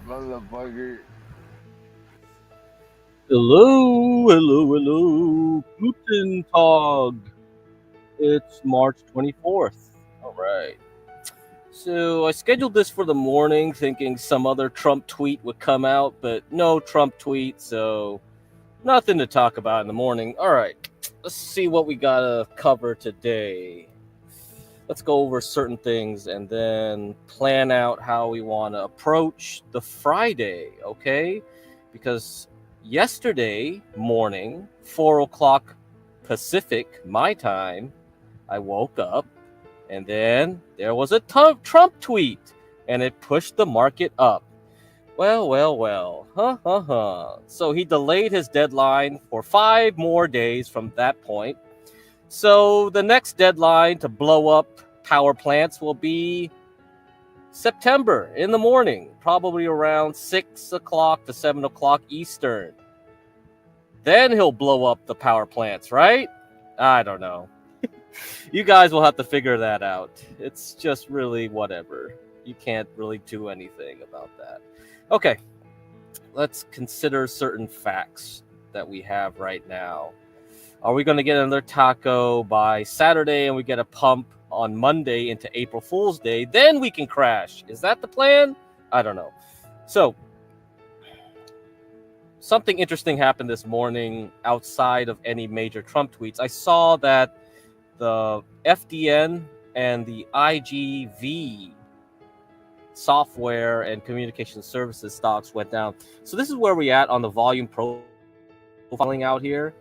Motherfucker. Hello. Guten Tag. It's March 24th. All right. So I scheduled this for the morning thinking some other Trump tweet would come out, but no Trump tweet, so nothing to talk about in the morning. All right. Let's see what we got to cover today. Let's go over certain things and then plan out how we want to approach the Friday, okay? Because yesterday morning, 4 o'clock Pacific, my time, I woke up and then there was a Trump tweet and it pushed the market up. Well. So he delayed his deadline for 5 more days from that point. So the next deadline to blow up power plants will be September in the morning, probably around 6 o'clock to 7 o'clock Eastern. Then he'll blow up the power plants, right? I don't know. You guys will have to figure that out. It's just really whatever. You can't really do anything about that. Okay, let's consider certain facts that we have right now. Are we going to get another taco by Saturday and we get a pump on Monday into April Fool's Day? Then we can crash. Is that the plan? I don't know. So, something interesting happened this morning outside of any major Trump tweets. I saw that the FDN and the IGV software and communication services stocks went down. So this is where we at on the volume profiling out here.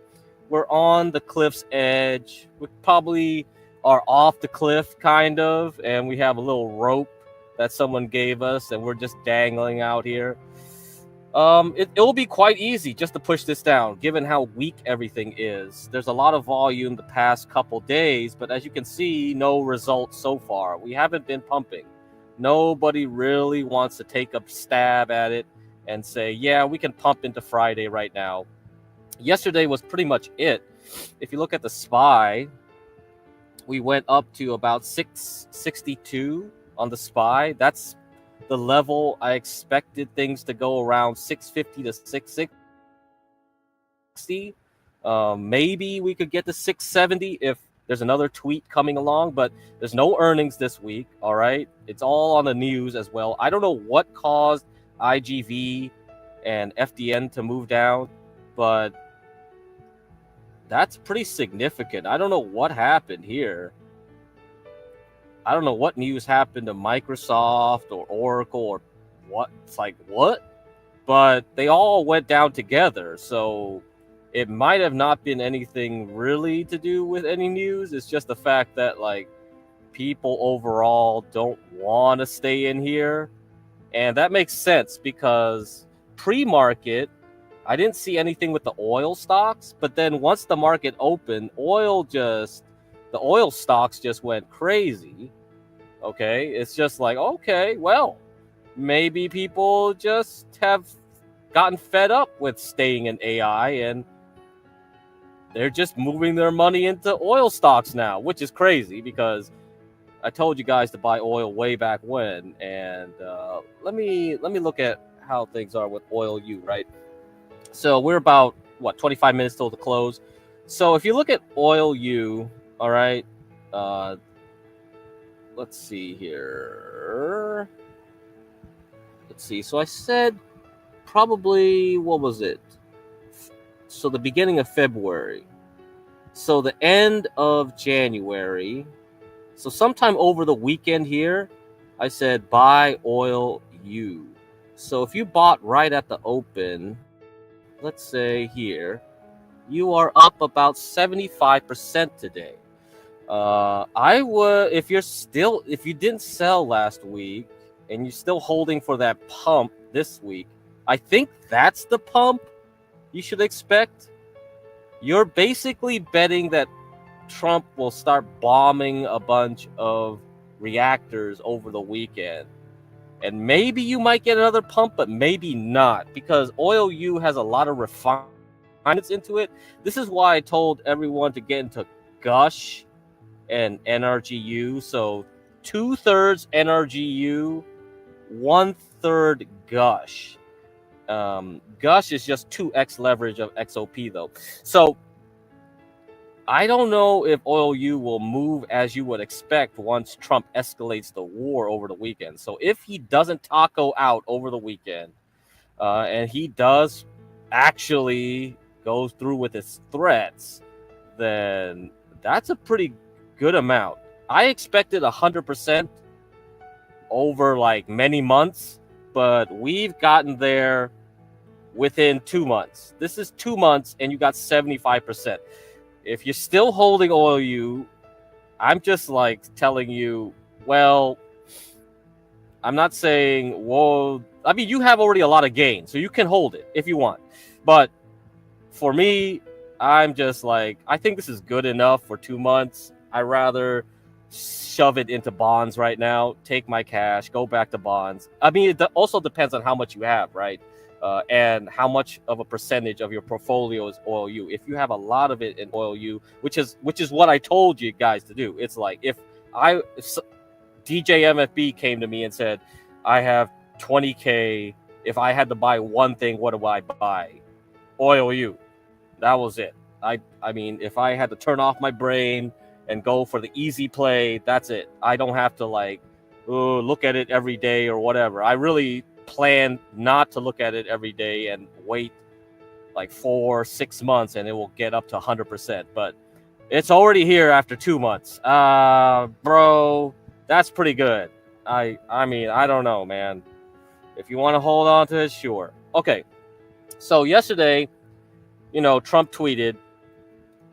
We're on the cliff's edge. We probably are off the cliff, kind of, and we have a little rope that someone gave us, and we're just dangling out here. It will be quite easy just to push this down, given how weak everything is. There's a lot of volume the past couple days, but as you can see, no results so far. We haven't been pumping. Nobody really wants to take a stab at it and say, yeah, we can pump into Friday right now. Yesterday was pretty much it. If you look at the SPY, we went up to about 662 on the SPY. That's the level I expected things to go around 650 to 660. Maybe we could get to 670 if there's another tweet coming along, but there's no earnings this week, all right? It's all on the news as well. I don't know what caused IGV and FDN to move down, but that's pretty significant. I don't know what happened here. I don't know what news happened to Microsoft or Oracle or what. It's like, what? But they all went down together. So it might have not been anything really to do with any news. It's just the fact that, like, people overall don't want to stay in here. And that makes sense because pre-market, I didn't see anything with the oil stocks. But then once the market opened, the oil stocks just went crazy. Okay, it's just like, okay, well, maybe people just have gotten fed up with staying in AI and they're just moving their money into oil stocks now, which is crazy because I told you guys to buy oil way back when. And let me look at how things are with UwU, right? So we're about 25 minutes till the close. So if you look at UwU, all right, let's see here. Let's see. So I said probably, what was it? So the beginning of February. So the end of January. So sometime over the weekend here, I said buy UwU. So if you bought right at the open, let's say here, you are up about 75% today. I would, if you didn't sell last week and you're still holding for that pump this week, I think that's the pump you should expect. You're basically betting that Trump will start bombing a bunch of reactors over the weekend. And maybe you might get another pump, but maybe not, because UwU has a lot of refinements into it. This is why I told everyone to get into Gush and NRGU. So 2/3 NRGU 1/3 Gush. Gush is just 2x leverage of XOP though. So I don't know if UwU will move as you would expect once Trump escalates the war over the weekend. So if he doesn't taco out over the weekend, and he does actually go through with his threats, then that's a pretty good amount. I expected 100% over like many months, but we've gotten there within 2 months. This is 2 months, and you got 75%. If you're still holding UwU, I'm just like telling you, well, I'm not saying, whoa. I mean, you have already a lot of gain, so you can hold it if you want. But for me, I'm just like, I think this is good enough for 2 months. I'd rather shove it into bonds right now, take my cash, go back to bonds. I mean, it also depends on how much you have, right? And how much of a percentage of your portfolio is UwU. If you have a lot of it in UwU, which is what I told you guys to do. It's like if DJ MFB came to me and said, I have 20K. If I had to buy one thing, what do I buy? UwU. That was it. I mean, if I had to turn off my brain and go for the easy play, that's it. I don't have to like look at it every day or whatever. I really plan not to look at it every day and wait like 4-6 months and it will get up to 100%. But it's already here after 2 months. Bro, that's pretty good. I mean, I don't know, man. If you want to hold on to it, sure. Okay. So yesterday, Trump tweeted,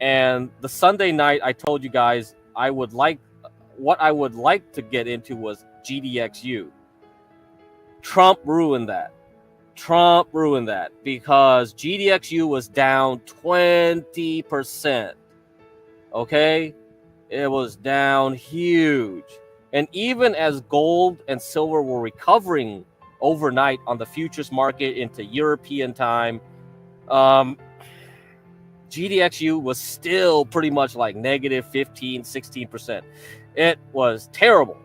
and the Sunday night I told you guys what I would like to get into was GDXU. Trump ruined that because GDXU was down 20%. Okay? It was down huge. And even as gold and silver were recovering overnight on the futures market into European time, GDXU was still pretty much like negative 15, 16%. It was terrible.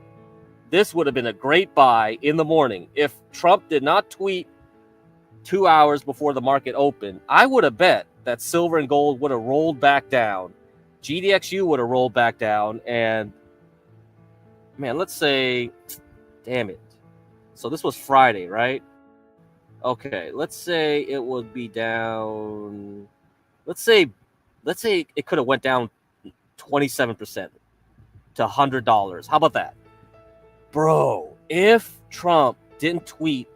This would have been a great buy in the morning. If Trump did not tweet 2 hours before the market opened, I would have bet that silver and gold would have rolled back down. GDXU would have rolled back down. And, man, let's say, damn it. So this was Friday, right? Okay, let's say it would be down. Let's say it could have went down 27% to $100. How about that? Bro, if Trump didn't tweet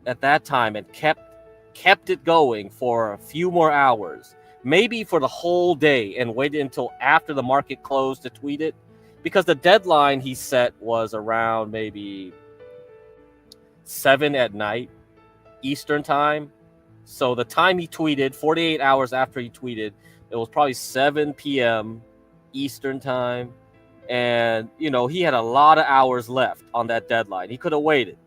at that time and kept it going for a few more hours, maybe for the whole day, and waited until after the market closed to tweet it, because the deadline he set was around maybe 7 at night Eastern time. So the time he tweeted, 48 hours after he tweeted, it was probably 7 p.m. Eastern time. And, he had a lot of hours left on that deadline. He could have waited.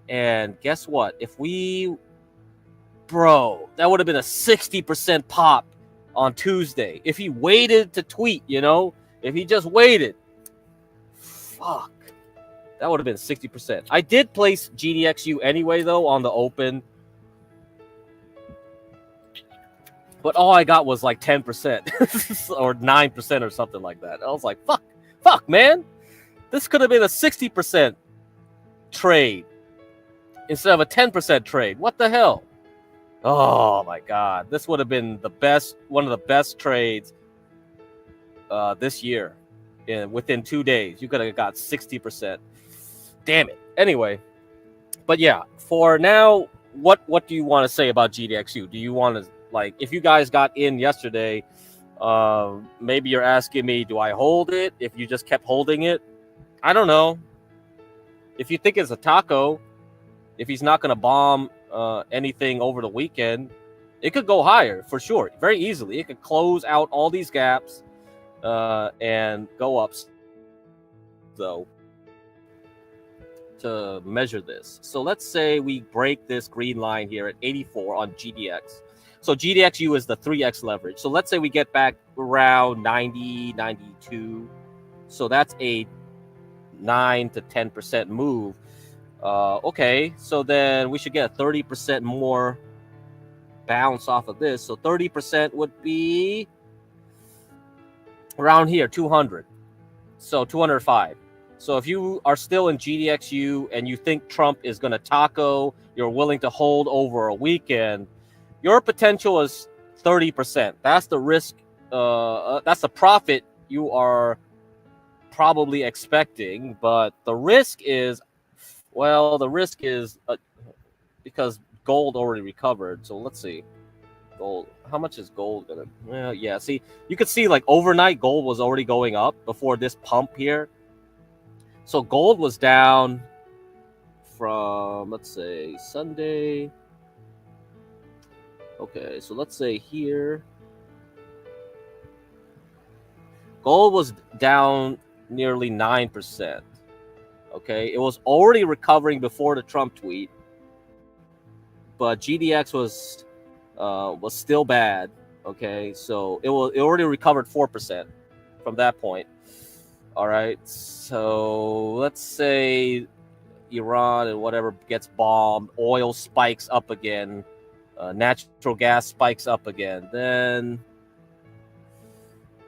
And guess what? That would have been a 60% pop on Tuesday. If he waited to tweet, if he just waited, fuck, that would have been 60%. I did place GDXU anyway, though, on the open. But all I got was like 10% or 9% or something like that. I was like, fuck, man. This could have been a 60% trade instead of a 10% trade. What the hell? Oh, my God. This would have been one of the best trades this year. Within 2 days, you could have got 60%. Damn it. Anyway, but yeah, for now, what do you want to say about GDXU? Do you want to, like, if you guys got in yesterday, maybe you're asking me, do I hold it? If you just kept holding it, I don't know. If you think it's a taco, if he's not going to bomb anything over the weekend, it could go higher for sure, very easily. It could close out all these gaps and go up. So to measure this, so let's say we break this green line here at 84 on GDX. So GDXU is the 3x leverage. So let's say we get back around 90, 92. So that's a 9 to 10% move. Okay, so then we should get a 30% more bounce off of this. So 30% would be around here, 200. So 205. So if you are still in GDXU and you think Trump is going to taco, you're willing to hold over a weekend, your potential is 30%. That's the risk. That's the profit you are probably expecting. But the risk is, well, the risk is because gold already recovered. So let's see. Gold. How much is gold gonna? Well, yeah. See, you could see like overnight gold was already going up before this pump here. So gold was down from, let's say, Sunday. Okay, so let's say here, gold was down nearly 9%. Okay, it was already recovering before the Trump tweet, but GDX was still bad. Okay, so it already recovered 4% from that point. All right, so let's say Iran and whatever gets bombed, oil spikes up again, natural gas spikes up again, then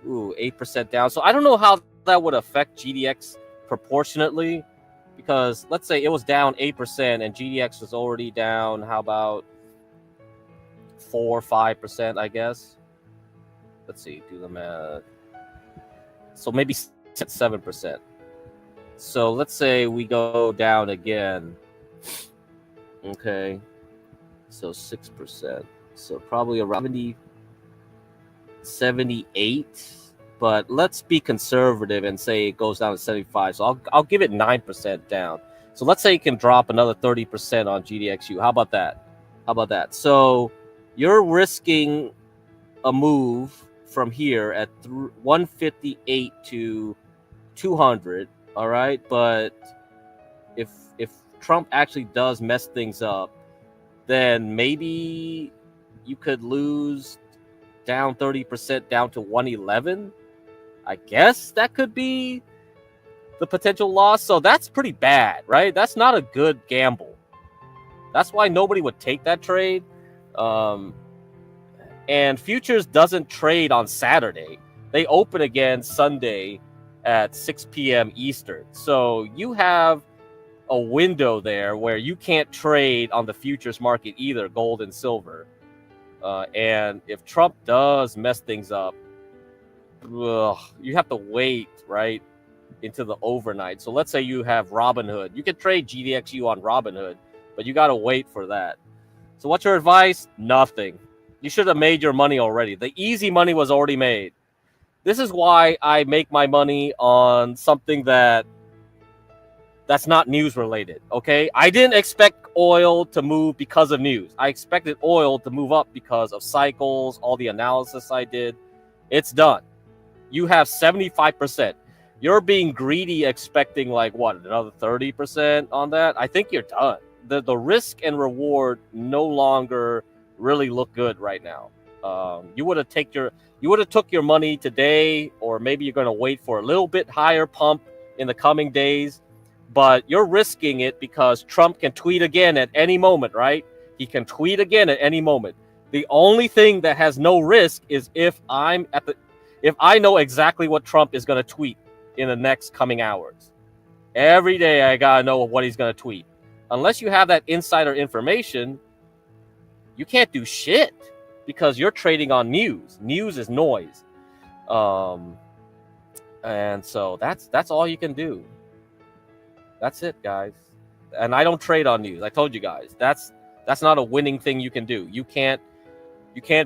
8% down. So I don't know how that would affect GDX proportionately, because let's say it was down 8% and GDX was already down, how about 4 or 5%, I guess. Let's see, do the math. So maybe 7%. So let's say we go down again. Okay. So 6%. So probably around 78. But let's be conservative and say it goes down to 75. So I'll give it 9% down. So let's say it can drop another 30% on GDXU. How about that? How about that? So you're risking a move from here at 158 to 200. All right, but if Trump actually does mess things up, then maybe you could lose down 30% down to 111. I guess that could be the potential loss. So that's pretty bad, right? That's not a good gamble. That's why nobody would take that trade. And futures doesn't trade on Saturday. They open again Sunday at 6 p.m. Eastern. So you have a window there where you can't trade on the futures market either, gold and silver. And if Trump does mess things up, you have to wait, right, into the overnight. So let's say you have Robinhood. You can trade GDXU on Robinhood, but you got to wait for that. So what's your advice? Nothing. You should have made your money already. The easy money was already made. This is why I make my money on something that's not news related, okay? I didn't expect oil to move because of news. I expected oil to move up because of cycles, all the analysis I did. It's done. You have 75%. You're being greedy expecting like what, another 30% on that? I think you're done. The risk and reward no longer really look good right now. You would have took your money today, or maybe you're going to wait for a little bit higher pump in the coming days, but you're risking it because Trump can tweet again at any moment, right? He can tweet again at any moment. The only thing that has no risk is if I know exactly what Trump is going to tweet in the next coming hours. Every day I got to know what he's going to tweet. Unless you have that insider information, you can't do shit because you're trading on news. News is noise. And so that's all you can do. That's it, guys. And I don't trade on news. I told you guys. That's not a winning thing you can do. You can't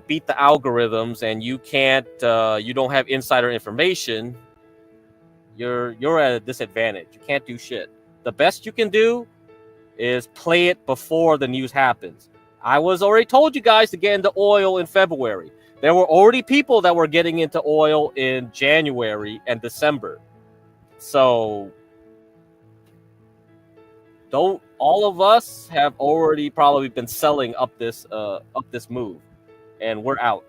beat the algorithms, and you don't have insider information. You're at a disadvantage. You can't do shit. The best you can do is play it before the news happens. I was already told you guys to get into oil in February. There were already people that were getting into oil in January and December. So all of us have already probably been selling up this move, and we're out.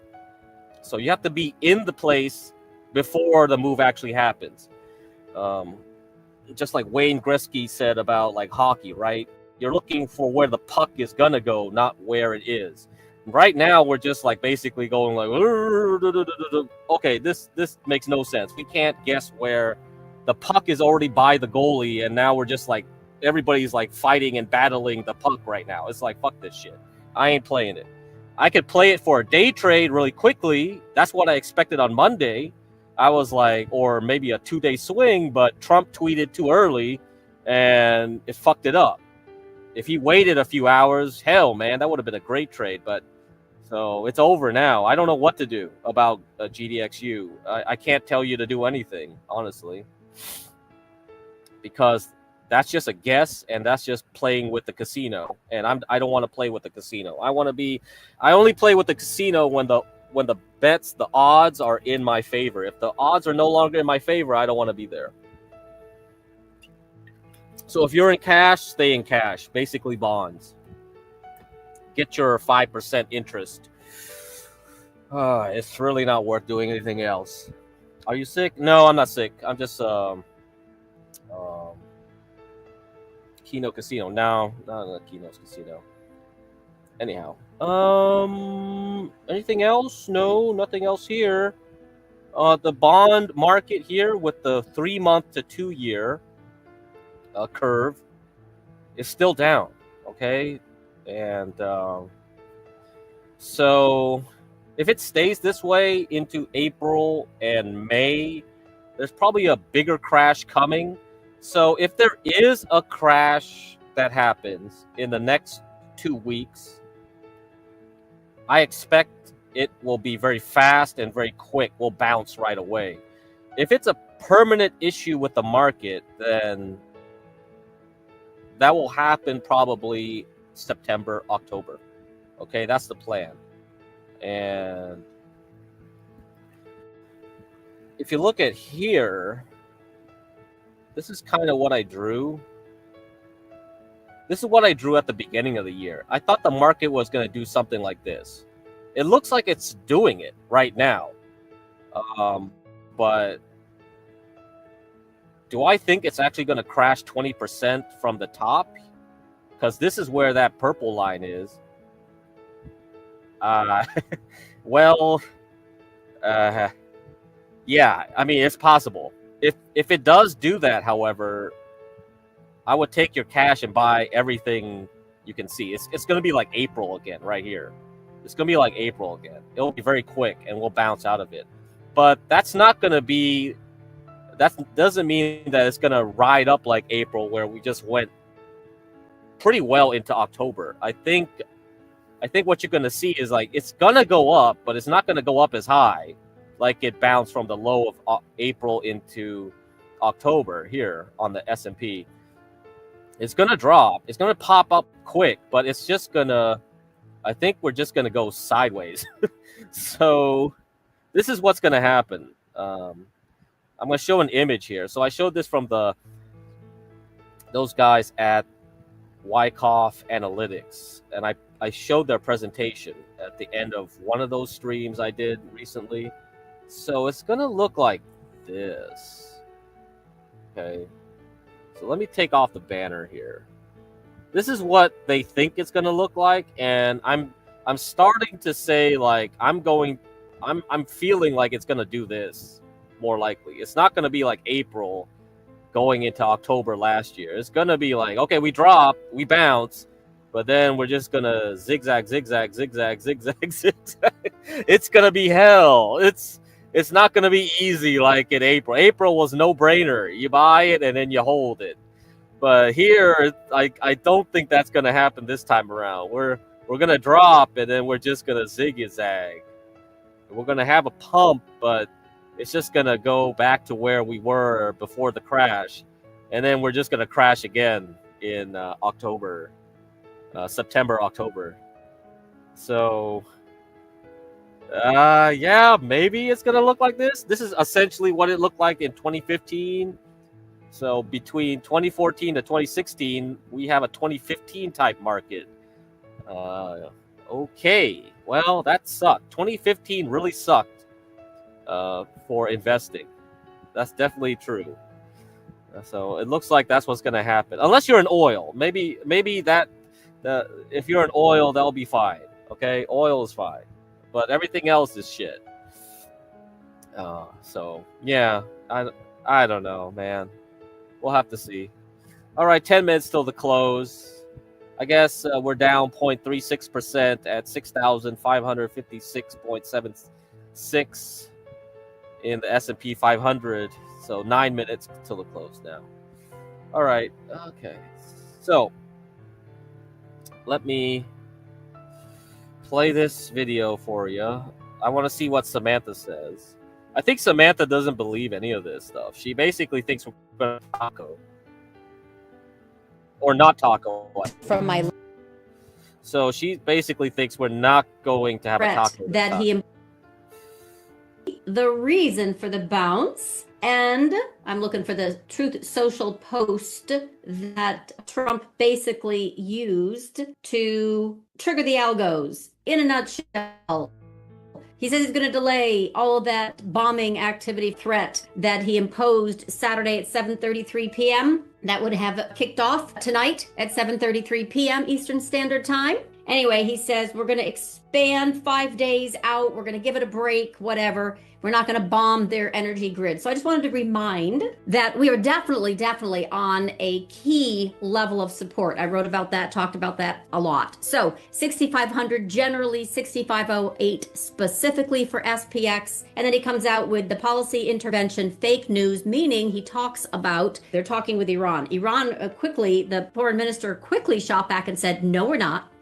So you have to be in the place before the move actually happens. just like Wayne Gretzky said about like hockey, right? You're looking for where the puck is gonna go, not where it is. Right now, we're just like basically going like, okay, this makes no sense. We can't guess where the puck is already by the goalie, and now we're just like everybody's like fighting and battling the puck right now. It's like, fuck this shit. I ain't playing it. I could play it for a day trade really quickly. That's what I expected on Monday. I was like, or maybe a 2-day swing, but Trump tweeted too early and it fucked it up. If he waited a few hours, hell, man, that would have been a great trade. But so it's over now. I don't know what to do about GDXU. I can't tell you to do anything, honestly, because that's just a guess, and that's just playing with the casino. And I don't want to play with the casino. I only play with the casino when the bets, the odds are in my favor. If the odds are no longer in my favor, I don't want to be there. So if you're in cash, stay in cash. Basically bonds. Get your 5% interest. It's really not worth doing anything else. Are you sick? No, I'm not sick. I'm just Keno Casino. No, not Keno's Casino. Anyhow. Anything else? No, nothing else here. The bond market here with the 3-month to 2-year curve is still down. Okay. And so if it stays this way into April and May, there's probably a bigger crash coming. So if there is a crash that happens in the next 2 weeks, I expect it will be very fast and very quick. We'll bounce right away. If it's a permanent issue with the market, then that will happen probably September, October. Okay, that's the plan. And if you look at here, this is kind of what I drew. This is what I drew at the beginning of the year. I thought the market was going to do something like this. It looks like it's doing it right now. But do I think it's actually going to crash 20% from the top? Because this is where that purple line is. Well, yeah, I mean, it's possible. If it does do that, however, I would take your cash and buy everything you can see. It's going to be like April again right here. It's going to be like April again. It'll be very quick, and we'll bounce out of it. But that's not going to be... That doesn't mean that it's going to ride up like April, where we just went pretty well into October. I think what you're going to see is like it's going to go up, but it's not going to go up as high like it bounced from the low of April into October here on the S&P. It's going to drop. It's going to pop up quick, but it's just going to... I think we're just going to go sideways. So this is what's going to happen. I'm going to show an image here. So I showed this from those guys at Wyckoff Analytics, and I showed their presentation at the end of one of those streams I did recently. So it's going to look like this. Okay. So let me take off the banner here. This is what they think it's going to look like, and I'm starting to say like I'm feeling like it's going to do this more likely. It's not going to be like April going into October last year. It's going to be like, okay, we drop, we bounce, but then we're just going to zigzag, zigzag, zigzag, zigzag, zigzag. It's going to be hell. It's not going to be easy like in April. April was no brainer. You buy it and then you hold it. But here, I don't think that's going to happen this time around. We're going to drop, and then we're just going to zigzag. We're going to have a pump, but it's just going to go back to where we were before the crash. And then we're just going to crash again in October, September, October. So, yeah, maybe it's going to look like this. This is essentially what it looked like in 2015. So between 2014 to 2016, we have a 2015 type market. Okay, well, that sucked. 2015 really sucked for investing. That's definitely true. So it looks like that's what's going to happen. Unless you're in oil. Maybe if you're in oil, that'll be fine. Okay? Oil is fine. But everything else is shit. So, yeah. I don't know, man. We'll have to see. All right, 10 minutes till the close. I guess we're down 0.36% at 6,556.76 in the S&P 500. So 9 minutes till the close now. All right. Okay. So let me play this video for you. I want to see what Samantha says. I think Samantha doesn't believe any of this stuff. She basically thinks we're going to taco. Or not taco. From my... So she basically thinks we're not going to have a taco. That he... The reason for the bounce, and I'm looking for the Truth Social post that Trump basically used to trigger the algos. In a nutshell, he says he's going to delay all of that bombing activity threat that he imposed Saturday at 7:33 p.m. That would have kicked off tonight at 7:33 p.m. Eastern Standard Time. Anyway, he says we're going to expand 5 days out. We're going to give it a break, whatever. We're not going to bomb their energy grid. So I just wanted to remind that we are definitely on a key level of support. I wrote about that, talked about that a lot. So 6,500 generally, 6,508 specifically for SPX. And then he comes out with the policy intervention fake news, meaning he talks about, they're talking with Iran. Iran quickly, the foreign minister quickly shot back and said, no, we're not.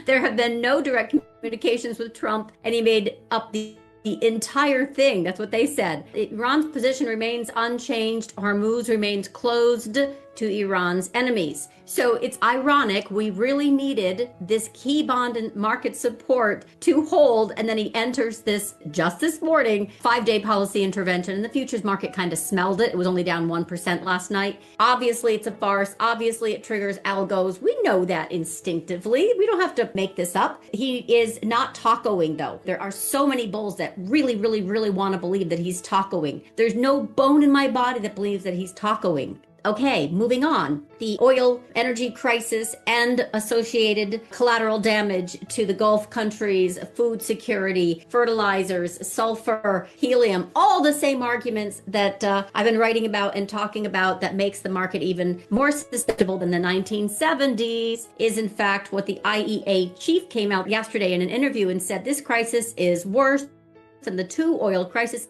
There have been no direct communications with Trump. And he made up the entire thing. That's what they said. Iran's position remains unchanged. Hormuz remains closed to Iran's enemies. So it's ironic. We really needed this key bond and market support to hold. And then he enters this just this morning 5-day policy intervention. And the futures market kind of smelled it. It was only down 1% last night. Obviously, it's a farce. Obviously, it triggers algos. We know that instinctively. We don't have to make this up. He is not tacoing, though. There are so many bulls that really want to believe that he's tacoing. There's no bone in my body that believes that he's tacoing. Okay, moving on. The oil energy crisis and associated collateral damage to the Gulf countries, food security, fertilizers, sulfur, helium, all the same arguments that I've been writing about and talking about that makes the market even more susceptible than the 1970s is in fact what the IEA chief came out yesterday in an interview and said this crisis is worse than the two oil crises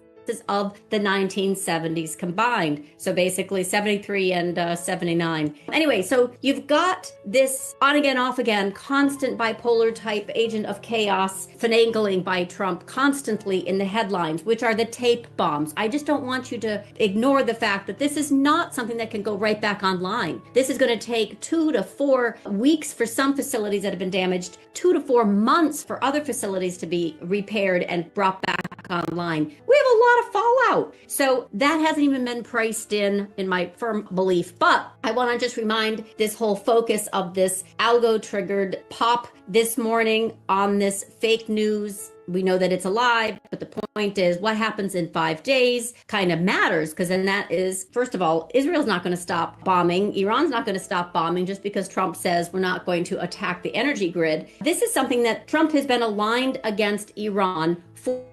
of the 1970s combined. So basically 73 and 79. Anyway, so you've got this on again, off again, constant bipolar type agent of chaos finagling by Trump constantly in the headlines, which are the tape bombs. I just don't want you to ignore the fact that this is not something that can go right back online. This is going to take 2 to 4 weeks for some facilities that have been damaged, 2 to 4 months for other facilities to be repaired and brought back online. We have a lot of fallout. So that hasn't even been priced in my firm belief. But I want to just remind this whole focus of this algo triggered pop this morning on this fake news. We know that it's a lie, but the point is what happens in 5 days kind of matters, because then that is, first of all, Israel's not going to stop bombing. Iran's not going to stop bombing just because Trump says we're not going to attack the energy grid. This is something that Trump has been aligned against Iran for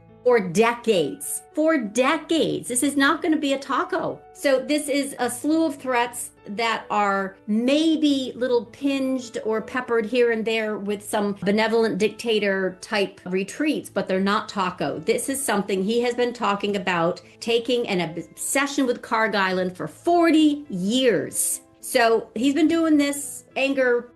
decades. For decades. This is not going to be a taco. So this is a slew of threats that are maybe little pinged or peppered here and there with some benevolent dictator type retreats, but they're not taco. This is something he has been talking about, taking an obsession with Carg Island for 40 years. So he's been doing this anger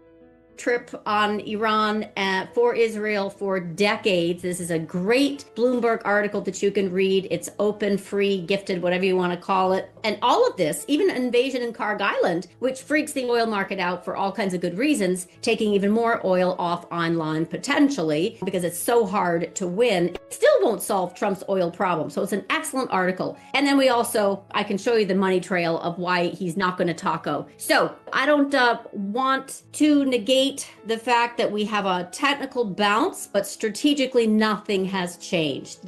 trip on Iran for Israel for decades. This is a great Bloomberg article that you can read. It's open, free, gifted, whatever you want to call it. And all of this, even invasion in Carg Island, which freaks the oil market out for all kinds of good reasons, taking even more oil off online potentially because it's so hard to win, it still won't solve Trump's oil problem. So it's an excellent article. And then I can show you the money trail of why he's not going to taco. So I don't want to negate the fact that we have a technical bounce, but strategically nothing has changed.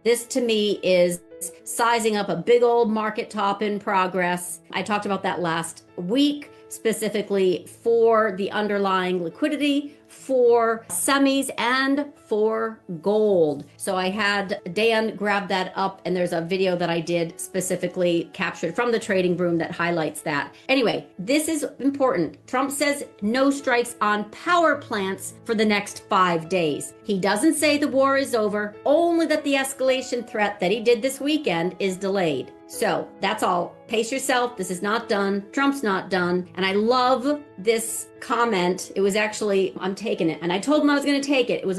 This to me is sizing up a big old market top in progress. I talked about that last week, specifically for the underlying liquidity, for semis, and for gold. So I had Dan grab that up, and there's a video that I did specifically captured from the trading room that highlights that. Anyway, this is important. Trump says no strikes on power plants for the next 5 days. He doesn't say the war is over, only that the escalation threat that he did this weekend is delayed. So that's all. Pace yourself. This is not done. Trump's not done. And I love this comment. It was actually, I'm taking it. And I told him I was going to take it. It was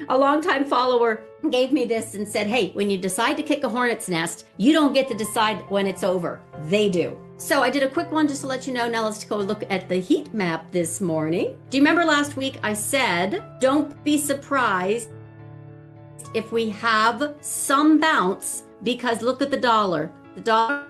a longtime follower gave me this and said, hey, when you decide to kick a hornet's nest, you don't get to decide when it's over. They do. So I did a quick one just to let you know. Now let's go look at the heat map this morning. Do you remember last week I said, don't be surprised if we have some bounce, because look at the dollar. The dollar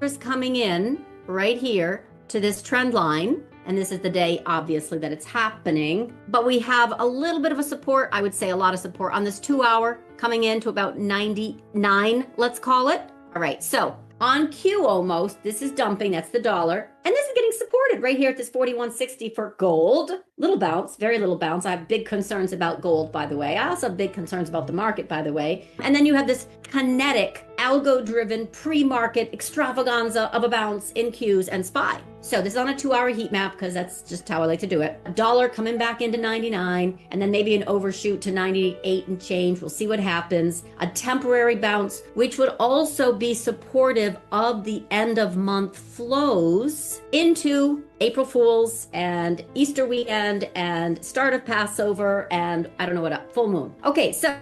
is coming in right here to this trend line. And this is the day, obviously, that it's happening. But we have a little bit of a support, I would say a lot of support on this 2 hour coming in to about 99, let's call it. All right, so on Q almost, this is dumping, that's the dollar. And this is getting supported right here at this 41.60 for gold. Little bounce, very little bounce. I have big concerns about gold, by the way. I also have big concerns about the market, by the way. And then you have this kinetic, algo-driven, pre-market extravaganza of a bounce in Qs and SPY. So this is on a 2 hour heat map because that's just how I like to do it. A dollar coming back into 99 and then maybe an overshoot to 98 and change. We'll see what happens. A temporary bounce, which would also be supportive of the end of month flows into April Fools and Easter weekend and start of Passover and I don't know what, full moon. Okay, so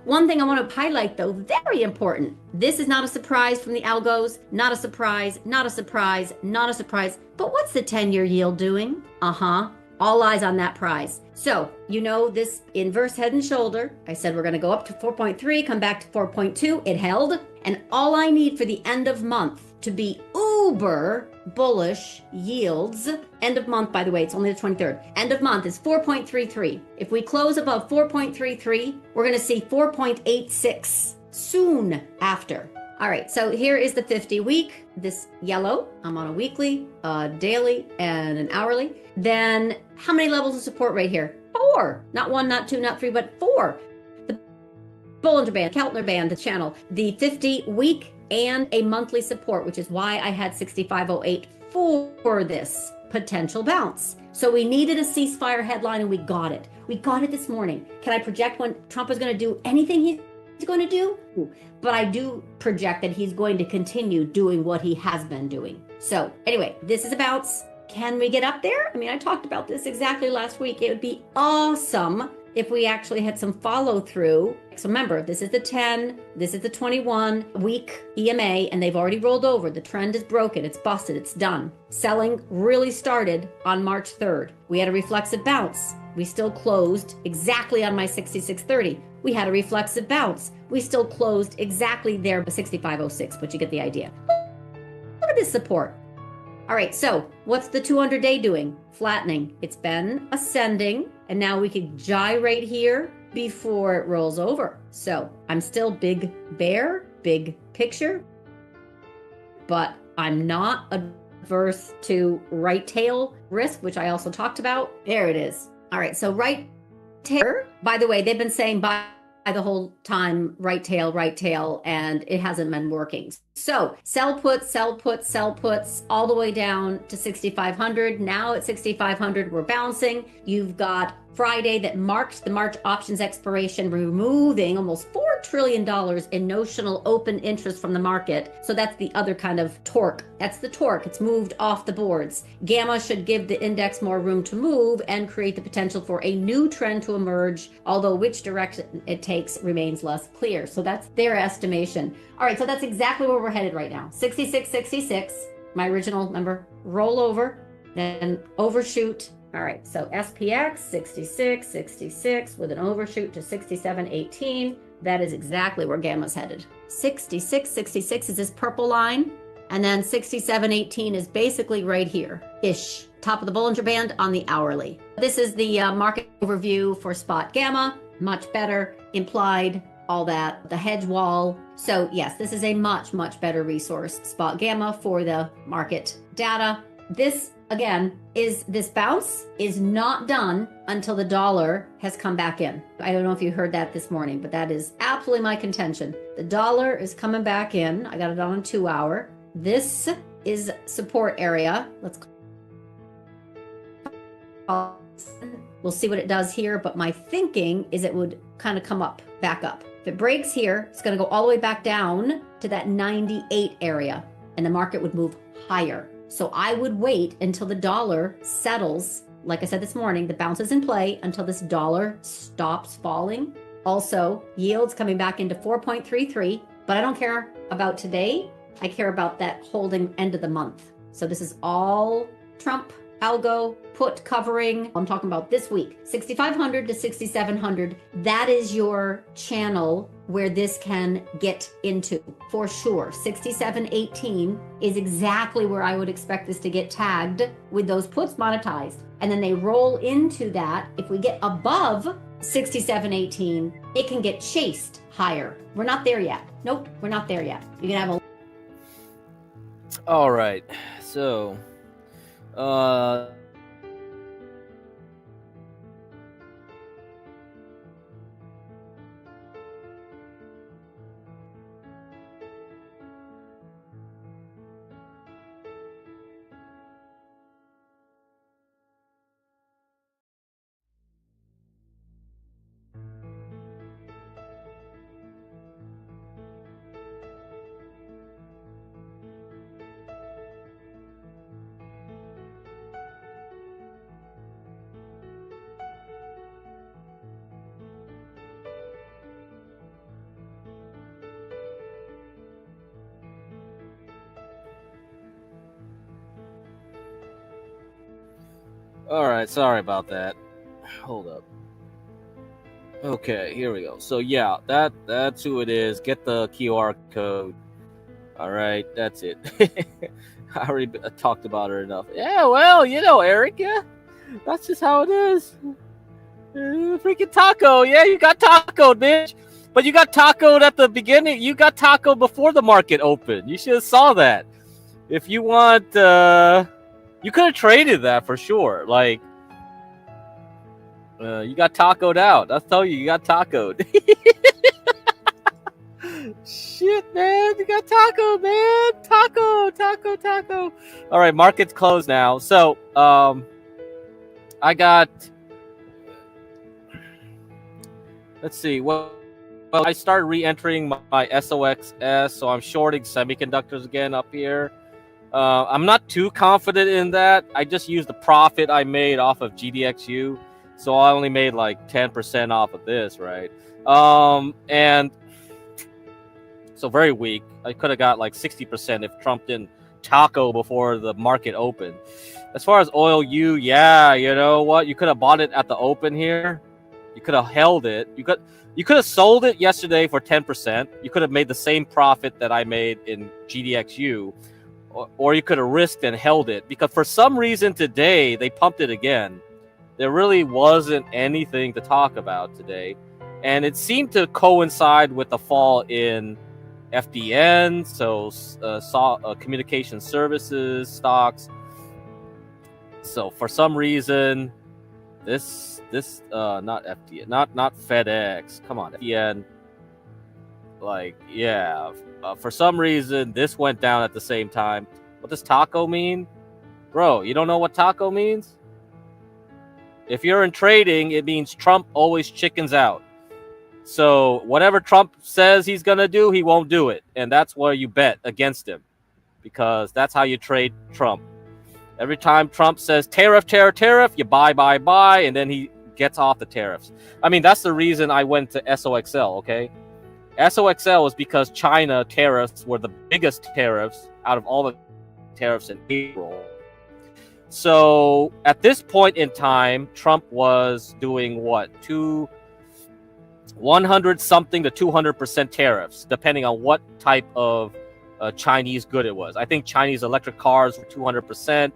one thing I want to highlight though, very important. This is not a surprise from the algos, not a surprise, not a surprise, not a surprise. But what's the 10-year yield doing? All eyes on that prize. So, you know, this inverse head and shoulder, I said we're going to go up to 4.3, come back to 4.2. It held. And all I need for the end of month to be uber bullish yields, end of month, by the way, it's only the 23rd. End of month is 4.33. If we close above 4.33, we're going to see 4.86 soon after. All right, so here is the 50 week, this yellow. I'm on a weekly, daily, and an hourly. Then how many levels of support right here? 4, not 1, not 2, not 3, but 4. The Bollinger Band, Keltner Band, the channel, the 50 week and a monthly support, which is why I had 6508 for this potential bounce. So we needed a ceasefire headline and we got it. We got it this morning. Can I project when Trump is going to do anything he's going to do? But I do project that he's going to continue doing what he has been doing. So anyway, this is a bounce. Can we get up there? I mean, I talked about this exactly last week. It would be awesome if we actually had some follow through. So remember, this is the 10, this is the 21 week EMA, and they've already rolled over. The trend is broken, it's busted, it's done. Selling really started on March 3rd. We had a reflexive bounce. We still closed exactly on my 66.30. We had a reflexive bounce. We still closed exactly there, 65.06, but you get the idea. Look at this support. All right, so what's the 200-day doing? Flattening. It's been ascending, and now we could gyrate here before it rolls over. So I'm still big bear, big picture, but I'm not averse to right tail risk, which I also talked about. There it is. All right, so right tail, by the way, they've been saying buy the whole time, right tail, and it hasn't been working. So sell puts, all the way down to 6,500. Now at 6,500, we're bouncing. You've got Friday that marks the March options expiration, removing almost $4 trillion in notional open interest from the market. So that's the other kind of torque. That's the torque. It's moved off the boards. Gamma should give the index more room to move and create the potential for a new trend to emerge, although which direction it takes remains less clear. So that's their estimation. All right, so that's exactly where we're headed right now. 66.66, my original number, roll over, then overshoot. All right, so SPX 66.66 with an overshoot to 67.18. That is exactly where Gamma's headed. 66.66 is this purple line, and then 67.18 is basically right here-ish, top of the Bollinger Band on the hourly. This is the market overview for spot Gamma, much better, implied all that, the hedge wall. So yes, this is a much, much better resource, Spot Gamma, for the market data. This, again, this bounce is not done until the dollar has come back in. I don't know if you heard that this morning, but that is absolutely my contention. The dollar is coming back in. I got it on 2 hour. This is support area. Let's call. We'll see what it does here, but my thinking is it would kind of come up, back up. If it breaks here, it's going to go all the way back down to that 98 area, and the market would move higher. So I would wait until the dollar settles. Like I said this morning, the bounce is in play until this dollar stops falling. Also, yields coming back into 4.33, but I don't care about today. I care about that holding end of the month. So this is all Trump algo put covering. I'm talking about this week, 6,500 to 6,700. That is your channel where this can get into for sure. 67.18 is exactly where I would expect this to get tagged with those puts monetized. And then they roll into that. If we get above 67.18, it can get chased higher. We're not there yet. Nope, we're not there yet. You can have a. All right. So, all right, sorry about that. Hold up. Okay, here we go. So yeah, that's who it is. Get the QR code. All right, that's it. I already talked about her enough. Yeah, well, you know, Eric, yeah, that's just how it is. Freaking taco. Yeah, you got tacoed, bitch. But you got tacoed at the beginning. You got tacoed before the market opened. You should have saw that. If you want, you could have traded that for sure. Like, you got tacoed out. I'll tell you, you got tacoed. Shit, man. You got taco, man. Taco. All right, market's closed now. So, I got... Let's see. Well, I started re-entering my SOXS, so I'm shorting semiconductors again up here. I'm not too confident in that. I just used the profit I made off of GDXU, so I only made like 10% off of this, right? And so very weak. I could have got like 60% if Trump didn't taco before the market opened. As far as UwU, yeah, you know what? You could have bought it at the open here. You could have held it. You could have sold it yesterday for 10%. You could have made the same profit that I made in GDXU, or you could have risked and held it, because for some reason today they pumped it again. There really wasn't anything to talk about today, and it seemed to coincide with the fall in FDN, so communication services stocks. So for some reason, this not FDN, not FedEx. Come on, FDN. Like, yeah. For some reason, this went down at the same time. What does taco mean? Bro, you don't know what taco means? If you're in trading, it means Trump always chickens out. So whatever Trump says he's going to do, he won't do it. And that's where you bet against him, because that's how you trade Trump. Every time Trump says tariff, you buy, and then he gets off the tariffs. I mean, that's the reason I went to SOXL, okay? SOXL was because China tariffs were the biggest tariffs out of all the tariffs in April. So at this point in time, Trump was doing what? 100 something to 200% tariffs, depending on what type of Chinese good it was. I think Chinese electric cars were 200%.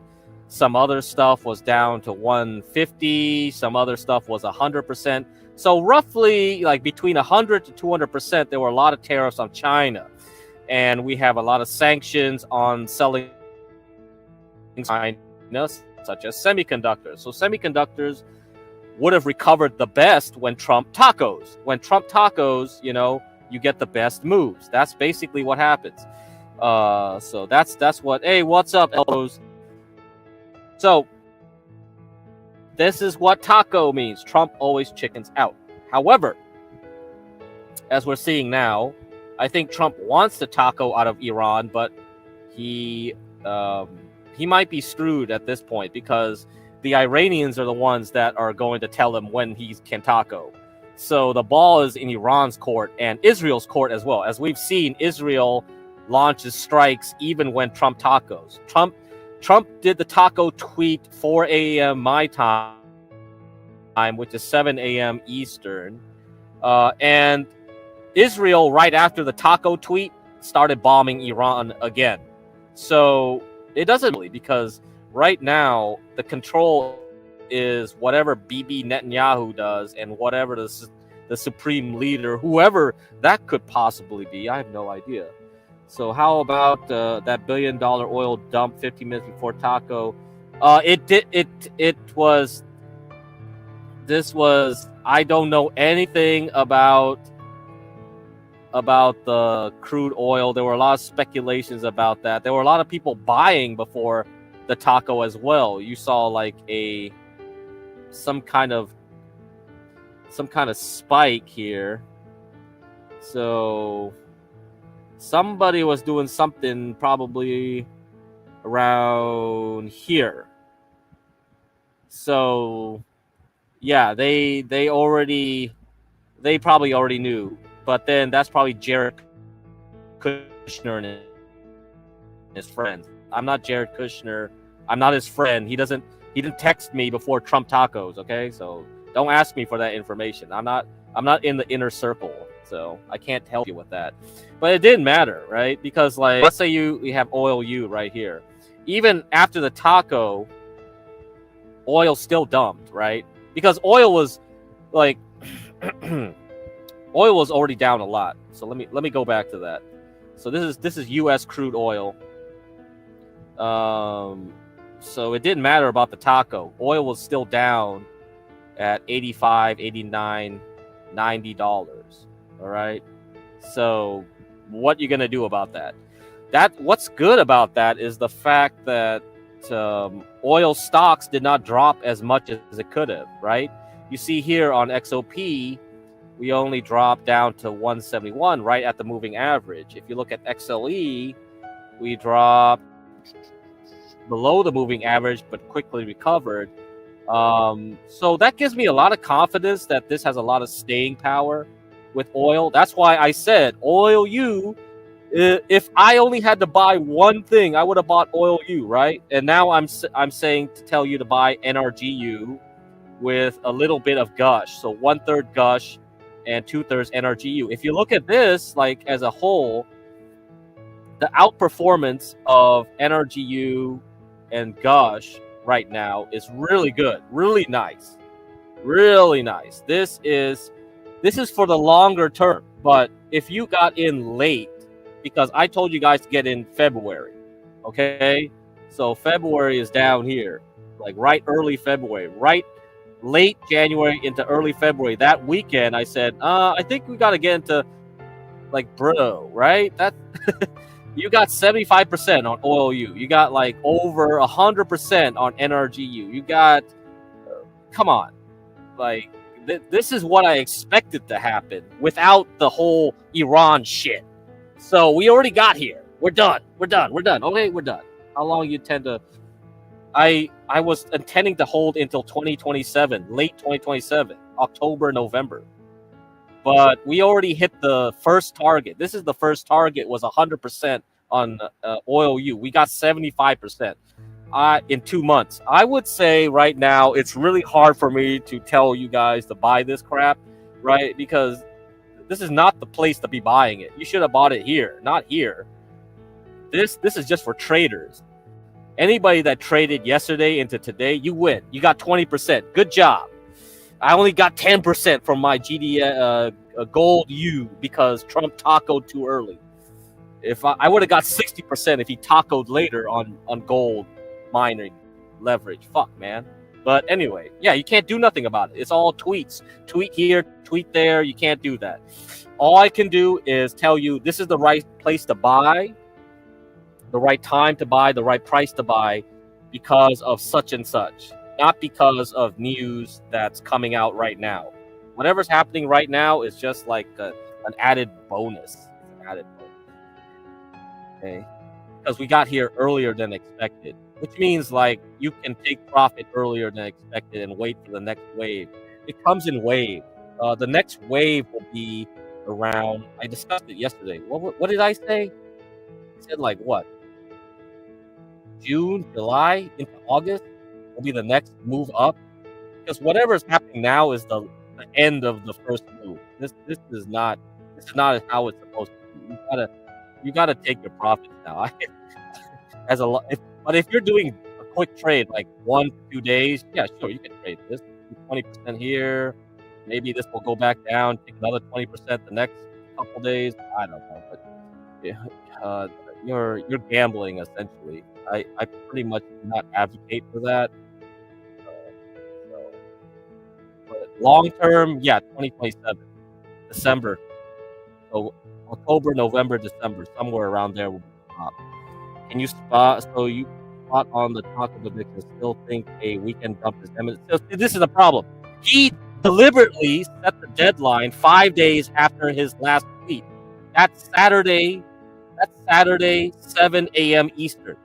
Some other stuff was down to 150. Some other stuff was 100%. So roughly like between 100 to 200%, there were a lot of tariffs on China. And we have a lot of sanctions on selling China, such as semiconductors. So semiconductors would have recovered the best when Trump tacos. When Trump tacos, you get the best moves. That's basically what happens. So that's what. Hey, what's up, Elbows? So this is what taco means. Trump always chickens out. However, as we're seeing now, I think Trump wants the taco out of Iran, but he might be screwed at this point because the Iranians are the ones that are going to tell him when he can taco. So the ball is in Iran's court and Israel's court as well. As we've seen, Israel launches strikes even when Trump tacos. Trump did the taco tweet 4 a.m. my time, which is 7 a.m. Eastern. And Israel, right after the taco tweet, started bombing Iran again. So it doesn't really, because right now the control is whatever Bibi Netanyahu does and whatever the supreme leader, whoever that could possibly be. I have no idea. So how about that $1 billion oil dump 15 minutes before taco? This was I don't know anything about the crude oil. There were a lot of speculations about that. There were a lot of people buying before the taco as well. You saw like some kind of spike here. So somebody was doing something probably around here. So yeah, they probably already knew. But then that's probably Jared Kushner and his friends. I'm not Jared Kushner. I'm not his friend. He didn't text me before Trump tacos, okay? So don't ask me for that information. I'm not in the inner circle, so I can't help you with that. But it didn't matter, right? Because like, let's say you have UwU right here. Even after the taco, oil still dumped, right? Because oil was like oil was already down a lot. So let me go back to that. So this is US crude oil. So it didn't matter about the taco. Oil was still down at $85, $89, $90. All right. So what you gonna do about that? What's good about that is the fact that oil stocks did not drop as much as it could have, right? You see here on XOP, we only dropped down to 171 right at the moving average. If you look at XLE, we dropped below the moving average, but quickly recovered. So that gives me a lot of confidence that this has a lot of staying power with oil. That's why I said UwU. If I only had to buy one thing, I would have bought UwU, right? And now I'm saying to tell you to buy NRGU with a little bit of gush. So 1/3 gush and 2/3 NRGU. If you look at this like as a whole, the outperformance of NRGU and gush right now is really good, really nice, really nice. This is for the longer term. But if you got in late, because I told you guys to get in February, okay? So February is down here, like right early February, right late January into early February. That weekend, I said, I think we got to get into like bro, right? That you got 75% on UwU. You got like over 100% on NRGU. You got, come on, like this is what I expected to happen without the whole Iran shit. So we already got here. We're done. Okay, we're done. How long you tend to? I was intending to hold until 2027, late 2027, October, November. But we already hit the first target. This is the first target, was 100% on UwU. We got 75% in 2 months. I would say right now it's really hard for me to tell you guys to buy this crap, right? Because this is not the place to be buying it. You should have bought it here, not here. This is just for traders. Anybody that traded yesterday into today, you win. You got 20%. Good job. I only got 10% from my Gold U because Trump tacoed too early. If I would have got 60% if he tacoed later on gold mining leverage. Fuck, man. But anyway, yeah, you can't do nothing about it. It's all tweets. Tweet here, tweet there. You can't do that. All I can do is tell you this is the right place to buy, the right time to buy, the right price to buy because of such and such, not because of news that's coming out right now. Whatever's happening right now is just like an added bonus. An added bonus. Okay? Because we got here earlier than expected, which means like you can take profit earlier than expected and wait for the next wave. It comes in waves. The next wave will be around. I discussed it yesterday. What did I say? I said like what? June, July into August will be the next move up. Because whatever is happening now is the end of the first move. This is not how it's supposed to be. You gotta take your profits now. But if you're doing a quick trade like 1 to 2 days, yeah, sure, you can trade this 20% here. Maybe this will go back down, take another 20% the next couple days. I don't know, but yeah, you're gambling essentially. I pretty much do not advocate for that. But long term, yeah, 2027, December. So October, November, December, somewhere around there will be the top. Can you spot? So you spot on the talk of addiction. Still think a weekend dump is imminent. So this is a problem. He deliberately set the deadline 5 days after his last tweet. That's Saturday. 7 a.m. Eastern.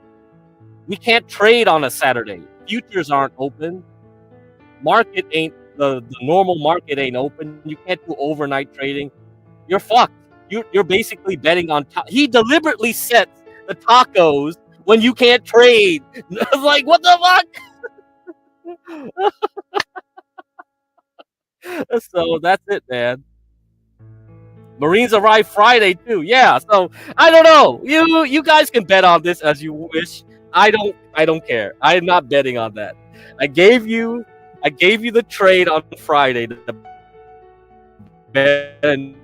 We can't trade on a Saturday. Futures aren't open. Market ain't the normal market ain't open. You can't do overnight trading. You're fucked. You're basically betting on. He deliberately sets the tacos when you can't trade. Like what the fuck? So that's it, man. Marines arrive Friday too. Yeah. So I don't know. You guys can bet on this as you wish. I don't care. I'm not betting on that. I gave you the trade on Friday to bet in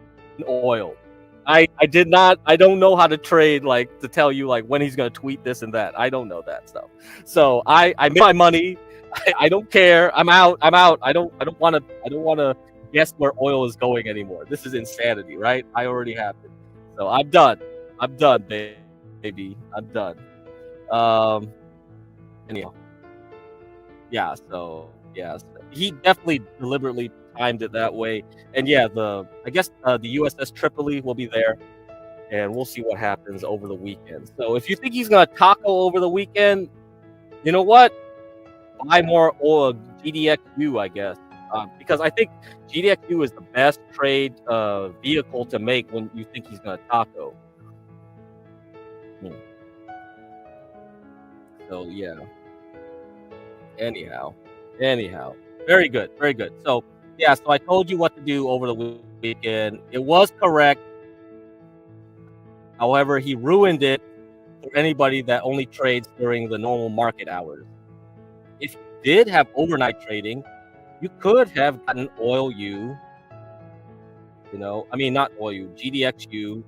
oil. I did not. I don't know how to trade, like to tell you like when he's gonna tweet this and that. I don't know that stuff. So I made my money. I don't care. I'm out. I don't want to guess where oil is going anymore. This is insanity, right? I already have it. So I'm done. Baby. I'm done. Anyhow. Yeah. So he definitely deliberately timed it that way. And yeah, I guess the USS Tripoli will be there, and we'll see what happens over the weekend. So if you think he's gonna taco over the weekend, you know what? Buy more oil, GDXU, I guess, because I think GDXU is the best trade vehicle to make when you think he's gonna taco. So yeah. Anyhow, very good. So yeah, so I told you what to do over the weekend. It was correct. However, he ruined it for anybody that only trades during the normal market hours. If you did have overnight trading, you could have gotten oil U. Not oil U, GDXU,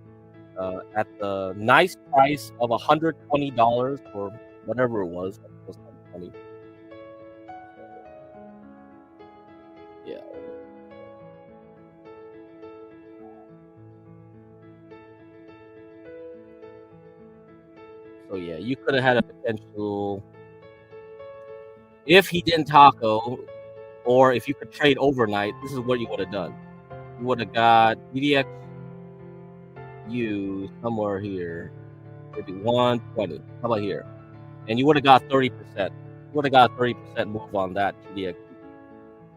at the nice price of $120 or whatever it was. It was $120. Yeah. So yeah, you could have had a potential if he didn't taco, or if you could trade overnight. This is what you would have done. You would have got GDXU somewhere here, maybe 120. How about here? And you would have got 30%. You would have got a 30% move on that GDXU.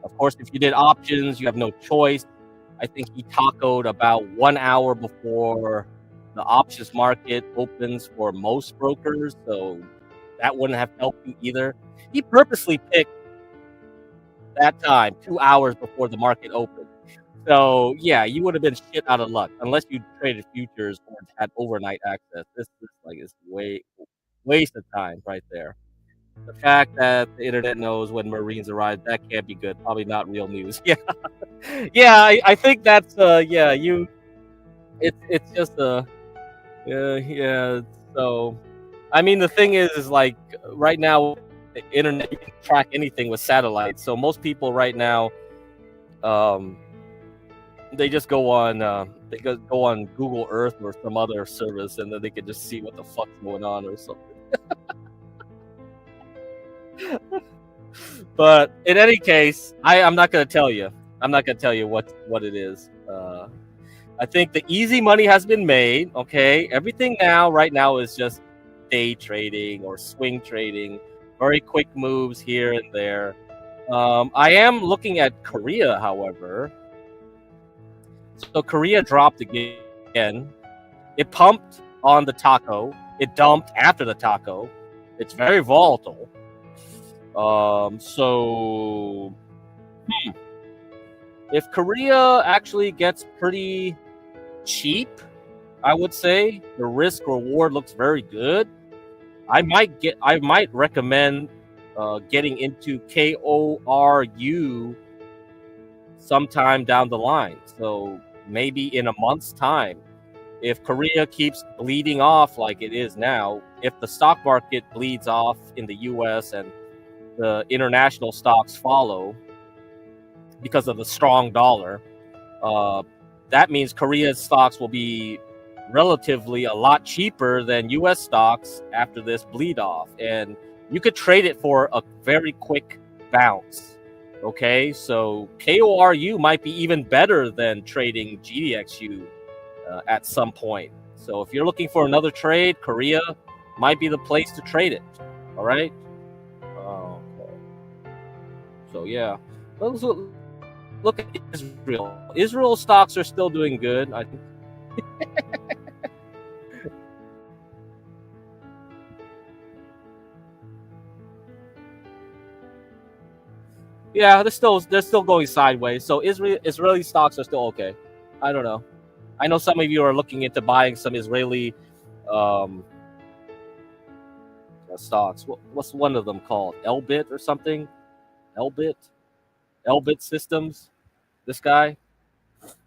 Of course, if you did options, you have no choice. I think he tacoed about 1 hour before the options market opens for most brokers, so that wouldn't have helped you either. He purposely picked that time, 2 hours before the market opened. So yeah, you would have been shit out of luck unless you traded futures or had overnight access. This is way waste of time right there. The fact that the internet knows when Marines arrive, that can't be good. Probably not real news. Yeah, yeah. I think that's yeah. It's just yeah. So, I mean, the thing is like right now, the internet you can track anything with satellites. So most people right now, um, they just go on go on Google Earth or some other service, and then they can just see what the fuck's going on or something. But in any case, I'm not gonna tell you. I'm not gonna tell you what it is. I think the easy money has been made. Okay, everything right now is just day trading or swing trading, very quick moves here and there. I am looking at Korea, however. So Korea dropped again. It pumped on the taco. It dumped after the taco. It's very volatile. So if Korea actually gets pretty cheap, I would say the risk reward looks very good. I might recommend getting into KORU sometime down the line. So maybe in a month's time, if Korea keeps bleeding off like it is now, if the stock market bleeds off in the US and the international stocks follow because of the strong dollar, that means Korea's stocks will be relatively a lot cheaper than US stocks after this bleed off. And you could trade it for a very quick bounce. Okay, so KORU might be even better than trading GDXU at some point. So if you're looking for another trade, Korea might be the place to trade it. All right. Okay. So yeah, let's look at Israel. Israel stocks are still doing good, I think. Yeah, they're still going sideways. So Israeli stocks are still okay. I don't know. I know some of you are looking into buying some Israeli stocks. What's one of them called? Elbit or something? Elbit? Elbit Systems? This guy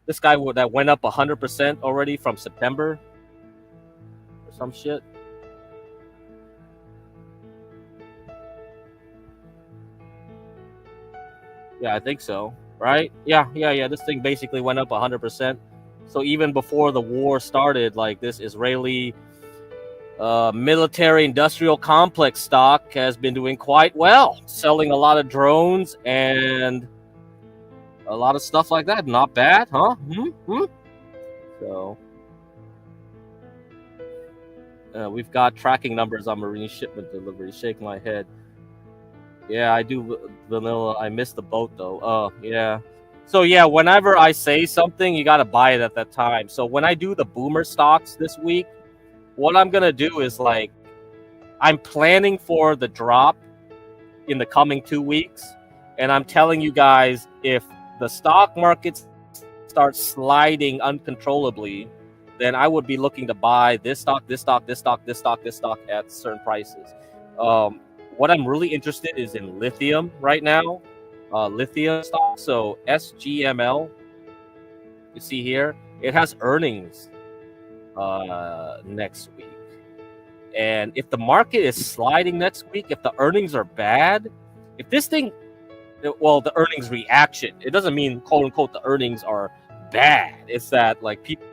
that went up 100% already from September or some shit. Yeah, I think so. Right? Yeah. This thing basically went up 100%. So even before the war started, like this Israeli military industrial complex stock has been doing quite well, selling a lot of drones and a lot of stuff like that. Not bad, huh? So we've got tracking numbers on marine shipment delivery. Shake my head. Yeah, I do vanilla. I missed the boat though. Yeah. So yeah, whenever I say something, you gotta buy it at that time. So when I do the boomer stocks this week, what I'm gonna do is like I'm planning for the drop in the coming 2 weeks, and I'm telling you guys if the stock market starts sliding uncontrollably, then I would be looking to buy this stock, this stock, this stock, this stock, this stock at certain prices. What I'm really interested is in lithium right now, lithium stock. So SGML, you see here, it has earnings next week. And if the market is sliding next week, if the earnings are bad, if this thing, well, the earnings reaction, it doesn't mean quote unquote the earnings are bad. It's that like people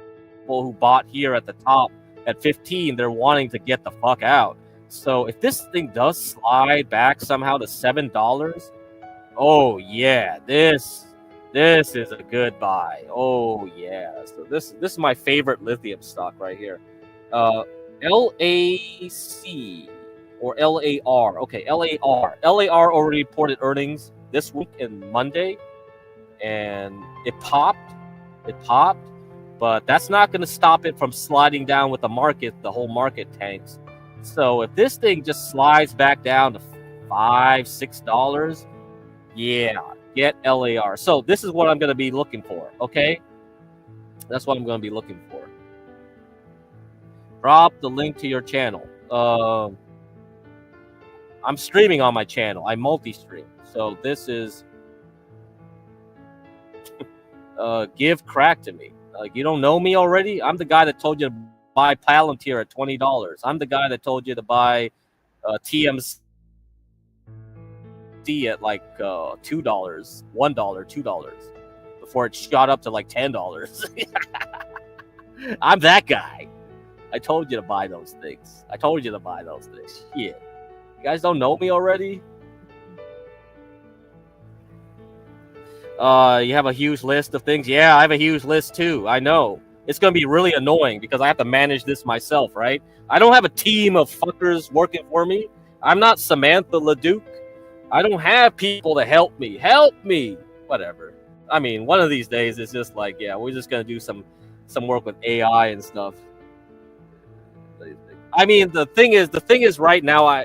who bought here at the top at 15, they're wanting to get the fuck out. So if this thing does slide back somehow to $7, oh yeah, this is a good buy. Oh yeah. So this is my favorite lithium stock right here. LAC or LAR. Okay, LAR. LAR already reported earnings this week and Monday, and it popped. But that's not going to stop it from sliding down with the market. The whole market tanks. So if this thing just slides back down to $5-6, yeah, get LAR. So this is what I'm going to be looking for. Okay, that's what I'm going to be looking for. Drop the link to your channel. I'm streaming on my channel. I multi-stream. So this is give crack to me. Like, you don't know me already? I'm the guy that told you to buy Palantir at $20. I'm the guy that told you to buy TMC at like $2, $1, $2 before it shot up to like $10. I'm that guy. I told you to buy those things. Shit. You guys don't know me already? You have a huge list of things? Yeah, I have a huge list too. I know. It's going to be really annoying because I have to manage this myself, right? I don't have a team of fuckers working for me. I'm not Samantha LaDuke. I don't have people to help me. Help me! Whatever. I mean, one of these days it's just like, yeah, we're just going to do some work with AI and stuff. I mean, the thing is right now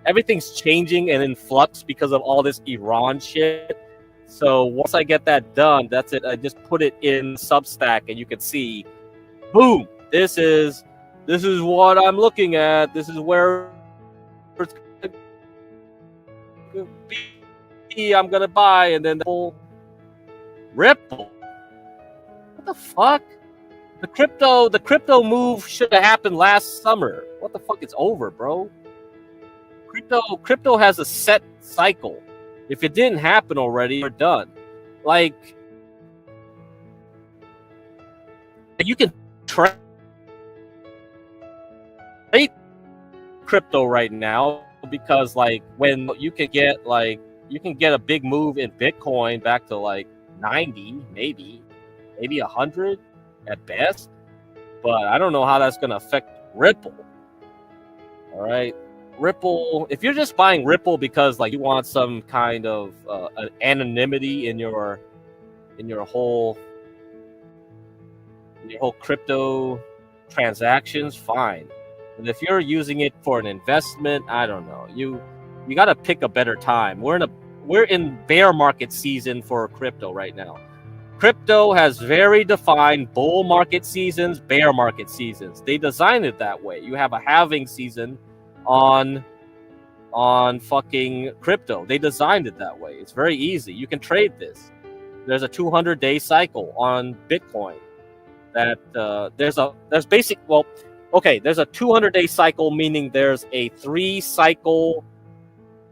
everything's changing and in flux because of all this Iran shit. So once I get that done, that's it. I just put it in Substack, and you can see, boom. This is what I'm looking at. This is where it's gonna be. I'm gonna buy, and then the whole Ripple. What the fuck? The crypto move should have happened last summer. What the fuck? It's over, bro. Crypto has a set cycle. If it didn't happen already, we're done. Like, you can trade crypto right now because, like, when you can get a big move in Bitcoin back to like 90, maybe 100 at best. But I don't know how that's going to affect Ripple. All right. Ripple, if you're just buying Ripple because like you want some kind of anonymity in your whole crypto transactions, fine. But if you're using it for an investment, I don't know. You got to pick a better time. We're in bear market season for crypto right now. Crypto has very defined bull market seasons, bear market seasons. They designed it that way. You have a halving season on fucking crypto. They designed it that way. It's very easy. You can trade this. There's a 200-day cycle on Bitcoin. That there's a 200-day cycle, meaning there's a 3-cycle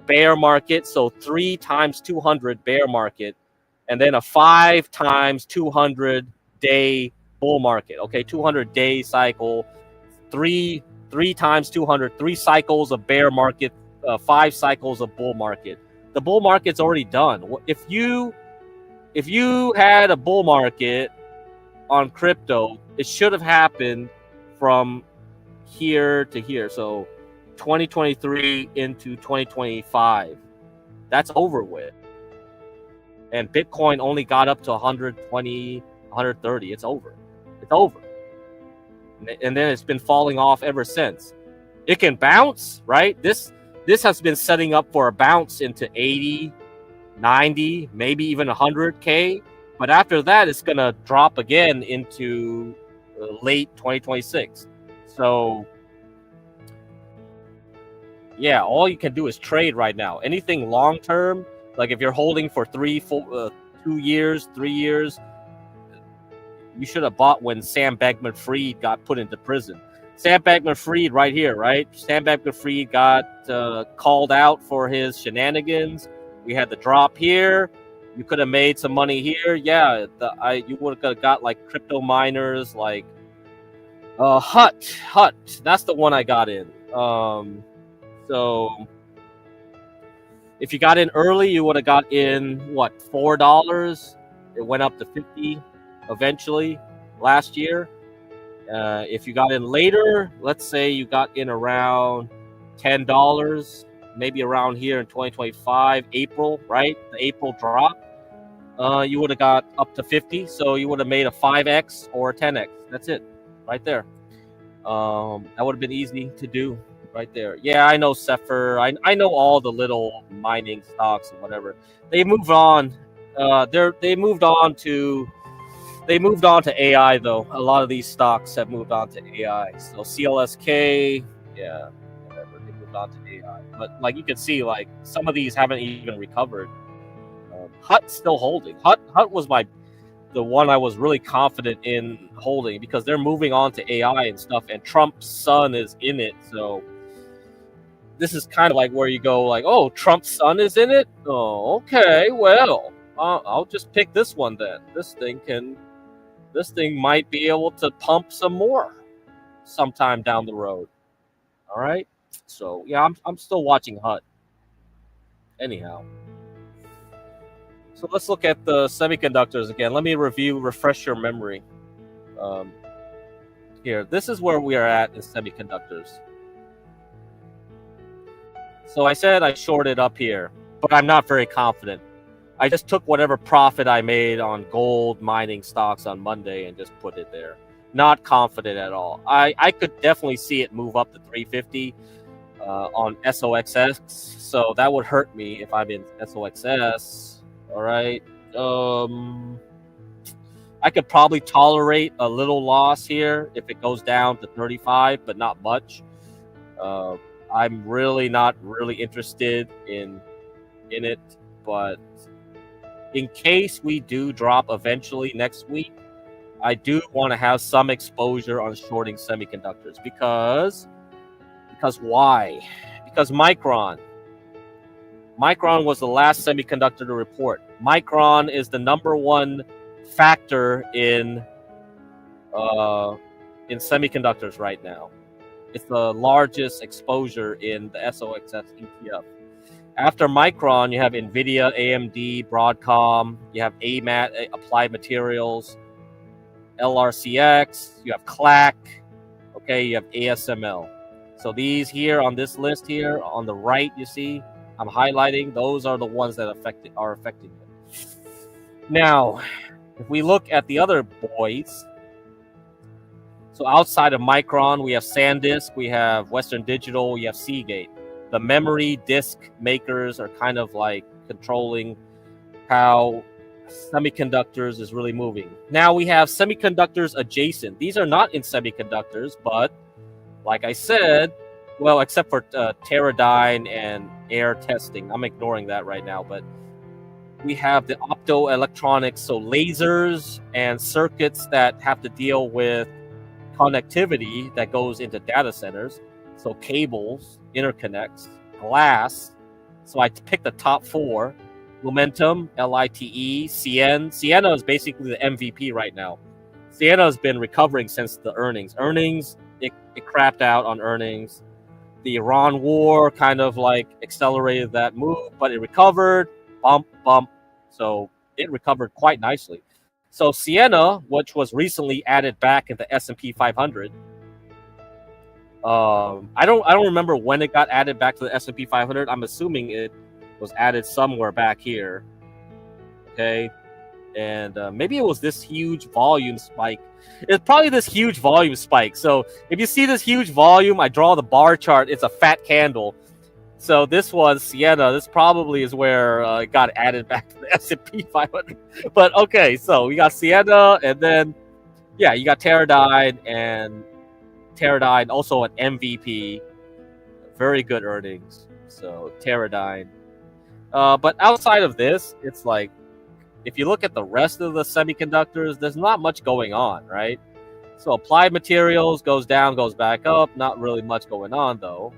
bear market, so 3 times 200 bear market, and then a 5 times 200-day bull market. Okay, 200-day cycle, 3 times 200, 3 cycles of bear market, 5 cycles of bull market. The bull market's already done. If you had a bull market on crypto, it should have happened from here to here. So 2023 into 2025. That's over with. And Bitcoin only got up to 120, 130. It's over. And then it's been falling off ever since. It can bounce, right? This has been setting up for a bounce into 80, 90, maybe even 100K. But after that, it's going to drop again into late 2026. So, yeah, all you can do is trade right now. Anything long-term, like if you're holding for 2 years, 3 years, you should have bought when Sam Bankman-Fried got put into prison. Sam Bankman-Fried right here, right? Sam Bankman-Fried got called out for his shenanigans. We had the drop here. You could have made some money here. Yeah, you would have got like crypto miners, like Hut. That's the one I got in. So if you got in early, you would have got in what, $4? It went up to 50 eventually last year. If you got in later, let's say you got in around $10, maybe around here in 2025, April, right? The April drop, you would have got up to 50. So you would have made a 5x or a 10x. That's it, right there. That would have been easy to do right there. Yeah, I know Zephyr. I know all the little mining stocks and whatever. They moved on. They moved on to AI though. A lot of these stocks have moved on to AI. So CLSK, yeah, whatever. They moved onto AI. But like you can see, like some of these haven't even recovered. Hut's still holding. Hut was the one I was really confident in holding because they're moving on to AI and stuff, and Trump's son is in it. So this is kind of like where you go like, oh, Trump's son is in it? Oh, okay, well, I'll just pick this one then. This thing might be able to pump some more sometime down the road. All right. So yeah, I'm still watching Hut. Anyhow. So let's look at the semiconductors again. Let me refresh your memory. Here, this is where we are at in semiconductors. So I said I shorted up here, but I'm not very confident. I just took whatever profit I made on gold mining stocks on Monday and just put it there. Not confident at all. I could definitely see it move up to 350 on SOXX, so that would hurt me if I'm in SOXS. All right. I could probably tolerate a little loss here if it goes down to 35, but not much. I'm really not really interested in it, but in case we do drop eventually next week, I do want to have some exposure on shorting semiconductors because why? Because Micron was the last semiconductor to report. Micron is the number 1 factor in semiconductors right now. It's the largest exposure in the SOXX ETF. After Micron, you have NVIDIA, AMD, Broadcom, you have AMAT, Applied Materials, LRCX, you have CLAC, okay, you have ASML. So these here on this list here, on the right, you see, I'm highlighting, those are the ones that are affecting it. Now, if we look at the other boys, so outside of Micron, we have SanDisk, we have Western Digital, we have Seagate. The memory disk makers are kind of like controlling how semiconductors is really moving. Now we have semiconductors adjacent. These are not in semiconductors, but like I said, well, except for Teradyne and air testing. I'm ignoring that right now, but we have the optoelectronics, so lasers and circuits that have to deal with connectivity that goes into data centers. So cables, interconnects, glass. So I picked the top 4. Lumentum, LITE, CN. Ciena is basically the MVP right now. Ciena has been recovering since the earnings. It crapped out on earnings. The Iran war kind of like accelerated that move, but it recovered. Bump. So it recovered quite nicely. So Ciena, which was recently added back in the S&P 500, I don't remember when it got added back to the S&P 500. I'm assuming it was added somewhere back here. Okay, and maybe it was this huge volume spike. It's probably this huge volume spike. So if you see this huge volume, I draw the bar chart. It's a fat candle. So this was Ciena. This probably is where it got added back to the S&P 500. But okay, so we got Ciena, and then yeah, you got Teradyne, and Teradyne also an MVP. Very good earnings. So Teradyne. But outside of this, it's like if you look at the rest of the semiconductors, there's not much going on, right? So Applied Materials goes down, goes back up. Not really much going on though.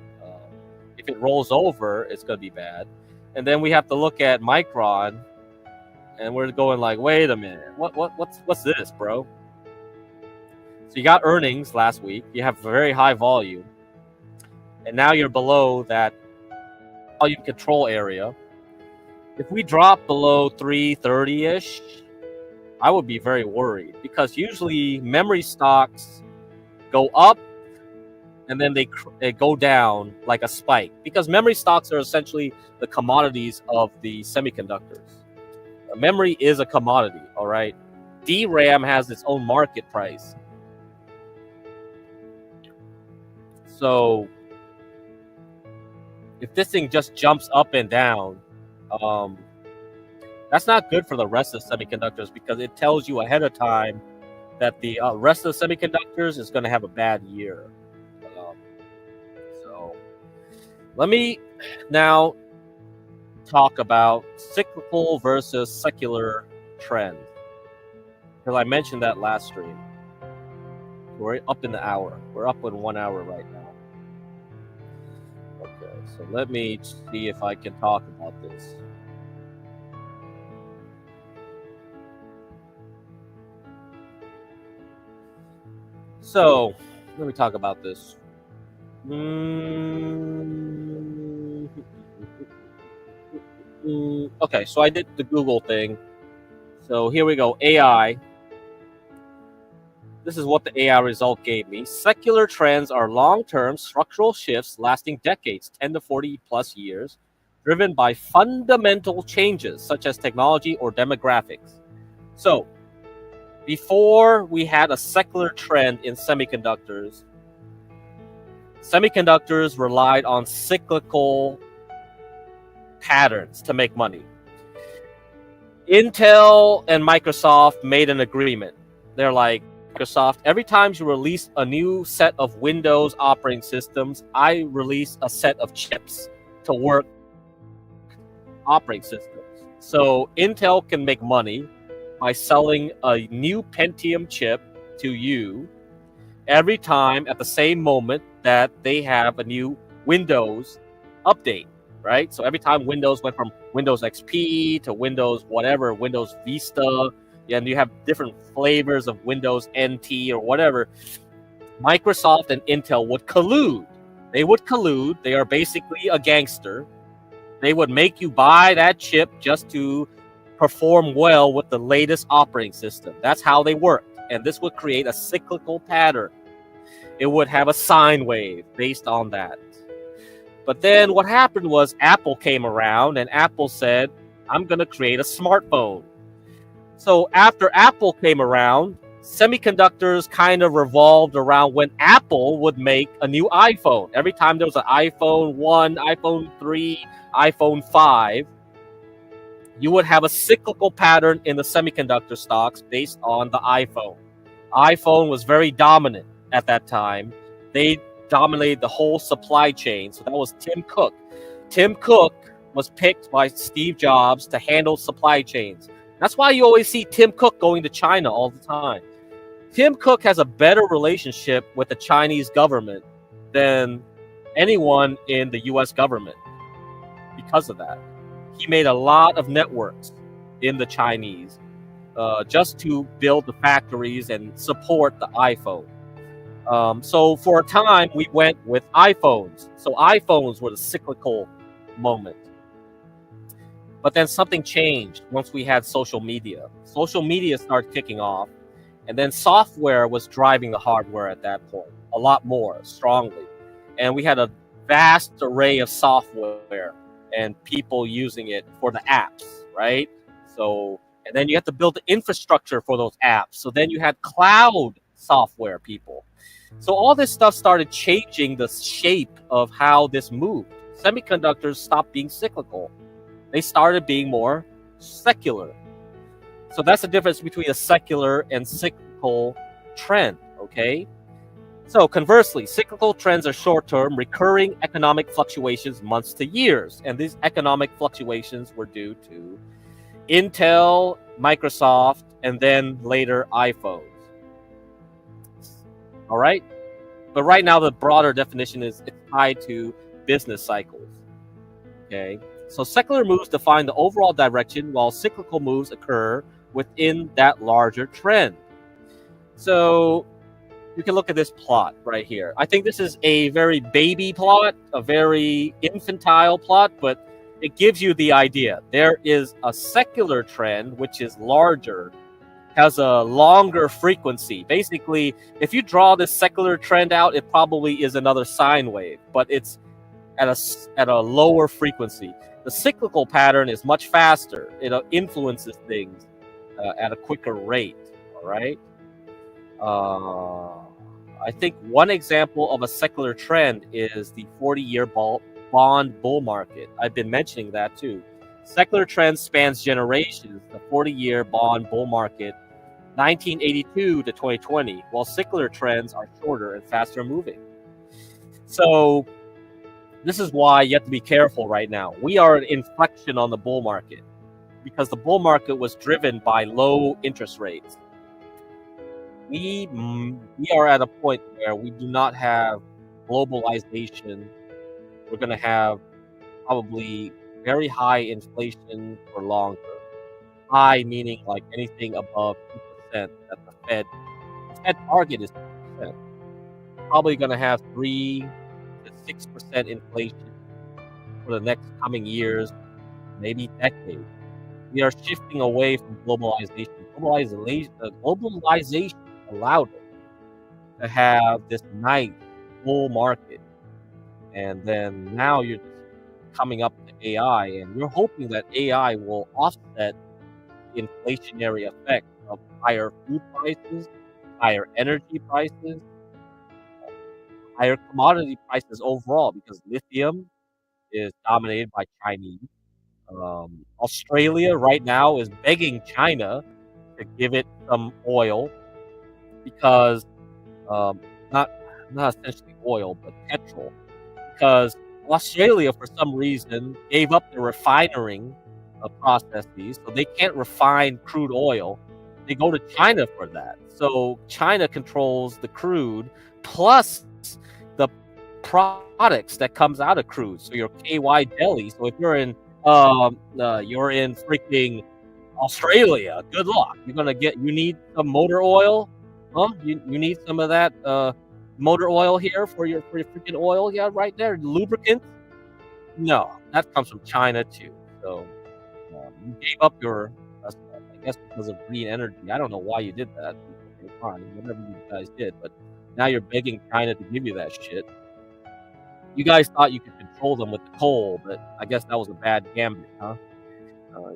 If it rolls over, it's going to be bad. And then we have to look at Micron, and we're going like, wait a minute, what's this, bro? So you got earnings last week. You have very high volume, and now you're below that volume control area. If we drop below 330-ish, I would be very worried because usually memory stocks go up and then they go down like a spike because memory stocks are essentially the commodities of the semiconductors. Memory is a commodity, all right? DRAM has its own market price. So if this thing just jumps up and down, that's not good for the rest of the semiconductors because it tells you ahead of time that the rest of the semiconductors is going to have a bad year. Let me now talk about cyclical versus secular trend, because I mentioned that last stream. We're up in the hour. We're up in 1 hour right now. Okay, so let me see if I can talk about this. So, let me talk about this. Okay, so I did the Google thing. So here we go. AI. This is what the AI result gave me. Secular trends are long-term structural shifts lasting decades, 10 to 40 plus years, driven by fundamental changes such as technology or demographics. So, before we had a secular trend in semiconductors relied on cyclical patterns to make money. Intel and Microsoft made an agreement. They're like, Microsoft, every time you release a new set of Windows operating systems, I release a set of chips to work operating systems. So Intel can make money by selling a new Pentium chip to you every time at the same moment that they have a new Windows update, right? So every time Windows went from Windows XP to Windows whatever, Windows Vista, and you have different flavors of Windows NT or whatever, Microsoft and Intel would collude. They would collude. They are basically a gangster. They would make you buy that chip just to perform well with the latest operating system. That's how they worked. And this would create a cyclical pattern. It would have a sine wave based on that. But then what happened was Apple came around and Apple said, I'm going to create a smartphone. So after Apple came around, semiconductors kind of revolved around when Apple would make a new iPhone. Every time there was an iPhone 1, iPhone 3, iPhone 5, you would have a cyclical pattern in the semiconductor stocks based on the iPhone. iPhone was very dominant at that time. They dominated the whole supply chain. So that was Tim Cook. Tim Cook was picked by Steve Jobs to handle supply chains. That's why you always see Tim Cook going to China all the time. Tim Cook has a better relationship with the Chinese government than anyone in the US government because of that. He made a lot of networks in the Chinese just to build the factories and support the iPhone. So for a time, we went with iPhones. So iPhones were the cyclical moment. But then something changed once we had social media. Social media started kicking off, and then software was driving the hardware at that point a lot more strongly. And we had a vast array of software and people using it for the apps, right? So, and then you have to build the infrastructure for those apps. So then you had cloud software people. So all this stuff started changing the shape of how this moved. Semiconductors stopped being cyclical. They started being more secular. So that's the difference between a secular and cyclical trend, okay? So conversely, cyclical trends are short-term, recurring economic fluctuations months to years. And these economic fluctuations were due to Intel, Microsoft, and then later iPhones. All right? But right now, the broader definition is it's tied to business cycles, okay? So secular moves define the overall direction, while cyclical moves occur within that larger trend. So you can look at this plot right here. I think this is a very baby plot, a very infantile plot, but it gives you the idea. There is a secular trend, which is larger, has a longer frequency. Basically, if you draw this secular trend out, it probably is another sine wave, but it's at a lower frequency. The cyclical pattern is much faster. It influences things at a quicker rate, all right? I think one example of a secular trend is the 40-year bond bull market. I've been mentioning that too. Secular trend spans generations, the 40-year bond bull market, 1982 to 2020, while secular trends are shorter and faster moving. So This is why you have to be careful right now. We are an inflection on the bull market because the bull market was driven by low interest rates. We are at a point where we do not have globalization. We're going to have probably very high inflation for longer. High meaning like anything above 2% that the Fed target is 2%. Probably going to have 3 to 6% inflation for the next coming years, maybe decades. We are shifting away from globalization. Globalization allowed us to have this nice bull market, and then now you're just coming up to AI, and you're hoping that AI will offset the inflationary effect of higher food prices, higher energy prices, higher commodity prices overall, because lithium is dominated by Chinese. Australia right now is begging China to give it some oil because not essentially oil, but petrol. Because Australia, for some reason, gave up the refining processes, so they can't refine crude oil. They go to China for that. So China controls the crude plus the products that comes out of crude. So your KY jelly. So if you're in freaking Australia, good luck. You need some motor oil, huh? You need some of that motor oil here for your freaking oil, yeah, right there. Lubricant, no, that comes from China too. So you gave up your, I guess because of green energy. I don't know why you did that. Okay, fine, whatever you guys did, but now you're begging China to give you that shit. You guys thought you could control them with the coal, but I guess that was a bad gambit, huh?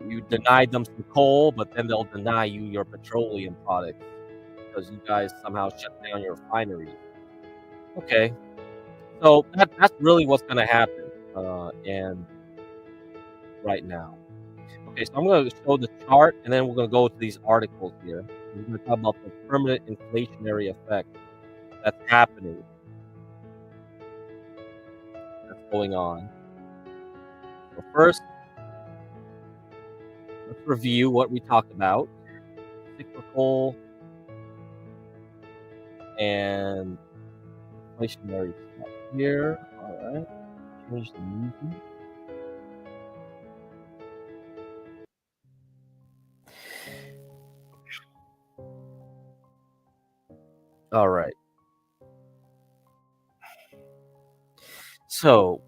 You denied them some coal, but then they'll deny you your petroleum products because you guys somehow shut down your refineries. Okay, so that's really what's going to happen, and right now. Okay, so I'm going to show the chart, and then we're going to go to these articles here. We're going to talk about the permanent inflationary effect that's happening, that's going on. So first, let's review what we talked about. Cyclical and inflationary stuff here. All right, change the movie. All right. So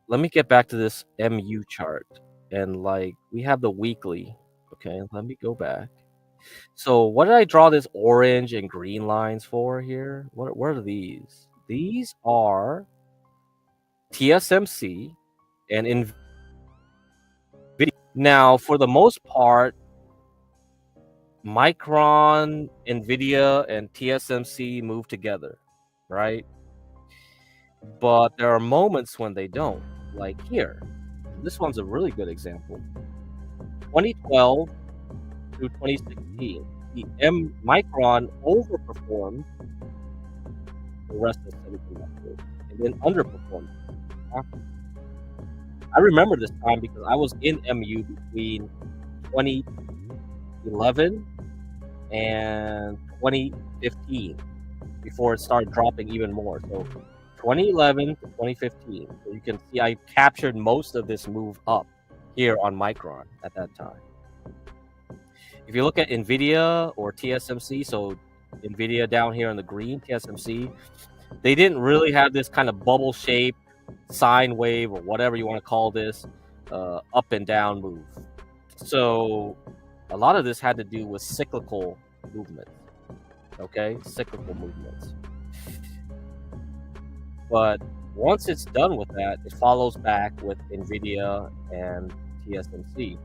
let me get back to this MU chart, and like we have the weekly. Okay, let me go back. So what did I draw this orange and green lines for here? What are these? These are TSMC and NVIDIA. Now, for the most part, Micron, NVIDIA, and TSMC move together, right? But there are moments when they don't, like here. This one's a really good example. 2012 through 2016, the Micron overperformed the rest of semiconductors and then underperformed after. I remember this time because I was in MU between 2011 and 2015 before it started dropping even more. So 2011 to 2015. So you can see I captured most of this move up here on Micron at that time. If you look at NVIDIA or TSMC, so NVIDIA down here in the green, TSMC, they didn't really have this kind of bubble shape, sine wave, or whatever you want to call this, up and down move. So a lot of this had to do with cyclical movements. Okay, cyclical movements. But once it's done with that, it follows back with NVIDIA and TSMC.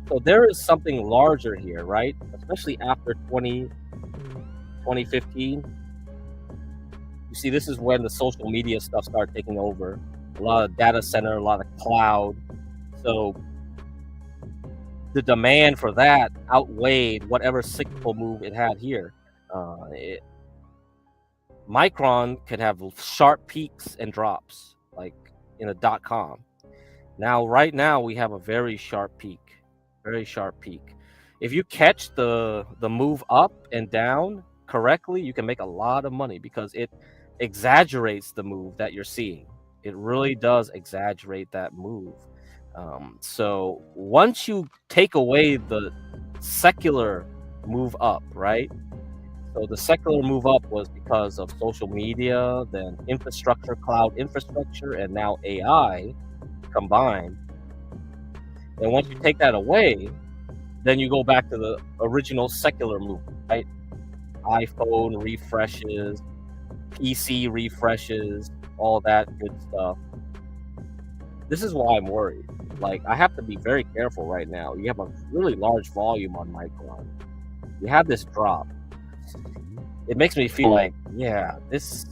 So there is something larger here, right? Especially after 2015. You see, this is when the social media stuff started taking over. A lot of data center, a lot of cloud. So the demand for that outweighed whatever cyclical move it had here. Micron can have sharp peaks and drops. Like in a .com. Now, right now, we have a very sharp peak. Very sharp peak. If you catch the move up and down correctly, you can make a lot of money because it exaggerates the move that you're seeing. It really does exaggerate that move. So once you take away the secular move up, right? So the secular move up was because of social media, then infrastructure, cloud infrastructure, and now AI combined. And once you take that away, then you go back to the original secular movement, right? iPhone refreshes, PC refreshes, all that good stuff. This is why I'm worried. Like, I have to be very careful right now. You have a really large volume on Micron. You have this drop. It makes me feel like, yeah, this.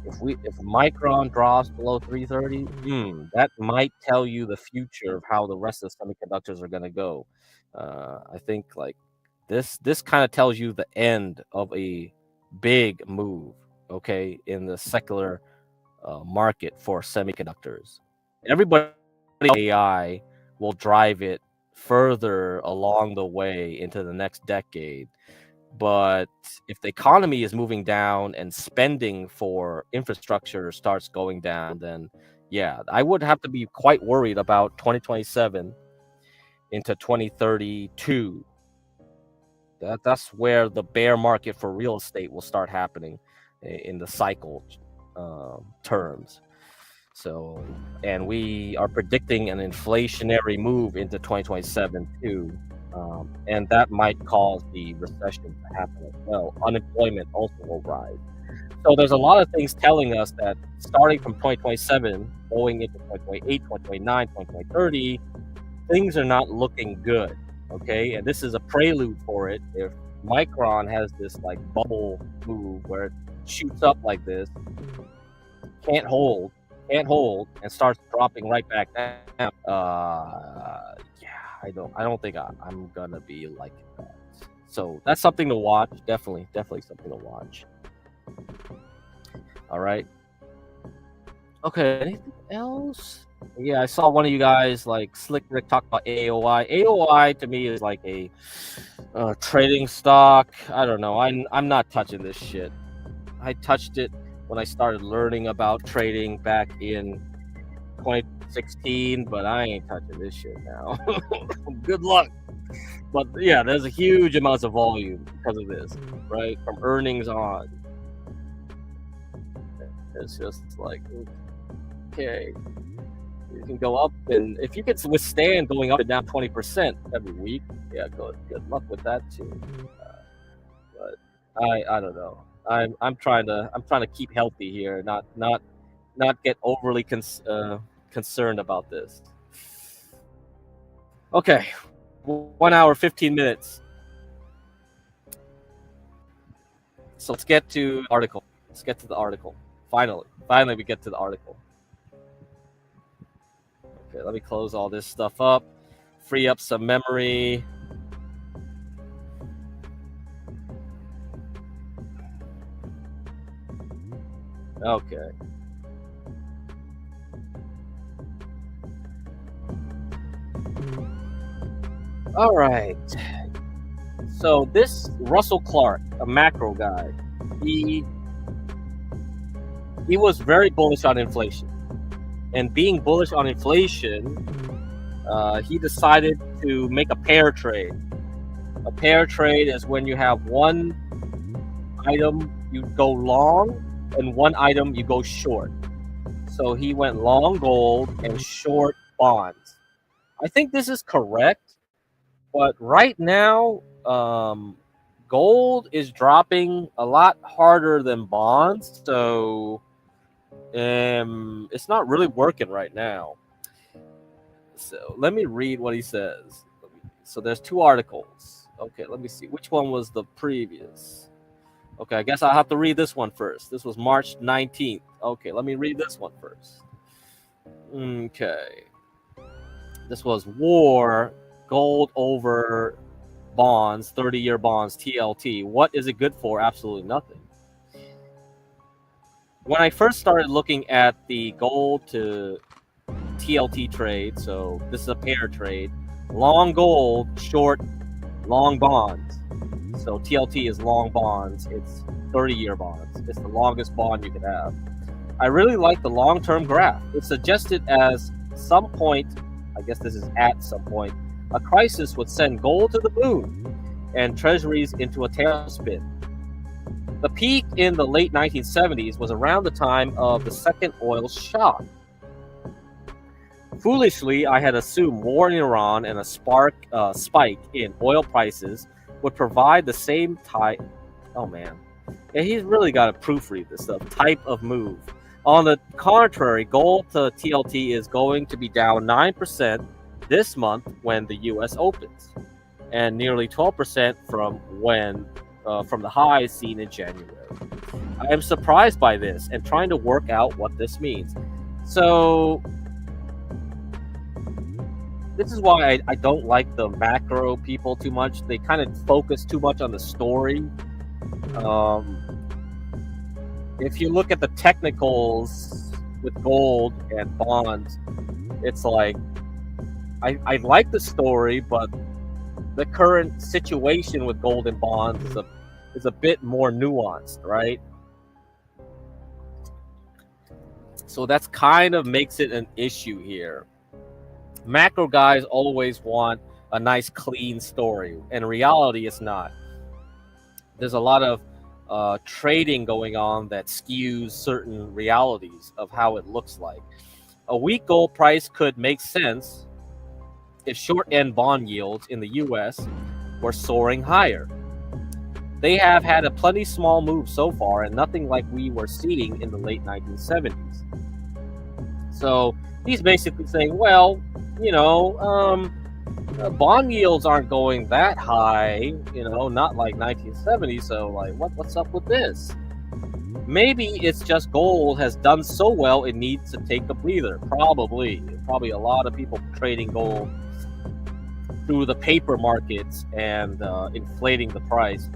If Micron drops below 330, that might tell you the future of how the rest of the semiconductors are going to go. I think like this kind of tells you the end of a big move, okay, in the secular market for semiconductors. Everybody AI will drive it further along the way into the next decade. But if the economy is moving down and spending for infrastructure starts going down, then yeah, I would have to be quite worried about 2027 into 2032. That's where the bear market for real estate will start happening in the cycle terms. So, and we are predicting an inflationary move into 2027 too. And that might cause the recession to happen as well. Unemployment also will rise. So there's a lot of things telling us that starting from 2027, going into 2028, 2029, 2030, things are not looking good. Okay, and this is a prelude for it. If Micron has this like bubble move where it shoots up like this, can't hold, and starts dropping right back down. Yeah, I don't think I'm gonna be like that. So that's something to watch. Definitely something to watch. All right. Okay. Anything else? Yeah, I saw one of you guys like Slick Rick talk about AOI. AOI to me is like a trading stock. I don't know. I'm not touching this shit. I touched it when I started learning about trading back in 2016, but I ain't touching this shit now. Good luck. But yeah, there's a huge amounts of volume because of this, right? From earnings on. It's just like, okay, you can go up, and if you can withstand going up and down 20% every week, yeah, good luck with that too. But I don't know. I'm trying to keep healthy here, not get overly concerned about this. Okay, 1 hour 15 minutes. So let's get to the article. Finally, we get to the article. Okay, let me close all this stuff up, free up some memory. Okay. All right. So this Russell Clark, a macro guy, he was very bullish on inflation. And being bullish on inflation, he decided to make a pair trade. A pair trade is when you have one item you go long and one item you go short. So he went long gold and short bonds. I think this is correct, but right now, gold is dropping a lot harder than bonds, so it's not really working right now. So let me read what he says. So there's two articles. Okay, let me see. Which one was the previous? Okay, I guess I'll have to read this one first. This was March 19th. Okay, let me read this one first. Okay. This was war, gold over bonds, 30-year bonds, TLT. What is it good for? Absolutely nothing. when I first started looking at the gold to TLT trade, so this is a pair trade, long gold, short, long bonds. So TLT is long bonds. It's 30-year bonds. It's the longest bond you could have. I really like the long-term graph. It suggested as some point, I guess this is at some point, a crisis would send gold to the moon and treasuries into a tailspin. The peak in the late 1970s was around the time of the second oil shock. Foolishly, I had assumed war in Iran and a spike in oil prices would provide the same type. Oh man, yeah, he's really got to proofread this stuff. Type of move. On the contrary, gold to TLT is going to be down 9% this month when the U.S. opens, and nearly 12% from the highs seen in January. I am surprised by this and trying to work out what this means. So this is why I don't like the macro people too much. They kind of focus too much on the story. If you look at the technicals with gold and bonds, it's like I like the story, but the current situation with gold and bonds is a bit more nuanced, right? So that's kind of makes it an issue here. Macro guys always want a nice clean story. In reality, it's not. There's a lot of trading going on that skews certain realities of how it looks like. A weak gold price could make sense if short-end bond yields in the U.S. were soaring higher. They have had a plenty small move so far and nothing like we were seeing in the late 1970s. So he's basically saying, well, bond yields aren't going that high, not like 1970. So like, what's up with this? Maybe it's just gold has done so well it needs to take a breather. Probably a lot of people trading gold through the paper markets and inflating the price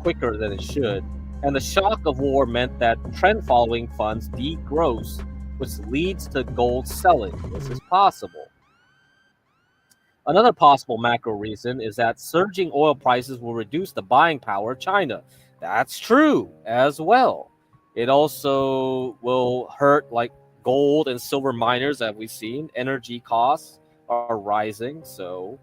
quicker than it should. And the shock of war meant that trend-following funds degross, which leads to gold selling. This is possible. Another possible macro reason is that surging oil prices will reduce the buying power of China. That's true as well. It also will hurt like gold and silver miners that we've seen. Energy costs are rising. So,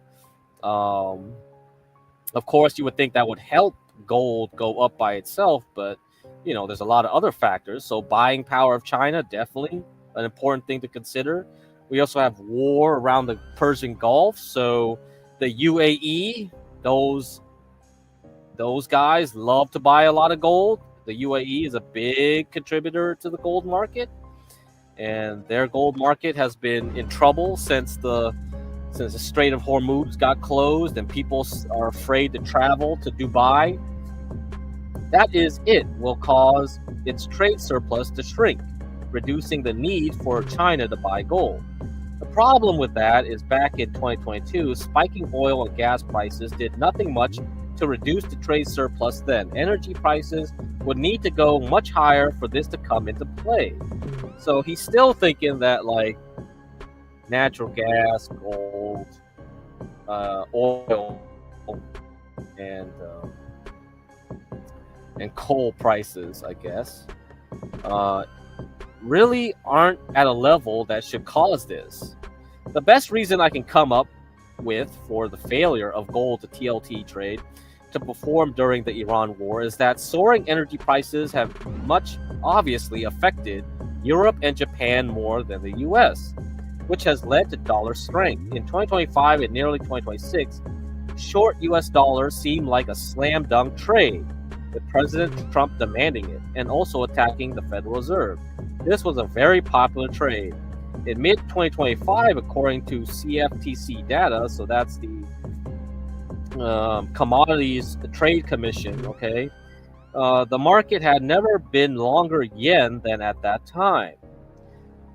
of course, you would think that would help gold go up by itself, but there's a lot of other factors. So buying power of China, definitely an important thing to consider. We also have war around the Persian Gulf. So the UAE, those guys love to buy a lot of gold. The UAE is a big contributor to the gold market, and their gold market has been in trouble since the Strait of Hormuz got closed and people are afraid to travel to Dubai. That will cause its trade surplus to shrink, reducing the need for China to buy gold. The problem with that is back in 2022, spiking oil and gas prices did nothing much to reduce the trade surplus then. Energy prices would need to go much higher for this to come into play. So he's still thinking that like natural gas, gold, oil, and coal prices, I guess, really aren't at a level that should cause this. The best reason I can come up with for the failure of gold to TLT trade to perform during the Iran war is that soaring energy prices have much obviously affected Europe and Japan more than the US, which has led to dollar strength. In 2025 and nearly 2026, short US dollars seem like a slam dunk trade, with President Trump demanding it and also attacking the Federal Reserve. This was a very popular trade. In mid-2025, according to CtC data, so that's the Commodities Trade Commission, okay, the market had never been longer yen than at that time.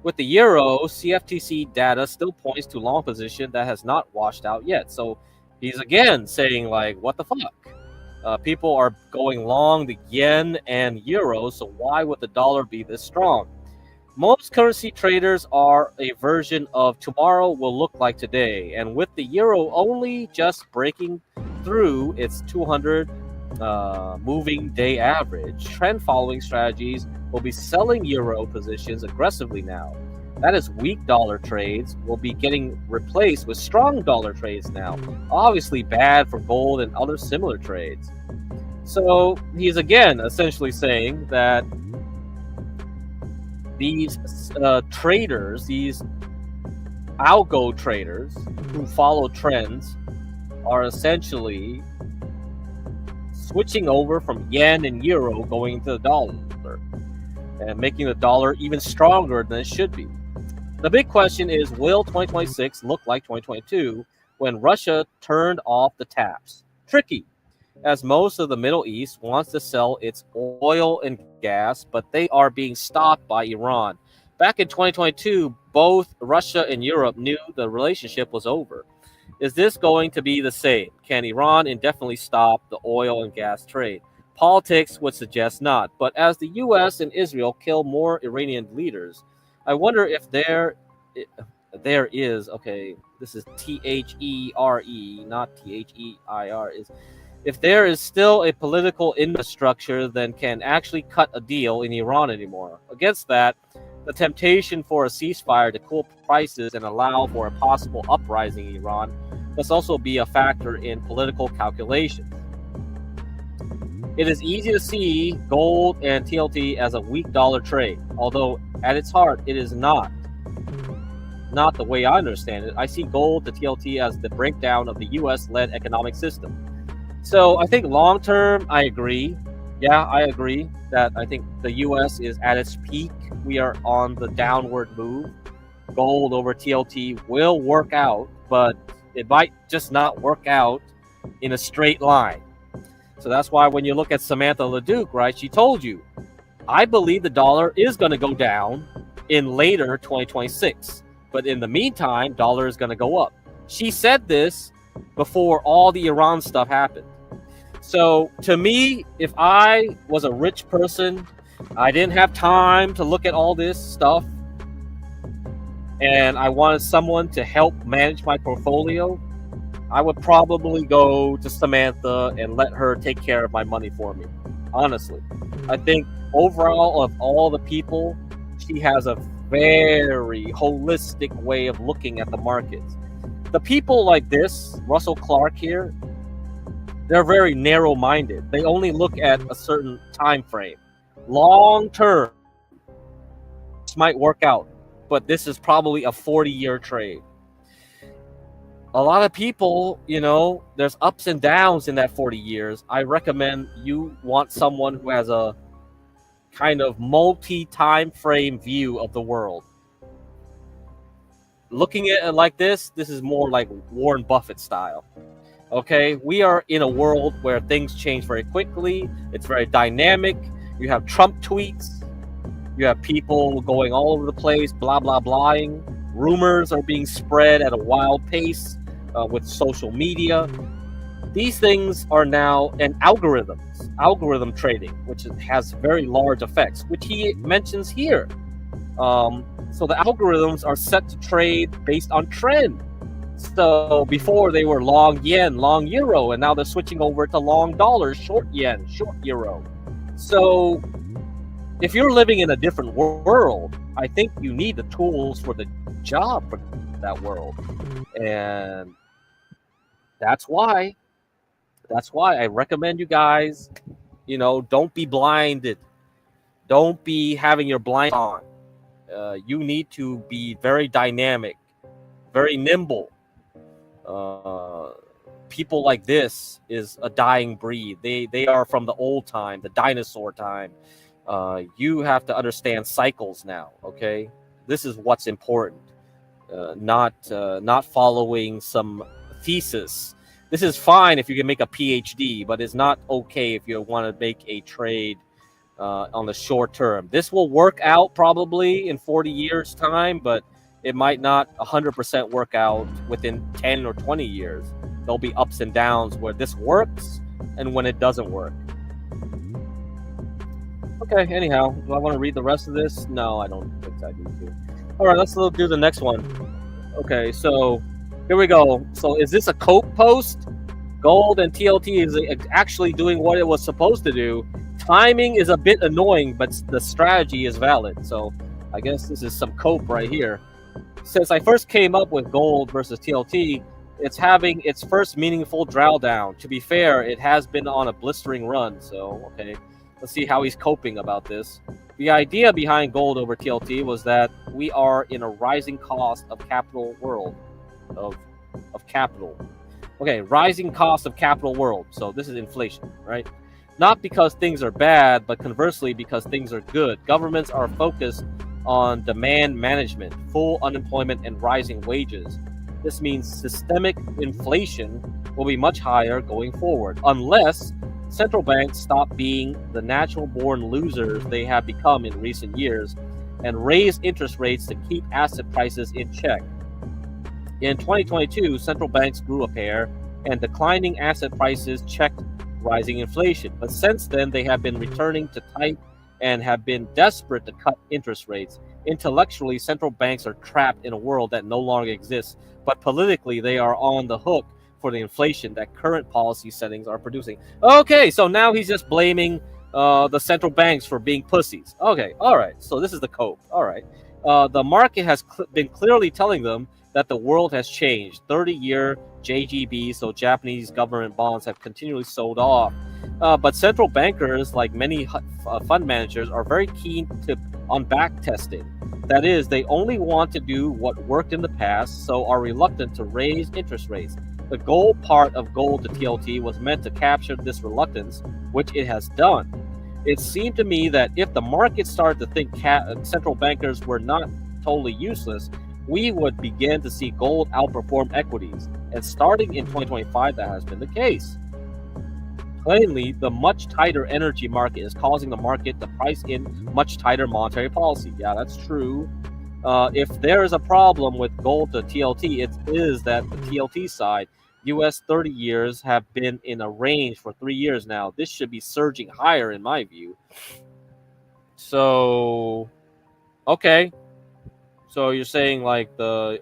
With the euro, CtC data still points to long position that has not washed out yet. So he's again saying like, what the fuck? People are going long the yen and euro, so why would the dollar be this strong? Most currency traders are a version of tomorrow will look like today, and with the euro only just breaking through its 200 moving day average, trend following strategies will be selling euro positions aggressively now. That is, weak dollar trades will be getting replaced with strong dollar trades now. Obviously bad for gold and other similar trades. So he's again essentially saying that these traders, these algo traders who follow trends, are essentially switching over from yen and euro going to the dollar and making the dollar even stronger than it should be. The big question is, will 2026 look like 2022 when Russia turned off the taps? Tricky, as most of the Middle East wants to sell its oil and gas, but they are being stopped by Iran. Back in 2022, both Russia and Europe knew the relationship was over. Is this going to be the same? Can Iran indefinitely stop the oil and gas trade? Politics would suggest not, but as the US and Israel kill more Iranian leaders, I wonder if there is, okay, this is THERE, not THEIR, is if there is still a political infrastructure that can actually cut a deal in Iran anymore. Against that, the temptation for a ceasefire to cool prices and allow for a possible uprising in Iran must also be a factor in political calculations. It is easy to see gold and TLT as a weak dollar trade, although at its heart it is not the way I understand it. I see gold to TLT as the breakdown of the US-led economic system. So I think long term, I agree. Yeah, I agree that I think the US is at its peak. We are on the downward move. Gold over TLT will work out, but it might just not work out in a straight line. So that's why when you look at Samantha LeDuc, right, she told you, I believe the dollar is going to go down in later 2026. But in the meantime, dollar is going to go up. She said this before all the Iran stuff happened. So to me, if I was a rich person, I didn't have time to look at all this stuff, and I wanted someone to help manage my portfolio, I would probably go to Samantha and let her take care of my money for me. Honestly, I think overall of all the people, she has a very holistic way of looking at the markets. The people like this, Russell Clark here, they're very narrow-minded. They only look at a certain time frame. Long term, this might work out, but this is probably a 40-year trade. A lot of people, you know, there's ups and downs in that 40 years. I recommend you want someone who has a kind of multi-time frame view of the world. Looking at it like this is more like Warren Buffett style. Okay, we are in a world where things change very quickly. It's very dynamic. You have Trump tweets. You have people going all over the place, blah, blah, blahing. Rumors are being spread at a wild pace with social media. These things are now algorithm trading, which has very large effects, which he mentions here. So the algorithms are set to trade based on trend. So before they were long yen, long euro, and now they're switching over to long dollars, short yen, short euro. So if you're living in a different world, I think you need the tools for the job for that world. And that's why I recommend you guys, you know, don't be blinded. Don't be having your blind on. You need to be very dynamic, very nimble. People like this is a dying breed. They are from the old time, the dinosaur time. You have to understand cycles now. Okay, this is what's important. Not following some thesis. This is fine if you can make a PhD, but it's not okay if you want to make a trade on the short term. This will work out probably in 40 years time, but it might not 100% work out within 10 or 20 years. There'll be ups and downs where this works and when it doesn't work. Okay, anyhow, do I want to read the rest of this? No, I don't think I need to. All right, let's do the next one. Okay, so here we go. So is this a cope post? Gold and TLT is actually doing what it was supposed to do. Timing is a bit annoying, but the strategy is valid. So I guess this is some cope right here. Since I first came up with gold versus TLT, it's having its first meaningful drawdown. To be fair, it has been on a blistering run. So, okay, let's see how he's coping about this. The idea behind gold over TLT was that we are in a rising cost of capital world. Of capital. Okay, rising cost of capital world. So this is inflation, right? Not because things are bad, but conversely because things are good. Governments are focused on demand management, full unemployment, and rising wages. This means systemic inflation will be much higher going forward, unless central banks stop being the natural-born losers they have become in recent years and raise interest rates to keep asset prices in check. In 2022, central banks grew a pair, and declining asset prices checked rising inflation. But since then, they have been returning to tight and have been desperate to cut interest rates. Intellectually, central banks are trapped in a world that no longer exists, but politically, they are on the hook for the inflation that current policy settings are producing. Okay, so now he's just blaming the central banks for being pussies. Okay, all right, so this is the cope. All right. The market has been clearly telling them that the world has changed. 30-year JGB, so Japanese government bonds, have continually sold off. But central bankers, like many fund managers, are very keen on back testing. That is, they only want to do what worked in the past, so are reluctant to raise interest rates. The gold part of gold to TLT was meant to capture this reluctance, which it has done. It seemed to me that if the market started to think central bankers were not totally useless, we would begin to see gold outperform equities. And starting in 2025, that has been the case. Plainly, the much tighter energy market is causing the market to price in much tighter monetary policy. Yeah, that's true. If there is a problem with gold to TLT, it is that the TLT side, US 30 years, have been in a range for 3 years now. This should be surging higher in my view. So, okay. So you're saying like the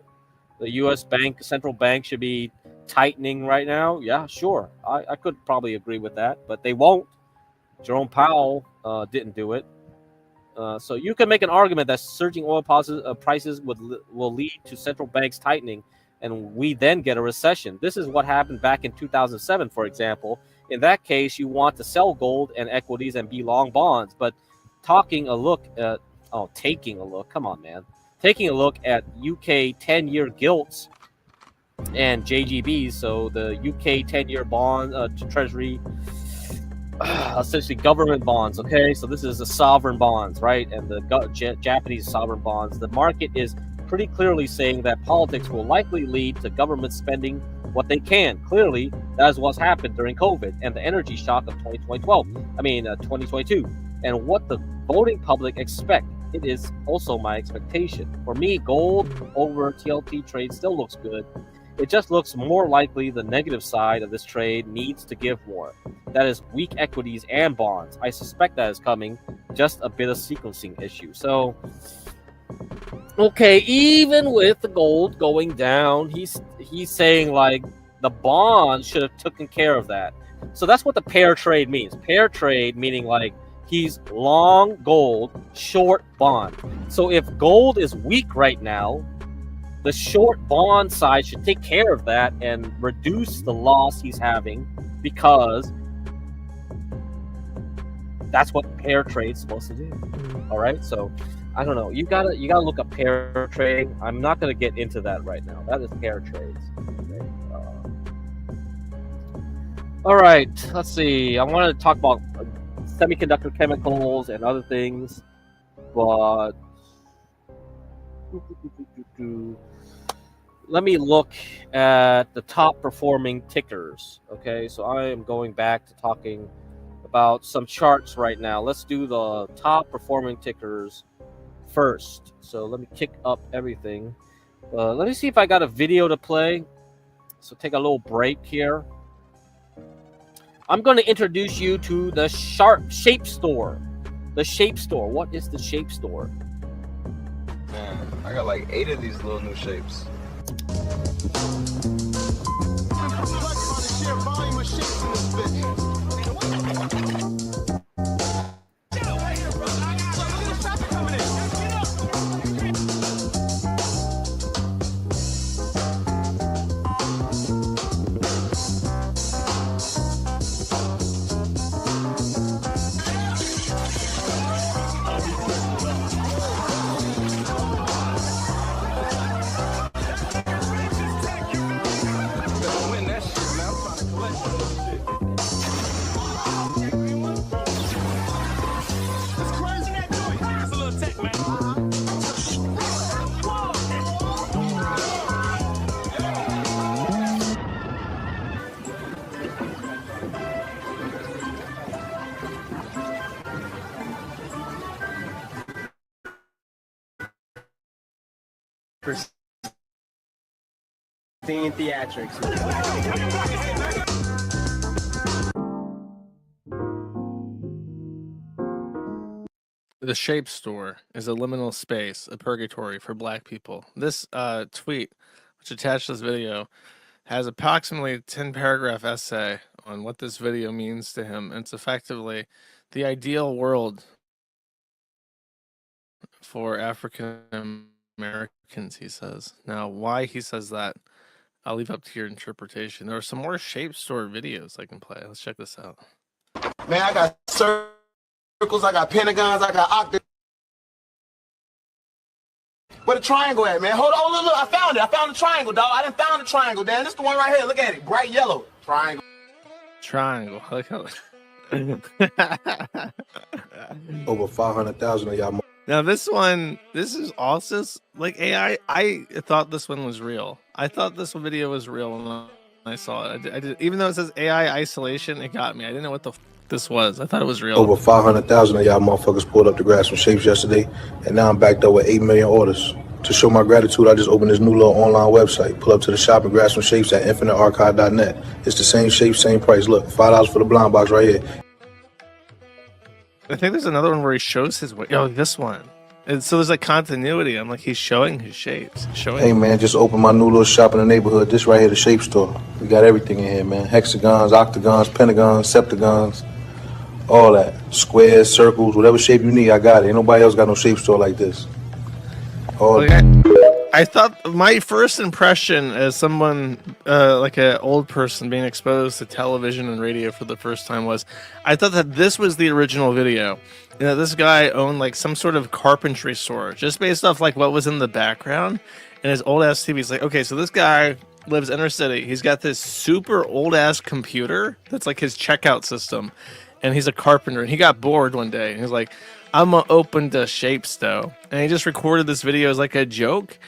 U.S. central bank should be tightening right now? Yeah, sure. I could probably agree with that, but they won't. Jerome Powell didn't do it. So you can make an argument that surging oil prices will lead to central banks tightening, and we then get a recession. This is what happened back in 2007, for example. In that case, you want to sell gold and equities and be long bonds, but taking a look, come on, man. Taking a look at UK 10-year gilts and JGBs, so the UK 10-year bond treasury, essentially government bonds, okay? So this is the sovereign bonds, right? And the Japanese sovereign bonds. The market is pretty clearly saying that politics will likely lead to government spending what they can. Clearly, that is what's happened during COVID and the energy shock of 2022, and what the voting public expect. It is also my expectation. For me, gold over TLT trade still looks good. It just looks more likely the negative side of this trade needs to give more. That is weak equities and bonds. I suspect that is coming. Just a bit of sequencing issue. So, okay, even with the gold going down, he's saying like the bond should have taken care of that. So that's what the pair trade means. Pair trade meaning like he's long gold, short bond. So if gold is weak right now, the short bond side should take care of that and reduce the loss he's having, because that's what pair trade's supposed to do. All right, so I don't know. You gotta look up pair trade. I'm not gonna get into that right now. That is pair trades. Okay. All right, let's see. I want to talk about semiconductor chemicals and other things, but let me look at the top performing tickers. Okay, so I am going back to talking about some charts right now. Let's do the top performing tickers first. So let me kick up everything. Let me see if I got a video to play. So take a little break here. I'm going to introduce you to the Shape Store. The Shape Store. What is the Shape Store? Man, I got like 8 of these little new shapes. Theatrics. The Shape Store is a liminal space, a purgatory for black people. This tweet, which attached this video, has approximately a 10-paragraph essay on what this video means to him. And it's effectively the ideal world for African Americans, he says. Now, why he says that, I'll leave up to your interpretation. There are some more Shape Store videos I can play. Let's check this out. Man, I got circles, I got pentagons, I got octagons. Where the triangle at, man? Hold on, look, I found it. I found the triangle, dog. I done found the triangle, Dan. This is the one right here. Look at it. Bright yellow. Triangle. Triangle. I like how... Over 500,000 of y'all. Now this one, this is also like AI. I thought this one was real. I thought this video was real when I saw it. I did, even though it says AI isolation, it got me. I didn't know what the this was. I thought it was real. Over 500,000 of y'all motherfuckers pulled up to grab some shapes yesterday, and now I'm backed up with 8 million orders. To show my gratitude, I just opened this new little online website. Pull up to the shop and grab some shapes at infinitearchive.net. It's the same shape, same price. Look, $5 for the blind box right here. I think there's another one where he shows his way. Oh, this one. And so there's like continuity. I'm like, he's showing his shapes. Hey man, just opened my new little shop in the neighborhood. This right here, the Shape Store. We got everything in here, man. Hexagons, octagons, pentagons, septagons, all that. Squares, circles, whatever shape you need, I got it. Ain't nobody else got no Shape Store like this. I thought my first impression as someone like an old person being exposed to television and radio for the first time was I thought that this was the original video. You know, this guy owned like some sort of carpentry store just based off like what was in the background and his old ass TV. He's like, okay, so this guy lives inner city. He's got this super old ass computer that's like his checkout system, and he's a carpenter. And he got bored one day and he's like, I'm gonna open the Shape Store, and he just recorded this video as like a joke.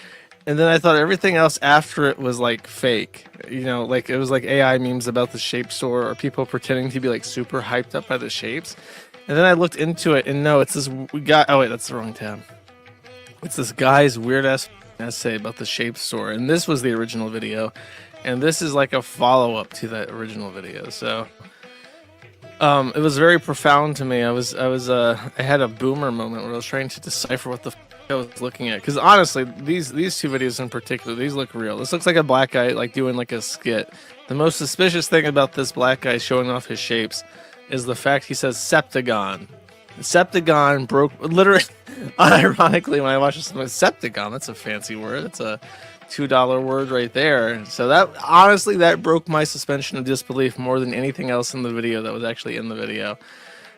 And then I thought everything else after it was like fake, you know, like it was like AI memes about the Shape Store or people pretending to be like super hyped up by the shapes. And then I looked into it and no, it's this guy. Oh wait, that's the wrong tab. It's this guy's weird ass essay about the Shape Store, and this was the original video, and this is like a follow up to that original video. So it was very profound to me. I had a boomer moment where I was trying to decipher what the I was looking at, because honestly these two videos in particular, these look real. This looks like a black guy like doing like a skit. The most suspicious thing about this black guy showing off his shapes is the fact he says septagon. Septagon broke literally unironically when I watched this, septagon, that's a fancy word. It's a $2 word right there. So that honestly that broke my suspension of disbelief more than anything else in the video that was actually in the video.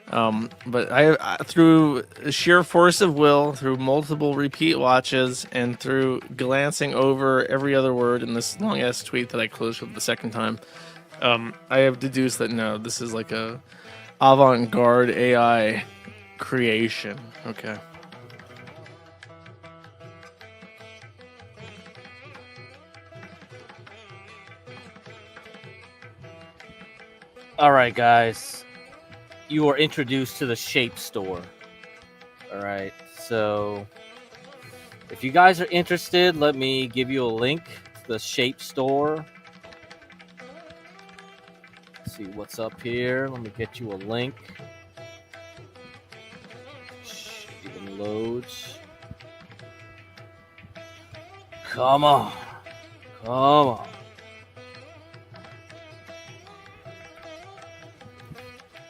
But I through sheer force of will, through multiple repeat watches, and through glancing over every other word in this long ass tweet that I closed with the second time, I have deduced that no, this is like a avant-garde AI creation. Okay. All right, guys. You are introduced to the Shape Store. All right, so if you guys are interested, let me give you a link to the Shape Store. see what's up here. Let me get you a link. Even loads. Come on. Come on.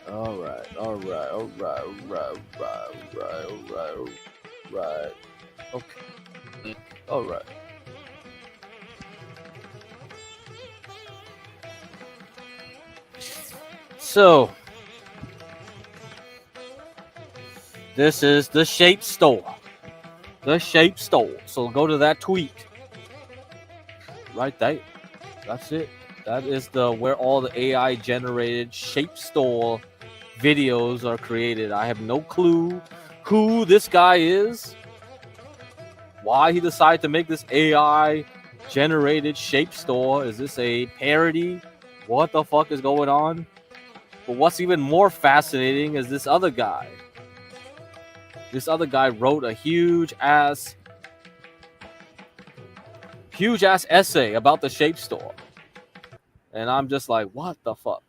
All right. Okay. All right. So, this is the Shape Store. The Shape Store. So go to that tweet. Right there. That's it. That is where all the AI generated Shape Store videos are created. I have no clue who this guy is, why he decided to make this AI generated Shape Store. Is this a parody? What the fuck is going on? But what's even more fascinating is this other guy. This other guy wrote a huge ass essay about the Shape Store. And I'm just like, what the fuck?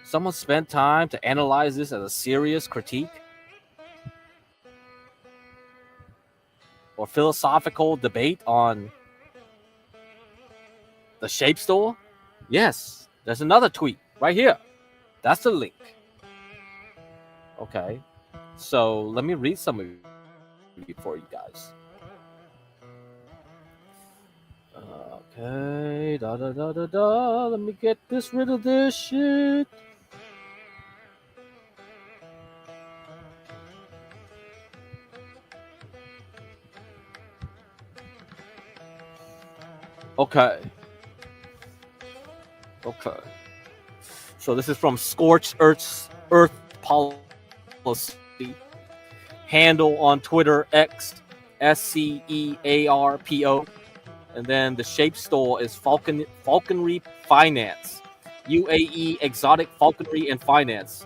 Someone spent time to analyze this as a serious critique or philosophical debate on the Shape Store? Yes, there's another tweet right here. That's the link. Okay, so let me read some of it for you guys. Okay, let me get rid of this shit. Okay. So this is from Scorched Earth Policy. Handle on Twitter X SCEARPO. And then the Shape Store is Falconry Finance. UAE Exotic Falconry and Finance.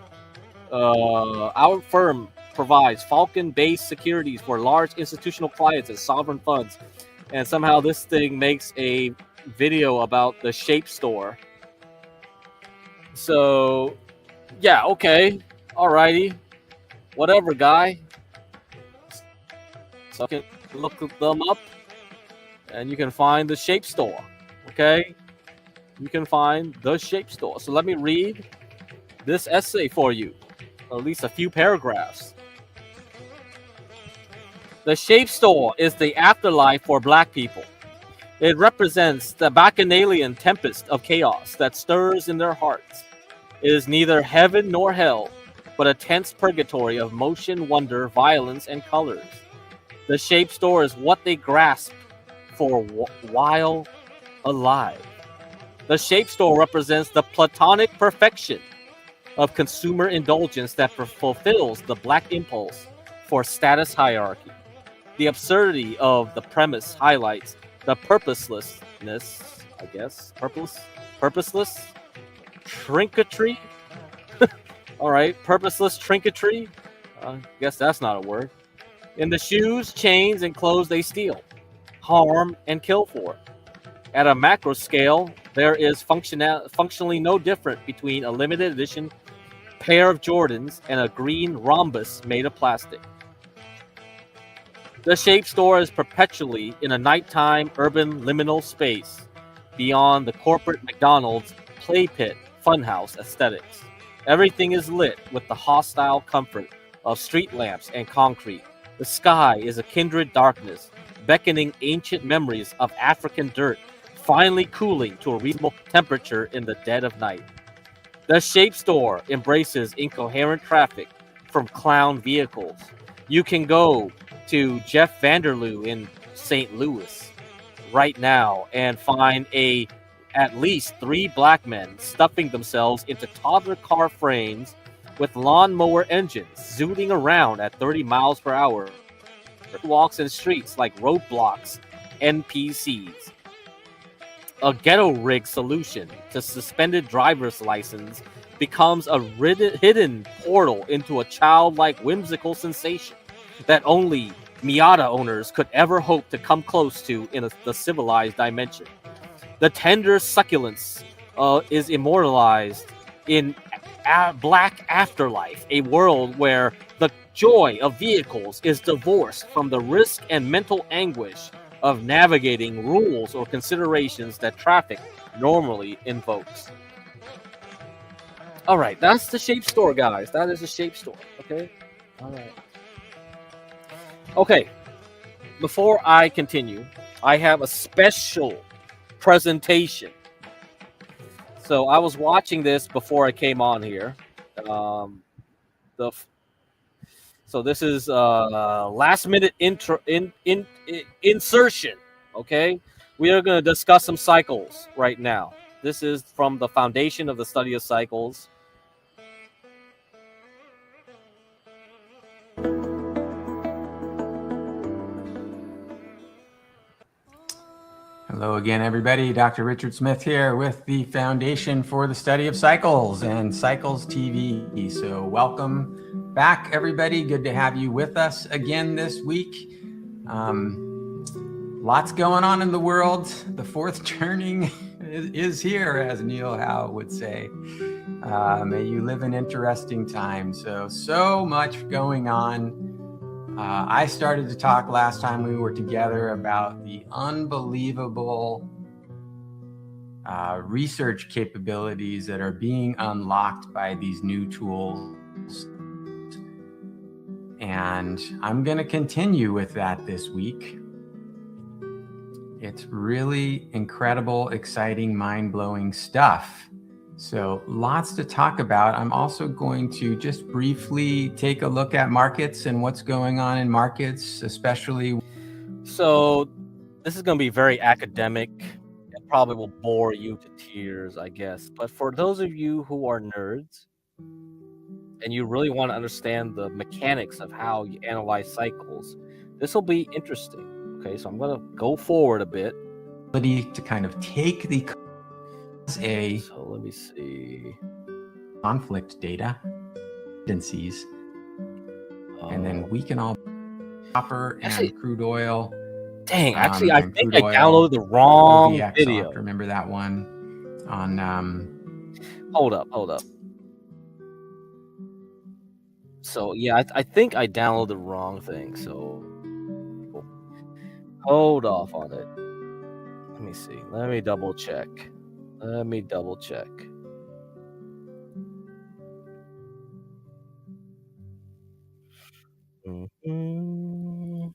Our firm provides Falcon-based securities for large institutional clients and sovereign funds. And somehow this thing makes a video about the Shape Store. So, yeah, okay. Alrighty. Whatever, guy. So I can look them up. And you can find the Shape Store, okay? You can find the Shape Store. So let me read this essay for you, or at least a few paragraphs. The Shape Store is the afterlife for Black people. It represents the bacchanalian tempest of chaos that stirs in their hearts. It is neither heaven nor hell, but a tense purgatory of motion, wonder, violence, and colors. The Shape Store is what they grasp for while alive. The Shape Store represents the platonic perfection of consumer indulgence that fulfills the Black impulse for status hierarchy. The absurdity of the premise highlights the purposeless trinketry. All right, purposeless trinketry. Guess that's not a word. In the shoes, chains, and clothes they steal, harm, and kill for. At a macro scale, there is functionally no difference between a limited edition pair of Jordans and a green rhombus made of plastic. The Shape Store is perpetually in a nighttime urban liminal space beyond the corporate McDonald's play pit funhouse aesthetics. Everything is lit with the hostile comfort of street lamps and concrete. The sky is a kindred darkness, beckoning ancient memories of African dirt, finally cooling to a reasonable temperature in the dead of night. The Shape Store embraces incoherent traffic from clown vehicles. You can go to Jeff Vanderloo in St. Louis right now and find at least 3 Black men stuffing themselves into toddler car frames with lawnmower engines zooting around at 30 miles per hour. Walks in streets like roadblocks, NPCs. A ghetto rig solution to suspended driver's license becomes a hidden portal into a childlike whimsical sensation that only Miata owners could ever hope to come close to in the civilized dimension. The tender succulence is immortalized in a black afterlife, a world where the joy of vehicles is divorced from the risk and mental anguish of navigating rules or considerations that traffic normally invokes. All right, that's the shape store, guys. That is the shape store. Okay. All right. Okay. Before I continue, I have a special presentation. So I was watching this before I came on here. So this is last minute insertion. Okay, we are going to discuss some cycles right now. This is from the Foundation of the Study of Cycles. Hello again, everybody. Dr. Richard Smith here with the Foundation for the Study of Cycles and Cycles TV. So welcome back, everybody. Good to have you with us again this week. Lots going on in the world. The fourth turning is here, as Neil Howe would say. May you live in interesting times. So much going on. I started to talk last time we were together about the unbelievable research capabilities that are being unlocked by these new tools. And I'm going to continue with that this week. It's really incredible, exciting, mind-blowing stuff. So lots to talk about. I'm also going to just briefly take a look at markets and what's going on in markets, especially. So this is going to be very academic. It probably will bore you to tears, I guess. But for those of you who are nerds and you really want to understand the mechanics of how you analyze cycles, this will be interesting. Okay, so I'm going to go forward a bit. To kind of take the So let me see. Conflict data, tendencies, and then we can all copper and crude oil. Dang, actually, I think I downloaded the wrong OVX, video. I'll have to remember that one on. Hold up. So yeah, I think I downloaded the wrong thing. So hold off on it. Let me see. Let me double check. Mm-hmm.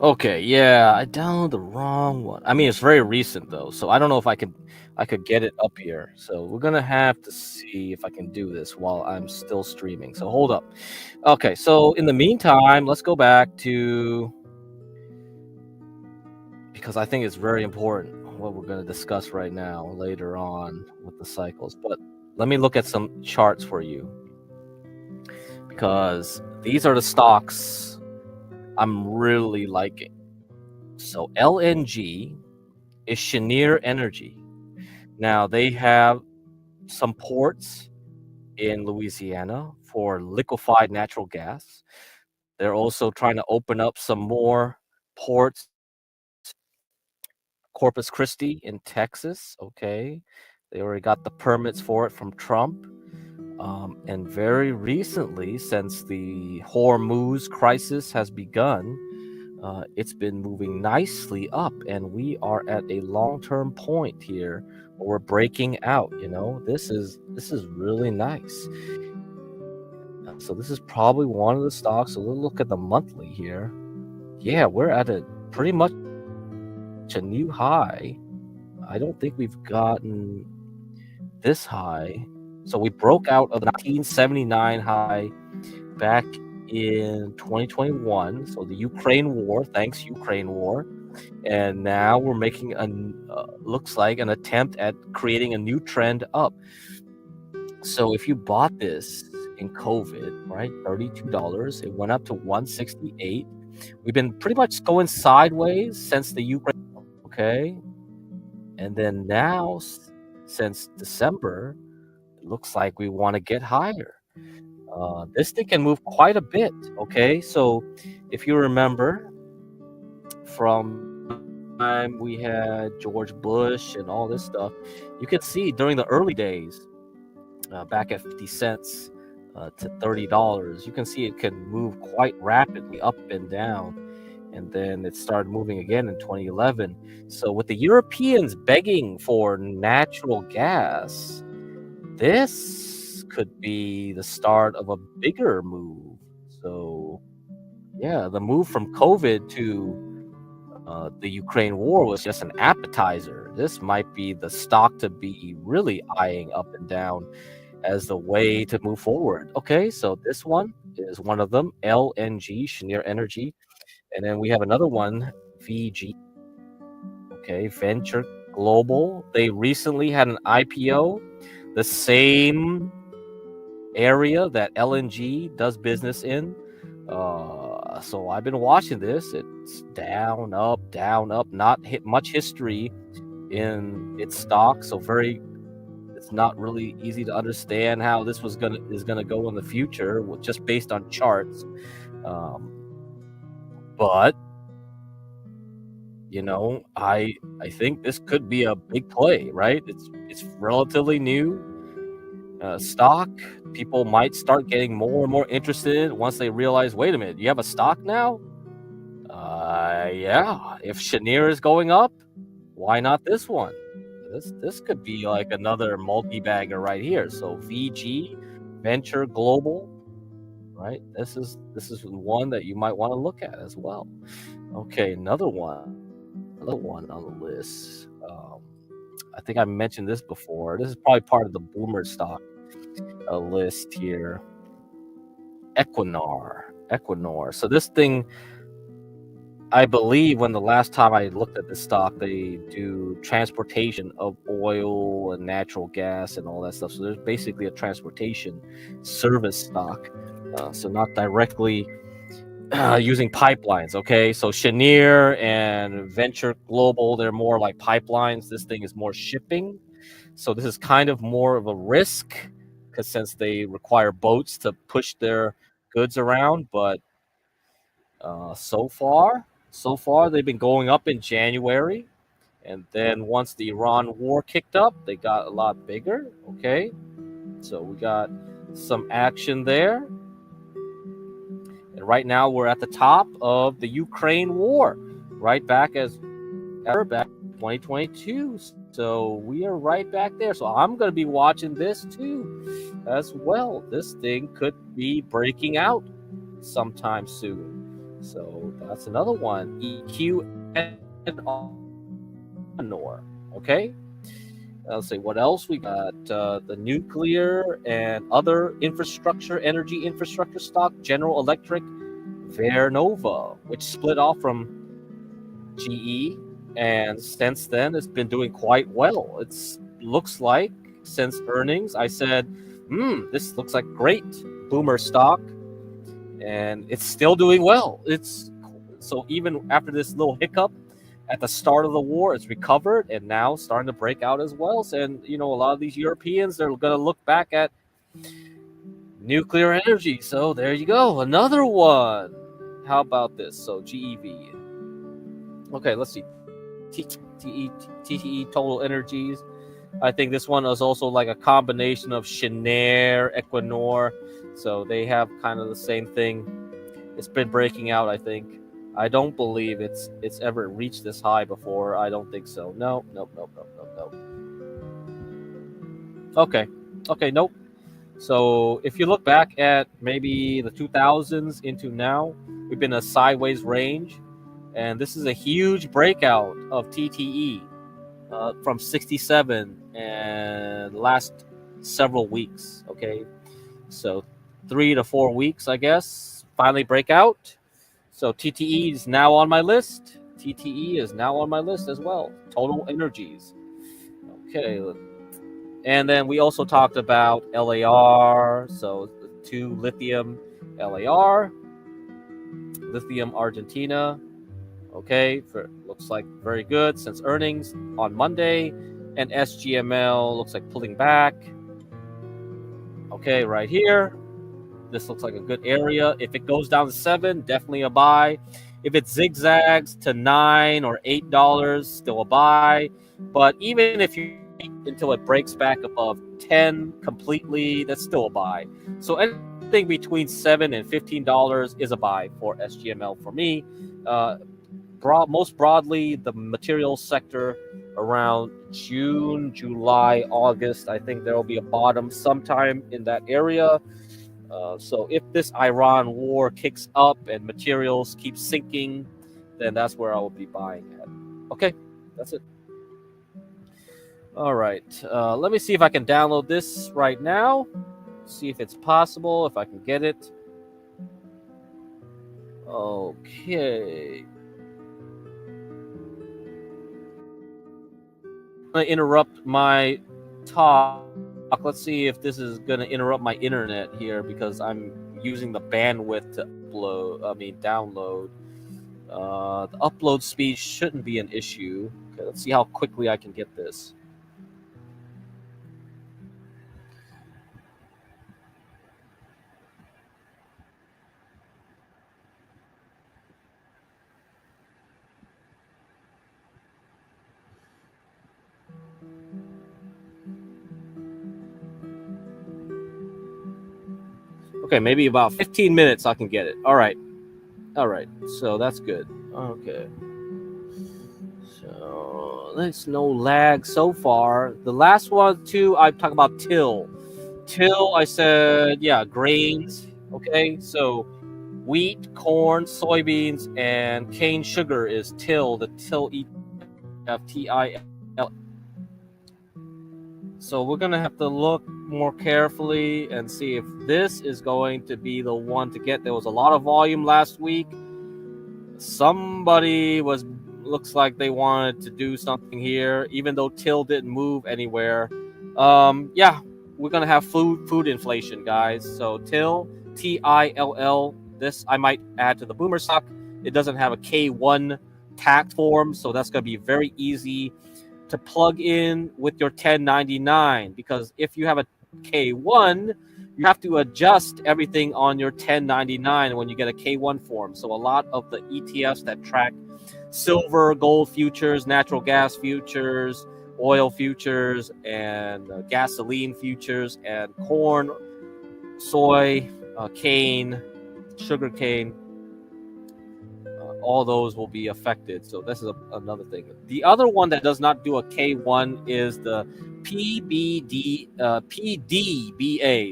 Okay, yeah, I downloaded the wrong one. I mean, it's very recent though, so I don't know if I could get it up here. So we're gonna have to see if I can do this while I'm still streaming. So hold up. Okay, so in the meantime, let's go back to, because I think it's very important what we're gonna discuss right now later on with the cycles. But let me look at some charts for you, because these are the stocks I'm really liking. So LNG is Cheniere Energy. Now they have some ports in Louisiana for liquefied natural gas. They're also trying to open up some more ports. Corpus Christi in Texas. Okay, they already got the permits for it from Trump. And very recently, since the Hormuz crisis has begun, it's been moving nicely up, and we are at a long-term point here where we're breaking out. This is really nice. So this is probably one of the stocks. So we'll look at the monthly here. Yeah, we're at a pretty much a new high. I don't think we've gotten this high. So we broke out of the 1979 high back in 2021. So the Ukraine war, thanks Ukraine war. And now we're making looks like an attempt at creating a new trend up. So if you bought this in COVID, right, $32, it went up to $168. We've been pretty much going sideways since the Ukraine, okay? And then now, since December, it looks like we want to get higher. This thing can move quite a bit, okay? So if you remember from time we had George Bush and all this stuff, you could see during the early days, back at 50 cents to $30, you can see it can move quite rapidly up and down. And then it started moving again in 2011. So with the Europeans begging for natural gas, this could be the start of a bigger move. So yeah, the move from COVID to the Ukraine war was just an appetizer. This might be the stock to be really eyeing up and down as the way to move forward. Okay, so this one is one of them, LNG, Cheniere Energy. And then we have another one, VG. Okay, Venture Global. They recently had an IPO, the same area that LNG does business in. So I've been watching this. It's down, up, not hit much history in its stock. So it's not really easy to understand how this is gonna go in the future, just based on charts. But I think this could be a big play, right? It's relatively new stock. People might start getting more and more interested once they realize, wait a minute, you have a stock now? Yeah. If Cheniere is going up, why not this one? This could be like another multi-bagger right here. So VG, Venture Global, right? This is one that you might want to look at as well. Okay, another one on the list. I think I mentioned this before. This is probably part of the boomer stock list here. Equinor. So this thing, I believe when the last time I looked at this stock, they do transportation of oil and natural gas and all that stuff. So there's basically a transportation service stock. So not directly using pipelines, okay? So Cheniere and Venture Global, they're more like pipelines. This thing is more shipping. So this is kind of more of a risk, because since they require boats to push their goods around. But so far, they've been going up in January. And then once the Iran war kicked up, they got a lot bigger, okay? So we got some action there. And right now we're at the top of the Ukraine war, right back in 2022. So we are right back there. So I'm going to be watching this too as well. This thing could be breaking out sometime soon. So that's another one. EQ and Nor. Okay. Let's see what else we got. The nuclear and other energy infrastructure stock, General Electric, Vernova, which split off from GE, and since then it's been doing quite well. It looks like since earnings, I said, this looks like great boomer stock, and it's still doing well. So even after this little hiccup at the start of the war, it's recovered and now starting to break out as well. And a lot of these Europeans, they're going to look back at nuclear energy. So there you go, another one. How about this? So GEV. Okay, let's see. TTE Total Energies. I think this one is also like a combination of Cheniere, Equinor. So they have kind of the same thing. It's been breaking out, I think. I don't believe it's ever reached this high before. I don't think so. No. Okay, nope. So if you look back at maybe the 2000s into now, we've been a sideways range, and this is a huge breakout of TTE from 67 and last several weeks. Okay, so 3 to 4 weeks, I guess, finally break out. So TTE is now on my list. TTE is now on my list as well. Total Energies. Okay. And then we also talked about LAR. So 2 lithium LAR. Lithium Argentina. Okay. Looks like very good since earnings on Monday. And SGML looks like pulling back. Okay, right here. This looks like a good area. If it goes down to 7, definitely a buy. If it zigzags to $9 or $8, still a buy. But even if you wait until it breaks back above 10 completely, that's still a buy. So anything between $7 and $15 is a buy for SGML for me. Most broadly, the materials sector around June, July, August. I think there will be a bottom sometime in that area. So if this Iran war kicks up and materials keep sinking, then that's where I will be buying at. Okay, that's it. All right, let me see if I can download this right now. See if it's possible, if I can get it. Okay. I'm going to interrupt my talk. Let's see if this is going to interrupt my internet here because I'm using the bandwidth to download. The upload speed shouldn't be an issue. Okay, let's see how quickly I can get this. Okay, maybe about 15 minutes I can get it. All right. So that's good. Okay. So there's no lag so far. The last one too, I talked about till. Till I said, yeah, grains. Okay, so wheat, corn, soybeans, and cane sugar is till. The till ETF, TIL. So we're going to have to look more carefully and see if this is going to be the one to get. There was a lot of volume last week. Somebody looks like they wanted to do something here, even though till didn't move anywhere. Yeah, we're going to have food inflation, guys. So till, TILL, this I might add to the boomer stock. It doesn't have a K1 tax form, so that's going to be very easy to plug in with your 1099, because if you have a K1, you have to adjust everything on your 1099 when you get a K1 form. So a lot of the ETFs that track silver, gold futures, natural gas futures, oil futures, and gasoline futures, and corn, soy, cane, sugar cane, all those will be affected. So this is another thing. The other one that does not do a K1 is the PDBA.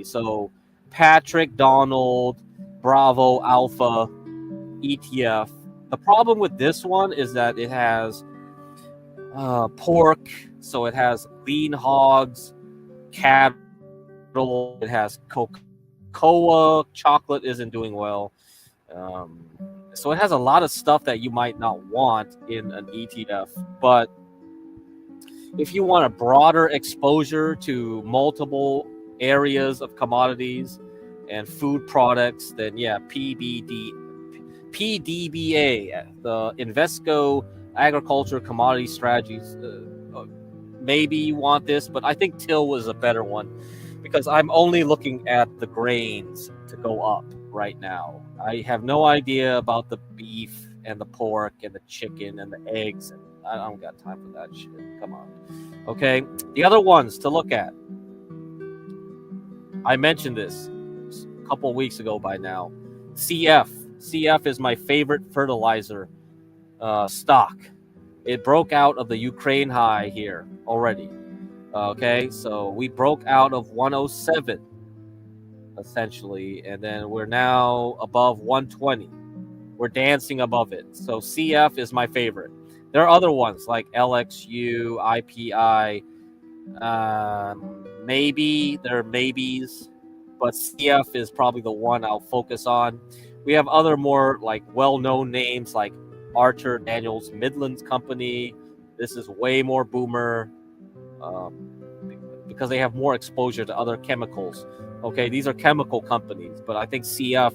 So Patrick Donald Bravo Alpha ETF. The problem with this one is that it has pork, so it has lean hogs, cattle, it has cocoa, chocolate isn't doing well. So it has a lot of stuff that you might not want in an ETF. But if you want a broader exposure to multiple areas of commodities and food products, then yeah, PDBA, the Invesco Agriculture Commodity Strategies, maybe you want this, but I think till was a better one because I'm only looking at the grains to go up right now. I have no idea about the beef and the pork and the chicken and the eggs. I don't got time for that shit. Come on. Okay. The other ones to look at. I mentioned this a couple weeks ago by now. CF, CF is my favorite fertilizer stock. It broke out of the Ukraine high here already. Okay, so we broke out of 107 essentially, and then we're now above 120. We're dancing above it. So CF is my favorite. There are other ones like LXU, IPI, maybe there are maybes, but CF is probably the one I'll focus on. We have other more like well-known names like Archer Daniels Midlands Company. This is way more boomer because they have more exposure to other chemicals. Okay, these are chemical companies, but I think CF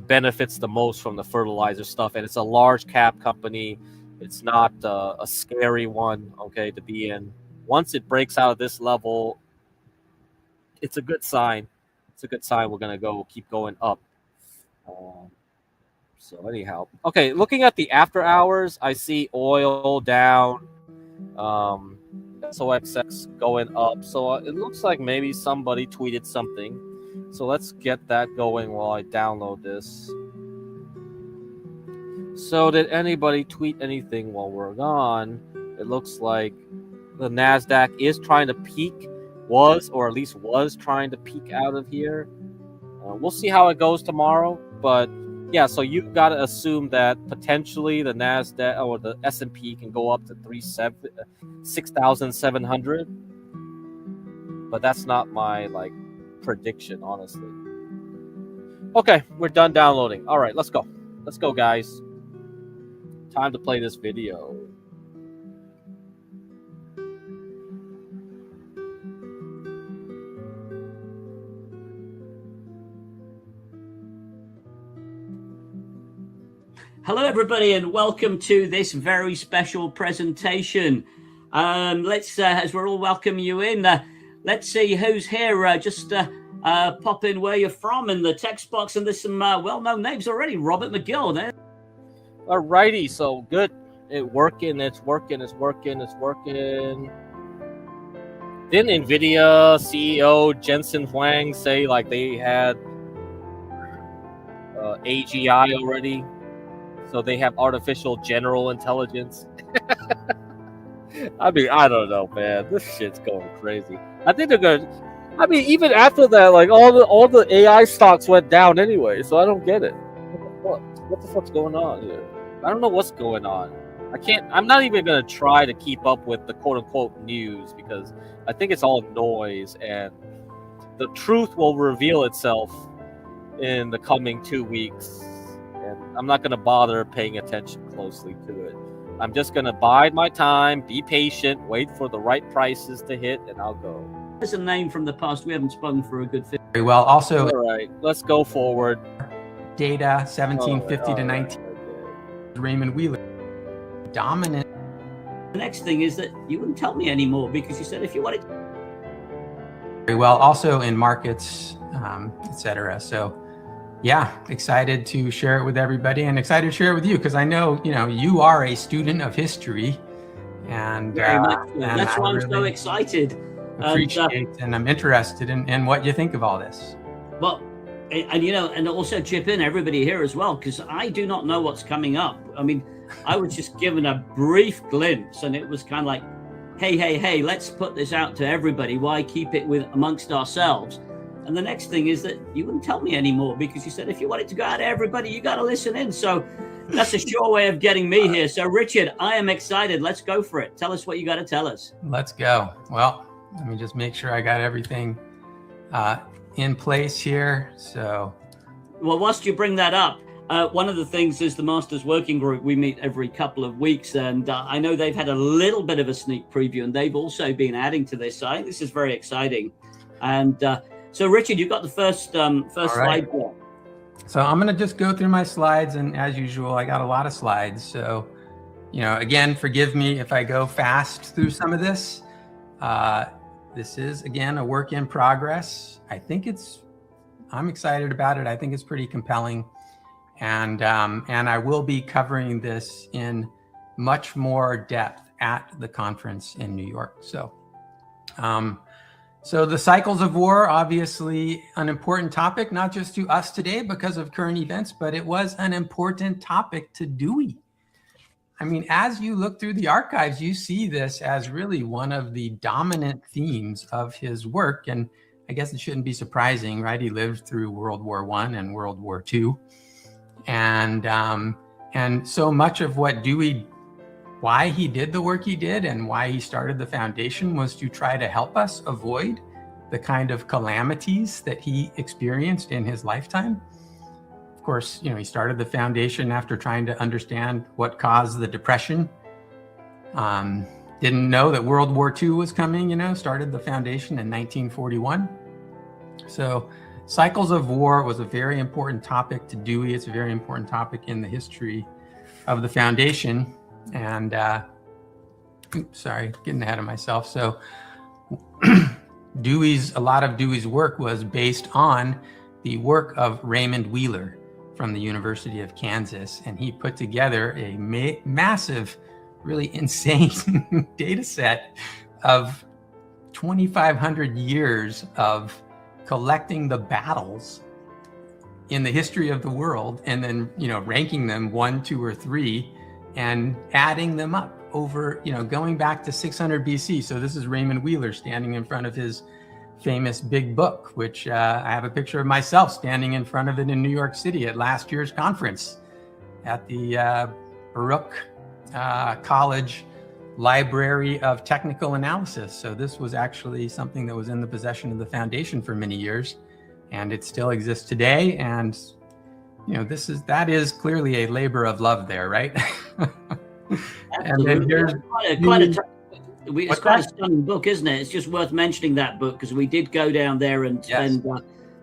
benefits the most from the fertilizer stuff, and it's a large cap company. It's not a scary one, okay, to be in. Once it breaks out of this level, it's a good sign. It's a good sign we're going to keep going up. So anyhow, okay, looking at the after hours, I see oil down, SOXX going up. So it looks like maybe somebody tweeted something. So let's get that going while I download this. So did anybody tweet anything while we're gone? It looks like the NASDAQ is trying to peak, or at least was trying to peak out of here. We'll see how it goes tomorrow. But yeah, so you've got to assume that potentially the NASDAQ or the S&P can go up to 6,700. But that's not my prediction, honestly. Okay, we're done downloading. All right, let's go. Let's go, guys. Time to play this video. Hello, everybody, and welcome to this very special presentation. Let's, as we're all welcoming you in, let's see who's here. Just pop in where you're from in the text box, and there's some well-known names already. Robert McGill there. All righty, so good. It's working. Didn't NVIDIA CEO Jensen Huang say they had AGI already? So they have artificial general intelligence. I mean, I don't know, man. This shit's going crazy. I think they're gonna. I mean, even after that, all the AI stocks went down anyway. So I don't get it. What the fuck's going on here? I don't know what's going on. I'm not even gonna try to keep up with the quote unquote news because I think it's all noise, and the truth will reveal itself in the coming 2 weeks. And I'm not going to bother paying attention closely to it. I'm just going to bide my time, be patient, wait for the right prices to hit, and I'll go. There's a name from the past we haven't spoken for a good 50. Very well. Also, all right, let's go forward. Data 1750 to 19. Raymond Wheeler. Dominant. The next thing is that you wouldn't tell me anymore because you said if you wanted. Very well. Also in markets, etc. So. Yeah, excited to share it with everybody and excited to share it with you because I know, you are a student of history and that's why I'm so excited. Appreciate and I'm interested in what you think of all this. Well, and also chip in everybody here as well because I do not know what's coming up. I mean, I was just given a brief glimpse and it was kind of like, hey, let's put this out to everybody. Why keep it amongst ourselves? And the next thing is that you wouldn't tell me anymore because you said if you want it to go out to everybody, you got to listen in. So that's a sure way of getting me here. So Richard, I am excited. Let's go for it. Tell us what you got to tell us. Let's go. Well, let me just make sure I got everything in place here. So, well, whilst you bring that up, one of the things is the Masters Working Group. We meet every couple of weeks, and I know they've had a little bit of a sneak preview, and they've also been adding to this. So I think this is very exciting. And so, Richard, you've got the first slide there. So I'm going to just go through my slides, and as usual, I got a lot of slides. So, again, forgive me if I go fast through some of this. This is, again, a work in progress. I'm excited about it. I think it's pretty compelling. And I will be covering this in much more depth at the conference in New York. So So the cycles of war, obviously an important topic, not just to us today because of current events, but it was an important topic to Dewey. I mean, as you look through the archives, you see this as really one of the dominant themes of his work. And I guess it shouldn't be surprising, right? He lived through World War I and World War II. And so much of what Dewey, why he did the work he did and why he started the foundation was to try to help us avoid the kind of calamities that he experienced in his lifetime. Of course, he started the foundation after trying to understand what caused the Depression. Didn't know that World War II was coming, started the foundation in 1941. So cycles of war was a very important topic to Dewey. It's a very important topic in the history of the foundation. And oops, sorry, getting ahead of myself. So a lot of Dewey's work was based on the work of Raymond Wheeler from the University of Kansas. And he put together a massive, really insane data set of 2,500 years of collecting the battles in the history of the world and then, ranking them 1, 2, or 3 and adding them up over, going back to 600 BC. So this is Raymond Wheeler standing in front of his famous big book, which I have a picture of myself standing in front of it in New York City at last year's conference at the Baruch College Library of Technical Analysis. So this was actually something that was in the possession of the foundation for many years, and it still exists today. And that is clearly a labor of love there, right? And then here's it's quite a stunning book, isn't it? It's just worth mentioning that book because we did go down there and spend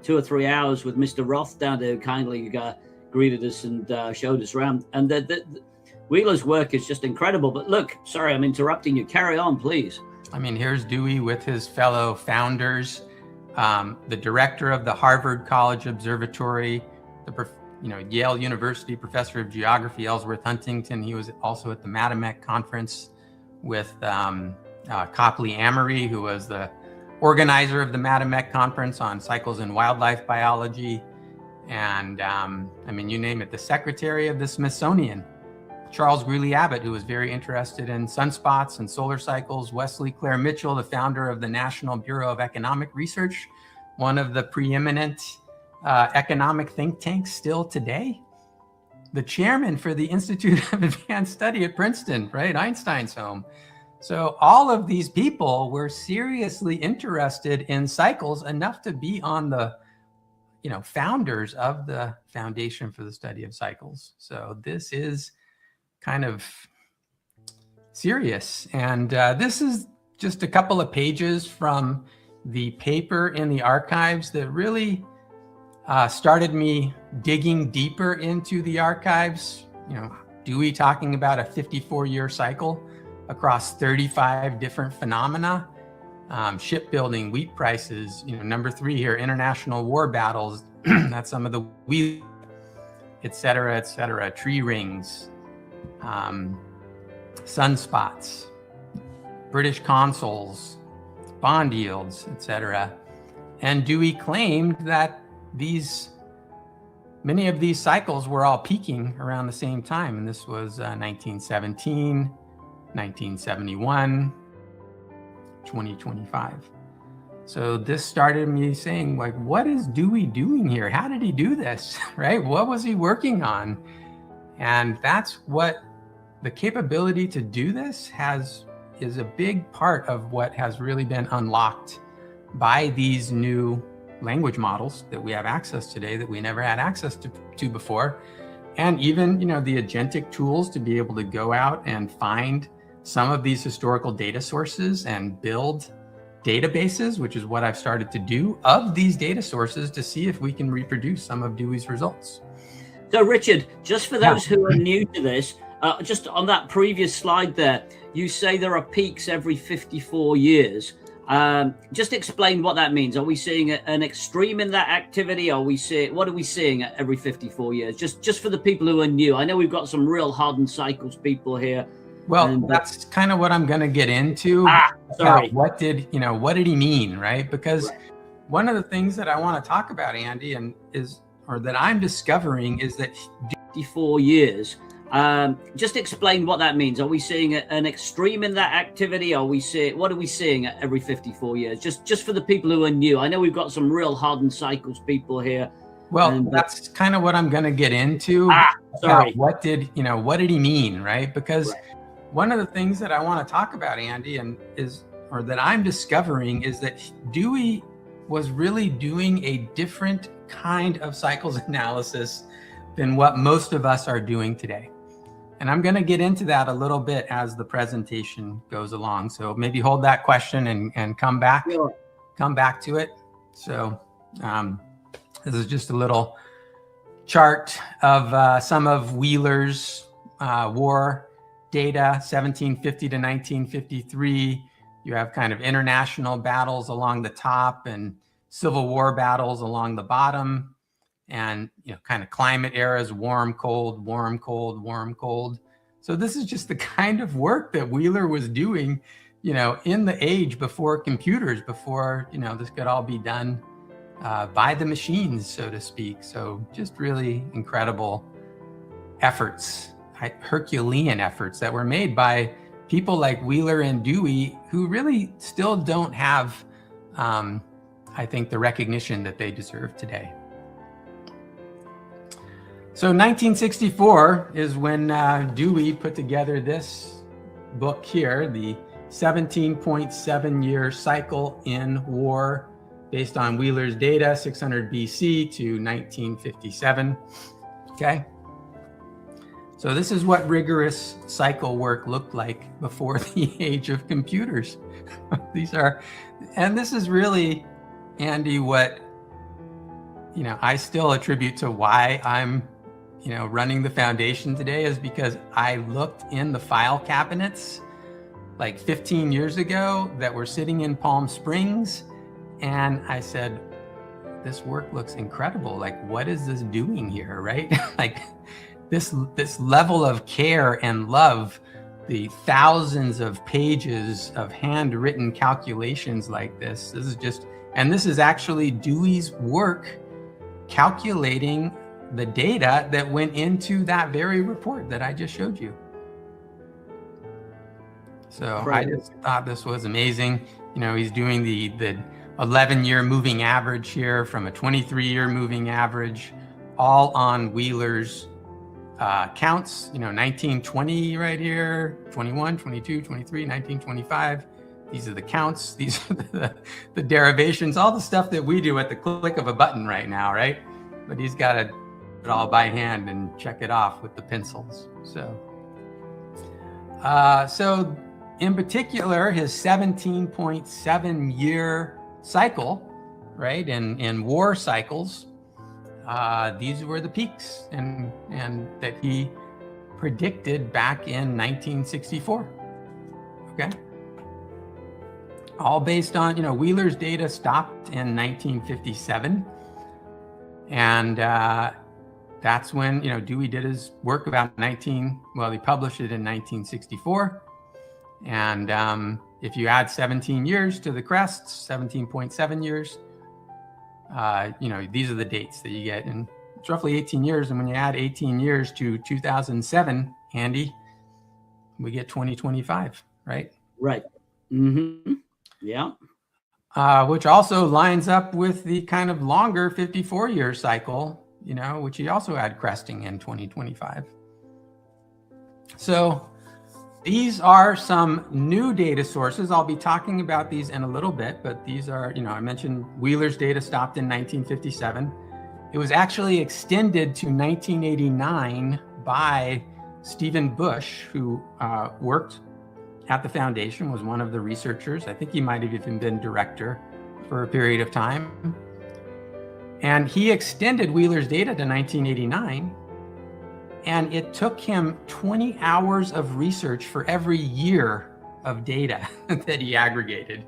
2 or 3 hours with Mr. Roth down there, who kindly greeted us and showed us around. And the Wheeler's work is just incredible. But look, sorry, I'm interrupting you. Carry on, please. I mean, here's Dewey with his fellow founders, the director of the Harvard College Observatory, Yale University professor of geography, Ellsworth Huntington. He was also at the Matamek conference with Copley Amory, who was the organizer of the Matamek conference on cycles in wildlife biology. And you name it, the secretary of the Smithsonian, Charles Greeley Abbott, who was very interested in sunspots and solar cycles, Wesley Clare Mitchell, the founder of the National Bureau of Economic Research, one of the preeminent economic think tanks still today, the chairman for the Institute of Advanced Study at Princeton, right? Einstein's home. So all of these people were seriously interested in cycles enough to be on the, founders of the Foundation for the Study of Cycles. So this is kind of serious. And this is just a couple of pages from the paper in the archives that really started me digging deeper into the archives. Dewey talking about a 54-year cycle across 35 different phenomena, shipbuilding, wheat prices, number 3 here, international war battles, that's some of the wheat, et cetera, tree rings, sunspots, British consols, bond yields, et cetera. And Dewey claimed that many of these cycles were all peaking around the same time. And this was 1917, 1971, 2025. So this started me saying, what is Dewey doing here? How did he do this, right? What was he working on? And that's what the capability to do this is a big part of what has really been unlocked by these new language models that we have access today that we never had access to before. And even, the agentic tools to be able to go out and find some of these historical data sources and build databases, which is what I've started to do, of these data sources to see if we can reproduce some of Dewey's results. So Richard, just for those who are new to this, just on that previous slide there, you say there are peaks every 54 years. Just explain what that means. Are we seeing an extreme in that activity? What are we seeing every 54 years? Just for the people who are new. I know we've got some real hardened cycles people here. Well, And, that's kind of what I'm going to get into. Sorry. What did he mean, right? Because one of the things that I want to talk about, Andy, or that I'm discovering is that 54 years. Just explain what that means. Are we seeing an extreme in that activity? What are we seeing at every 54 years? Just for the people who are new. I know we've got some real hardened cycles people here. Well, that's kind of what I'm going to get into. Sorry. What did he mean, right? Because one of the things that I want to talk about, Andy, or that I'm discovering is that Dewey was really doing a different kind of cycles analysis than what most of us are doing today. And I'm going to get into that a little bit as the presentation goes along. So maybe hold that question and come back to it. So this is just a little chart of some of Wheeler's war data, 1750 to 1953. You have kind of international battles along the top and Civil War battles along the bottom. And, kind of climate eras, warm, cold, warm, cold, warm, cold. So this is just the kind of work that Wheeler was doing, in the age before computers, before, this could all be done by the machines, so to speak. So just really incredible efforts, Herculean efforts that were made by people like Wheeler and Dewey, who really still don't have, I think, the recognition that they deserve today. So 1964 is when Dewey put together this book here, the 17.7-year cycle in war, based on Wheeler's data, 600 BC to 1957. Okay. So this is what rigorous cycle work looked like before the age of computers. And this is really, Andy, what, I still attribute to why I'm running the foundation today, is because I looked in the file cabinets like 15 years ago that were sitting in Palm Springs, and I said, this work looks incredible. Like, what is this doing here, right? Like this level of care and love, the thousands of pages of handwritten calculations like this is actually Dewey's work calculating the data that went into that very report that I just showed you. So I just thought this was amazing. He's doing the 11-year moving average here from a 23-year moving average, all on Wheeler's counts, 1920 right here, 21, 22, 23, 19, 25. These are the counts. These are the derivations, all the stuff that we do at the click of a button right now, right? But he's got to it all by hand and check it off with the pencils. So in particular, his 17.7-year cycle, right, in war cycles, these were the peaks and that he predicted back in 1964. Okay, all based on Wheeler's data stopped in 1957, and that's when Dewey did his work about he published it in 1964. And if you add 17 years to the crests, 17.7 years, these are the dates that you get. And it's roughly 18 years. And when you add 18 years to 2007, Andy, we get 2025, right? Right. Mm-hmm. Yeah. Which also lines up with the kind of longer 54-year cycle, which he also had cresting in 2025. So these are some new data sources. I'll be talking about these in a little bit, but these are, I mentioned Wheeler's data stopped in 1957. It was actually extended to 1989 by Stephen Bush, who worked at the foundation, was one of the researchers. I think he might have even been director for a period of time. And he extended Wheeler's data to 1989. And it took him 20 hours of research for every year of data that he aggregated,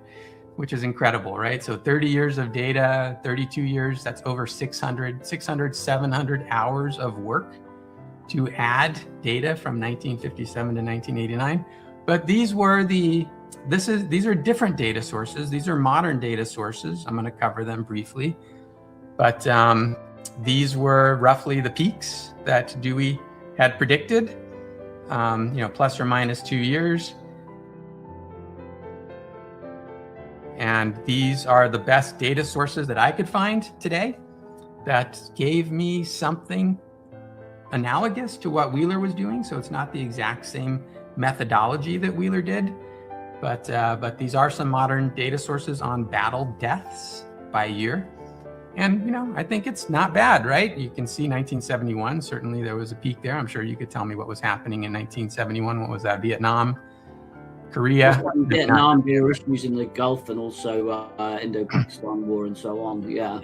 which is incredible, right? So 30 years of data, 32 years, that's over 700 hours of work to add data from 1957 to 1989. But these are different data sources. These are modern data sources. I'm going to cover them briefly. But these were roughly the peaks that Dewey had predicted, plus or minus 2 years. And these are the best data sources that I could find today that gave me something analogous to what Wheeler was doing. So it's not the exact same methodology that Wheeler did, but these are some modern data sources on battle deaths by year. And, I think it's not bad, right? You can see 1971, certainly there was a peak there. I'm sure you could tell me what was happening in 1971. What was that? Vietnam, Korea? Vietnam, there were issues in the Gulf and also Indo-Pakistan War and so on. Yeah.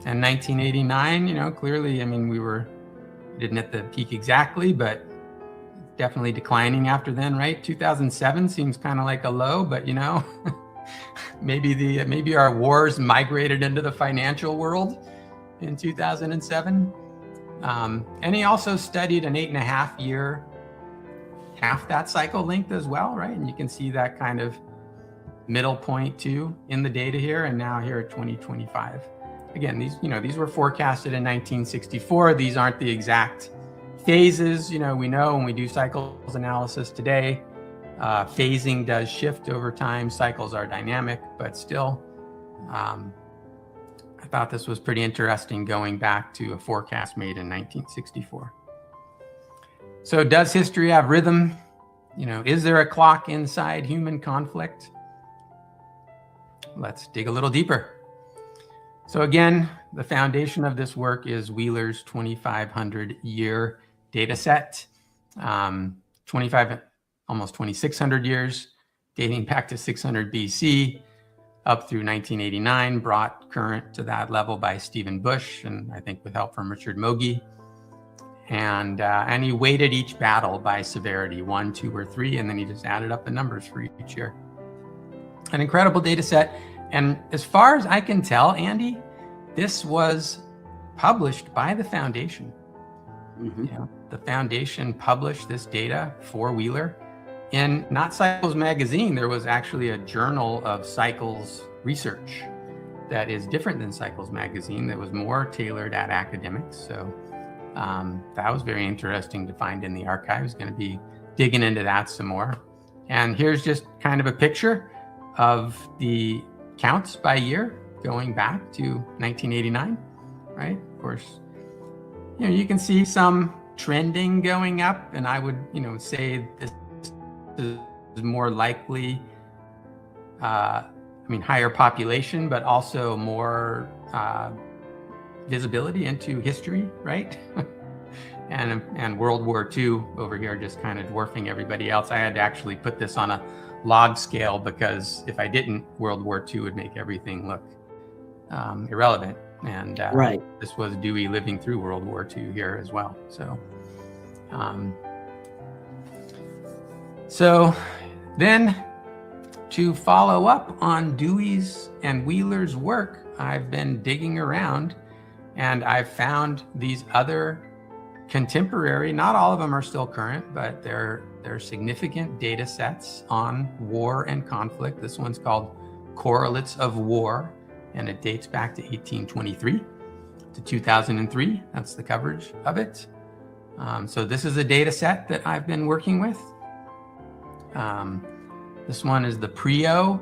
And 1989, clearly, we didn't hit the peak exactly, but definitely declining after then, right? 2007 seems kind of like a low, but maybe our wars migrated into the financial world in 2007. And he also studied an 8.5 year, half that cycle length as well, right? And you can see that kind of middle point too in the data here, and now here at 2025. Again, these were forecasted in 1964. These aren't the exact phases. We know when we do cycles analysis today, phasing does shift over time. Cycles are dynamic, but still, I thought this was pretty interesting going back to a forecast made in 1964. So does history have rhythm? Is there a clock inside human conflict? Let's dig a little deeper. So again, the foundation of this work is Wheeler's 2,500 year data set, 25, almost 2,600 years, dating back to 600 BC, up through 1989, brought current to that level by Stephen Bush, and I think with help from Richard Mogi. And he weighted each battle by severity, 1, 2, or 3, and then he just added up the numbers for each year. An incredible data set. And as far as I can tell, Andy, this was published by the foundation. Mm-hmm. The foundation published this data for Wheeler in not Cycles magazine. There was actually a journal of Cycles research that is different than Cycles magazine, that was more tailored at academics. So that was very interesting to find in the archives. Going to be digging into that some more. And here's just kind of a picture of the counts by year going back to 1989, right? Of course, you can see some trending going up, and I would, say this is more likely, higher population, but also more visibility into history, right? and World War II over here just kind of dwarfing everybody else. I had to actually put this on a log scale because if I didn't, World War II would make everything look irrelevant. And right. This was Dewey living through World War II here as well. So then to follow up on Dewey's and Wheeler's work, I've been digging around and I've found these other contemporary, not all of them are still current, but they're significant data sets on war and conflict. This one's called Correlates of War, and it dates back to 1823 to 2003. That's the coverage of it. So this is a data set that I've been working with. This one is the PRIO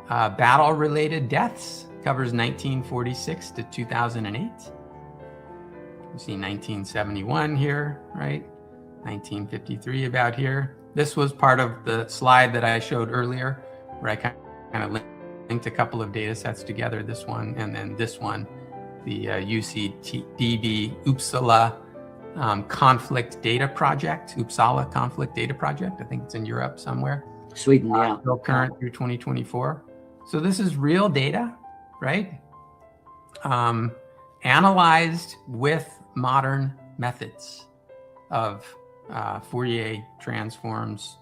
battle-related deaths, covers 1946 to 2008. You see 1971 here, right? 1953 about here. This was part of the slide that I showed earlier, where I kind of linked a couple of data sets together, this one and then this one, the UCDB Uppsala Conflict Data Project, Uppsala Conflict Data Project. I think it's in Europe somewhere. Sweden, yeah. Still current through 2024. So this is real data, right? Analyzed with modern methods of Fourier transforms,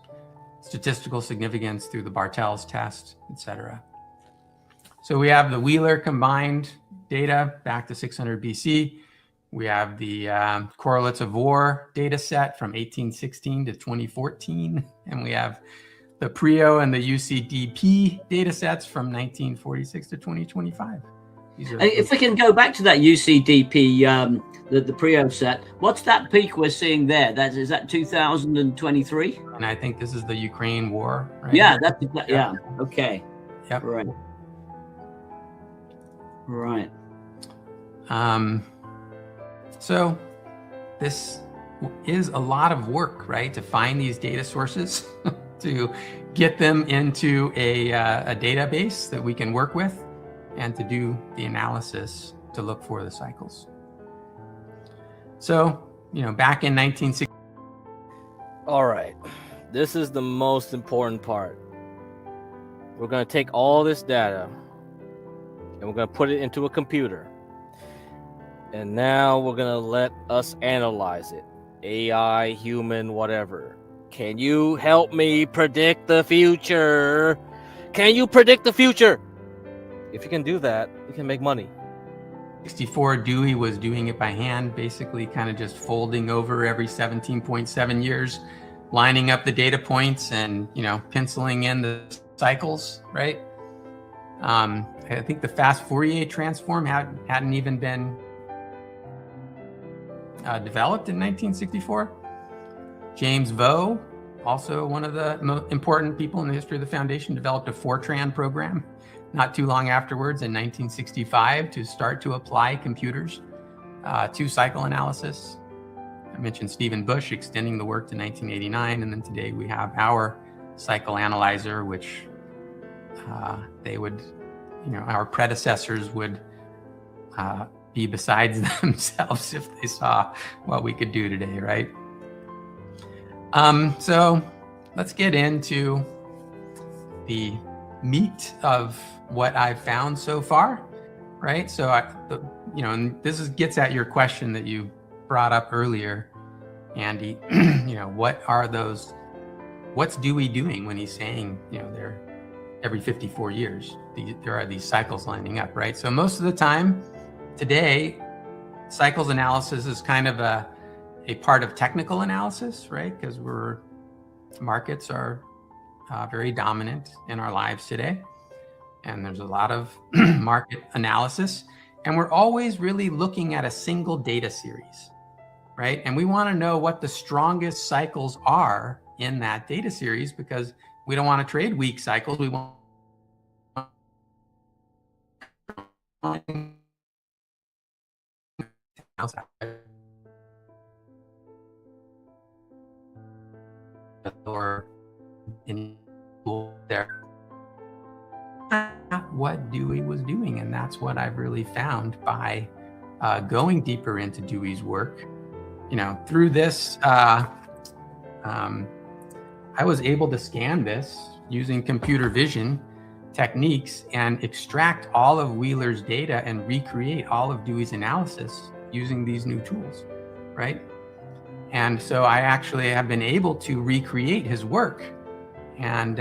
statistical significance through the Bartel's test, etc. So we have the Wheeler combined data back to 600 BC. We have the correlates of war data set from 1816 to 2014. And we have the PRIO and the UCDP data sets from 1946 to 2025. If we can go back to that UCDP, the PRIO set, what's that peak we're seeing there? Is that 2023? And I think this is the Ukraine war, right? Yeah, yeah. Okay. Yep. Right. Right. So this is a lot of work, right? To find these data sources, to get them into a database that we can work with, and to do the analysis to look for the cycles. So, back in 1960. All right, this is the most important part. We're going to take all this data and we're going to put it into a computer. And now we're going to let us analyze it. AI, human, whatever. Can you help me predict the future? Can you predict the future? If you can do that, you can make money. 64, Dewey was doing it by hand, basically kind of just folding over every 17.7 years, lining up the data points and, penciling in the cycles, right? I think the fast Fourier transform hadn't even been developed in 1964. James Vaux, also one of the most important people in the history of the Foundation, developed a Fortran program not too long afterwards in 1965 to start to apply computers to cycle analysis. I mentioned Stephen Bush extending the work to 1989, and then today we have our cycle analyzer, which they would, our predecessors would be besides themselves if they saw what we could do today, right? So let's get into the meat of what I've found so far, right? So, and this gets at your question that you brought up earlier, Andy. What's Dewey doing when he's saying, they're every 54 years, there are these cycles lining up, right? So most of the time today, cycles analysis is kind of a part of technical analysis, right? Because markets are very dominant in our lives today. And there's a lot of market analysis. And we're always really looking at a single data series, right? And we want to know what the strongest cycles are in that data series, because we don't want to trade weak cycles. We want or in there what Dewey was doing, and that's what I've really found by going deeper into Dewey's work. Through this, I was able to scan this using computer vision techniques and extract all of Wheeler's data and recreate all of Dewey's analysis using these new tools, right? And so I actually have been able to recreate his work and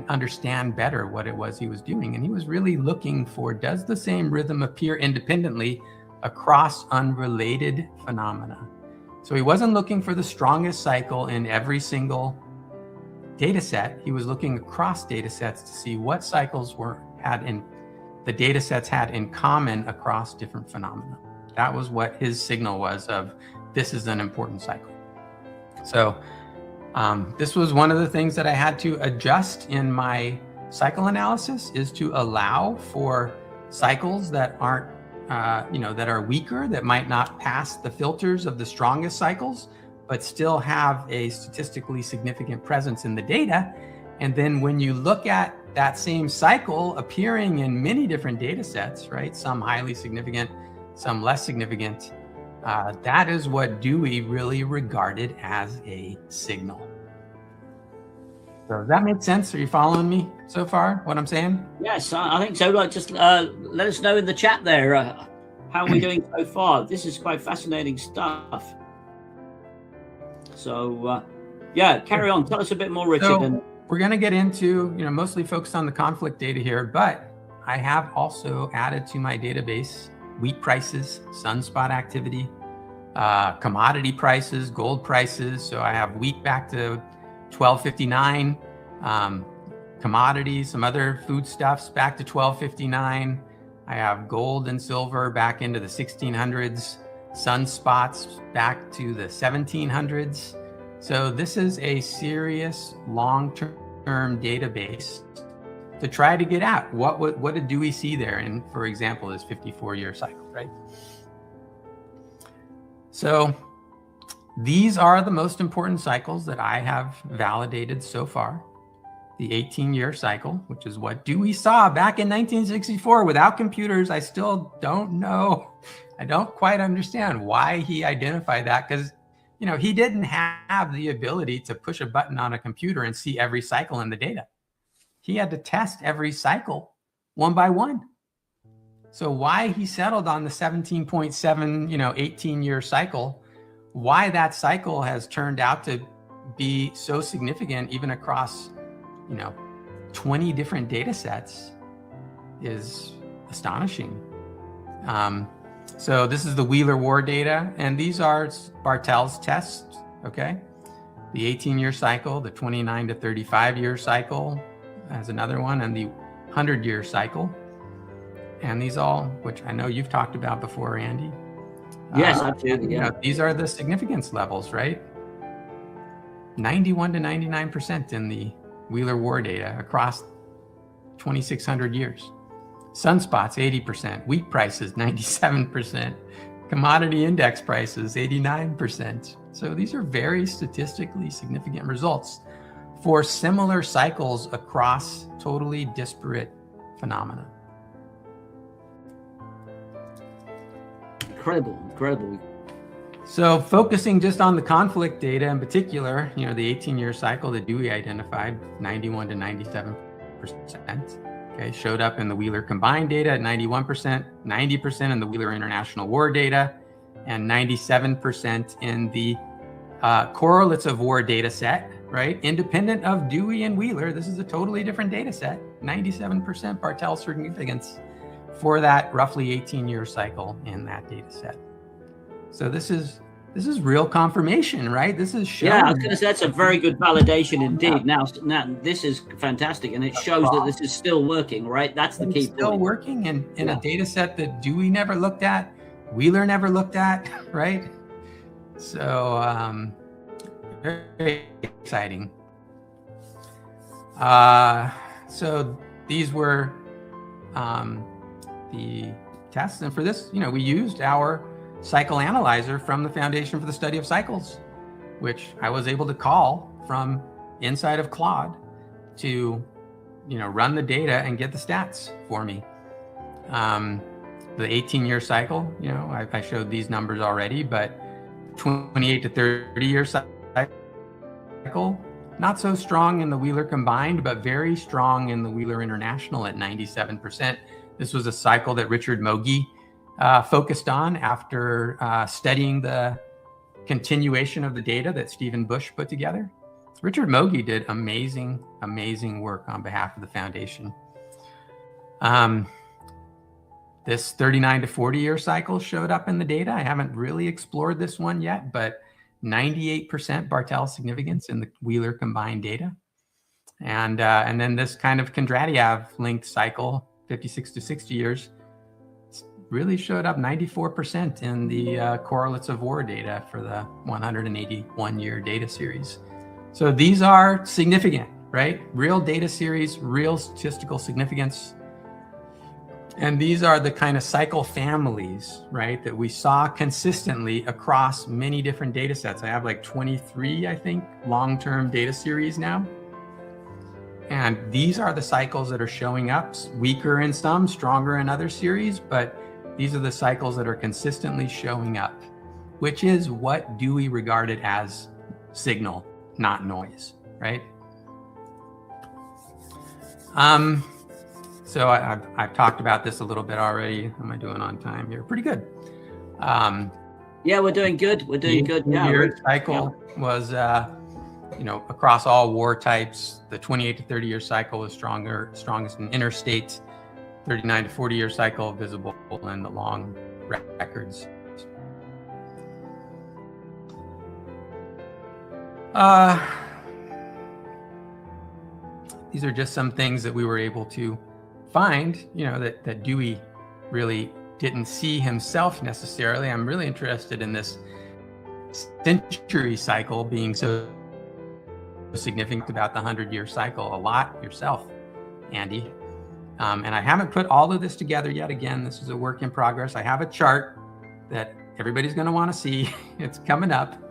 understand better what it was he was doing. And he was really looking for, does the same rhythm appear independently across unrelated phenomena? So he wasn't looking for the strongest cycle in every single data set. He was looking across data sets to see what cycles the data sets had in common across different phenomena. That was what his signal was of, this is an important cycle. So this was one of the things that I had to adjust in my cycle analysis, is to allow for cycles that aren't, that are weaker, that might not pass the filters of the strongest cycles, but still have a statistically significant presence in the data. And then when you look at that same cycle appearing in many different data sets, right? Some highly significant, some less significant, that is what Dewey really regarded as a signal. So does that make sense? Are you following me so far, what I'm saying? Yes, I think so. Just let us know in the chat there, how are we doing so far? This is quite fascinating stuff. So, yeah, carry on. Tell us a bit more, Richard. So we're going to get into, mostly focused on the conflict data here, but I have also added to my database wheat prices, sunspot activity, commodity prices, gold prices. So I have wheat back to 1259, commodities, some other foodstuffs back to 1259. I have gold and silver back into the 1600s, sunspots back to the 1700s. So this is a serious long-term database to try to get at what do we see there in, for example, this 54-year cycle, right? So these are the most important cycles that I have validated so far. The 18-year cycle, which is what Dewey saw back in 1964 without computers. I still don't know. I don't quite understand why he identified that, because he didn't have the ability to push a button on a computer and see every cycle in the data. He had to test every cycle one by one. So why he settled on the 17.7, 18-year cycle, why that cycle has turned out to be so significant even across 20 different data sets is astonishing. So this is the Wheeler-War data, and these are Bartel's tests, okay? The 18-year cycle, the 29 to 35-year cycle as another one, and the 100-year cycle. And these all, which I know you've talked about before, Andy. Yes, absolutely. Yeah. These are the significance levels, right? 91 to 99% in the Wheeler-War data across 2,600 years. Sunspots, 80%. Wheat prices, 97%. Commodity index prices, 89%. So these are very statistically significant results for similar cycles across totally disparate phenomena. Incredible. So focusing just on the conflict data in particular, the 18-year cycle that Dewey identified, 91 to 97%, okay, showed up in the Wheeler combined data at 91%, 90% in the Wheeler International War data, and 97% in the correlates of war data set, right? Independent of Dewey and Wheeler, this is a totally different data set, 97% Bartel significance for that roughly 18-year cycle in that data set. So this is real confirmation, right? This is showing. Yeah, I was going to say that's a very good validation indeed. Now this is fantastic, and it shows that this is still working, right? That's the key. It's still working in a data set that Dewey never looked at, Wheeler never looked at, right? So very exciting. So these were the tests, and for this, we used our cycle analyzer from the Foundation for the Study of Cycles, which I was able to call from inside of Claude to, run the data and get the stats for me. The 18-year cycle, I showed these numbers already, but 28 to 30-year cycle, not so strong in the Wheeler combined, but very strong in the Wheeler International at 97%. This was a cycle that Richard Mogi focused on after studying the continuation of the data that Stephen Bush put together. Richard Mogi did amazing work on behalf of the foundation. This 39 to 40-year cycle showed up in the data. I haven't really explored this one yet, but 98% Bartel significance in the Wheeler combined data. And then this kind of Kondratiev linked cycle, 56 to 60 years, really showed up 94% in the correlates of war data for the 181-year data series. So these are significant, right? Real data series, real statistical significance. And these are the kind of cycle families, right, that we saw consistently across many different data sets. I have like 23, I think, long-term data series now. And these are the cycles that are showing up, weaker in some, stronger in other series, but these are the cycles that are consistently showing up, which is what Dewey regarded as signal, not noise, right? So I've talked about this a little bit already. How am I doing on time here? Pretty good. Yeah, we're doing good. We're doing good. Yeah. Year cycle was, across all war types. The 28 to 30-year cycle was strongest in interstate 39 to 40 year cycle visible in the long records. These are just some things that we were able to find, that Dewey really didn't see himself necessarily. I'm really interested in this century cycle being so significant about the 100-year cycle a lot yourself, Andy. And I haven't put all of this together yet. Again, this is a work in progress. I have a chart that everybody's going to want to see. It's coming up.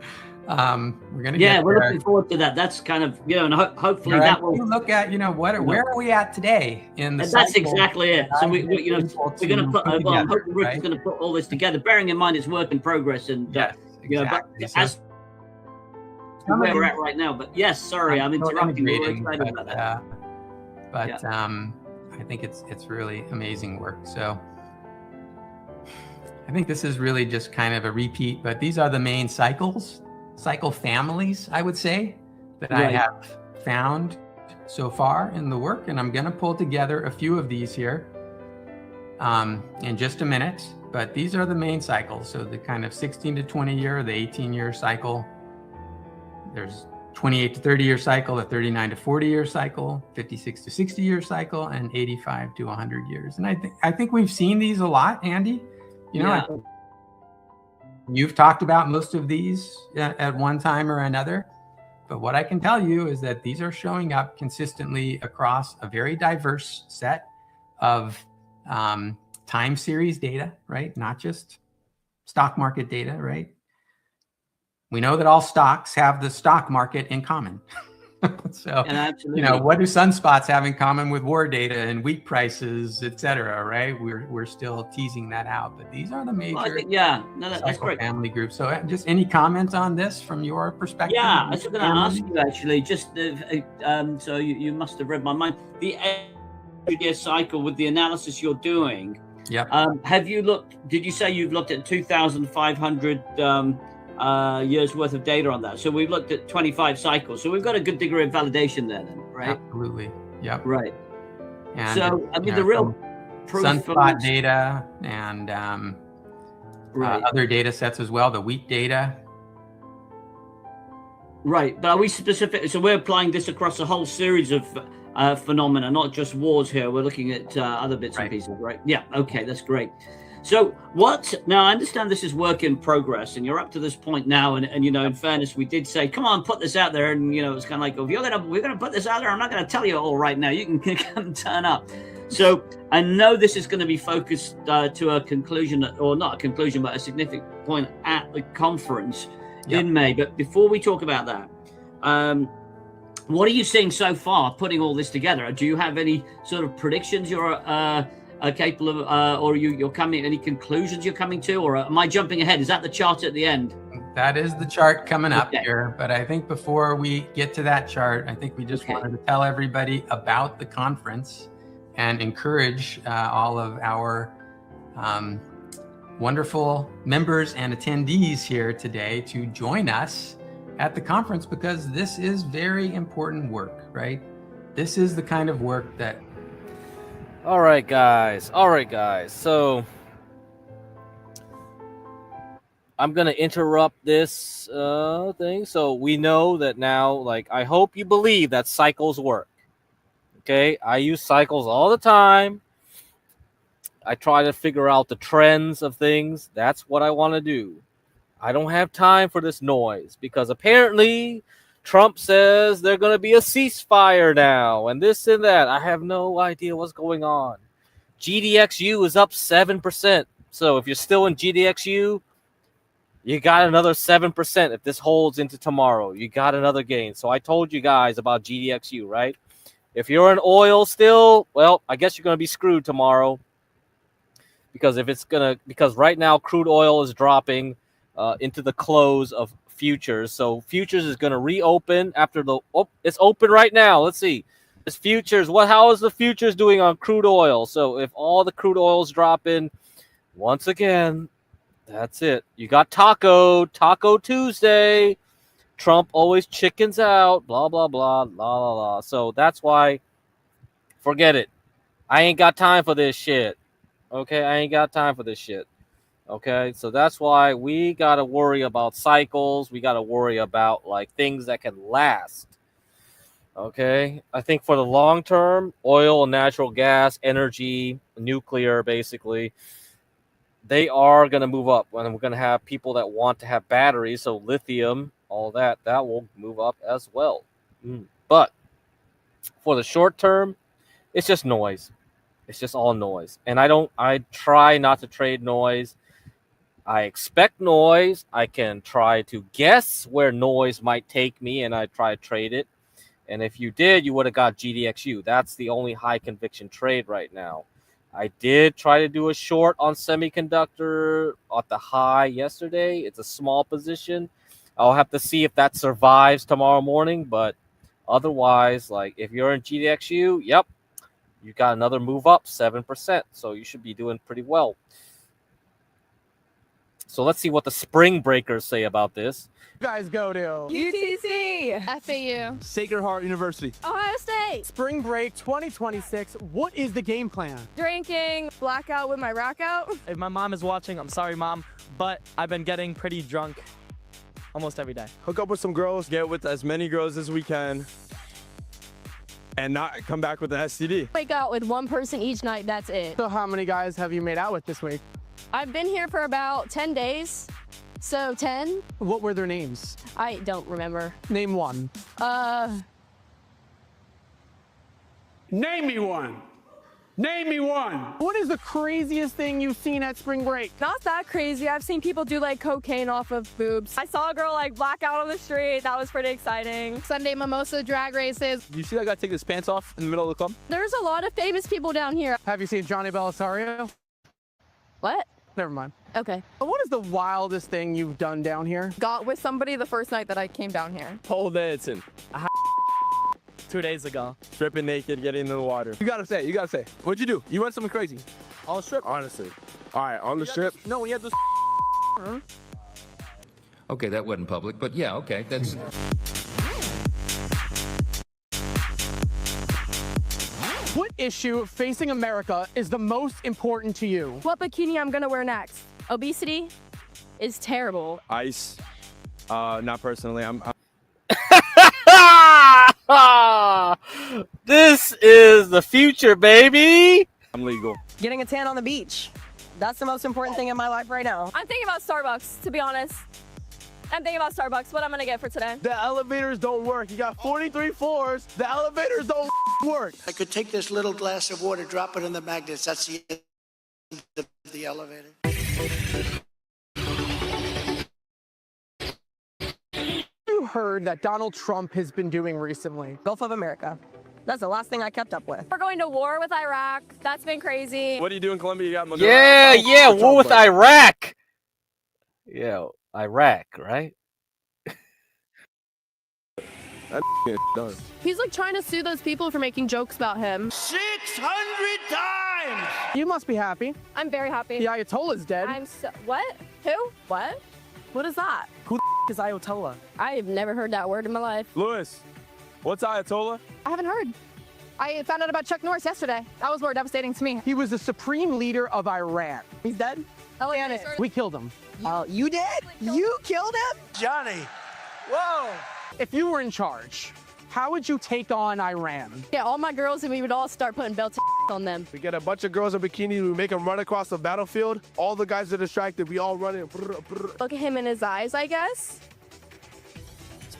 We're going to we're looking forward to that. That's kind of, and hopefully that will look at, where are we at today in the and that's cycle? exactly it. So we're going to put, I'm hoping Rick is going to put all this together, bearing in mind it's work in progress. And, yes, exactly. But as where we're at right now, but yes, sorry, I'm interrupting. We're excited about that. I think it's really amazing work. So I think this is really just kind of a repeat, but these are the main cycle families, I would say, that I have found so far in the work. And I'm going to pull together a few of these here in just a minute, but these are the main cycles. So the kind of 16 to 20 year, the 18-year cycle, there's 28 to 30 year cycle, a 39 to 40 year cycle, 56 to 60 year cycle, and 85 to 100 years. And I think we've seen these a lot, Andy. You've talked about most of these at one time or another, but what I can tell you is that these are showing up consistently across a very diverse set of time series data, right? Not just stock market data, right? We know that all stocks have the stock market in common. So, what do sunspots have in common with war data and wheat prices, et cetera, right? We're still teasing that out, but these are the major that's great. family groups. So just any comments on this from your perspective? Yeah, I was going to ask you actually, just so you must have read my mind. The 100-year cycle with the analysis you're doing. Yeah. Have you looked? Did you say you've looked at 2,500 years worth of data on that? So we've looked at 25 cycles. So we've got a good degree of validation there, then, right? Absolutely. Yep. Right. And so I mean, the real proof sunspot data and other data sets as well. The wheat data. Right, but are we specific? So we're applying this across a whole series of phenomena, not just wars here. We're looking at other bits and pieces, right? Yeah. Okay, that's great. So now I understand this is work in progress, and you're up to this point now. And in fairness, we did say, come on, put this out there. And it's kind of like, if we're gonna put this out there, I'm not gonna tell you all right now. You can come and turn up. So I know this is going to be focused to a conclusion, or not a conclusion, but a significant point at the conference in May. But before we talk about that, what are you seeing so far putting all this together? Do you have any sort of predictions you're capable of, or you're coming, any conclusions you're coming to, or am I jumping ahead? Is that the chart at the end? That is the chart coming up here. But I think before we get to that chart, I think we just wanted to tell everybody about the conference and encourage all of our wonderful members and attendees here today to join us at the conference, because this is very important work, right? This is the kind of work that... All right, guys. So I'm going to interrupt this thing. So we know that now, I hope you believe that cycles work. Okay? I use cycles all the time. I try to figure out the trends of things. That's what I want to do. I don't have time for this noise, because apparently Trump says there's going to be a ceasefire now and this and that. I have no idea what's going on. GDXU is up 7%. So if you're still in GDXU, you got another 7%. If this holds into tomorrow, you got another gain. So I told you guys about GDXU, right? If you're in oil still, well, I guess you're going to be screwed tomorrow. Because because right now crude oil is dropping into the close of futures. So futures is going to reopen after it's open right now. Let's see. This futures, how is the futures doing on crude oil? So if all the crude oil is dropping, once again, that's it. You got Taco Tuesday. Trump always chickens out, blah, blah, blah, blah, blah, blah. So that's why, forget it. I ain't got time for this shit. Okay, I ain't got time for this shit. Okay, so that's why we got to worry about cycles. We got to worry about like things that can last. Okay, I think for the long term, oil and natural gas, energy, nuclear, basically, they are going to move up. And we're going to have people that want to have batteries, so lithium, all that will move up as well. But for the short term, it's just noise. It's just all noise. And I try not to trade noise. I expect noise. I can try to guess where noise might take me, and I try to trade it. And if you did, you would have got GDXU. That's the only high conviction trade right now. I did try to do a short on semiconductor at the high yesterday. It's a small position. I'll have to see if that survives tomorrow morning. But otherwise, like if you're in GDXU, yep, you got another move up, 7%. So you should be doing pretty well. So let's see what the spring breakers say about this. You guys go to CtC, FAU, Sacred Heart University. Ohio State. Spring break 2026. What is the game plan? Drinking, blackout with my rack out. If my mom is watching, I'm sorry, Mom, but I've been getting pretty drunk almost every day. Hook up with some girls, get with as many girls as we can, and not come back with an STD. Wake out with one person each night, that's it. So how many guys have you made out with this week? I've been here for about 10 days, so 10. What were their names? I don't remember. Name one. Name me one. Name me one. What is the craziest thing you've seen at spring break? Not that crazy. I've seen people do like cocaine off of boobs. I saw a girl like black out on the street. That was pretty exciting. Sunday mimosa drag races. You see that guy take his pants off in the middle of the club? There's a lot of famous people down here. Have you seen Johnny Belisario? What? Never mind. Okay. What is the wildest thing you've done down here? Got with somebody the first night that I came down here. Pole dancing. 2 days ago. Stripping naked, getting in the water. You gotta say, What'd you do? You went something crazy. On the strip? Honestly. All right, on the strip? No, we had this. Okay, that wasn't public, but yeah, okay, that's... What issue facing America is the most important to you? What bikini I'm gonna wear next? Obesity is terrible. Ice. Not personally. I'm This is the future, baby. I'm legal. Getting a tan on the beach. That's the most important thing in my life right now. I'm thinking about Starbucks, to be honest. I'm thinking about Starbucks, what I'm gonna get for today. The elevators don't work. You got 43 floors. The elevators don't work. I could take this little glass of water, drop it in the magnets. That's the end of the elevator. You heard that Donald Trump has been doing recently? Gulf of America. That's the last thing I kept up with. We're going to war with Iraq. That's been crazy. What do you do in Colombia? You got Maduro. Yeah, war with Iraq. Yeah, Iraq, right? That done. He's like trying to sue those people for making jokes about him. 600 times! You must be happy. I'm very happy. The Ayatollah's dead. I'm so, what? Who? What? What is that? Who the is Ayatollah? I've never heard that word in my life. Lewis, what's Ayatollah? I haven't heard. I found out about Chuck Norris yesterday. That was more devastating to me. He was the supreme leader of Iran. He's dead? We killed him. You did? You killed him? Johnny. Whoa! If you were in charge, how would you take on Iran? Yeah, all my girls and we would all start putting belts on them. We get a bunch of girls in bikinis, we make them run across the battlefield. All the guys are distracted, we all run in. Look at him in his eyes, I guess.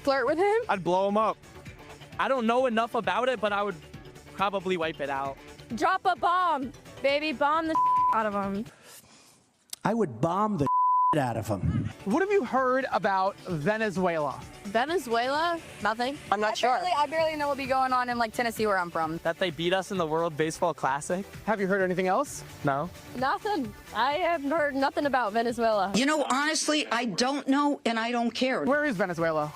Flirt with him. I'd blow him up. I don't know enough about it, but I would probably wipe it out. Drop a bomb, baby. Bomb the out of him. I would bomb the out of him. What have you heard about Venezuela? Venezuela? Nothing. I'm not sure. I barely know what'll be going on in like Tennessee where I'm from. That they beat us in the World Baseball Classic? Have you heard anything else? No. Nothing. I haven't heard nothing about Venezuela. You know, honestly, I don't know and I don't care. Where is Venezuela?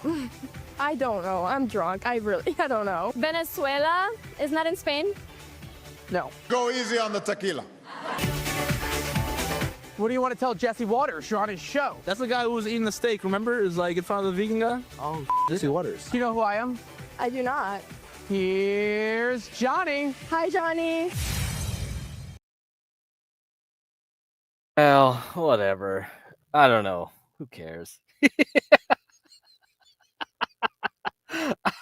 I don't know. I'm drunk. I don't know. Venezuela? Isn't that in Spain? No. Go easy on the tequila. What do you want to tell Jesse Waters? You're on his show. That's the guy who was eating the steak, remember? It was like in front of the vegan guy. Oh, Jesse Waters. Do you know who I am? I do not. Here's Johnny. Hi, Johnny. Well, whatever. I don't know. Who cares?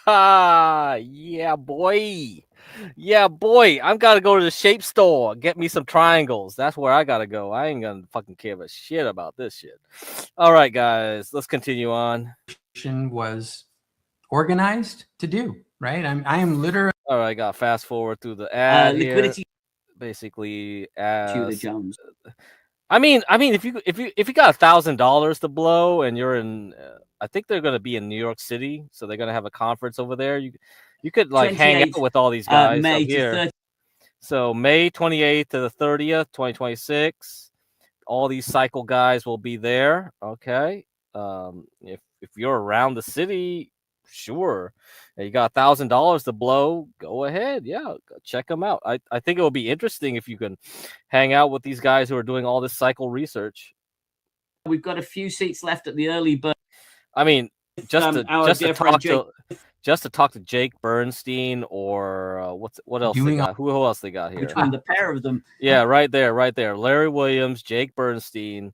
Yeah, boy. Yeah, boy. I'm gotta go to the shape store. Get me some triangles. That's where I gotta go. I ain't gonna fucking care a shit about this shit. All right, guys. Let's continue on. Was organized to do, right? I am literally. All right, I got fast forward through the ad liquidity. here. Basically, Tudor Jones. I mean, if you got $1,000 to blow and you're in, I think they're gonna be in New York City, so they're gonna have a conference over there. You could like hang out with all these guys May up here. 30th. So May 28th to the 30th, 2026. All these cycle guys will be there. Okay. If you're around the city, sure. You got $1,000 to blow, go ahead. Yeah, check them out. I think it will be interesting if you can hang out with these guys who are doing all this cycle research. We've got a few seats left at the early bird. I mean, just to talk to Jake Bernstein or what else they got? Who else they got here? Between the pair of them. Yeah, right there. Larry Williams, Jake Bernstein,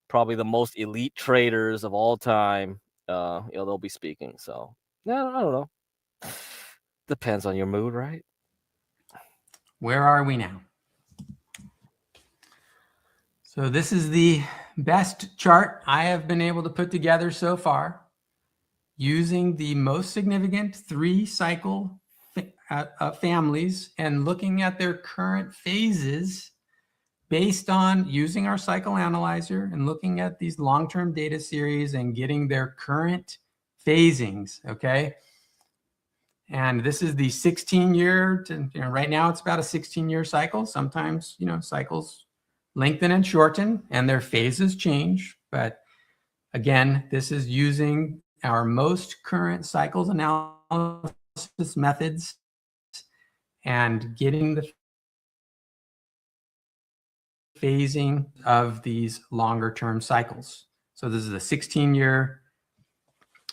probably the most elite traders of all time. They'll be speaking. So yeah, I don't know. Depends on your mood, right? Where are we now? So this is the best chart I have been able to put together so far, using the most significant 3 cycle families and looking at their current phases based on using our cycle analyzer and looking at these long-term data series and getting their current phasings, okay? And this is the 16-year, right now it's about a 16-year cycle. Sometimes, cycles lengthen and shorten and their phases change. But again, this is using our most current cycles analysis methods and getting the phasing of these longer term cycles. So this is a 16-year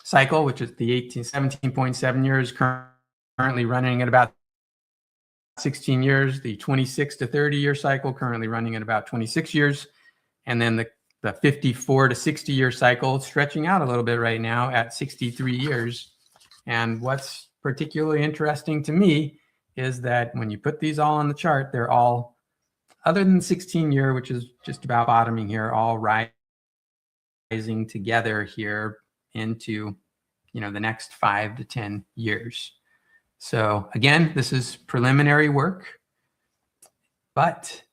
cycle, which is the 17.7 years currently running at about 16 years, the 26 to 30 year cycle currently running at about 26 years, and then the 54 to 60 year cycle stretching out a little bit right now at 63 years. And what's particularly interesting to me is that when you put these all on the chart, they're all, other than 16 year, which is just about bottoming here, all rising together here into, the next 5 to 10 years. So again, this is preliminary work, but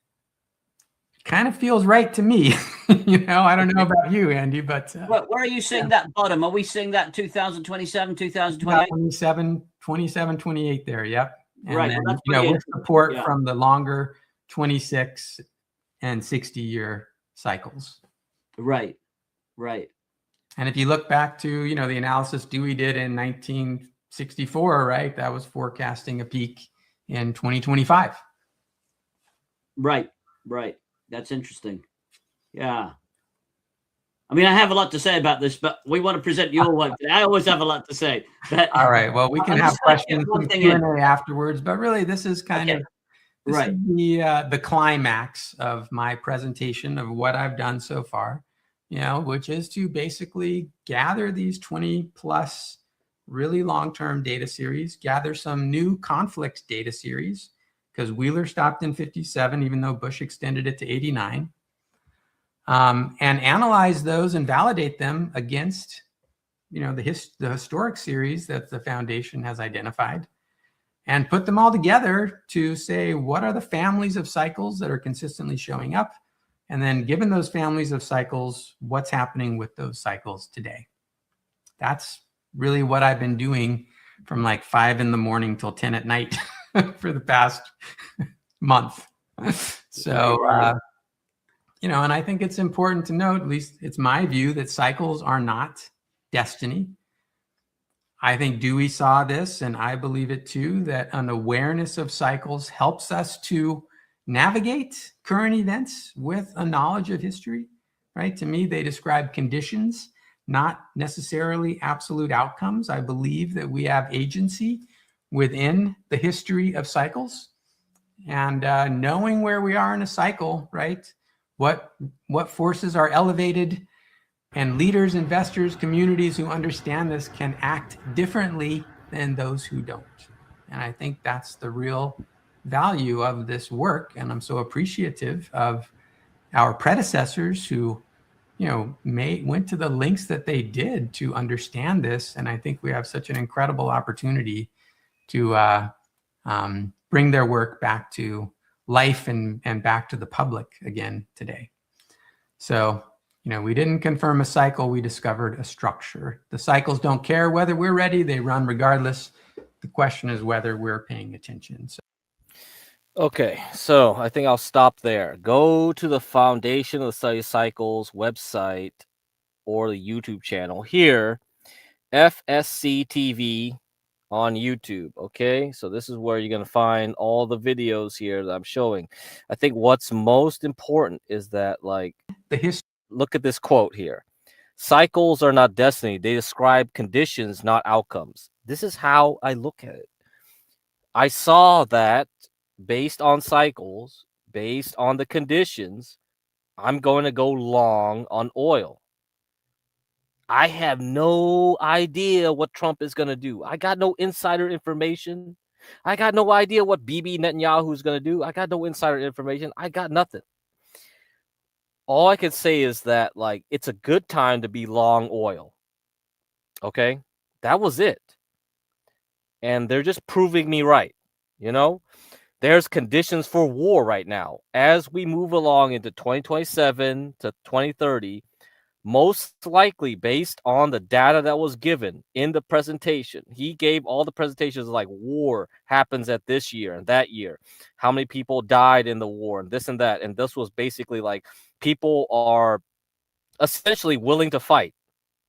kind of feels right to me. I don't know about you, Andy, but where are you seeing that bottom? Are we seeing that 2027, 2028? 27, 28 there. Yep. And right. Then, with support from the longer 26 and 60 year cycles. Right. And if you look back to, the analysis Dewey did in 1964, right? That was forecasting a peak in 2025. Right. That's interesting. Yeah. I mean, I have a lot to say about this, but we want to present your work. I always have a lot to say. But all right. Well, we can have questions in Q&A afterwards, but really this is kind of the climax of my presentation of what I've done so far, which is to basically gather these 20 plus really long-term data series, gather some new conflict data series, because Wheeler stopped in 57, even though Bush extended it to 89, and analyze those and validate them against, the historic series that the foundation has identified, and put them all together to say, what are the families of cycles that are consistently showing up? And then given those families of cycles, what's happening with those cycles today? That's really what I've been doing from like 5 in the morning till 10 at night for the past month. So, and I think it's important to note, at least it's my view, that cycles are not destiny. I think Dewey saw this, and I believe it too, that an awareness of cycles helps us to navigate current events with a knowledge of history, right? To me, they describe conditions, not necessarily absolute outcomes. I believe that we have agency within the history of cycles, and knowing where we are in a cycle, right, what forces are elevated, and leaders, investors, communities who understand this can act differently than those who don't. And I think that's the real value of this work. And I'm so appreciative of our predecessors who, went to the lengths that they did to understand this. And I think we have such an incredible opportunity to bring their work back to life and back to the public again today. So, we didn't confirm a cycle, we discovered a structure. The cycles don't care whether we're ready, they run regardless. The question is whether we're paying attention. So. Okay, so I think I'll stop there. Go to the Foundation of the Study of Cycles website or the YouTube channel here, FSC TV on YouTube. Okay, so this is where you're going to find all the videos here that I'm showing. I think what's most important is that, like, look at this quote here. Cycles are not destiny. They describe conditions, not outcomes. This is how I look at it. I saw that based on cycles, based on the conditions, I'm going to go long on oil. I have no idea what Trump is going to do. I got no insider information. I got no idea what Bibi Netanyahu is going to do. I got no insider information. I got nothing. All I can say is that, like, it's a good time to be long oil. Okay? That was it. And they're just proving me right. There's conditions for war right now. As we move along into 2027 to 2030, most likely based on the data that was given in the presentation, he gave all the presentations like war happens at this year and that year, how many people died in the war and this and that. And this was basically like people are essentially willing to fight,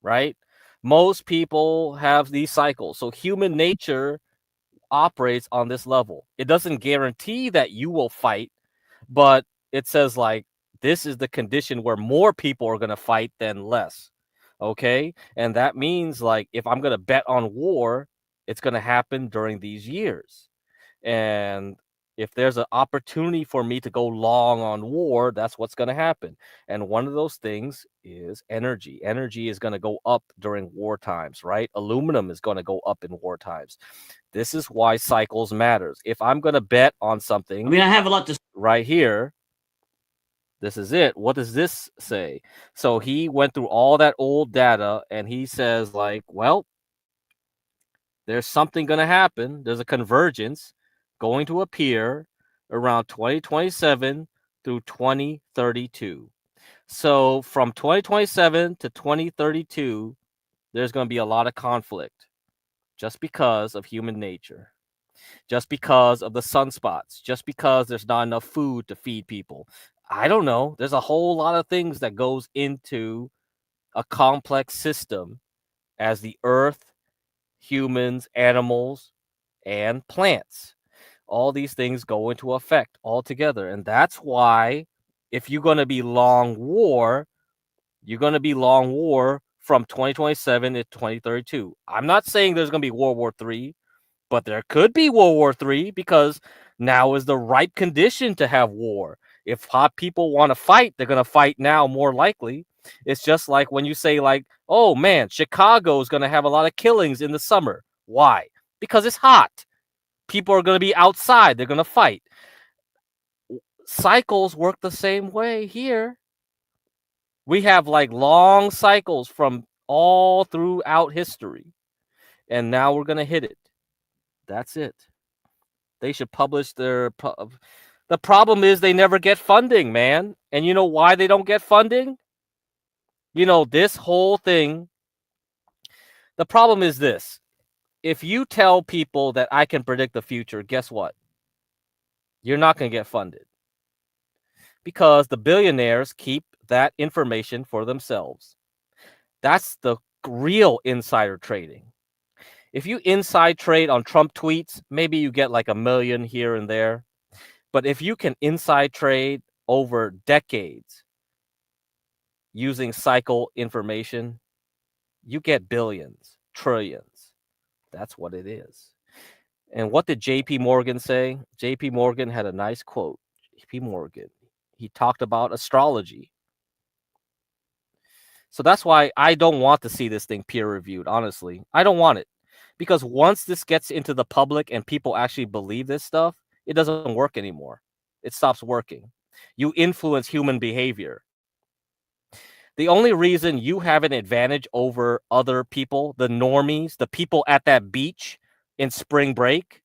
right? Most people have these cycles. So human nature operates on this level. It doesn't guarantee that you will fight, but it says like this is the condition where more people are going to fight than less. Okay? And that means like if I'm going to bet on war, it's going to happen during these years. And if there's an opportunity for me to go long on war, that's what's going to happen. And one of those things is energy. Energy is going to go up during war times, right? Aluminum is going to go up in war times. This is why cycles matters. If I'm going to bet on something, I have a lot to right here. This is it. What does this say? So he went through all that old data and he says like, well, there's something going to happen. There's a convergence going to appear around 2027 through 2032. So from 2027 to 2032, there's going to be a lot of conflict just because of human nature, just because of the sunspots, just because there's not enough food to feed people. I don't know. There's a whole lot of things that goes into a complex system as the earth, humans, animals, and plants. All these things go into effect all together. And that's why if you're going to be long war, you're going to be long war from 2027 to 2032. I'm not saying there's going to be World War III, but there could be World War III because now is the ripe condition to have war. If hot people want to fight, they're going to fight now more likely. It's just like when you say like, oh man, Chicago is going to have a lot of killings in the summer. Why? Because it's hot. People are going to be outside. They're going to fight. Cycles work the same way here. We have like long cycles from all throughout history. And now we're going to hit it. That's it. They should publish their... The problem is they never get funding, man. And you know why they don't get funding? This whole thing... The problem is this. If you tell people that I can predict the future, guess what? You're not going to get funded. Because the billionaires keep that information for themselves. That's the real insider trading. If you inside trade on Trump tweets, maybe you get like 1 million here and there. But if you can inside trade over decades using cycle information, you get billions, trillions. That's what it is. And what did JP Morgan say? JP Morgan had a nice quote. JP Morgan, He talked about astrology. So that's why I don't want to see this thing peer reviewed, honestly. I don't want it. Because once this gets into the public and people actually believe this stuff, it doesn't work anymore. It stops working. You influence human behavior. The only reason you have an advantage over other people, the normies, the people at that beach in spring break,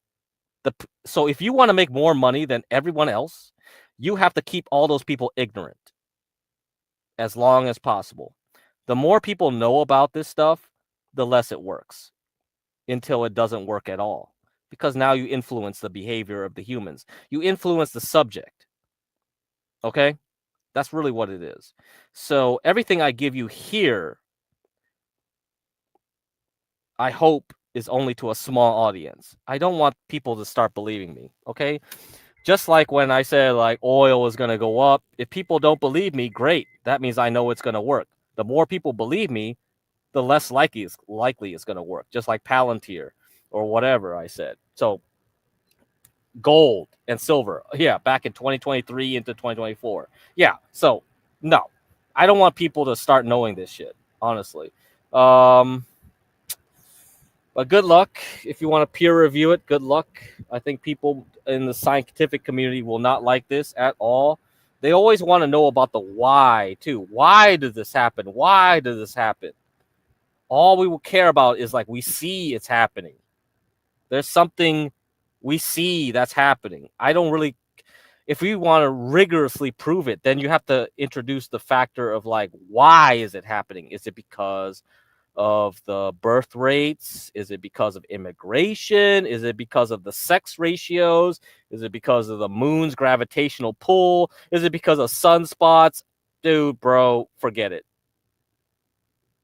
so if you want to make more money than everyone else, you have to keep all those people ignorant as long as possible. The more people know about this stuff, the less it works, until it doesn't work at all. Because now you influence the behavior of the humans. You influence the subject. Okay? That's really what it is. So everything I give you here, I hope, is only to a small audience. I don't want people to start believing me. Okay? Just like when I said like oil is going to go up, if people don't believe me, great. That means I know it's going to work. The more people believe me, the less likely it's going to work. Just like Palantir or whatever I said. So gold and silver, yeah, back in 2023 into 2024. Yeah, so no, I don't want people to start knowing this shit, honestly. But good luck. If you want to peer review it, good luck. I think people in the scientific community will not like this at all. They always want to know about the why, too. Why did this happen? Why did this happen? All we will care about is like we see it's happening. There's something we see that's happening. I don't really... If we want to rigorously prove it, then you have to introduce the factor of like, why is it happening? Is it because of the birth rates? Is it because of immigration? Is it because of the sex ratios? Is it because of the moon's gravitational pull? Is it because of sunspots? Dude, bro, forget it.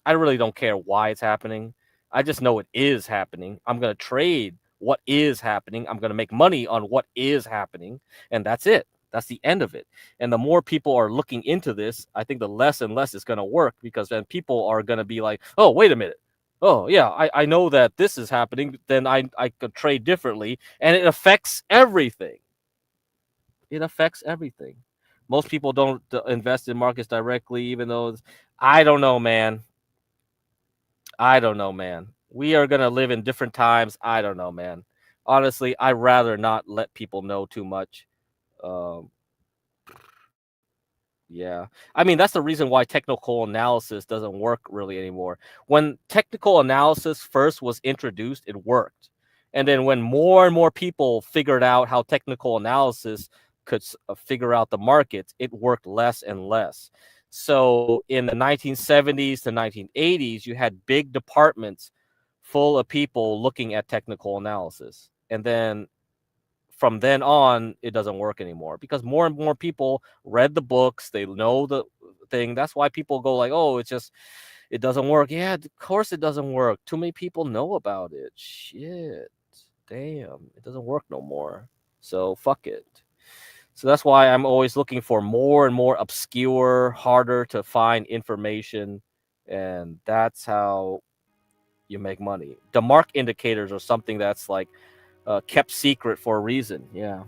I really don't care why it's happening. I just know it is happening. I'm going to trade what is happening. I'm going to make money on what is happening. And that's it. That's the end of it. And the more people are looking into this, I think the less and less it's going to work, because then people are going to be like, oh, wait a minute. Oh, yeah, I know that this is happening. Then I could trade differently. And it affects everything. It affects everything. Most people don't invest in markets directly, even though I don't know, man. I don't know, man. We are going to live in different times. I don't know, man. Honestly, I'd rather not let people know too much. Yeah. I mean, that's the reason why technical analysis doesn't work really anymore. When technical analysis first was introduced, it worked. And then when more and more people figured out how technical analysis could figure out the markets, it worked less and less. So in the 1970s to 1980s, you had big departments full of people looking at technical analysis. And then from then on, it doesn't work anymore, because more and more people read the books. They know the thing. That's why people go like, oh, it doesn't work. Yeah, of course it doesn't work. Too many people know about it. Shit. Damn. It doesn't work no more. So fuck it. So that's why I'm always looking for more and more obscure, harder to find information. And that's how you make money. The mark indicators are something that's like kept secret for a reason. Yeah.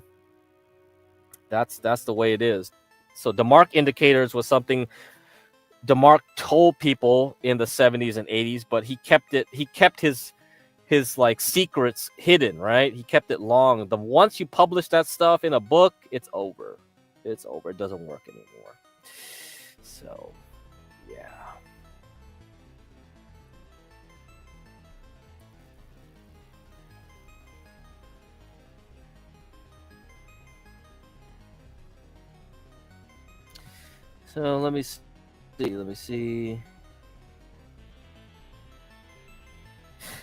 That's the way it is. So the mark indicators was something DeMark told people in the 70s and 80s, but he kept his like secrets hidden, right? He kept it long. Once you publish that stuff in a book, it's over. It's over. It doesn't work anymore. So, yeah. So let me see.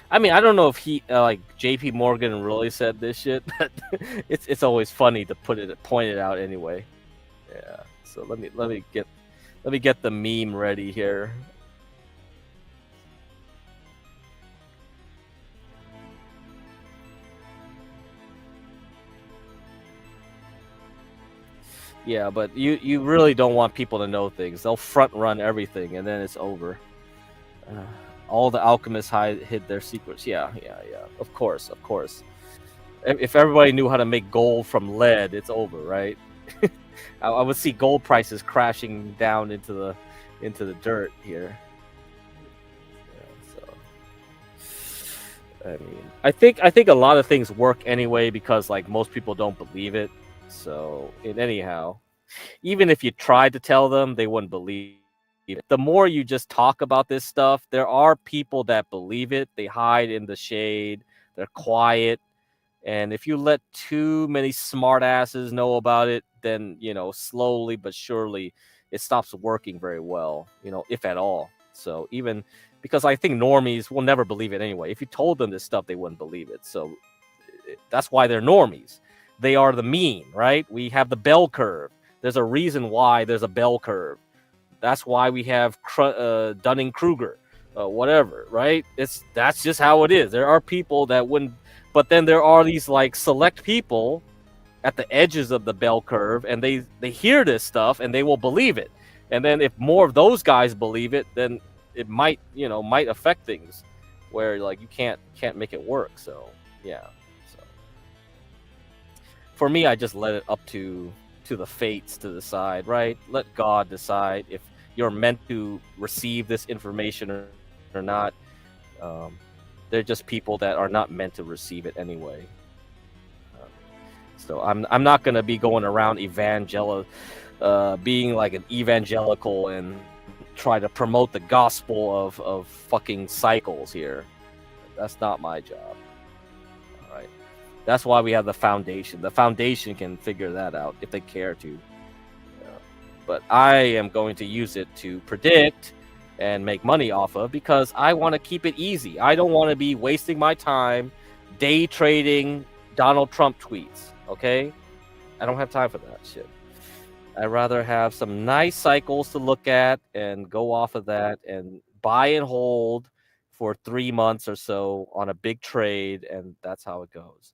I mean, I don't know if he like JP Morgan really said this shit, but it's always funny to point it out anyway. Yeah. So let me get the meme ready here. Yeah, but you really don't want people to know things. They'll front run everything, and then it's over. All the alchemists hid their secrets. Yeah. Of course. If everybody knew how to make gold from lead, it's over, right? I would see gold prices crashing down into the dirt here. I mean, I think a lot of things work anyway because like most people don't believe it. So anyhow, even if you tried to tell them, they wouldn't believe it. The more you just talk about this stuff, there are people that believe it. They hide in the shade. They're quiet. And if you let too many smartasses know about it, then, slowly but surely it stops working very well, if at all. So even because I think normies will never believe it anyway. If you told them this stuff, they wouldn't believe it. So that's why they're normies. They are the mean, right? We have the bell curve. There's a reason why there's a bell curve. That's why we have Dunning-Kruger, whatever, right? That's just how it is. There are people that wouldn't, but then there are these like select people at the edges of the bell curve, and they hear this stuff and they will believe it. And then if more of those guys believe it, then it might affect things where like you can't make it work. So yeah. So for me, I just let it up to the fates to decide, right? Let God decide if you're meant to receive this information or not. They're just people that are not meant to receive it anyway. So I'm not gonna be going around being like an evangelical and try to promote the gospel of fucking cycles here. That's not my job. All right. That's why we have the foundation. The foundation can figure that out if they care to. But I am going to use it to predict and make money off of because I want to keep it easy. I don't want to be wasting my time day trading Donald Trump tweets. Okay? I don't have time for that shit. I'd rather have some nice cycles to look at and go off of that and buy and hold for 3 months or so on a big trade, and that's how it goes.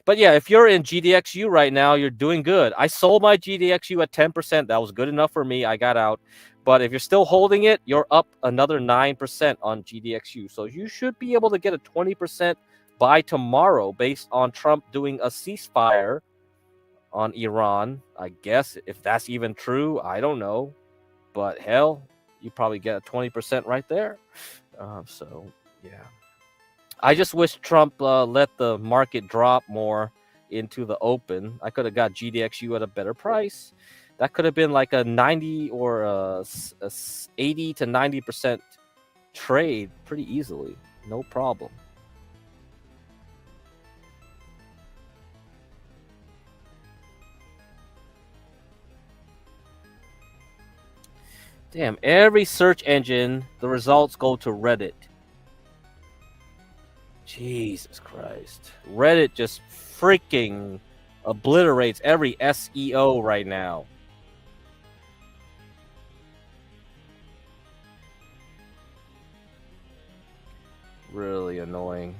But yeah, if you're in GDXU right now, you're doing good. I sold my GDXU at 10%. That was good enough for me. I got out. But if you're still holding it, you're up another 9% on GDXU. So you should be able to get a 20% by tomorrow based on Trump doing a ceasefire on Iran. I guess if that's even true, I don't know. But hell, you probably get a 20% right there. So yeah. I just wish Trump let the market drop more into the open. I could have got GDXU at a better price. That could have been like a 90 or a 80 to 90% trade pretty easily. No problem. Damn, every search engine, the results go to Reddit. Jesus Christ. Reddit just freaking obliterates every SEO right now. Really annoying.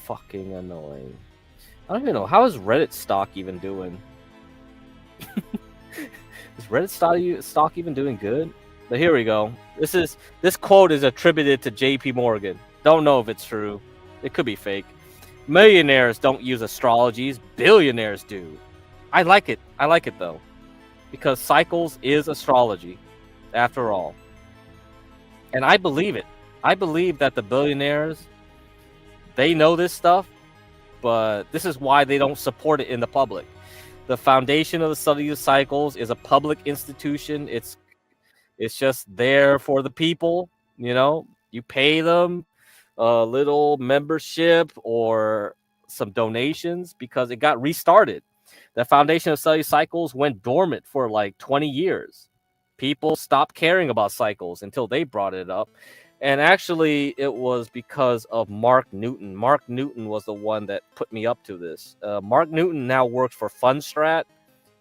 Fucking annoying. I don't even know. How is Reddit stock even doing? Is Reddit stock even doing good? But here we go. This quote is attributed to JP Morgan. Don't know if it's true. It could be fake. Millionaires don't use astrologies. Billionaires do. I like it. I like it though. Because cycles is astrology, after all. And I believe it. I believe that the billionaires, they know this stuff, but this is why they don't support it in the public. The Foundation of the Study of Cycles is a public institution. It's just there for the people, you know. You pay them a little membership or some donations because it got restarted. The Foundation of Study Cycles went dormant for like 20 years. People stopped caring about cycles until they brought it up. And actually, it was because of Mark Newton. Mark Newton was the one that put me up to this. Mark Newton now works for Fundstrat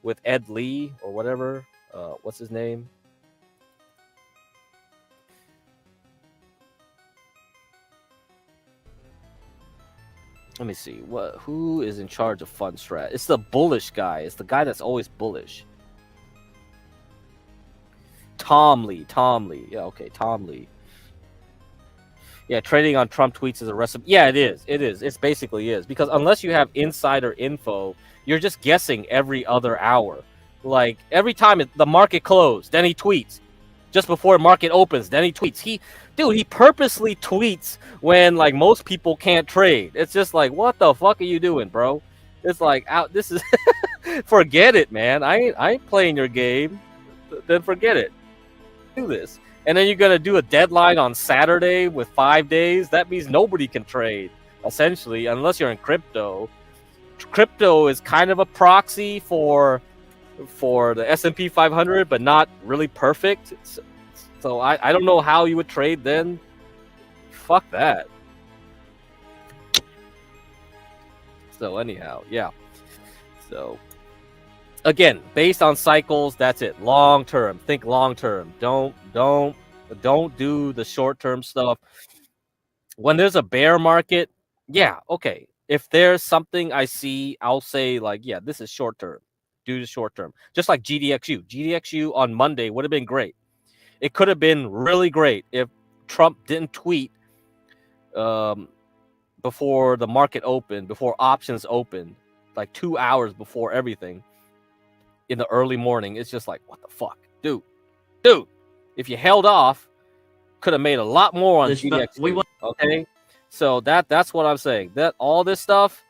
with Ed Lee or whatever. What's his name? Let me see. Who is in charge of Fundstrat? It's the bullish guy. It's the guy that's always bullish. Tom Lee. Yeah, okay, Tom Lee. Yeah, trading on Trump tweets is a recipe. Yeah, it is. It is. It basically is. Because unless you have insider info, you're just guessing every other hour. Like, every time the market closed, then he tweets. Just before market opens, then he tweets. He purposely tweets when, like, most people can't trade. It's just like, what the fuck are you doing, bro? It's like, this is... Forget it, man. I ain't playing your game. Then forget it. Do this. And then you're going to do a deadline on Saturday with 5 days. That means nobody can trade, essentially, unless you're in crypto. Crypto is kind of a proxy for the S&P 500, but not really perfect. So I don't know how you would trade then. Fuck that. So anyhow, yeah. So again, based on cycles, that's it. Long term. Think long term. Don't do the short term stuff. When there's a bear market, yeah, okay. If there's something I see, I'll say, like, yeah, this is short term. Do the short term. Just like GDXU. GDXU on Monday would have been great. It could have been really great if Trump didn't tweet before the market opened, before options opened, like 2 hours before everything in the early morning. It's just like, what the fuck? Dude. If you held off, could have made a lot more on GDXU. Okay? So that's what I'm saying. That all this stuff,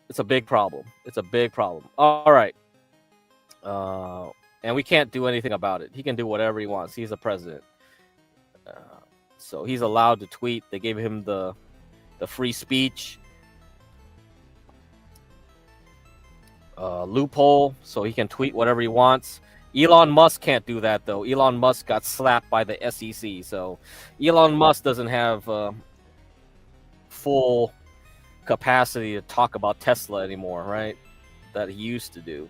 it's a big problem. It's a big problem. All right. And we can't do anything about it. He can do whatever he wants. He's the president. So he's allowed to tweet. They gave him the free speech loophole, so he can tweet whatever he wants. Elon Musk can't do that, though. Elon Musk got slapped by the SEC. So Elon Musk doesn't have full capacity to talk about Tesla anymore, right? That he used to do.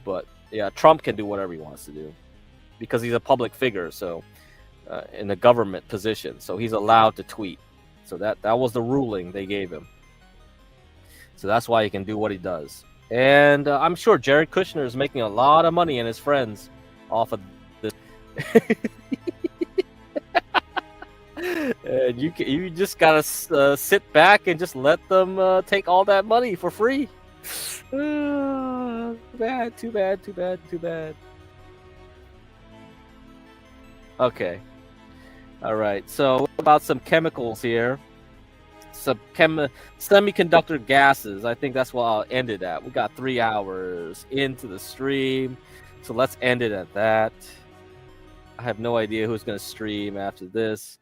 But yeah, Trump can do whatever he wants to do because he's a public figure, so in a government position, so he's allowed to tweet. So that was the ruling they gave him. So that's why he can do what he does. And I'm sure Jared Kushner is making a lot of money and his friends off of this. And you just gotta sit back and just let them take all that money for free. Too bad. Okay. All right. So what about some chemicals here? Some semiconductor gases. I think that's what I'll end it at. We got 3 hours into the stream, so let's end it at that. I have no idea who's going to stream after this.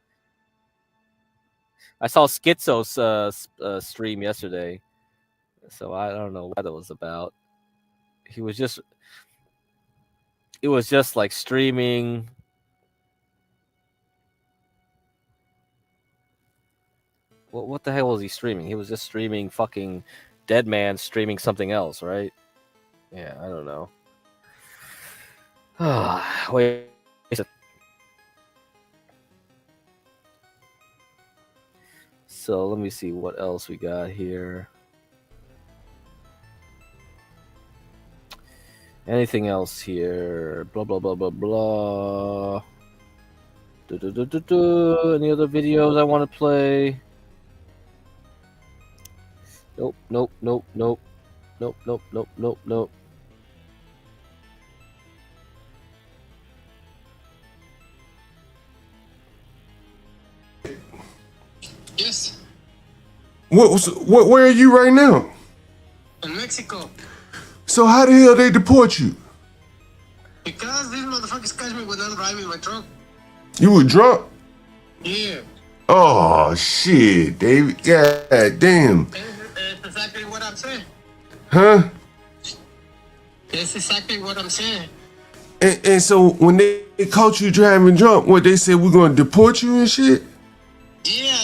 I saw Schizo's stream yesterday, so I don't know what that was about. It was just like streaming. What the hell was he streaming? He was just streaming fucking Dead Man streaming something else, right? Yeah, I don't know. Wait. So let me see what else we got here. Anything else here? Blah, blah, blah, blah, blah. Any other videos I want to play? Nope. Yes. Where are you right now? In Mexico. So how the hell they deport you? Because these motherfuckers catch me when I'm driving my truck. You were drunk? Yeah. Oh shit, David. God damn. That's exactly what I'm saying. Huh? That's exactly what I'm saying. And so when they caught you driving drunk, what they said, we're gonna deport you and shit? Yeah,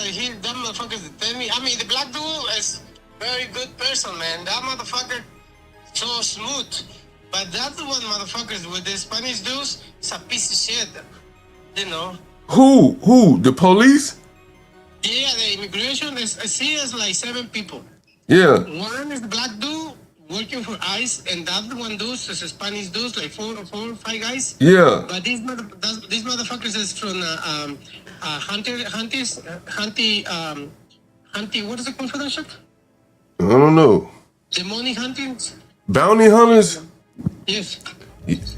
them motherfuckers tell me. I mean, the black dude is very good person, man. That motherfucker so smooth. But that's the one motherfuckers with the Spanish dudes, it's a piece of shit. You know? Who? The police? Yeah, the immigration, I see it's like 7 people. Yeah. One is the black dude, working for ICE, and that one dudes is a Spanish dudes, like four or five guys. Yeah. But these motherfuckers is from hunting. What is it called for that shit? I don't know. The money hunting. Bounty hunters? Yes.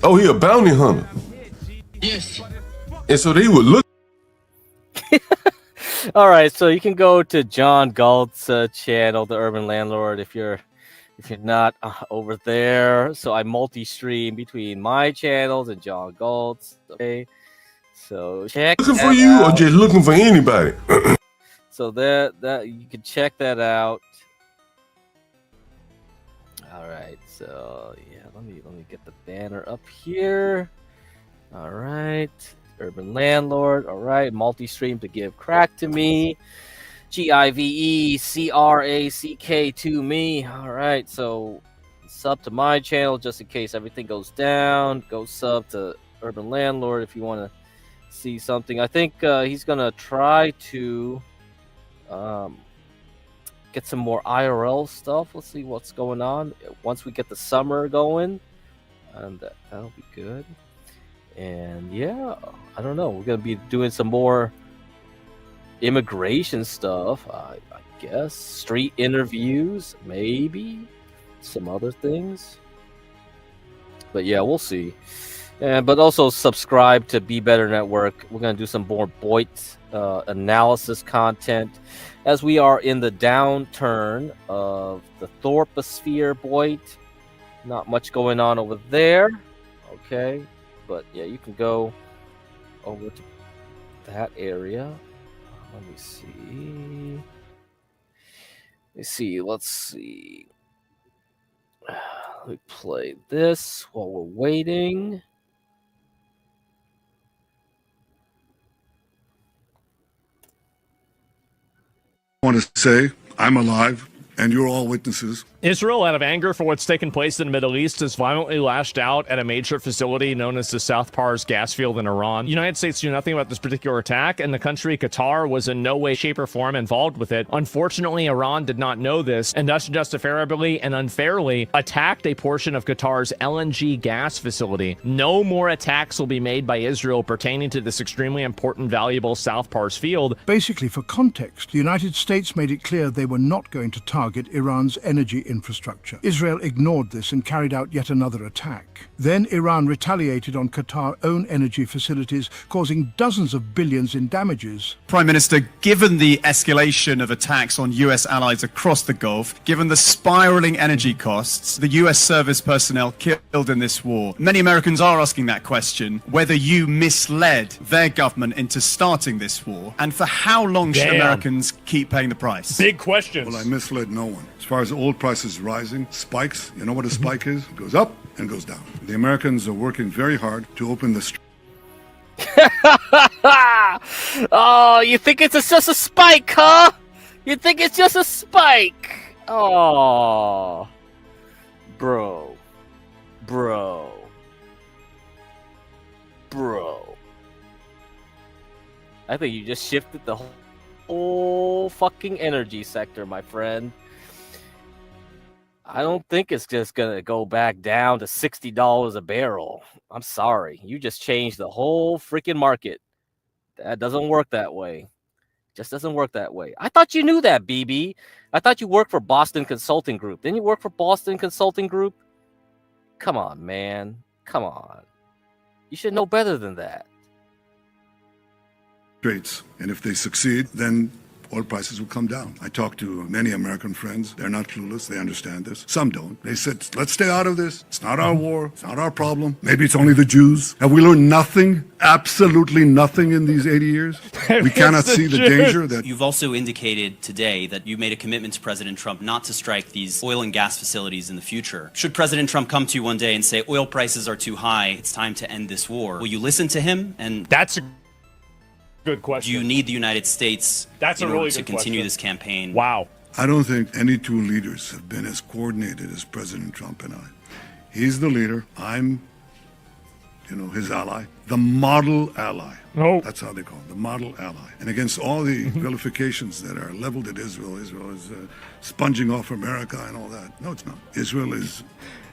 Oh, he a bounty hunter. Yes. And so they would look. All right, so you can go to John Galt's channel, The Urban Landlord, if you're not over there. So I multi-stream between my channels and John Galt's. Okay, so check. Looking for you or just looking for anybody? So that you can check that out. All right, so yeah, let me get the banner up here. All right, Urban Landlord. All right, multi-stream to give crack to me. GIVECRACK to me. All right, so sub to my channel just in case everything goes down. Go sub to Urban Landlord if you want to see something. I think he's gonna try to get some more IRL stuff. Let's see what's going on once we get the summer going, and that'll be good. And yeah, I don't know. We're gonna be doing some more immigration stuff, I guess. Street interviews, maybe some other things. But yeah, we'll see. But also subscribe to Be Better Network. We're gonna do some more Boit analysis content as we are in the downturn of the Thorposphere Boit. Not much going on over there. Okay, but yeah, you can go over to that area. Let me see. Let's see. Let me play this while we're waiting. I want to say I'm alive, and you're all witnesses. Israel, out of anger for what's taken place in the Middle East, has violently lashed out at a major facility known as the South Pars gas field in Iran. The United States knew nothing about this particular attack, and the country, Qatar, was in no way, shape, or form involved with it. Unfortunately, Iran did not know this, and thus justifiably and unfairly attacked a portion of Qatar's LNG gas facility. No more attacks will be made by Israel pertaining to this extremely important, valuable South Pars field. Basically, for context, the United States made it clear they were not going to target Iran's energy infrastructure. Israel ignored this and carried out yet another attack. Then Iran retaliated on Qatar's own energy facilities, causing dozens of billions in damages. Prime Minister, given the escalation of attacks on US allies across the Gulf, given the spiraling energy costs, the US service personnel killed in this war, many Americans are asking that question, whether you misled their government into starting this war, and for how long should Americans keep paying the price? Big questions. Well, I misled no one. As far as oil prices rising, spikes, you know what a spike is? It goes up and goes down. The Americans are working very hard to open the Oh, you think it's just a spike, huh? You think it's just a spike? Oh, bro. I think you just shifted the whole fucking energy sector, my friend. I don't think it's just gonna go back down to $60 a barrel. I'm sorry. You just changed the whole freaking market. That doesn't work that way. Just doesn't work that way. I thought you knew that, BB. I thought you worked for Boston Consulting Group. Didn't you work for Boston Consulting Group? Come on, man. Come on. You should know better than that. Straits. And if they succeed, then oil prices will come down. I talked to many American friends. They're not clueless. They understand this. Some don't. They said, let's stay out of this. It's not our war. It's not our problem. Maybe it's only the Jews. Have we learned nothing? Absolutely nothing in these 80 years? We cannot see the danger that... You've also indicated today that you made a commitment to President Trump not to strike these oil and gas facilities in the future. Should President Trump come to you one day and say, oil prices are too high, it's time to end this war, will you listen to him? And that's a good question. Do you need the United States to continue this campaign? Wow. I don't think any two leaders have been as coordinated as President Trump and I. He's the leader. I'm his ally, the model ally. No. That's how they call it, the model ally. And against all the vilifications that are leveled at Israel, Israel is sponging off America and all that. No, it's not. Israel is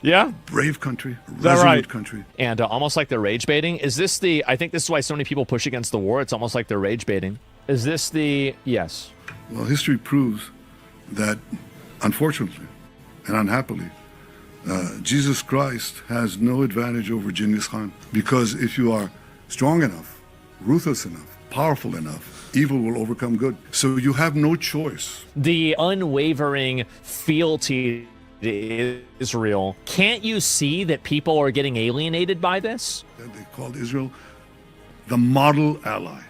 a brave country, a resolute country. And almost like they're rage baiting. Is this I think this is why so many people push against the war. It's almost like they're rage baiting. Is this yes? Well, history proves that, unfortunately and unhappily, Jesus Christ has no advantage over Genghis Khan, because if you are strong enough, ruthless enough, powerful enough, evil will overcome good. So you have no choice. The unwavering fealty to Israel. Can't you see that people are getting alienated by this? They called Israel the model ally.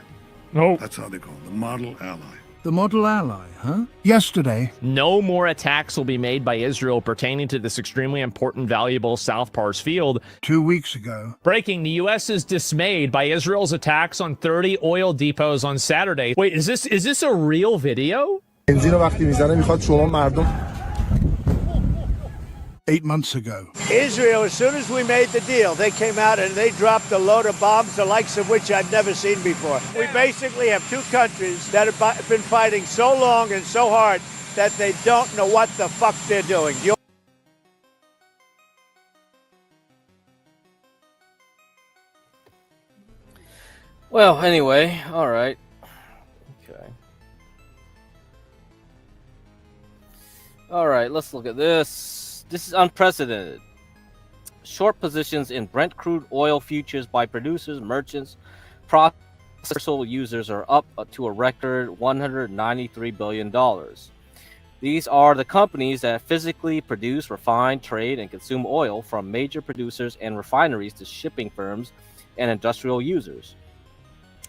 No. That's how they call it, the model ally. The model ally, huh? Yesterday. No more attacks will be made by Israel pertaining to this extremely important, valuable South Pars field. 2 weeks ago. Breaking, the U.S. is dismayed by Israel's attacks on 30 oil depots on Saturday. Wait, is this a real video? 8 months ago. Israel, as soon as we made the deal, they came out and they dropped a load of bombs, the likes of which I'd never seen before. We basically have two countries that have been fighting so long and so hard that they don't know what the fuck they're doing. Well, anyway, all right. Okay. All right, let's look at this. This is unprecedented. Short positions in Brent crude oil futures by producers, merchants, processor users are up to a record $193 billion. These are the companies that physically produce, refine, trade, and consume oil, from major producers and refineries to shipping firms and industrial users.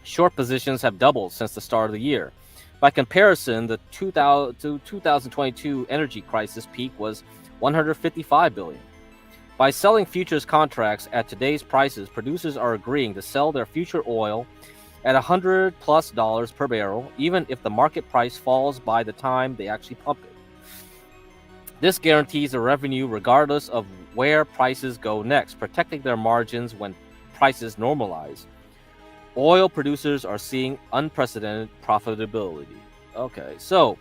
Short positions have doubled since the start of the year. By comparison, the 2022 energy crisis peak was $155 billion. By selling futures contracts at today's prices, producers are agreeing to sell their future oil at $100+ per barrel, even if the market price falls by the time they actually pump it. This guarantees a revenue regardless of where prices go next, protecting their margins when prices normalize. Oil producers are seeing unprecedented profitability. Okay, so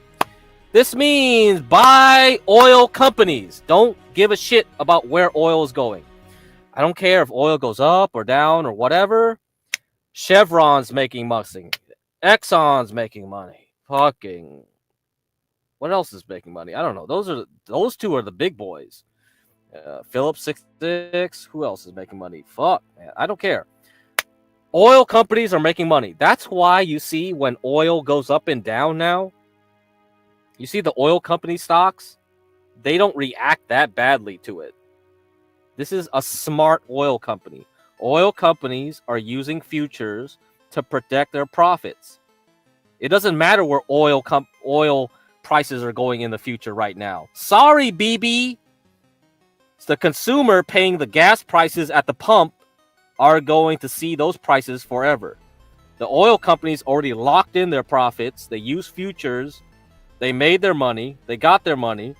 this means buy oil companies. Don't give a shit about where oil is going. I don't care if oil goes up or down or whatever. Chevron's making money. Exxon's making money. Fucking. What else is making money? I don't know. Those two are the big boys. Phillips 66. Who else is making money? Fuck, man. I don't care. Oil companies are making money. That's why you see when oil goes up and down now, you see the oil company stocks, they don't react that badly to it. This is a smart oil company. Oil companies are using futures to protect their profits. It doesn't matter where oil prices are going in the future right now. Sorry, BB. It's the consumer paying the gas prices at the pump are going to see those prices forever. The oil companies already locked in their profits. They use futures. They made their money. They got their money.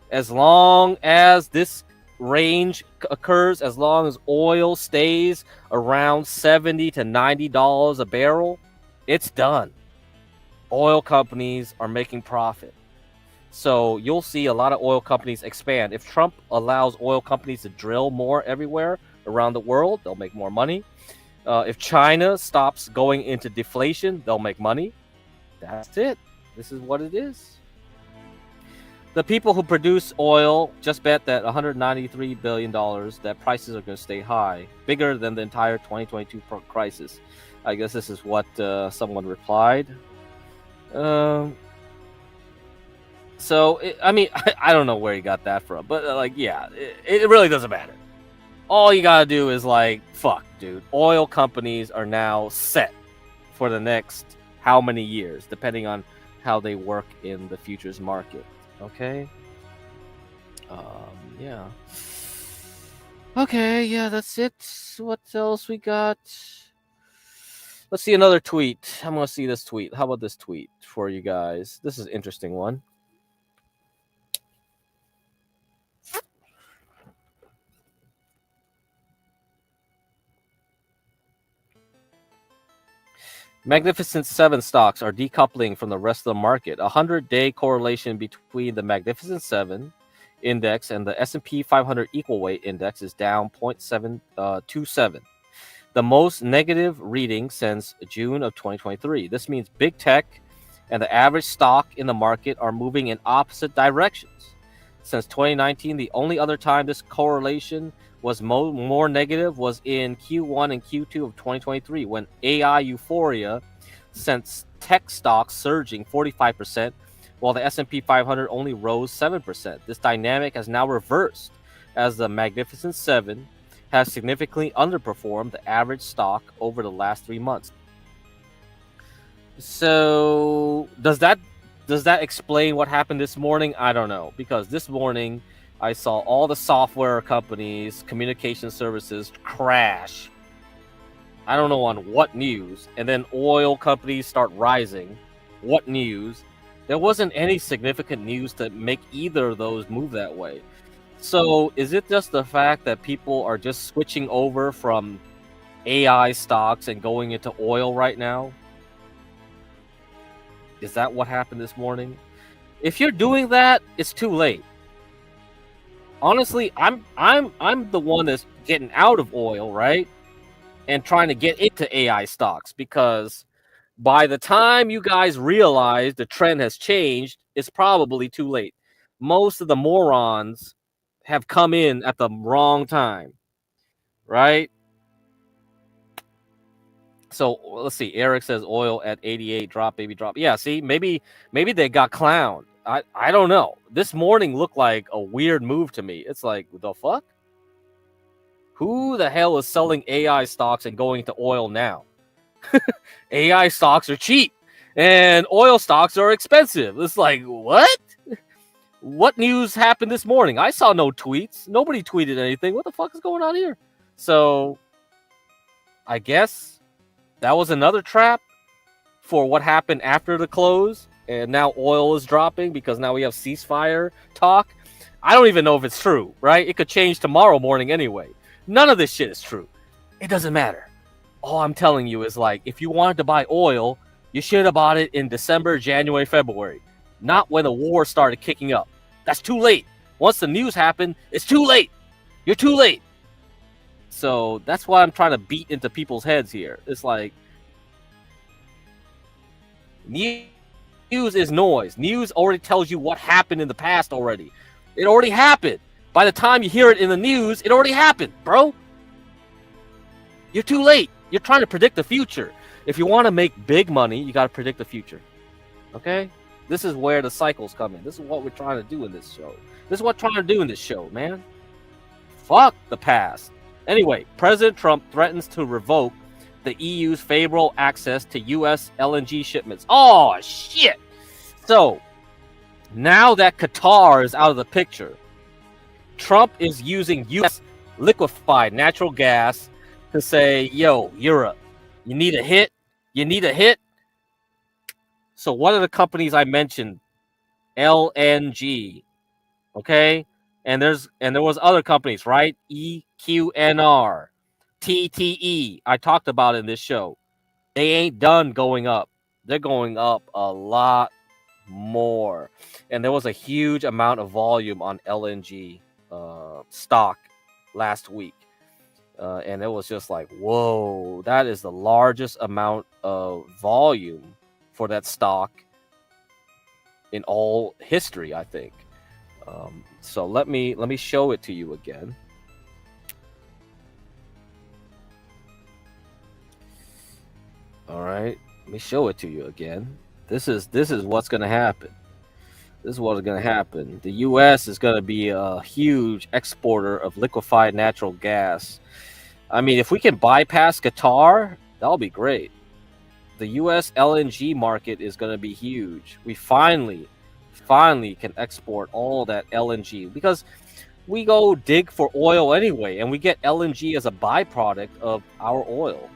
As long as this range occurs, as long as oil stays around $70 to $90 a barrel, it's done. Oil companies are making profit. So you'll see a lot of oil companies expand. If Trump allows oil companies to drill more everywhere around the world, they'll make more money. If China stops going into deflation, they'll make money. That's it. This is what it is. The people who produce oil just bet that $193 billion, that prices are going to stay high, bigger than the entire 2022 crisis. I guess this is what someone replied. I don't know where he got that from, but it really doesn't matter. All you gotta do is fuck, dude. Oil companies are now set for the next how many years, depending on how they work in the futures market. Okay. Yeah. Okay, yeah, that's it. What else we got? Let's see another tweet. I'm gonna see this tweet. How about this tweet for you guys? This is an interesting one. Magnificent 7 stocks are decoupling from the rest of the market. A 100-day correlation between the Magnificent 7 index and the S&P 500 equal weight index is down 0.727. The most negative reading since June of 2023. This means big tech and the average stock in the market are moving in opposite directions. Since 2019, the only other time this correlation was more negative was in Q1 and Q2 of 2023, when AI euphoria sent tech stocks surging 45%, while the S&P 500 only rose 7%. This dynamic has now reversed, as the Magnificent 7 has significantly underperformed the average stock over the last 3 months. So does that explain what happened this morning? I don't know, because this morning I saw all the software companies, communication services crash. I don't know on what news, and then oil companies start rising. What news? There wasn't any significant news to make either of those move that way. So is it just the fact that people are just switching over from AI stocks and going into oil right now? Is that what happened this morning? If you're doing that, it's too late. Honestly, I'm the one that's getting out of oil, right? And trying to get into AI stocks, because by the time you guys realize the trend has changed, it's probably too late. Most of the morons have come in at the wrong time, right? So let's see. Eric says oil at 88, drop, baby, drop. Yeah, see, maybe they got clowned. I don't know. This morning looked like a weird move to me. It's like, the fuck? Who the hell is selling AI stocks and going to oil now? AI stocks are cheap and oil stocks are expensive. It's like, what? What news happened this morning? I saw no tweets. Nobody tweeted anything. What the fuck is going on here? So I guess that was another trap for what happened after the close. And now oil is dropping because now we have ceasefire talk. I don't even know if it's true, right? It could change tomorrow morning anyway. None of this shit is true. It doesn't matter. All I'm telling you is, like, if you wanted to buy oil, you should have bought it in December, January, February. Not when the war started kicking up. That's too late. Once the news happened, it's too late. You're too late. So that's why I'm trying to beat into people's heads here. It's like, news is noise. News already tells you what happened in the past already. It already happened. By the time you hear it in the news, it already happened, bro. You're too late. You're trying to predict the future. If you want to make big money, you got to predict the future. Okay? This is where the cycles come in. This is what we're trying to do in this show. This is what we're trying to do in this show, man. Fuck the past. Anyway, President Trump threatens to revoke the EU's favorable access to U.S. LNG shipments. Oh, shit. So, now that Qatar is out of the picture, Trump is using U.S. liquefied natural gas to say, yo, Europe, you need a hit? You need a hit? So one of the companies I mentioned, LNG, okay? And there was other companies, right? EQNR, TTE. I talked about it in this show. They ain't done going up. They're going up a lot more. And there was a huge amount of volume on LNG stock last week. And it was just like, whoa, that is the largest amount of volume for that stock in all history, I think. So let me show it to you again. All right, let me show it to you again. This is what's going to happen. This is what's going to happen. The U.S. is going to be a huge exporter of liquefied natural gas. I mean, if we can bypass Qatar, that'll be great. The U.S. LNG market is going to be huge. We finally can export all that LNG, because we go dig for oil anyway, and we get LNG as a byproduct of our oil.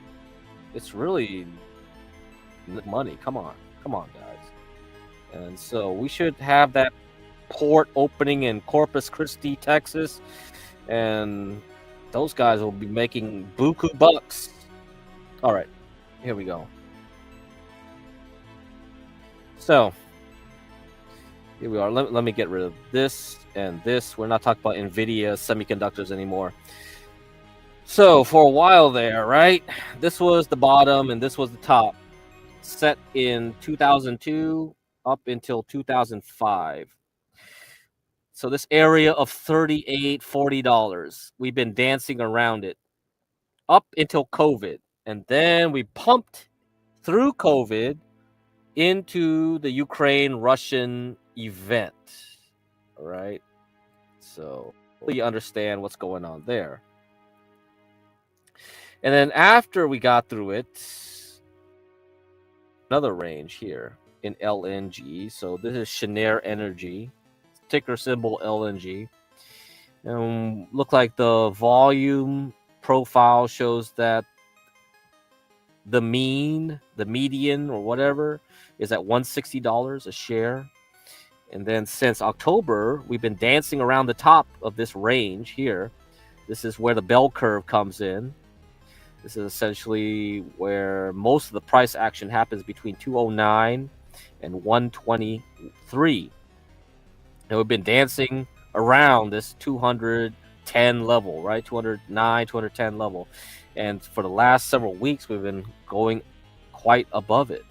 It's really money. Come on, guys. And so we should have that port opening in Corpus Christi, Texas, and those guys will be making buku bucks. All right, here we go. So here we are. Let me get rid of this and this. We're not talking about NVIDIA semiconductors anymore. So for a while there, right? This was the bottom and this was the top. Set in 2002 up until 2005. So this area of $38, $40, we've been dancing around it up until COVID. And then we pumped through COVID into the Ukraine-Russian event. All right. So you understand what's going on there. And then after we got through it, another range here in LNG. So this is Cheniere Energy, ticker symbol LNG. And look like the volume profile shows that the median or whatever is at $160 a share. And then since October, we've been dancing around the top of this range here. This is where the bell curve comes in. This is essentially where most of the price action happens between 209 and 123. And we've been dancing around this 210 level, right? 209, 210 level. And for the last several weeks, we've been going quite above it.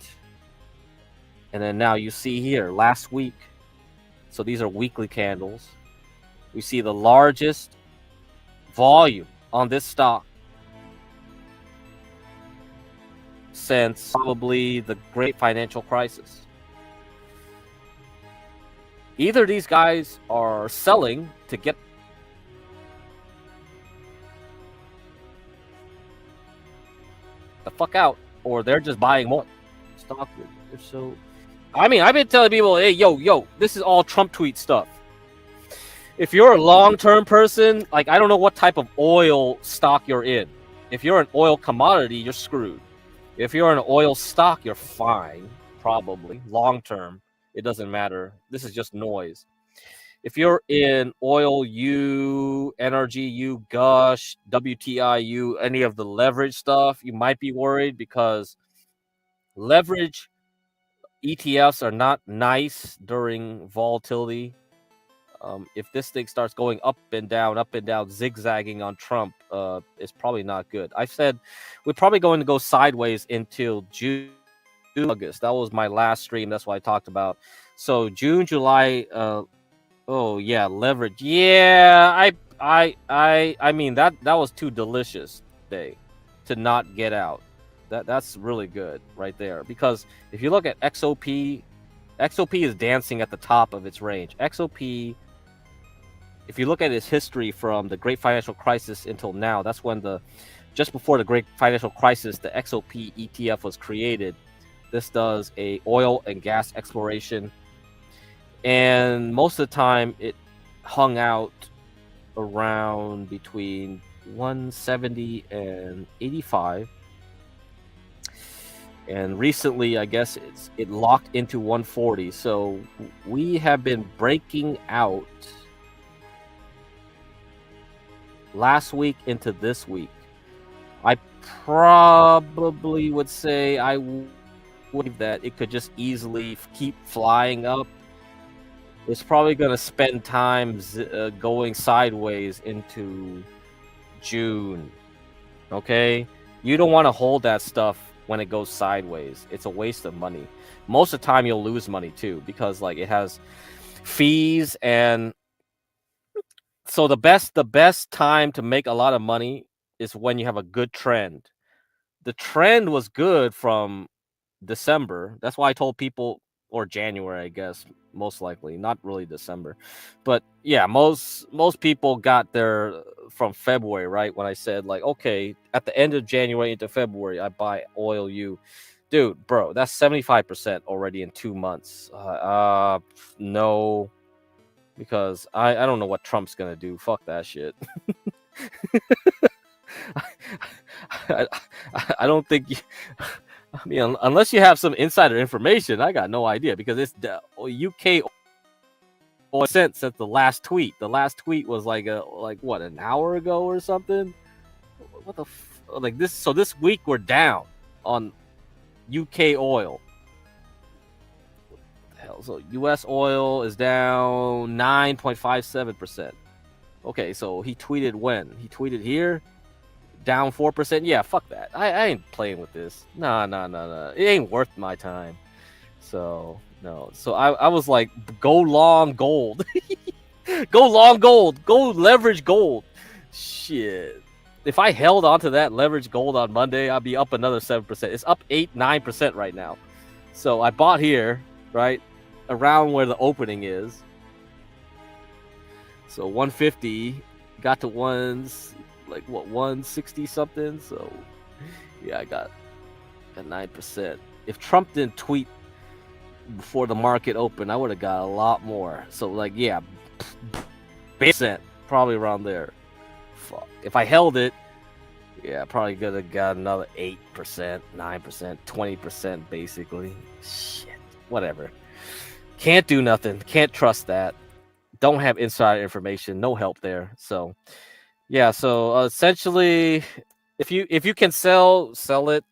And then now you see here, last week, so these are weekly candles. We see the largest volume on this stock since probably the great financial crisis. Either these guys are selling to get the fuck out, or they're just buying more stock. So, I mean, I've been telling people, hey, yo, this is all Trump tweet stuff. If you're a long-term person, like, I don't know what type of oil stock you're in. If you're an oil commodity, you're screwed. If you're an oil stock, you're fine, probably. Long-term, it doesn't matter. This is just noise. If you're in oil, energy, gush, WTI, any of the leverage stuff, you might be worried because leverage ETFs are not nice during volatility. If this thing starts going up and down, zigzagging on Trump, it's probably not good. I've said we're probably going to go sideways until June, August. That was my last stream. That's what I talked about. So June, July. Oh yeah, leverage. Yeah, I mean that was too delicious day to not get out. That's really good right there, because if you look at XOP is dancing at the top of its range. XOP, if you look at its history from the Great Financial Crisis until now, that's when just before the Great Financial Crisis, the XOP ETF was created. This does a oil and gas exploration, and most of the time it hung out around between 170 and 85. And recently, I guess it locked into 140. So we have been breaking out last week into this week. I probably would say I believe that it could just easily keep flying up. It's probably going to spend time going sideways into June. Okay? You don't want to hold that stuff when it goes sideways. It's a waste of money. Most of the time you'll lose money too, because like it has fees. And so the best time to make a lot of money is when you have a good trend. The trend was good from December. That's why I told people, or January, I guess, most likely, not really December. But yeah, most people got there from February, right? When I said like, okay, at the end of January into February, I buy UwU. Dude, bro, that's 75% already in 2 months. No, because I don't know what Trump's gonna do. Fuck that shit. I don't think I mean, unless you have some insider information, I got no idea, because it's the UK oil since the last tweet. The last tweet was like what, an hour ago or something? What the like this? So this week we're down on UK oil. hell? So U.S. oil is down 9.57%. Okay, so he tweeted when? He tweeted here, down 4%. Yeah, fuck that. I ain't playing with this. Nah. It ain't worth my time. So no. So I was like, go long gold. Go long gold. Go leverage gold. Shit. If I held onto that leverage gold on Monday, I'd be up another 7%. It's up 8-9% right now. So I bought here, right, around where the opening is. So 150 got to ones like what 160 something. So yeah, I got 9%. If Trump didn't tweet before the market opened, I would have got a lot more. So like yeah, percent probably around there. Fuck. If I held it, yeah, probably could have got another 8%, 9%, 20% basically. Shit. Whatever. Can't do nothing. Can't trust that. Don't have insider information. No help there. So yeah, so essentially if you can sell it.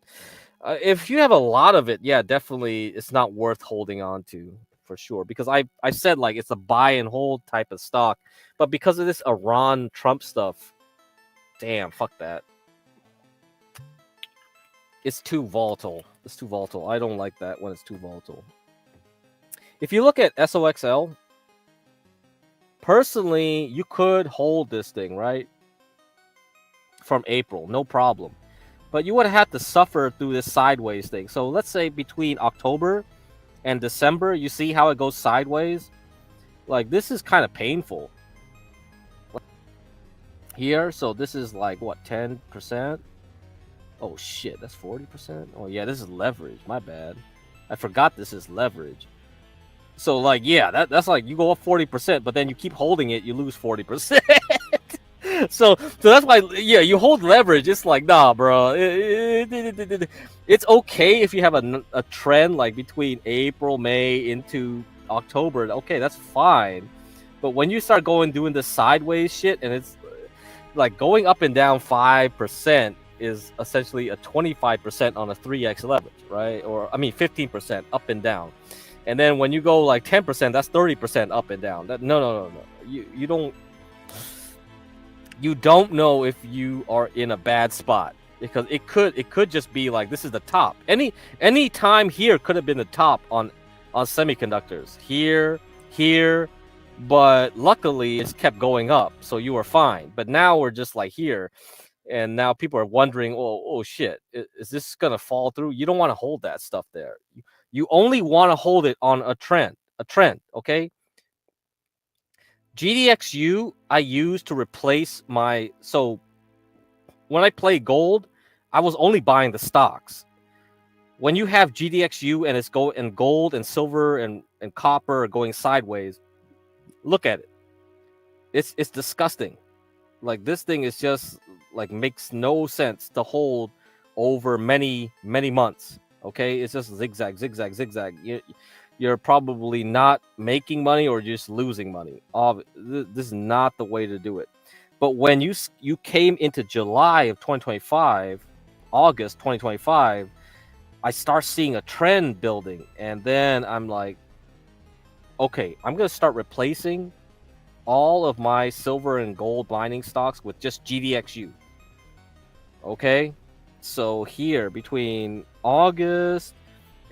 If you have a lot of it, yeah, definitely it's not worth holding on to for sure. Because I said like it's a buy and hold type of stock. But because of this Iran Trump stuff, damn, fuck that. It's too volatile. It's too volatile. I don't like that when it's too volatile. If you look at SOXL, personally, you could hold this thing, right? From April, no problem. But you would have had to suffer through this sideways thing. So let's say between October and December, you see how it goes sideways? Like, this is kind of painful. Here, so this is like, what, 10%? Oh, shit, that's 40%? Oh, yeah, this is leverage. My bad. I forgot this is leverage. So, like, yeah, that's like you go up 40%, but then you keep holding it, you lose 40%. So that's why, yeah, you hold leverage. It's like, nah, bro. It's okay if you have a trend like between April, May into October. Okay, that's fine. But when you start doing this sideways shit, and it's like going up and down 5% is essentially a 25% on a 3x leverage, right? Or I mean 15% up and down. And then when you go like 10%, that's 30% up and down. No. You don't know if you are in a bad spot, because it could just be like this is the top. Any time here could have been the top on semiconductors. Here, but luckily it's kept going up, so you were fine. But now we're just like here, and now people are wondering, oh shit, is this gonna fall through? You don't want to hold that stuff there. You only want to hold it on a trend, okay? GDXU I use to replace my, so when I play gold, I was only buying the stocks. When you have GDXU and it's gold and silver and copper are going sideways, look at it. It's disgusting. Like, this thing is just like makes no sense to hold over many months. Okay, it's just zigzag. You're probably not making money or just losing money. This is not the way to do it. But when you came into July of 2025, August 2025, I start seeing a trend building, and then I'm like, okay, I'm gonna start replacing all of my silver and gold mining stocks with just GDXU. Okay, so here between August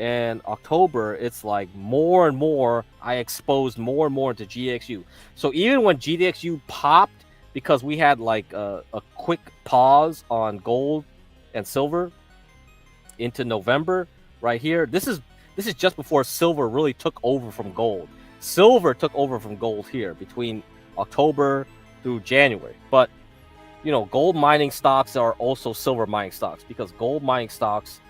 and October, it's like more and more I exposed more and more to GDXU. So even when GDXU popped, because we had like a quick pause on gold and silver into November right here, this is just before silver really took over from gold. Silver took over from gold here between October through January. But you know, gold mining stocks are also silver mining stocks, because gold mining stocks,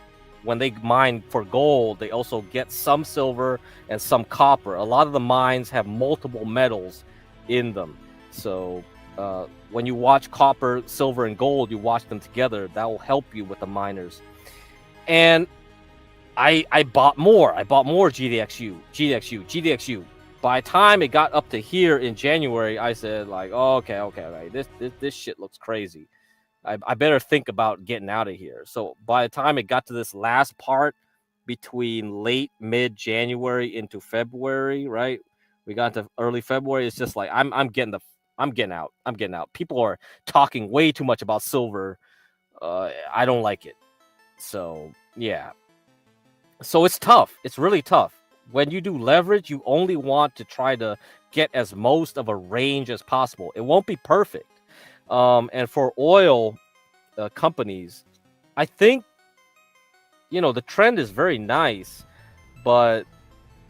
when they mine for gold, they also get some silver and some copper. A lot of the mines have multiple metals in them. So when you watch copper, silver, and gold, you watch them together. That will help you with the miners. And I bought more. I bought more GDXU. By the time it got up to here in January, I said like, oh, okay. This shit looks crazy. I better think about getting out of here. So by the time it got to this last part between late mid-January into February, right? We got to early February. It's just like I'm getting out. I'm getting out. People are talking way too much about silver. I don't like it. So yeah. So it's tough. It's really tough. When you do leverage, you only want to try to get as most of a range as possible. It won't be perfect. And for oil companies, I think, the trend is very nice, but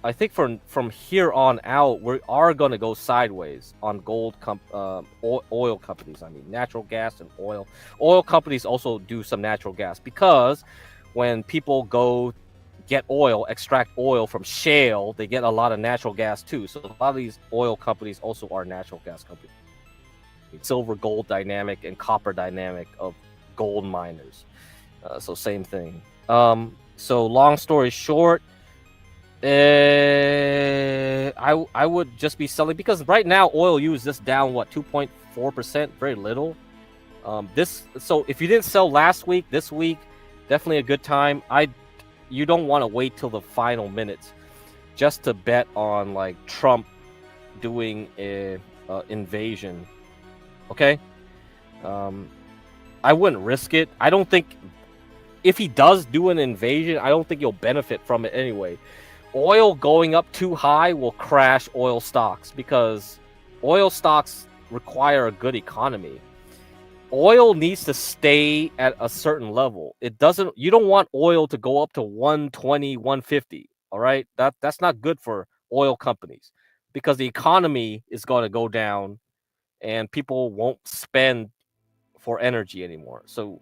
I think from here on out, we are going to go sideways on oil companies. I mean, natural gas and oil. Oil companies also do some natural gas because when people go extract oil from shale, they get a lot of natural gas too. So a lot of these oil companies also are natural gas companies. Silver, gold dynamic, and copper dynamic of gold miners. So same thing. So long story short, I would just be selling because right now UwU is just down 2.4%, very little. So if you didn't sell last week, this week, definitely a good time. You don't want to wait till the final minutes just to bet on like Trump doing a invasion. Okay, I wouldn't risk it. I don't think if he does do an invasion, I don't think you'll benefit from it anyway. Oil going up too high will crash oil stocks because oil stocks require a good economy. Oil needs to stay at a certain level. You don't want oil to go up to 120, 150. All right. That's not good for oil companies because the economy is going to go down and people won't spend for energy anymore. So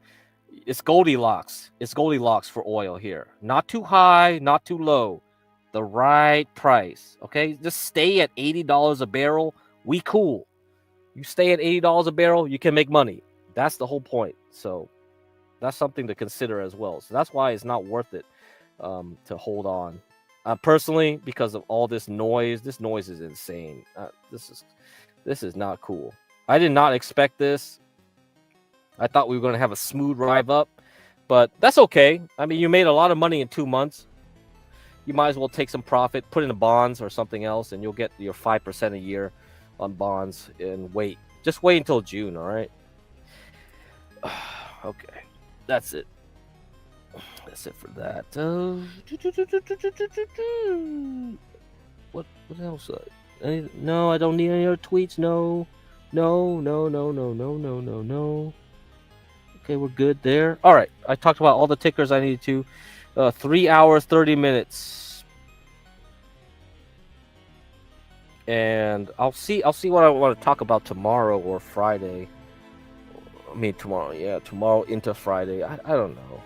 it's Goldilocks. It's Goldilocks for oil here. Not too high, not too low. The right price. Okay. Just stay at $80 a barrel. We cool. You stay at $80 a barrel, you can make money. That's the whole point. So that's something to consider as well. So that's why it's not worth it to hold on. Personally, because of all this noise is insane. This is not cool. I did not expect this. I thought we were going to have a smooth ride up, but that's okay. I mean, you made a lot of money in 2 months. You might as well take some profit, put into bonds or something else, and you'll get your 5% a year on bonds and wait. Just wait until June, all right? Okay, that's it. That's it for that. What else? No, I don't need any other tweets. No. Okay, we're good there. All right, I talked about all the tickers I needed to. 3 hours, 30 minutes. And I'll see what I want to talk about tomorrow or Friday. I mean tomorrow, yeah, tomorrow into Friday. I don't know.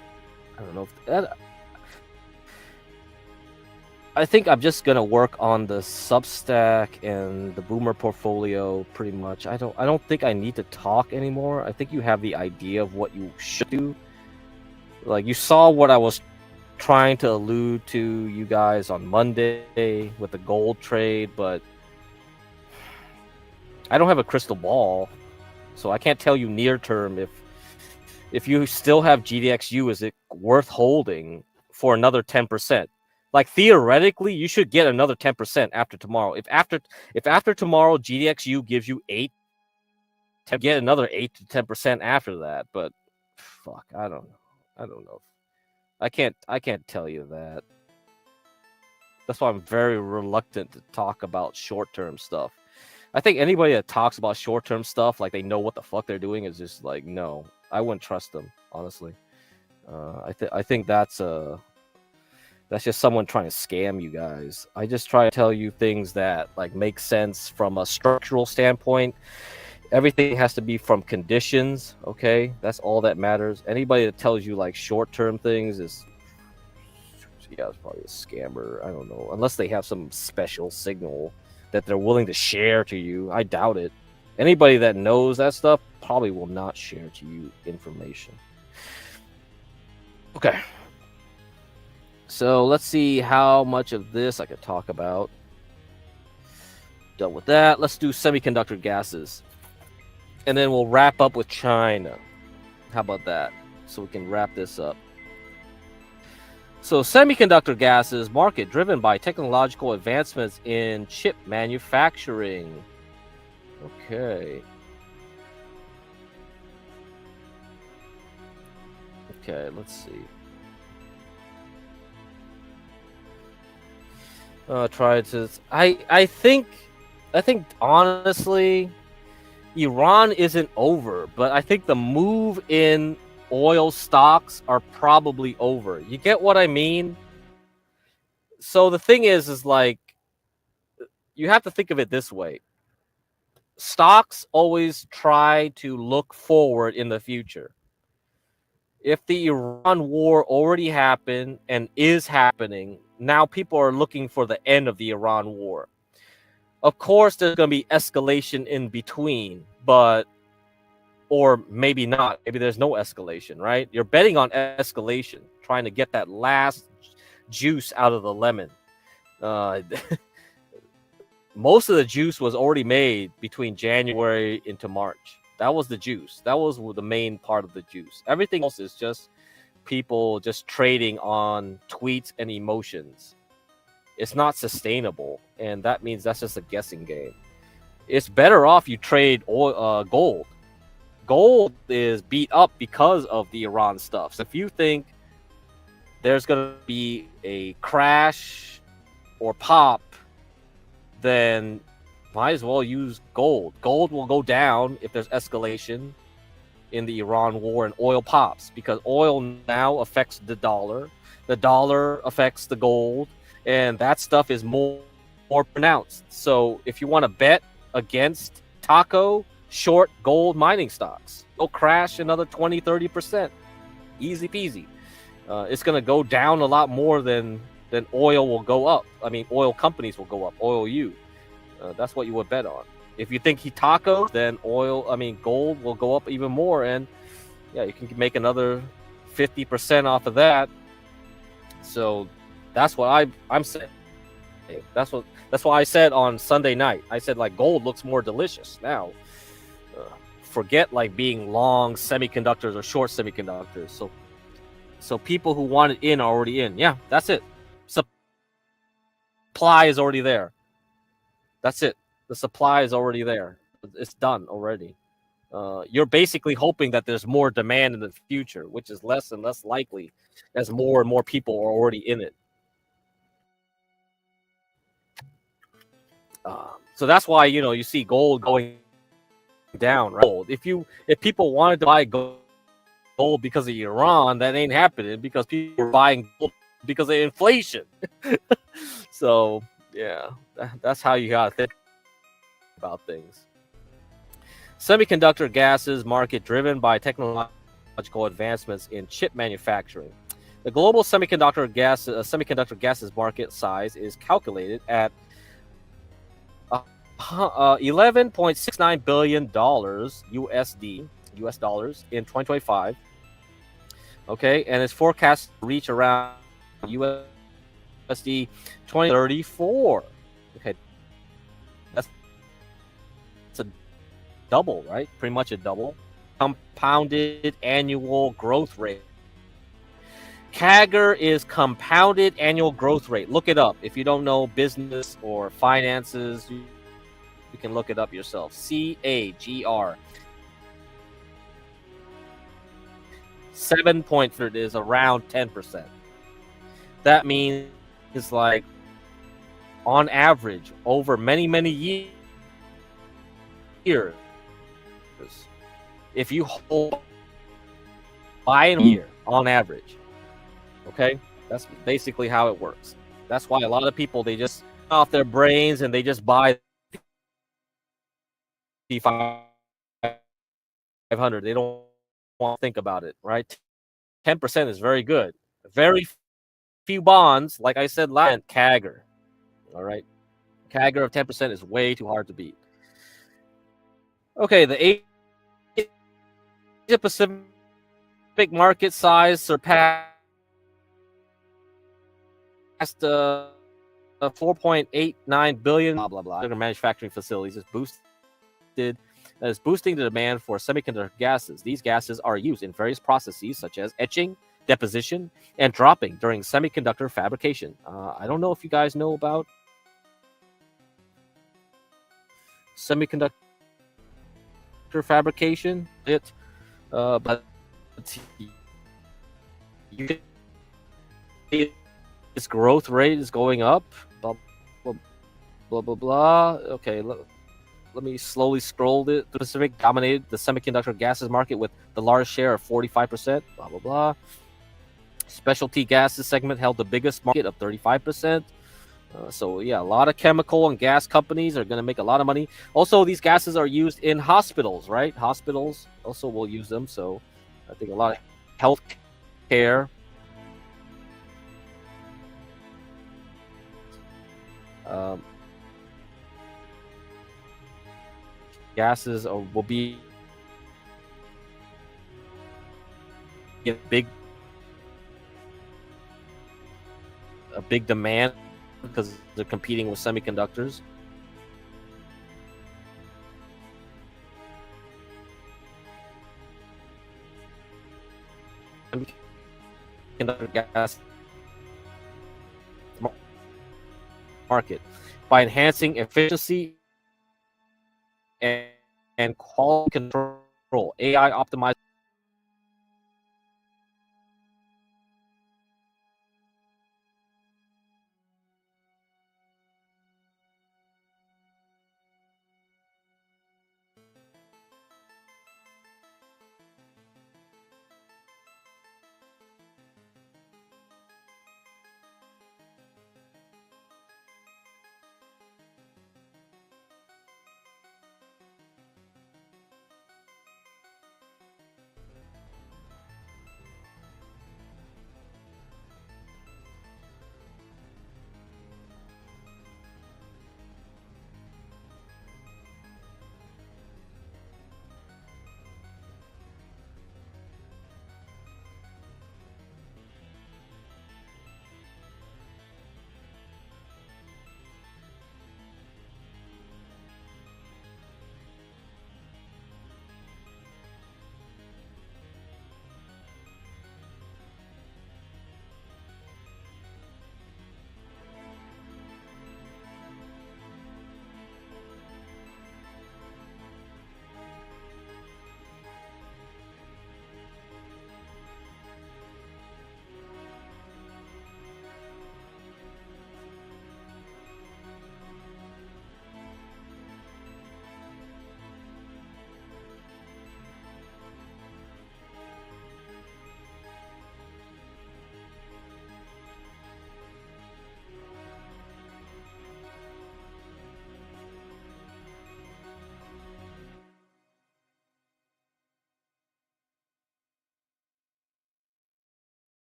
I think I'm just gonna work on the Substack and the Boomer portfolio pretty much. I don't think I need to talk anymore. I think you have the idea of what you should do. Like you saw what I was trying to allude to you guys on Monday with the gold trade, but I don't have a crystal ball, so I can't tell you near term if you still have GDXU, is it worth holding for another 10%? Like theoretically, you should get another 10% after tomorrow. If after tomorrow GDXU gives you 8, to get another 8 to 10% after that. But fuck, I don't know. I can't tell you that. That's why I'm very reluctant to talk about short-term stuff. I think anybody that talks about short-term stuff like they know what the fuck they're doing is just like, no, I wouldn't trust them, honestly. I think that's just someone trying to scam you guys. I just try to tell you things that like make sense from a structural standpoint. Everything has to be from conditions, okay? That's all that matters. Anybody that tells you like short-term things is, yeah, it's probably a scammer. I don't know. Unless they have some special signal that they're willing to share to you. I doubt it. Anybody that knows that stuff probably will not share to you information. Okay. So let's see how much of this I could talk about. Done with that. Let's do semiconductor gases. And then we'll wrap up with China. How about that? So we can wrap this up. So semiconductor gases market driven by technological advancements in chip manufacturing. Okay. Okay, let's see. Try to. I think honestly, Iran isn't over, but I think the move in oil stocks are probably over. You get what I mean? So the thing is like, you have to think of it this way. Stocks always try to look forward in the future. If the Iran war already happened and is happening, now people are looking for the end of the Iran war. Of course, there's going to be escalation in between, but, or maybe not. Maybe there's no escalation, right? You're betting on escalation, trying to get that last juice out of the lemon. Most of the juice was already made between January into March. That was the juice. That was the main part of the juice. Everything else is just people just trading on tweets and emotions. It's not sustainable, and that means that's just a guessing game. It's better off you trade gold. Gold is beat up because of the Iran stuff. So if you think there's going to be a crash or pop, then might as well use gold. Gold will go down if there's escalation in the Iran war and oil pops, because oil now affects the dollar. The dollar affects the gold, and that stuff is more pronounced. So if you want to bet against Taco, short gold mining stocks. It'll crash another 20-30%. Easy peasy. It's going to go down a lot more than oil will go up. I mean, oil companies will go up. UwU. That's what you would bet on. If you think Taco, then gold will go up even more, and yeah, you can make another 50% off of that. So that's what I'm saying. That's why I said on Sunday night. I said like gold looks more delicious now. Forget like being long semiconductors or short semiconductors. So people who want it in are already in. Yeah, that's it. Supply is already there. That's it. The supply is already there. It's done already. You're basically hoping that there's more demand in the future, which is less and less likely as more and more people are already in it. So that's why you see gold going down. Right? If people wanted to buy gold because of Iran, that ain't happening because people are buying gold because of inflation. So yeah, that's how you gotta think about things. Semiconductor gases market driven by technological advancements in chip manufacturing. The global semiconductor gases market size is calculated at $11.69 billion US dollars in 2025. Okay, and it's forecast to reach around USD 2034. Okay, that's a double, right? Pretty much a double. Compounded annual growth rate. CAGR is compounded annual growth rate. Look it up. If you don't know business or finances, you can look it up yourself. CAGR. 7.3 is around 10%. That means it's like on average over many years. If you hold by a year on average, okay, that's basically how it works. That's why a lot of people, they just off their brains and they just buy the 500. They don't want to think about it, right? 10% is very good. Very few bonds, like I said last, CAGR. All right, CAGR of 10% is way too hard to beat. Okay, the Asia Pacific market size surpassed 4.89 billion. Blah blah blah. Manufacturing facilities is boosting the demand for semiconductor gases. These gases are used in various processes such as etching, deposition and dropping during semiconductor fabrication. I don't know if you guys know about semiconductor fabrication, but its growth rate is going up. Blah blah blah blah. Blah. Okay, let me slowly scroll it. The Pacific dominated the semiconductor gases market with the largest share of 45%. Blah blah blah. Specialty gases segment held the biggest market of 35%. So yeah, a lot of chemical and gas companies are going to make a lot of money. Also, these gases are used in hospitals, right? Hospitals also will use them. So I think a lot of health care. Gases will be a big demand because they're competing with semiconductors. Semiconductor gas market by enhancing efficiency and quality control, AI optimized.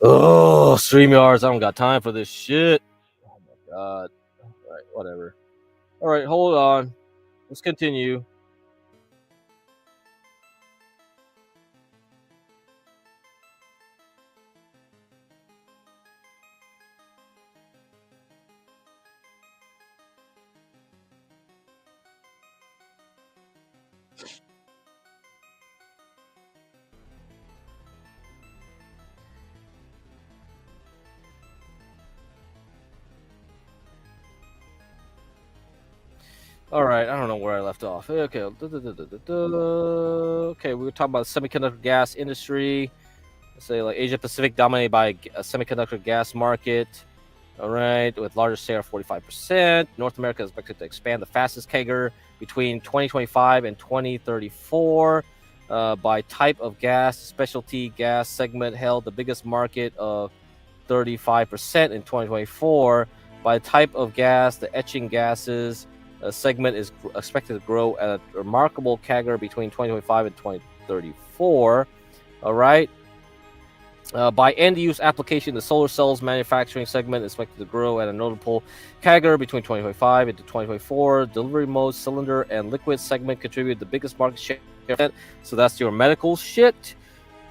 Oh, StreamYards, I don't got time for this shit. Oh my god. All right, whatever. All right, hold on. Let's continue. All right, I don't know where I left off. Okay, okay, we were talking about the semiconductor gas industry. Let's say like Asia Pacific dominated by a semiconductor gas market. All right, with largest share of 45%. North America is expected to expand the fastest CAGR between 2025 and 2034. By type of gas, specialty gas segment held the biggest market of 35% in 2024. By type of gas, the etching gases segment is expected to grow at a remarkable CAGR between 2025 and 2034. All right. By end-use application, the solar cells manufacturing segment is expected to grow at a notable CAGR between 2025 and 2024. Delivery mode, cylinder, and liquid segment contribute the biggest market share. So that's your medical shit.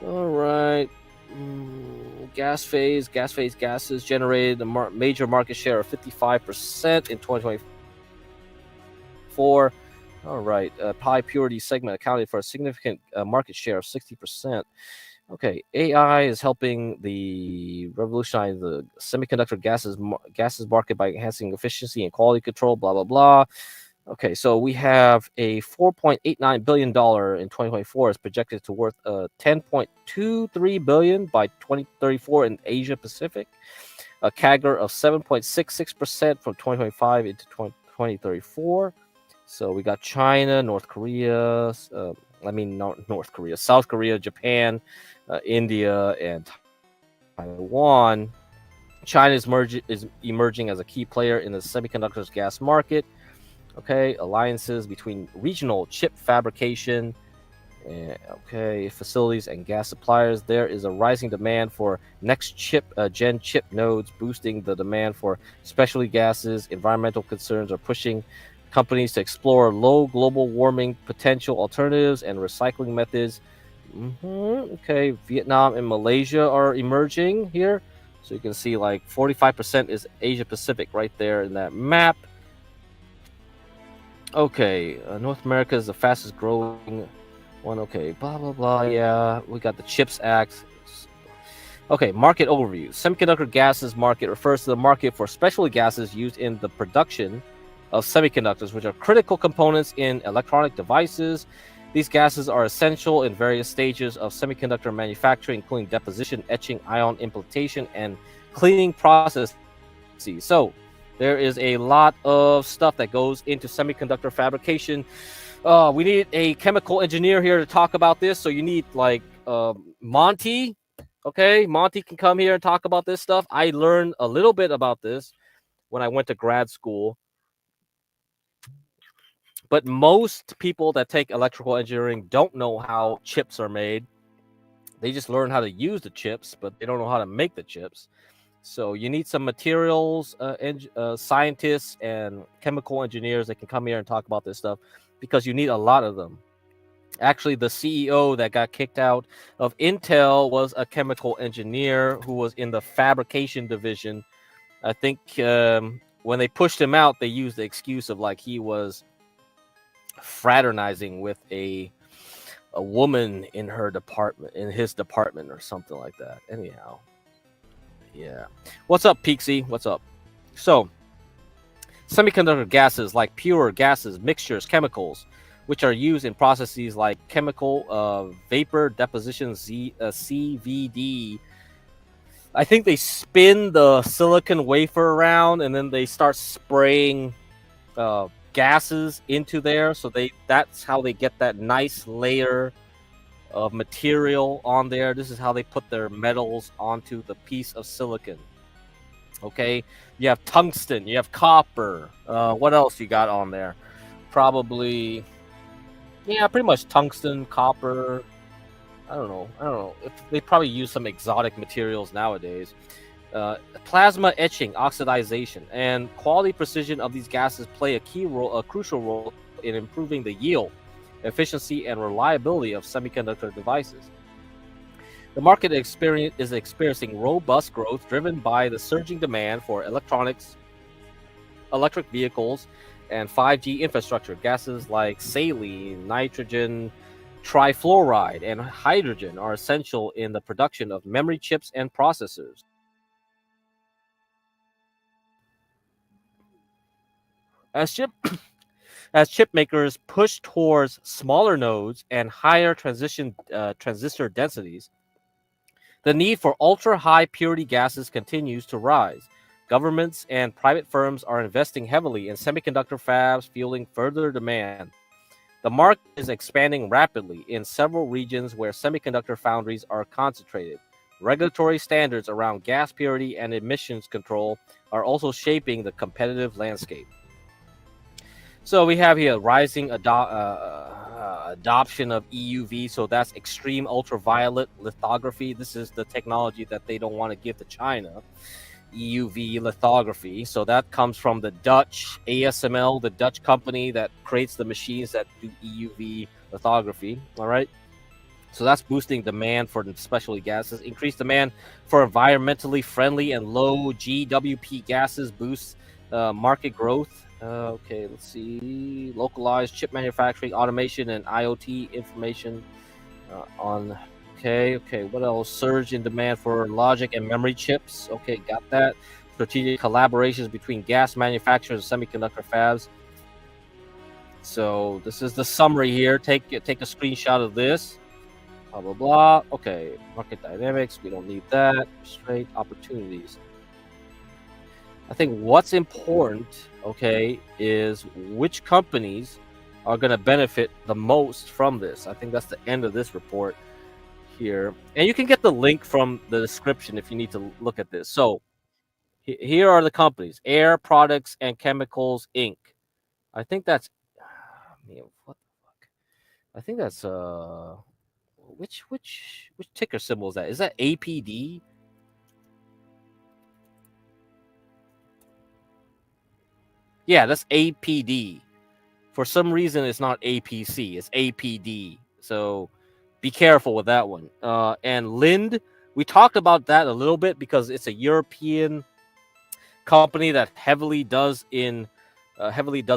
All right. Gas phase gases generated a major market share of 55% in 2024. All right, high purity segment accounted for a significant market share of 60%. Okay, AI is helping the revolutionize the semiconductor gases market by enhancing efficiency and quality control. Blah blah blah. Okay, so we have a $4.89 billion in 2024 is projected to worth $10.23 billion by 2034 in Asia Pacific, a CAGR of 7.66% from 2025 into 2034. So we got China, North Korea, North Korea, South Korea, Japan, India, and Taiwan. China is emerging as a key player in the semiconductors gas market. Okay, alliances between regional chip fabrication, facilities and gas suppliers. There is a rising demand for next gen chip nodes, boosting the demand for specialty gases. Environmental concerns are pushing companies to explore low global warming potential alternatives and recycling methods. Okay, Vietnam and Malaysia are emerging here. So you can see like 45% is Asia Pacific right there in that map. Okay, North America is the fastest growing one. Okay, blah, blah, blah. Yeah, we got the CHIPS Act. Okay, market overview. Semiconductor gases market refers to the market for specialty gases used in the production of semiconductors, which are critical components in electronic devices. These gases are essential in various stages of semiconductor manufacturing, including deposition, etching, ion implantation, and cleaning processes. So, there is a lot of stuff that goes into semiconductor fabrication. We need a chemical engineer here to talk about this. So you need like Monty. Okay, Monty can come here and talk about this stuff. I learned a little bit about this when I went to grad school. But most people that take electrical engineering don't know how chips are made. They just learn how to use the chips, but they don't know how to make the chips. So you need some materials scientists and chemical engineers that can come here and talk about this stuff, because you need a lot of them. Actually, the CEO that got kicked out of Intel was a chemical engineer who was in the fabrication division. I think when they pushed him out, they used the excuse of like he was fraternizing with a woman in his department or something like that. Anyhow. Yeah. What's up, Peaksy? What's up? So, semiconductor gases like pure gases, mixtures, chemicals, which are used in processes like chemical vapor deposition, CVD. I think they spin the silicon wafer around and then they start spraying gases into there. So that's how they get that nice layer of material on there. This is how they put their metals onto the piece of silicon. Okay, you have tungsten, you have copper. What else you got on there? Probably, yeah, pretty much tungsten, copper. I don't know. If they probably use some exotic materials nowadays. Plasma etching, oxidization, and quality precision of these gases play a crucial role in improving the yield, efficiency, and reliability of semiconductor devices. The market is experiencing robust growth driven by the surging demand for electronics, electric vehicles, and 5G infrastructure. Gases like saline, nitrogen, trifluoride, and hydrogen are essential in the production of memory chips and processors. As chip makers push towards smaller nodes and higher transistor densities, the need for ultra-high purity gases continues to rise. Governments and private firms are investing heavily in semiconductor fabs, fueling further demand. The market is expanding rapidly in several regions where semiconductor foundries are concentrated. Regulatory standards around gas purity and emissions control are also shaping the competitive landscape. So we have here rising adoption of EUV. So that's extreme ultraviolet lithography. This is the technology that they don't want to give to China. EUV lithography. So that comes from the Dutch ASML, the Dutch company that creates the machines that do EUV lithography. All right. So that's boosting demand for the specialty gases. Increased demand for environmentally friendly and low GWP gases boosts market growth. Okay, let's see. Localized chip manufacturing, automation, and IoT information on. Okay. What else? Surge in demand for logic and memory chips. Okay, got that. Strategic collaborations between gas manufacturers and semiconductor fabs. So this is the summary here. Take a screenshot of this. Blah blah blah. Okay, market dynamics. We don't need that. Straight opportunities. I think what's important, okay, is which companies are going to benefit the most from this. I think that's the end of this report here. And you can get the link from the description if you need to look at this. So here are the companies: Air Products and Chemicals Inc. I think that's what the fuck? I think that's which ticker symbol is that? Is that APD? Yeah, that's APD. For some reason, it's not APC. It's APD. So be careful with that one. And Lind, we talked about that a little bit because it's a European company that heavily does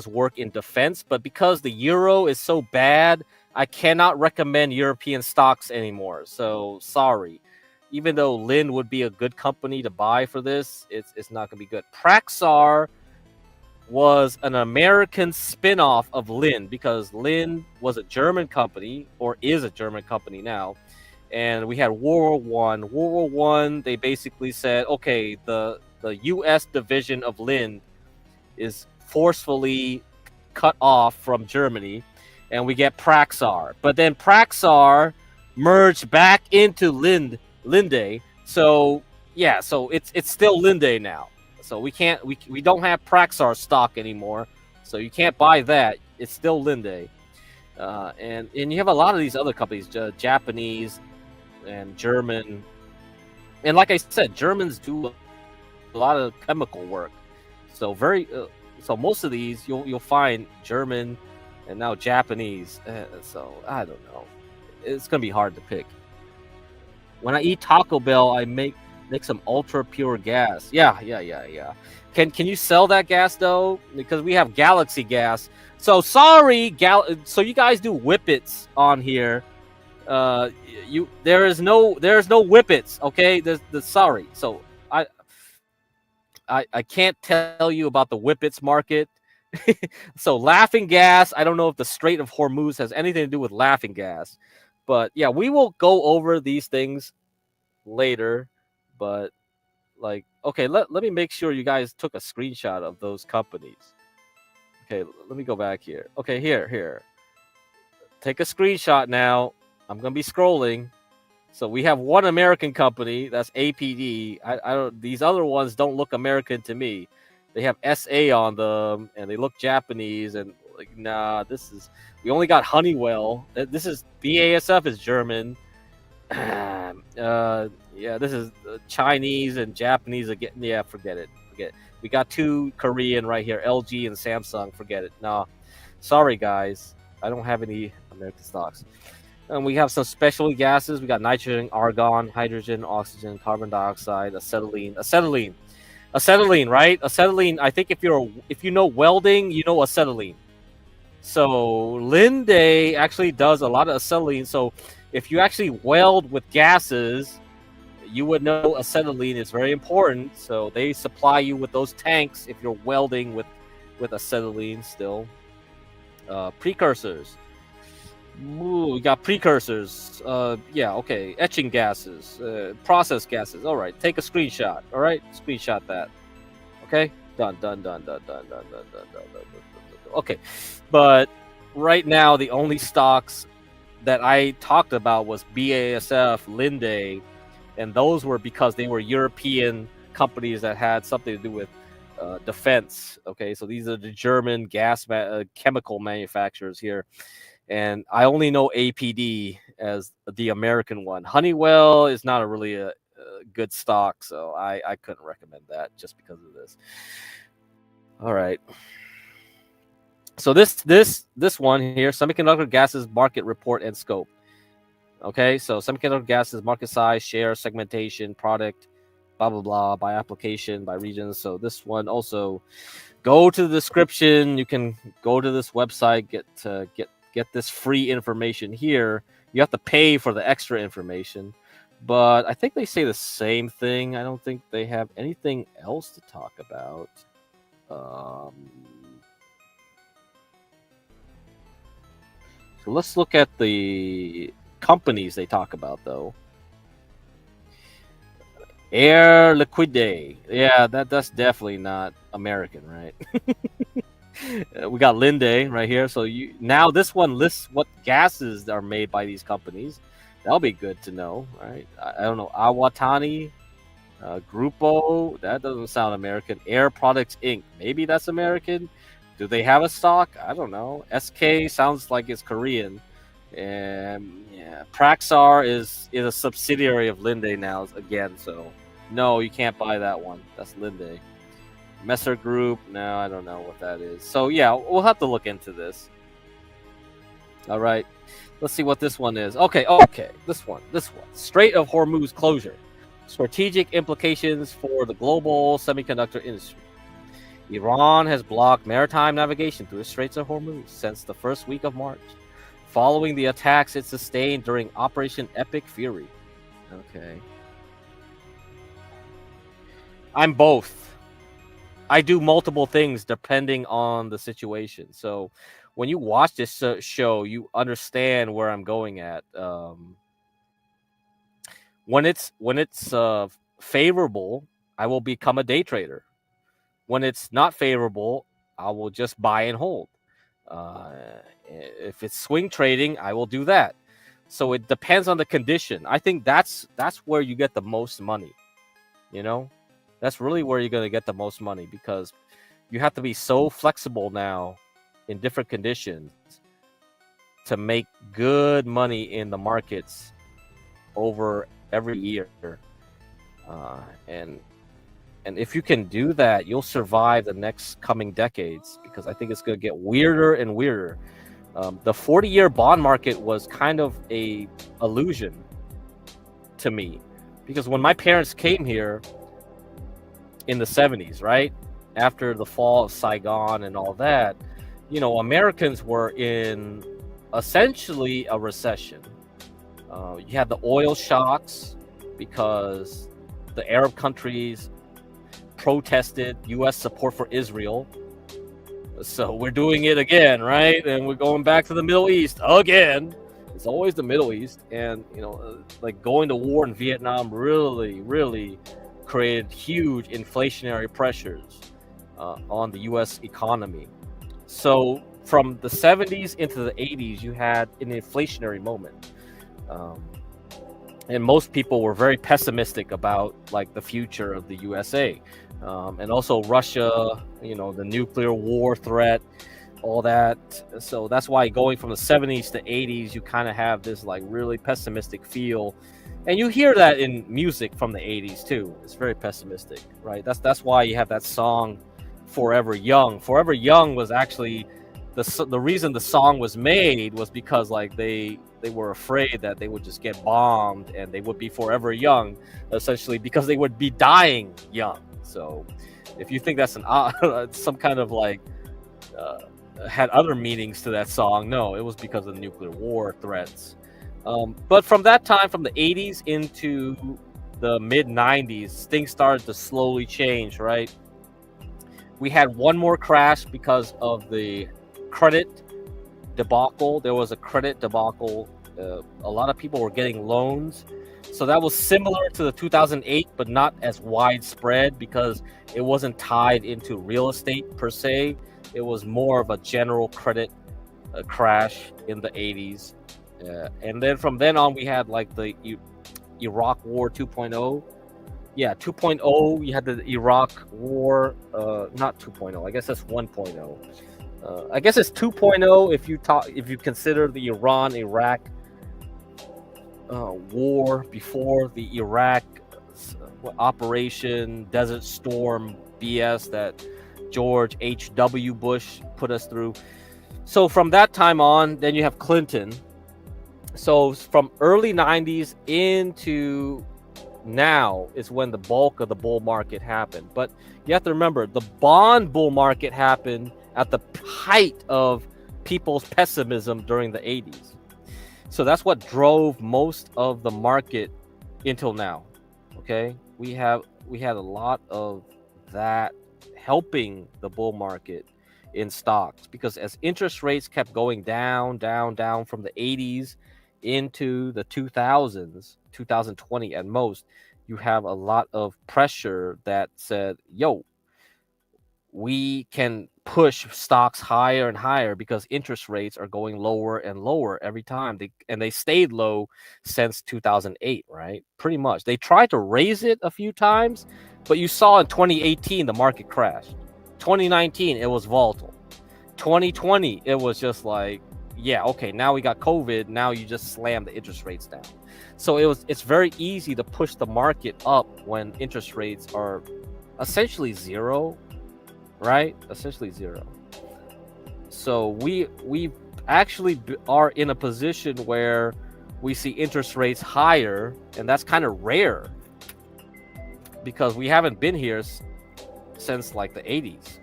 work in defense. But because the euro is so bad, I cannot recommend European stocks anymore. So sorry. Even though Lind would be a good company to buy for this, it's not going to be good. Praxar was an American spin-off of Lind because Lind was a German company, or is a German company now. And we had World War I. World War I, they basically said, okay, the U.S. division of Lind is forcefully cut off from Germany, and we get Praxar. But then Praxar merged back into Linde. So yeah, so it's still Linde now. So we don't have Praxar stock anymore. So you can't buy that. It's still Linde. And you have a lot of these other companies, Japanese and German. And like I said, Germans do a lot of chemical work. So so most of these you'll find German and now Japanese. So I don't know. It's gonna be hard to pick. When I eat Taco Bell, I make some ultra pure gas. Yeah. Can you sell that gas though? Because we have Galaxy gas. So sorry, so you guys do whippets on here. There's no whippets. Okay, sorry. So I can't tell you about the whippets market. So laughing gas, I don't know if the Strait of Hormuz has anything to do with laughing gas, but yeah, we will go over these things later. But like, okay, let me make sure you guys took a screenshot of those companies. Okay, let me go back here. Okay, here. Take a screenshot now. I'm gonna be scrolling. So we have one American company, that's APD. I don't. These other ones don't look American to me. They have SA on them, and they look Japanese. And like, nah, we only got Honeywell. This is BASF is German. Yeah, this is Chinese and Japanese again. Yeah, forget it. We got two Korean right here, LG and Samsung. Forget it. Nah, sorry guys, I don't have any American stocks. And we have some specialty gases. We got nitrogen, argon, hydrogen, oxygen, carbon dioxide, acetylene, right? Acetylene. I think if you know welding, you know acetylene. So Linde actually does a lot of acetylene. So if you actually weld with gases, you would know acetylene is very important. So they supply you with those tanks if you're welding with acetylene still. Precursors. Ooh, we got precursors. Yeah, okay. Etching gases, process gases. All right, take a screenshot. All right, screenshot that. Okay, done. Okay, but right now the only stocks that I talked about was BASF, Linde, and those were because they were European companies that had something to do with defense. Okay, so these are the German chemical manufacturers here. And I only know APD as the American one. Honeywell is not really a good stock, so I couldn't recommend that just because of this. All right. So this one here, Semiconductor Gases Market Report and Scope. Okay, so semiconductor gases, market size, share, segmentation, product, blah blah blah, by application, by region. So this one also, go to the description. You can go to this website, get this free information here. You have to pay for the extra information, but I think they say the same thing. I don't think they have anything else to talk about. So let's look at the companies they talk about, though. Air Liquide. Yeah, that's definitely not American, right? We got Linde right here. So now this one lists what gases are made by these companies. That'll be good to know, right? I don't know. Awatani, Grupo. That doesn't sound American. Air Products Inc. Maybe that's American. Do they have a stock? I don't know. SK sounds like it's Korean. And yeah, Praxar is a subsidiary of Linde now again. So no, you can't buy that one. That's Linde. Messer Group. No, I don't know what that is. So yeah, we'll have to look into this. All right, let's see what this one is. Okay, this one. Strait of Hormuz closure. Strategic implications for the global semiconductor industry. Iran has blocked maritime navigation through the Straits of Hormuz since the first week of March, following the attacks it sustained during Operation Epic Fury. Okay. I'm both. I do multiple things depending on the situation. So when you watch this show, you understand where I'm going at. When it's favorable, I will become a day trader. When it's not favorable, I will just buy and hold. If it's swing trading, I will do that. So it depends on the condition. I think that's where you get the most money. You know, that's really where you're going to get the most money, because you have to be so flexible now in different conditions to make good money in the markets over every year. And if you can do that, you'll survive the next coming decades, because I think it's going to get weirder and weirder. The 40-year bond market was kind of a illusion to me, because when my parents came here in the 70s, right, after the fall of Saigon and all that, you know, Americans were in essentially a recession. You had the oil shocks because the Arab countries protested U.S. support for Israel. So we're doing it again, right? And we're going back to the Middle East again. It's always the Middle East. And, you know, like going to war in Vietnam really created huge inflationary pressures on the U.S. economy. So from the 70s into the 80s, you had an inflationary moment. And most people were very pessimistic about like the future of the USA. And also Russia, you know, the nuclear war threat, all that. So that's why going from the 70s to 80s, you kind of have this like really pessimistic feel. And you hear that in music from the 80s too. It's very pessimistic, right? That's why you have that song Forever Young. Forever Young was actually the reason the song was made was because like they were afraid that they would just get bombed and they would be forever young, essentially, because they would be dying young. So if you think that's some kind of like had other meanings to that song, no, it was because of the nuclear war threats. But from that time, from the 80s into the mid 90s, things started to slowly change, right? We had one more crash because of the credit debacle. There was a credit debacle. A lot of people were getting loans. So that was similar to the 2008, but not as widespread because it wasn't tied into real estate per se. It was more of a general credit crash in the 80s. And then from then on, we had like the Iraq War 2.0. Yeah, 2.0, you had the Iraq War, not 2.0, I guess that's 1.0. I guess it's 2.0 if you consider the Iran-Iraq war before the Iraq Operation Desert Storm BS that George H.W. Bush put us through. So from that time on, then you have Clinton. So from early 90s into now is when the bulk of the bull market happened. But you have to remember, the bond bull market happened at the height of people's pessimism during the 80s. So that's what drove most of the market until now. Okay, we had a lot of that helping the bull market in stocks, because as interest rates kept going down from the 80s into the 2000s, 2020 at most, you have a lot of pressure that said, yo, we can push stocks higher and higher because interest rates are going lower and lower every time. They stayed low since 2008, right? Pretty much. They tried to raise it a few times, but you saw in 2018 the market crashed. 2019 it was volatile. 2020 it was just like, yeah, okay, now we got COVID, now you just slam the interest rates down. So it's very easy to push the market up when interest rates are essentially zero, right? Essentially zero. So we actually are in a position where we see interest rates higher, and that's kind of rare because we haven't been here since like the 80s.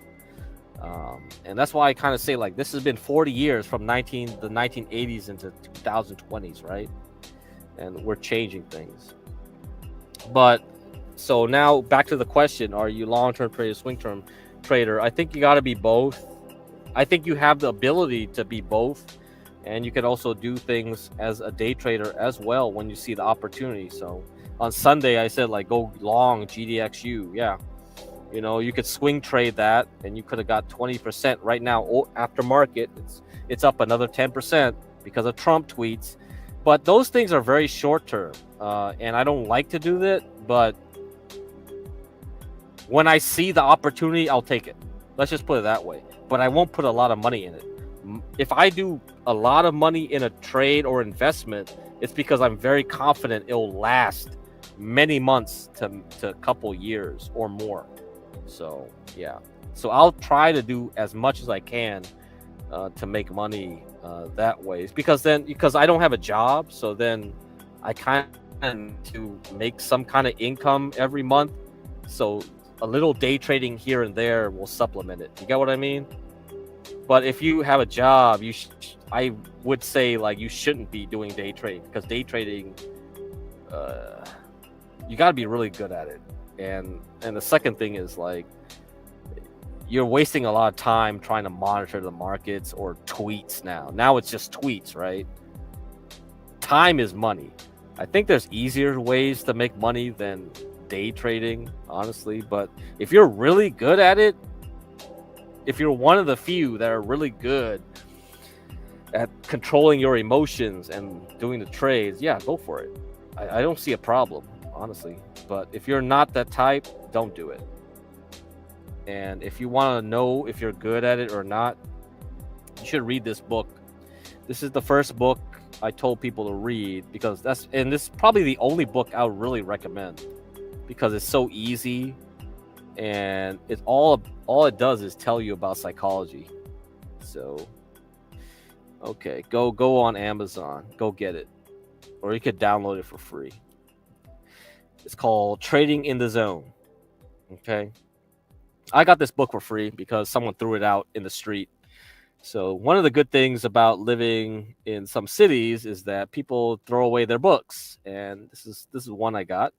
And that's why I kind of say, like, this has been 40 years from the 1980s into 2020s, right? And we're changing things. But so now back to the question, are you long-term trader, swing-term trader? I think you got to be both. I think you have the ability to be both, and you can also do things as a day trader as well when you see the opportunity. So on Sunday I said, like, go long GDXU. Yeah, you know, you could swing trade that and you could have got 20%. Right now after market it's up another 10% because of Trump tweets. But those things are very short term, and I don't like to do that, but when I see the opportunity, I'll take it. Let's just put it that way. But I won't put a lot of money in it. If I do a lot of money in a trade or investment, it's because I'm very confident it'll last many months to a couple years or more. So yeah, so I'll try to do as much as I can to make money that way. It's because I don't have a job, so then I kind of need to make some kind of income every month. So a little day trading here and there will supplement it. You get what I mean? But if you have a job, I would say, like, you shouldn't be doing day trading, because day trading, you got to be really good at it. And the second thing is, like, you're wasting a lot of time trying to monitor the markets or tweets now. Now it's just tweets, right? Time is money. I think there's easier ways to make money than day trading, honestly. But if you're really good at it, if you're one of the few that are really good at controlling your emotions and doing the trades, yeah, go for it. I don't see a problem, honestly. But if you're not that type, don't do it. And if you want to know if you're good at it or not, you should read this book. This is the first book I told people to read, because this is probably the only book I would really recommend, because it's so easy, and it's all it does is tell you about psychology. So okay, go on Amazon, go get it, or you could download it for free. It's called Trading in the Zone. Okay, I got this book for free because someone threw it out in the street. So one of the good things about living in some cities is that people throw away their books, and this is one I got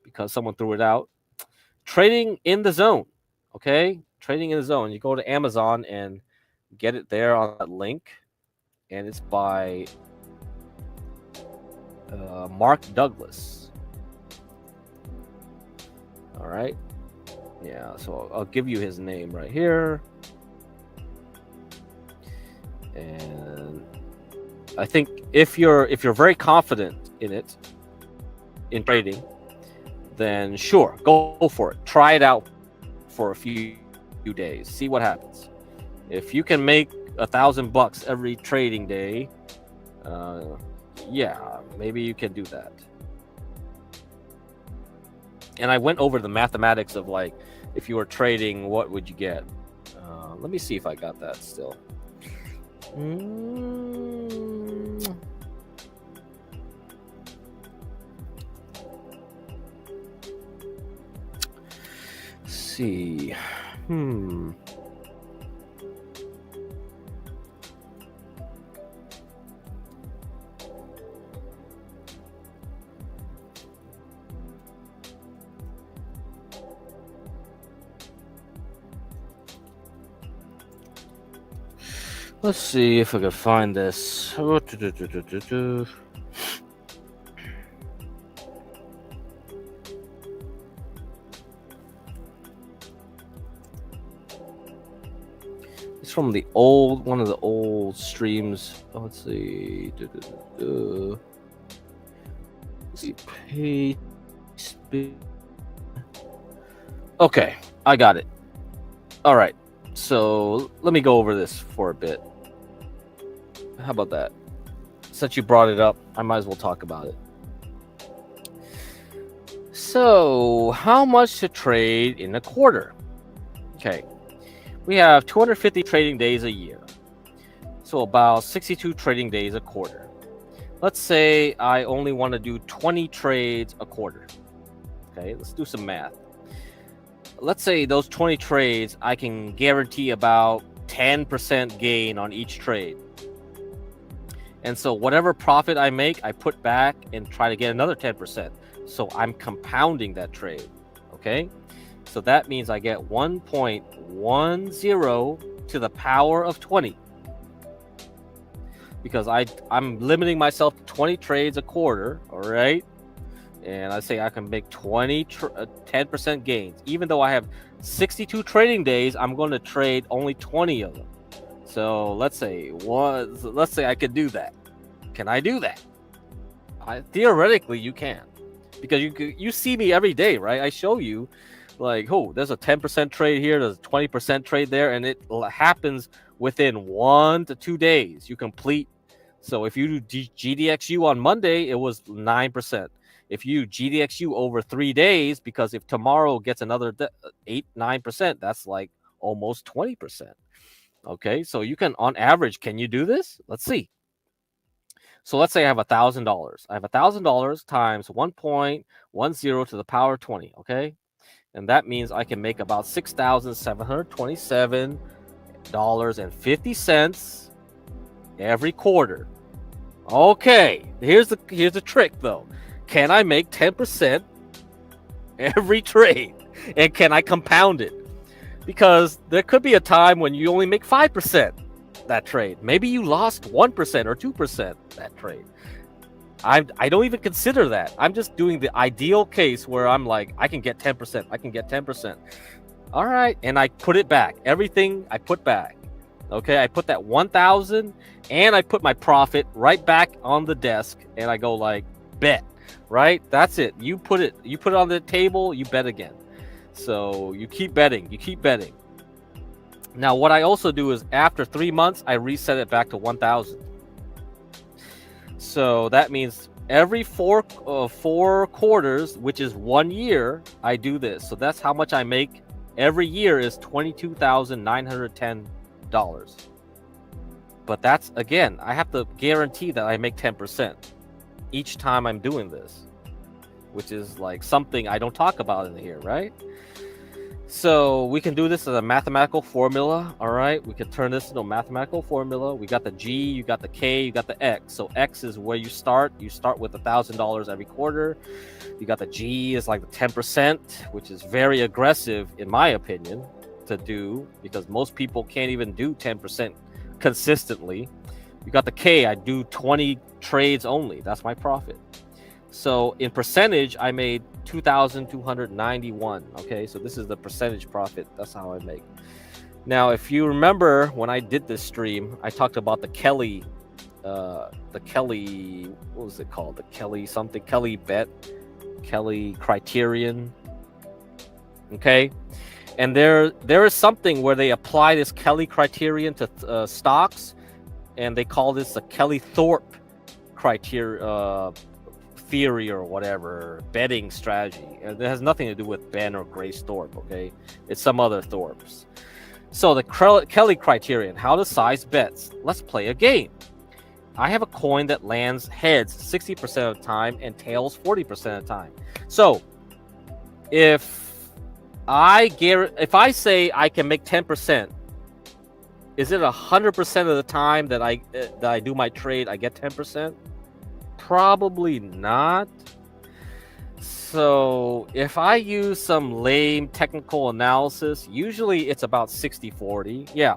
because someone threw it out. Trading in the Zone. Okay, Trading in the Zone. You go to Amazon and get it there on that link, and it's by Mark Douglas. All right. Yeah, so I'll give you his name right here. And I think if you're very confident in trading, then sure, go for it. Try it out for a few days. See what happens. If you can make $1,000 every trading day, yeah, maybe you can do that. And I went over the mathematics of, like, if you were trading, what would you get? Let me see if I got that still. see. Let's see if I can find this. It's from the one of the old streams. Oh, let's see. Let's see. Paste. Okay, I got it. All right. So let me go over this for a bit. How about that? Since you brought it up, I might as well talk about it. So, how much to trade in a quarter? Okay. We have 250 trading days a year. So about 62 trading days a quarter. Let's say I only want to do 20 trades a quarter. Okay, let's do some math. Let's say those 20 trades, I can guarantee about 10% gain on each trade. And so whatever profit I make, I put back and try to get another 10%. So I'm compounding that trade. Okay? So that means I get 1.10 to the power of 20. Because I'm limiting myself to 20 trades a quarter, all right? And I say I can make 10% gains. Even though I have 62 trading days, I'm going to trade only 20 of them. So let's say I could do that. Can I do that? Theoretically, you can, because you see me every day, right? I show you, like, oh, there's a 10% trade here, there's a 20% trade there, and it happens within 1 to 2 days. You complete. So if you do GDXU on Monday, it was 9%. If you GDXU over 3 days, because if tomorrow gets another 9%, that's like almost 20%. Okay, so you can, on average, can you do this? Let's see. So let's say I have $1,000. I have $1,000 times 1.10 to the power of 20. Okay, and that means I can make about $6,727.50 every quarter. Okay, here's the trick though. Can I make 10% every trade? And can I compound it? Because there could be a time when you only make 5% that trade. Maybe you lost 1% or 2% that trade. I don't even consider that. I'm just doing the ideal case where I'm like, I can get 10%. I can get 10%. All right. And I put it back. Everything I put back. Okay. I put that 1,000 and I put my profit right back on the desk and I go like, bet. Right? That's it. You put it on the table, you bet again. So you keep betting. Now, what I also do is after 3 months, I reset it back to 1,000. So that means every four quarters, which is 1 year, I do this. So that's how much I make every year is $22,910. But that's, again, I have to guarantee that I make 10% each time I'm doing this, which is like something I don't talk about in here, right? So we can do this as a mathematical formula. All right, we can turn this into a mathematical formula. We got the G, you got the K, you got the X. So X is where you start with $1,000 every quarter. You got the G is like the 10%, which is very aggressive in my opinion to do, because most people can't even do 10% consistently. You got the K, I do 20 trades only. That's my profit. So in percentage, I made 2,291. Okay, so this is the percentage profit. That's how I make. Now, if you remember when I did this stream, I talked about the Kelly, what was it called? The Kelly something, Kelly bet, Kelly criterion. Okay, and there is something where they apply this Kelly criterion to stocks, and they call this a Kelly-Thorpe criteria. Theory or whatever, betting strategy, and it has nothing to do with Ben or Grace Thorpe. Okay, it's some other Thorpes. So the Kelly criterion, how to size bets. Let's play a game. I have a coin that lands heads 60% of the time and tails 40% of the time. So if if I say I can make 10%, is it 100% of the time that I do my trade I get 10%? Probably not. So if I use some lame technical analysis, usually it's about 60-40. Yeah.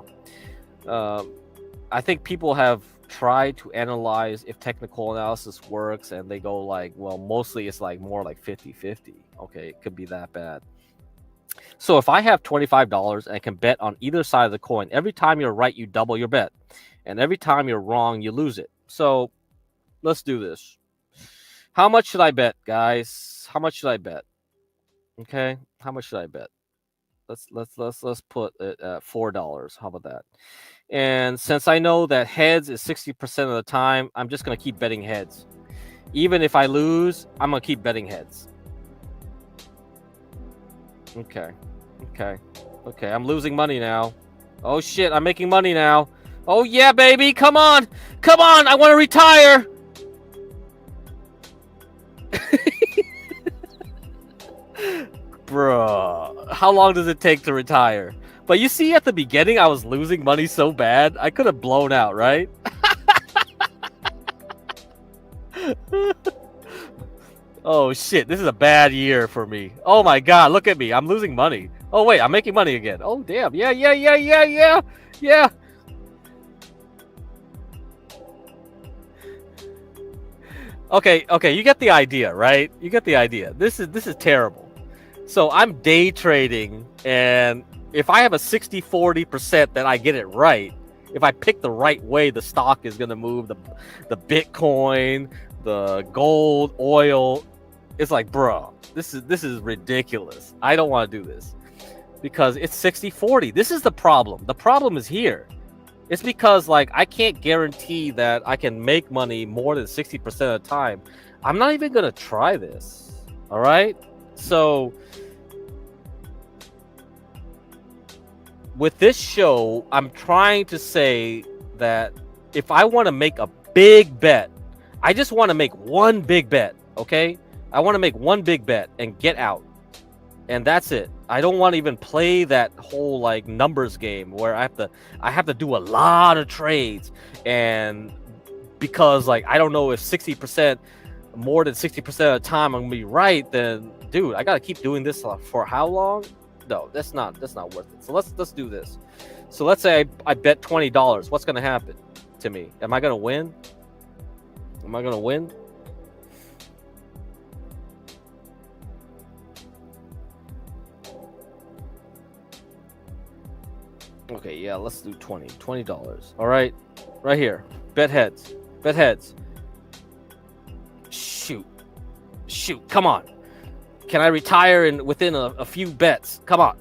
I think people have tried to analyze if technical analysis works, and they go like, well, mostly it's like more like 50-50. Okay, it could be that bad. So if I have $25 and I can bet on either side of the coin, every time you're right, you double your bet. And every time you're wrong, you lose it. So let's do this. How much should I bet, guys? How much should I bet? Okay, how much should I bet? Let's put it at $4. How about that? And since I know that heads is 60% of the time, I'm just gonna keep betting heads. Even if I lose, I'm gonna keep betting heads. Okay. I'm losing money now. Oh shit, I'm making money now. Oh yeah, baby, come on, I want to retire. Bruh, how long does it take to retire? But you see, at the beginning, I was losing money so bad, I could have blown out, right? Oh shit, this is a bad year for me. Oh my god, look at me, I'm losing money. Oh wait, I'm making money again. Oh damn, yeah. Okay, you get the idea, right? You get the idea. This is terrible. So I'm day trading, and if I have a 60-40% that I get it right, if I pick the right way, the stock is gonna move, the Bitcoin, the gold, oil. It's like, bro, this is ridiculous. I don't want to do this because it's 60-40. This is the problem. The problem is here. It's because like I can't guarantee that I can make money more than 60% of the time. I'm not even gonna try this. All right. So with this show, I'm trying to say that if I want to make a big bet, I just want to make one big bet. Okay. I want to make one big bet and get out. And that's it. I don't want to even play that whole like numbers game where I have to do a lot of trades, and because like I don't know if 60%, more than 60% of the time I'm gonna be right, then dude, I gotta keep doing this for how long? No, that's not worth it. So let's do this. So let's say I bet $20. What's gonna happen to me? Am I gonna win? Am I gonna win? Okay, yeah, let's do $20. All right, right here. Bet heads. Shoot, come on. Can I retire within a few bets? Come on.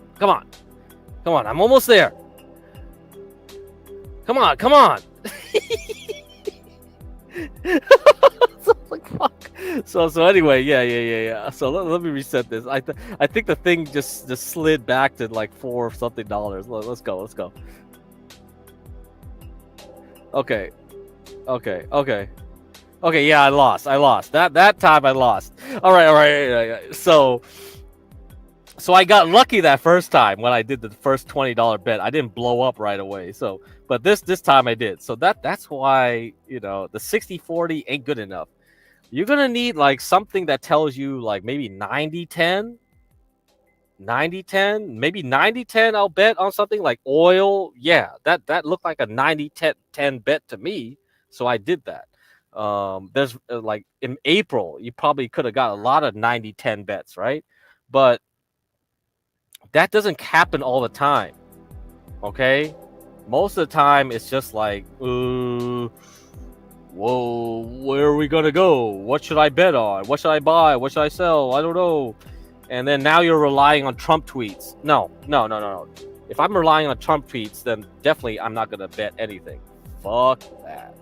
I'm almost there. Come on. So anyway, yeah. So let me reset this. I think the thing just slid back to like $4 something. Let's go. Okay. Yeah, I lost. That time I lost. All right. So I got lucky that first time when I did the first $20 bet. I didn't blow up right away. So, but this time I did. So that's why, the 60-40 ain't good enough. You're gonna need like something that tells you like maybe 90-10, maybe 90-10. I'll bet on something like oil. Yeah, that looked like a 90-10 bet to me. So I did that. There's like in April, you probably could have got a lot of 90-10 bets, right? But that doesn't happen all the time. Okay, most of the time it's just like, whoa, where are we gonna go? What should I bet on? What should I buy? What should I sell? I don't know. And then now you're relying on Trump tweets. No. If I'm relying on Trump tweets, then definitely I'm not gonna bet anything. Fuck that.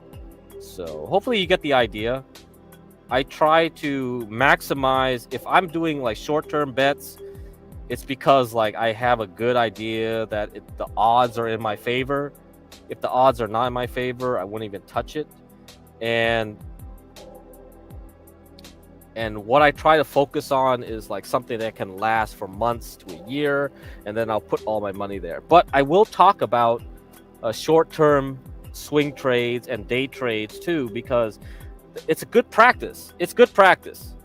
So hopefully you get the idea. I try to maximize. If I'm doing like short-term bets, it's because like I have a good idea that the odds are in my favor. If the odds are not in my favor, I wouldn't even touch it. And And what I try to focus on is like something that can last for months to a year, and then I'll put all my money there. But I will talk about short-term swing trades and day trades too, because it's a good practice. It's good practice.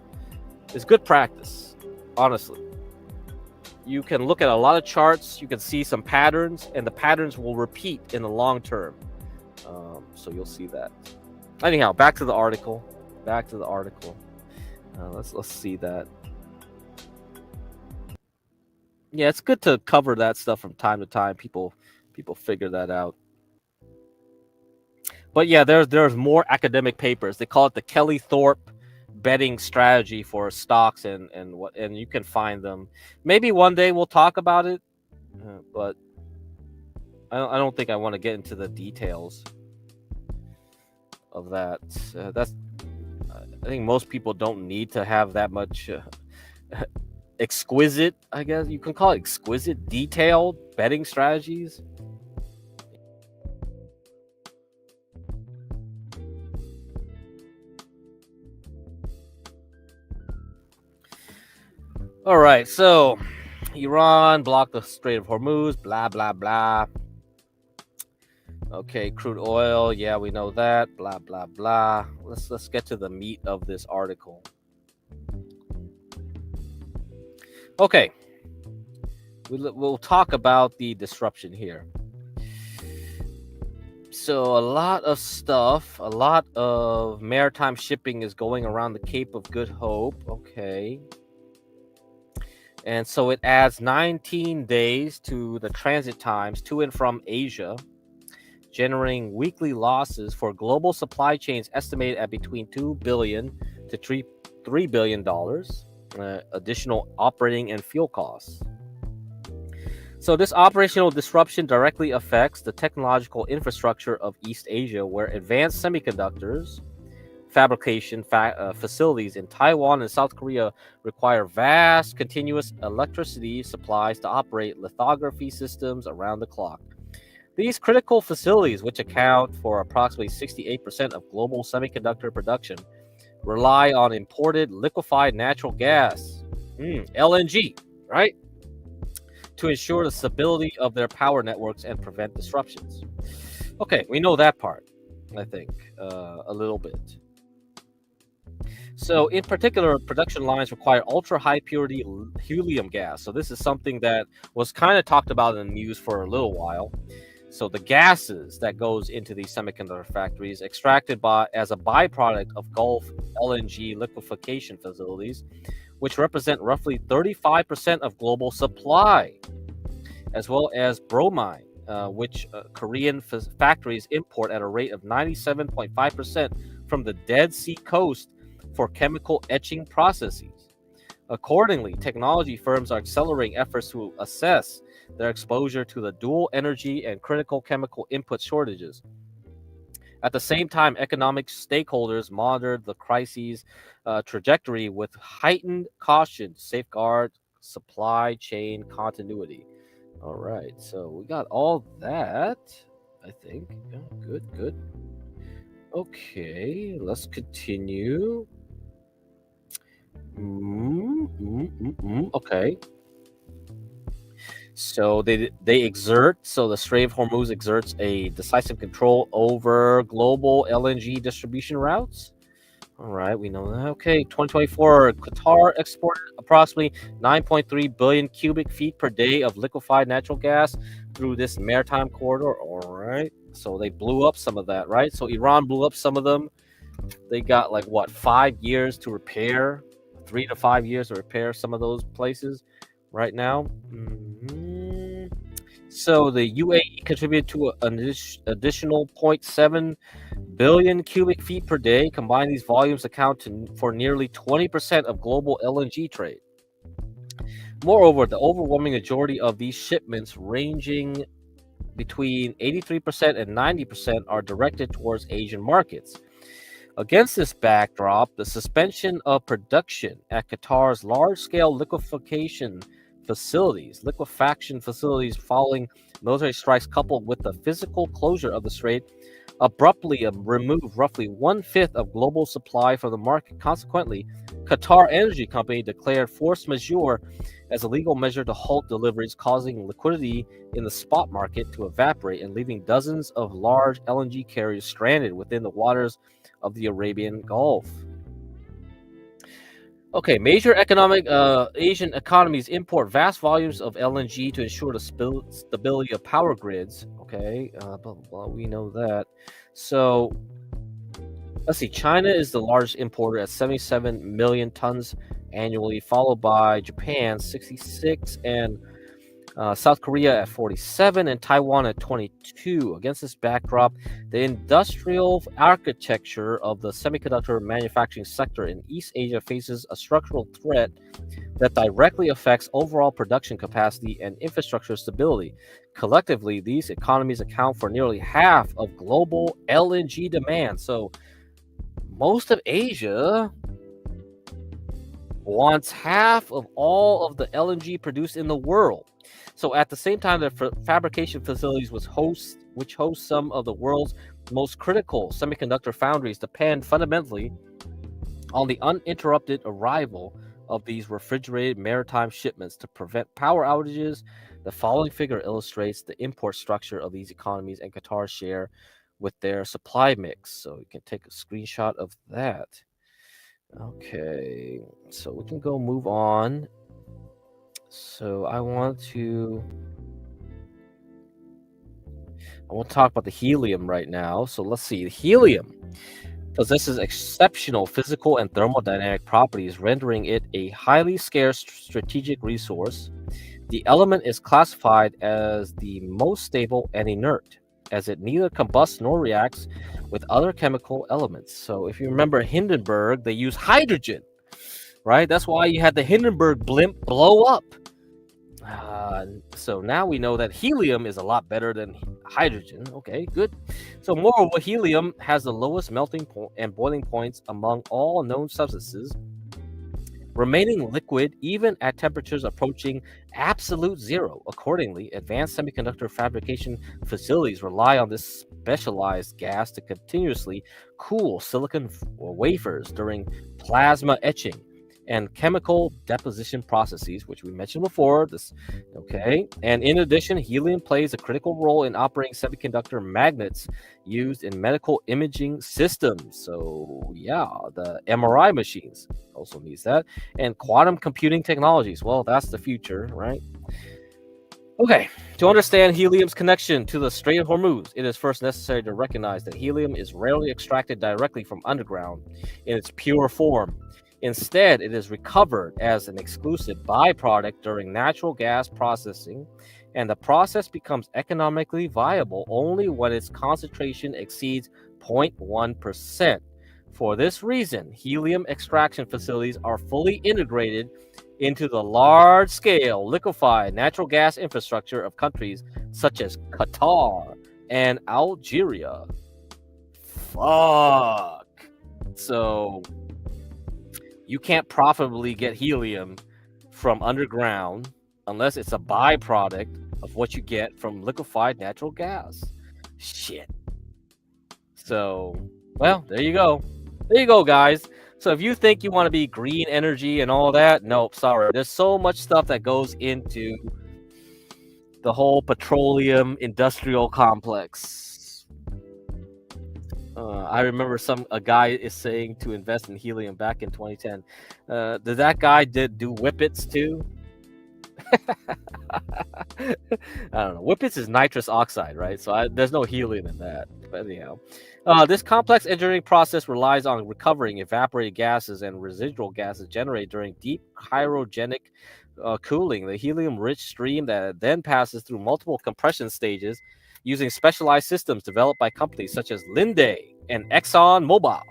It's good practice, honestly. You can look at a lot of charts, you can see some patterns, and the patterns will repeat in the long term. So you'll see that. Anyhow, back to the article. Let's see that. Yeah, it's good to cover that stuff from time to time. People figure that out. But yeah, there's more academic papers. They call it the Kelly Thorpe betting strategy for stocks and you can find them. Maybe one day we'll talk about it, but I don't think I want to get into the details of that. I think most people don't need to have that much exquisite, I guess you can call it exquisite, detailed betting strategies. All right, so Iran blocked the Strait of Hormuz, blah, blah, blah. Okay, crude oil, yeah, we know that, blah, blah, blah. Let's get to the meat of this article. Okay, we'll talk about the disruption here. So a lot of stuff, a lot of maritime shipping is going around the Cape of Good Hope, okay. And so it adds 19 days to the transit times to and from Asia, generating weekly losses for global supply chains estimated at between $2 billion to $3 billion, additional operating and fuel costs. So this operational disruption directly affects the technological infrastructure of East Asia, where advanced semiconductors fabrication facilities in Taiwan and South Korea require vast continuous electricity supplies to operate lithography systems around the clock. These critical facilities, which account for approximately 68% of global semiconductor production, rely on imported liquefied natural gas, LNG, right, to ensure the stability of their power networks and prevent disruptions. Okay, we know that part, I think, a little bit. So, in particular, production lines require ultra-high purity helium gas. So this is something that was kind of talked about in the news for a little while. So the gases that goes into these semiconductor factories, extracted as a byproduct of Gulf LNG liquefaction facilities, which represent roughly 35% of global supply, as well as bromine, which Korean factories import at a rate of 97.5% from the Dead Sea coast for chemical etching processes. Accordingly, technology firms are accelerating efforts to assess their exposure to the dual energy and critical chemical input shortages. At the same time, economic stakeholders monitor the crisis trajectory with heightened caution to safeguard supply chain continuity. All right, so we got all that, I think. Yeah, good. Okay, let's continue. Okay. So the Strait of Hormuz exerts a decisive control over global LNG distribution routes. All right, we know that. Okay, 2024, Qatar exported approximately 9.3 billion cubic feet per day of liquefied natural gas through this maritime corridor. All right, so they blew up some of that, right? So Iran blew up some of them. They got 5 years to repair, 3 to 5 years to repair some of those places right now. So the UAE contributed to an additional 0.7 billion cubic feet per day. Combined, these volumes account for nearly 20% of global LNG trade. Moreover, the overwhelming majority of these shipments, ranging between 83% and 90%, are directed towards Asian markets. Against this backdrop, the suspension of production at Qatar's large-scale liquefaction facilities following military strikes, coupled with the physical closure of the strait, abruptly removed roughly 1/5 of global supply from the market. Consequently, Qatar Energy Company declared force majeure as a legal measure to halt deliveries, causing liquidity in the spot market to evaporate and leaving dozens of large LNG carriers stranded within the waters of the Arabian Gulf. Okay, major Asian economies import vast volumes of LNG to ensure the stability of power grids. Okay, blah, blah, blah, we know that. So, let's see. China is the largest importer at 77 million tons annually, followed by Japan, 66, and South Korea at 47, and Taiwan at 22. Against this backdrop, the industrial architecture of the semiconductor manufacturing sector in East Asia faces a structural threat that directly affects overall production capacity and infrastructure stability. Collectively, these economies account for nearly half of global LNG demand. So, most of Asia wants half of all of the LNG produced in the world. So at the same time, the fabrication facilities which host some of the world's most critical semiconductor foundries depend fundamentally on the uninterrupted arrival of these refrigerated maritime shipments to prevent power outages. The following figure illustrates the import structure of these economies and Qatar's share with their supply mix. So you can take a screenshot of that. Okay, so we can go move on. So I want to talk about the helium right now. So let's see. The helium possesses exceptional physical and thermodynamic properties, rendering it a highly scarce strategic resource. The element is classified as the most stable and inert, as it neither combusts nor reacts with other chemical elements. So if you remember Hindenburg, they use hydrogen, right? That's why you had the Hindenburg blimp blow up. So now we know that helium is a lot better than hydrogen. Okay, good. So moreover, helium has the lowest melting point and boiling points among all known substances, remaining liquid even at temperatures approaching absolute zero. Accordingly, advanced semiconductor fabrication facilities rely on this specialized gas to continuously cool silicon wafers during plasma etching and chemical deposition processes, which we mentioned before. And in addition, helium plays a critical role in operating semiconductor magnets used in medical imaging systems. So yeah, the MRI machines also needs that, and quantum computing technologies. Well, that's the future, right? Okay, to understand helium's connection to the Strait of Hormuz, it is first necessary to recognize that helium is rarely extracted directly from underground in its pure form. Instead, it is recovered as an exclusive byproduct during natural gas processing, and the process becomes economically viable only when its concentration exceeds 0.1%. For this reason, helium extraction facilities are fully integrated into the large-scale liquefied natural gas infrastructure of countries such as Qatar and Algeria. Fuck. So you can't profitably get helium from underground unless it's a byproduct of what you get from liquefied natural gas. Shit. So, well, there you go. There you go, guys. So if you think you want to be green energy and all that, nope, sorry. There's so much stuff that goes into the whole petroleum industrial complex. I remember a guy is saying to invest in helium back in 2010. Did that guy do whippets too? I don't know. Whippets is nitrous oxide, right? So there's no helium in that. But anyhow, this complex engineering process relies on recovering evaporated gases and residual gases generated during deep cryogenic cooling. The helium-rich stream that then passes through multiple compression stages using specialized systems developed by companies such as Linde and ExxonMobil,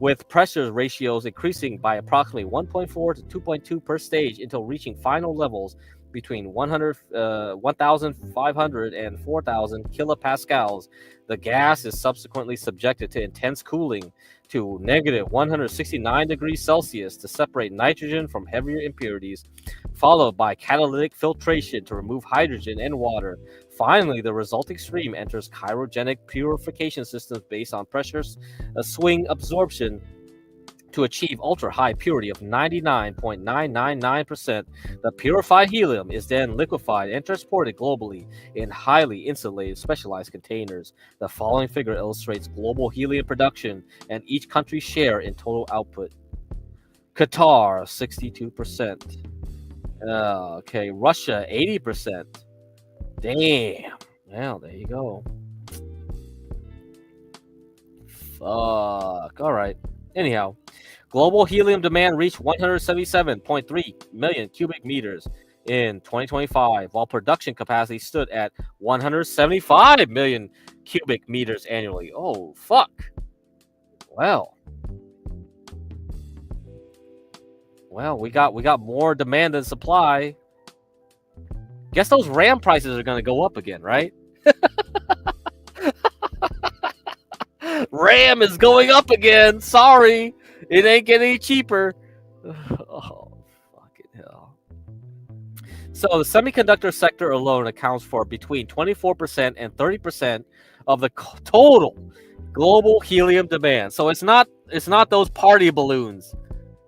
with pressure ratios increasing by approximately 1.4 to 2.2 per stage until reaching final levels between 1,500 and 4,000 kilopascals. The gas is subsequently subjected to intense cooling to negative 169 degrees Celsius to separate nitrogen from heavier impurities, followed by catalytic filtration to remove hydrogen and water. Finally, the resulting stream enters cryogenic purification systems based on pressures, a swing absorption to achieve ultra-high purity of 99.999%. The purified helium is then liquefied and transported globally in highly insulated specialized containers. The following figure illustrates global helium production and each country's share in total output. Qatar, 62%. Okay, Russia, 80%. Damn. Well, there you go. Fuck. All right. Anyhow, global helium demand reached 177.3 million cubic meters in 2025, while production capacity stood at 175 million cubic meters annually. Oh, fuck. Well, we got more demand than supply. Guess those RAM prices are going to go up again, right? RAM is going up again. Sorry. It ain't getting any cheaper. Oh, fucking hell. So the semiconductor sector alone accounts for between 24% and 30% of the total global helium demand. So it's not those party balloons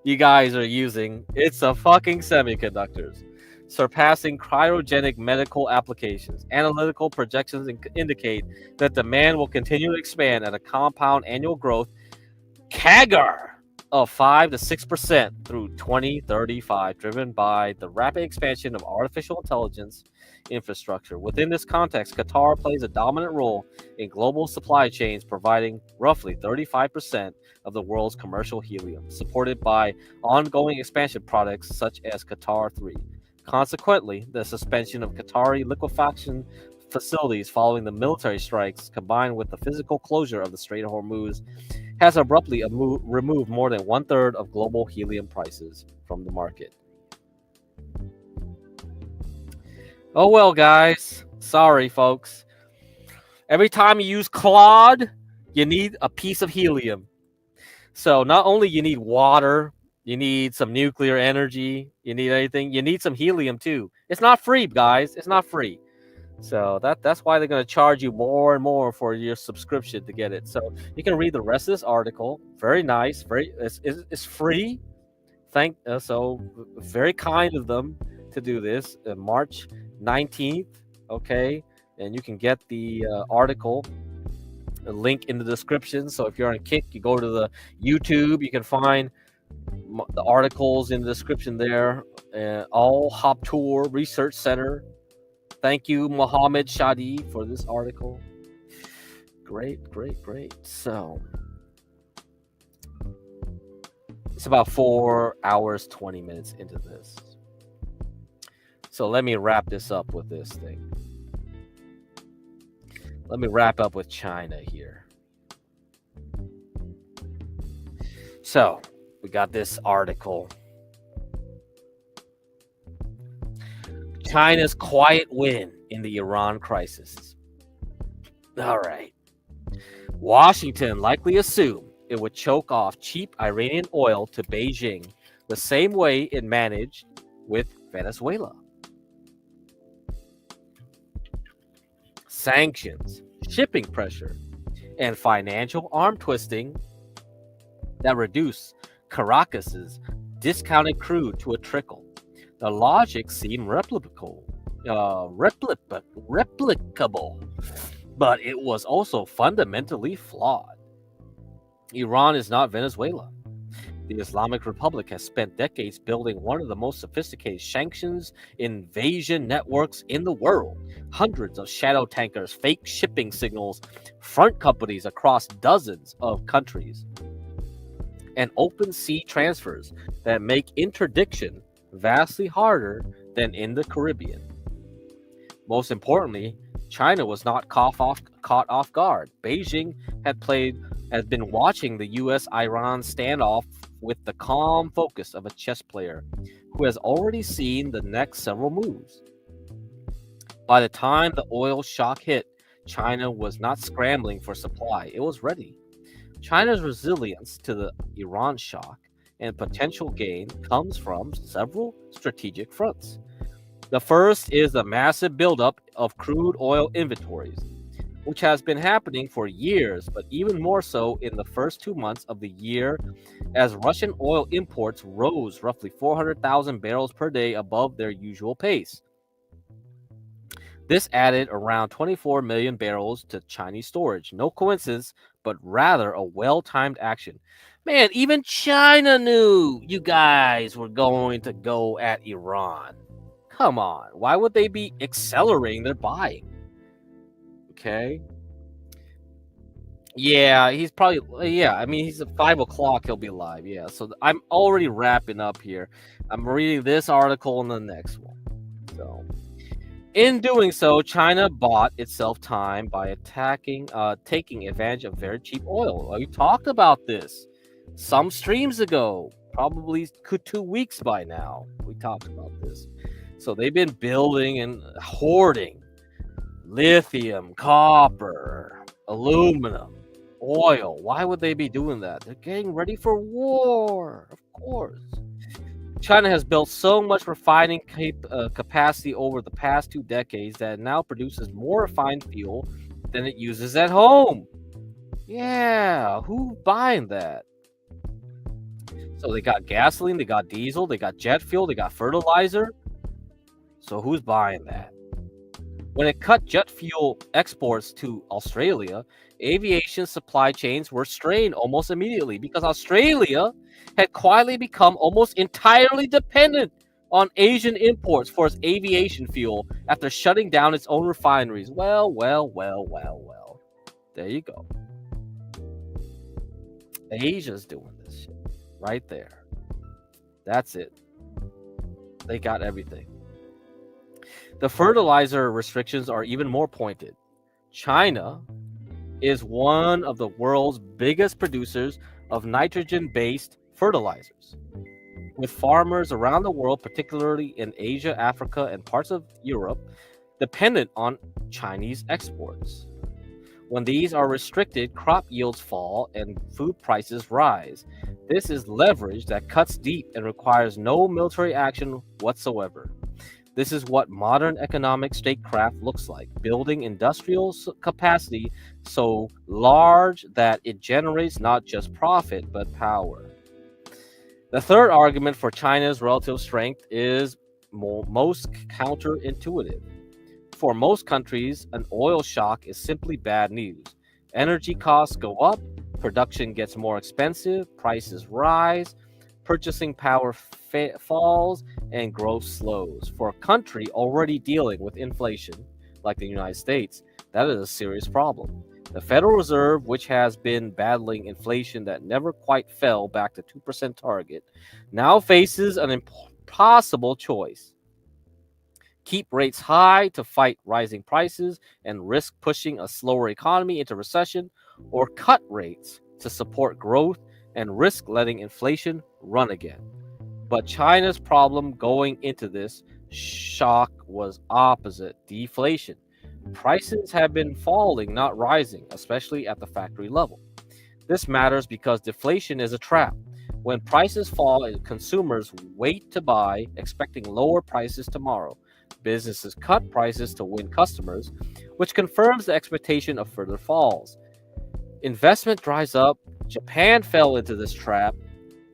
you guys are using. It's the fucking semiconductors, surpassing cryogenic medical applications. Analytical projections indicate that demand will continue to expand at a compound annual growth CAGR of 5 to 6% through 2035, driven by the rapid expansion of artificial intelligence infrastructure. Within this context, Qatar plays a dominant role in global supply chains, providing roughly 35% of the world's commercial helium, supported by ongoing expansion projects such as Qatar 3. Consequently, the suspension of Qatari liquefaction facilities following the military strikes, combined with the physical closure of the Strait of Hormuz, has abruptly removed more than 1/3 of global helium prices from the market. Oh well, guys. Sorry, folks. Every time you use Claude, you need a piece of helium. So not only you need water, you need some nuclear energy, you need anything, you need some helium too. It's not free, guys. It's not free. So that's why they're going to charge you more and more for your subscription to get it. So you can read the rest of this article. Very nice. It's free. So very kind of them to do this. March 19th. Okay, and you can get the article. A link in the description. So if you're on Kick, you go to the YouTube. You can find the articles in the description there. All Hop Tour Research Center. Thank you, Mohammed Shadi, for this article. Great. So it's about 4 hours, 20 minutes into this. So let me wrap this up with this thing. Let me wrap up with China here. So we got this article. China's quiet win in the Iran crisis. All right. Washington likely assumed it would choke off cheap Iranian oil to Beijing the same way it managed with Venezuela. Sanctions, shipping pressure, and financial arm twisting that reduce Caracas's discounted crude to a trickle. The logic seemed replicable, but it was also fundamentally flawed. Iran is not Venezuela. The Islamic Republic has spent decades building one of the most sophisticated sanctions invasion networks in the world. Hundreds of shadow tankers, fake shipping signals, front companies across dozens of countries, and open sea transfers that make interdiction vastly harder than in the Caribbean. Most importantly, China was not caught off guard. Beijing has been watching the U.S.-Iran standoff with the calm focus of a chess player who has already seen the next several moves. By the time the oil shock hit, China was not scrambling for supply. It was ready. China's resilience to the Iran shock and potential gain comes from several strategic fronts. The first is the massive buildup of crude oil inventories, which has been happening for years, but even more so in the first 2 months of the year as Russian oil imports rose roughly 400,000 barrels per day above their usual pace. This added around 24 million barrels to Chinese storage. No coincidence, but rather a well-timed action. Man, even China knew you guys were going to go at Iran. Come on, why would they be accelerating their buying? Okay. Yeah, he's probably, yeah, I mean, he's at 5 o'clock, he'll be live. Yeah, so I'm already wrapping up here. I'm reading this article and the next one. So, in doing so, China bought itself time by taking advantage of very cheap oil. We talked about this some streams ago, probably 2 weeks by now. We talked about this. So they've been building and hoarding lithium, copper, aluminum, oil. Why would they be doing that? They're getting ready for war, of course. China has built so much refining capacity over the past 2 decades that it now produces more refined fuel than it uses at home. Yeah, who's buying that? So they got gasoline, they got diesel, they got jet fuel, they got fertilizer. So who's buying that? When it cut jet fuel exports to Australia, aviation supply chains were strained almost immediately because Australia had quietly become almost entirely dependent on Asian imports for its aviation fuel after shutting down its own refineries. Well. There you go. Asia's doing this shit right there. That's it. They got everything. The fertilizer restrictions are even more pointed. China is one of the world's biggest producers of nitrogen-based fertilizers, with farmers around the world, particularly in Asia, Africa, and parts of Europe, dependent on Chinese exports. When these are restricted, crop yields fall and food prices rise. This is leverage that cuts deep and requires no military action whatsoever. This is what modern economic statecraft looks like, building industrial capacity so large that it generates not just profit, but power. The third argument for China's relative strength is most counterintuitive. For most countries, an oil shock is simply bad news. Energy costs go up, production gets more expensive, prices rise, purchasing power falls, and growth slows. For a country already dealing with inflation, like the United States, that is a serious problem. The Federal Reserve, which has been battling inflation that never quite fell back to 2% target, now faces an impossible choice. Keep rates high to fight rising prices and risk pushing a slower economy into recession, or cut rates to support growth and risk letting inflation run again. But China's problem going into this shock was opposite: deflation. Prices have been falling, not rising, especially at the factory level. This matters because deflation is a trap. When prices fall, consumers wait to buy, expecting lower prices tomorrow. Businesses cut prices to win customers, which confirms the expectation of further falls. Investment dries up. Japan fell into this trap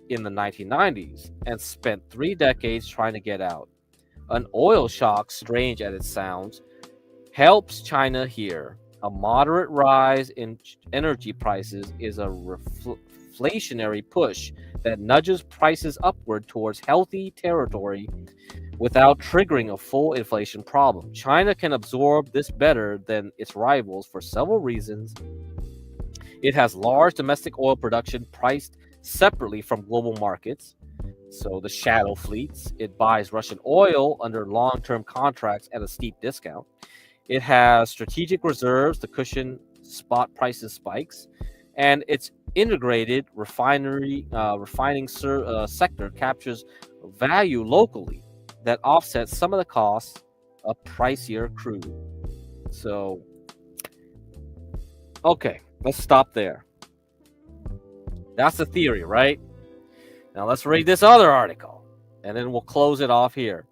in the 1990s and spent 3 decades trying to get out. An oil shock, strange as it sounds, helps China here. A moderate rise in energy prices is a reflationary push that nudges prices upward towards healthy territory without triggering a full inflation problem. China can absorb this better than its rivals for several reasons. It has large domestic oil production priced separately from global markets, so the shadow fleets. It buys Russian oil under long-term contracts at a steep discount. It has strategic reserves to cushion spot prices spikes, and its integrated refining sector captures value locally that offsets some of the costs of pricier crude. So, okay, let's stop there. That's the theory, right? Now let's read this other article, and then we'll close it off here.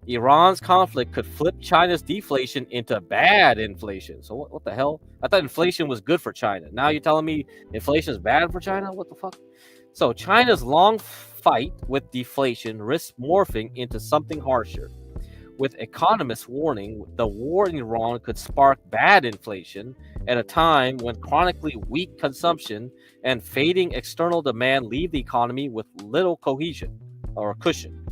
Iran's conflict could flip China's deflation into bad inflation. So what the hell? I thought inflation was good for China. Now you're telling me inflation is bad for China? What the fuck? So China's long fight with deflation risks morphing into something harsher. With economists warning the war in Iran could spark bad inflation at a time when chronically weak consumption and fading external demand leave the economy with little cohesion or cushion.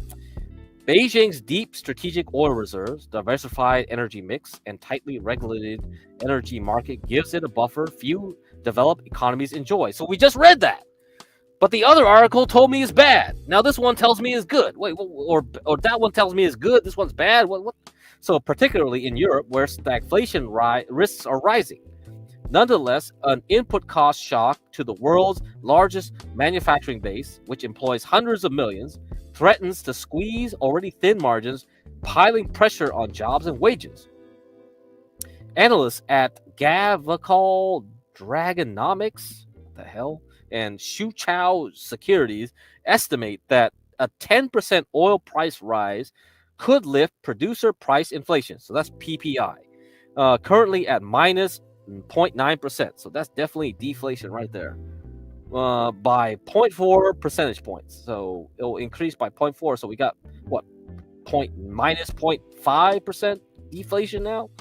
Beijing's deep strategic oil reserves, diversified energy mix, and tightly regulated energy market gives it a buffer few developed economies enjoy. So we just read that. But the other article told me is bad. Now this one tells me is good. Wait, or that one tells me is good. This one's bad. What? So particularly in Europe, where stagflation risks are rising. Nonetheless, an input cost shock to the world's largest manufacturing base, which employs hundreds of millions, threatens to squeeze already thin margins, piling pressure on jobs and wages. Analysts at Gavakal Dragonomics, what the hell, and Shuchao Securities estimate that a 10% oil price rise could lift producer price inflation. So that's PPI, currently at minus 0.9%. So that's definitely deflation right there. By 0.4 percentage points. So it will increase by 0.4. So we got what? Minus 0.5% deflation now.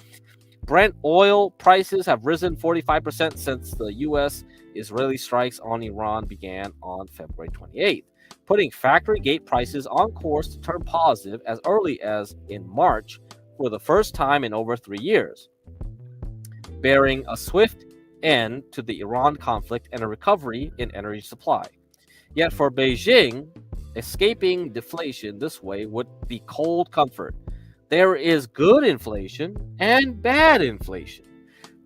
Brent oil prices have risen 45% since the U.S.-Israeli strikes on Iran began on February 28th, putting factory gate prices on course to turn positive as early as in March for the first time in over 3 years, bearing a swift end to the Iran conflict and a recovery in energy supply. Yet for Beijing, escaping deflation this way would be cold comfort. There is good inflation and bad inflation.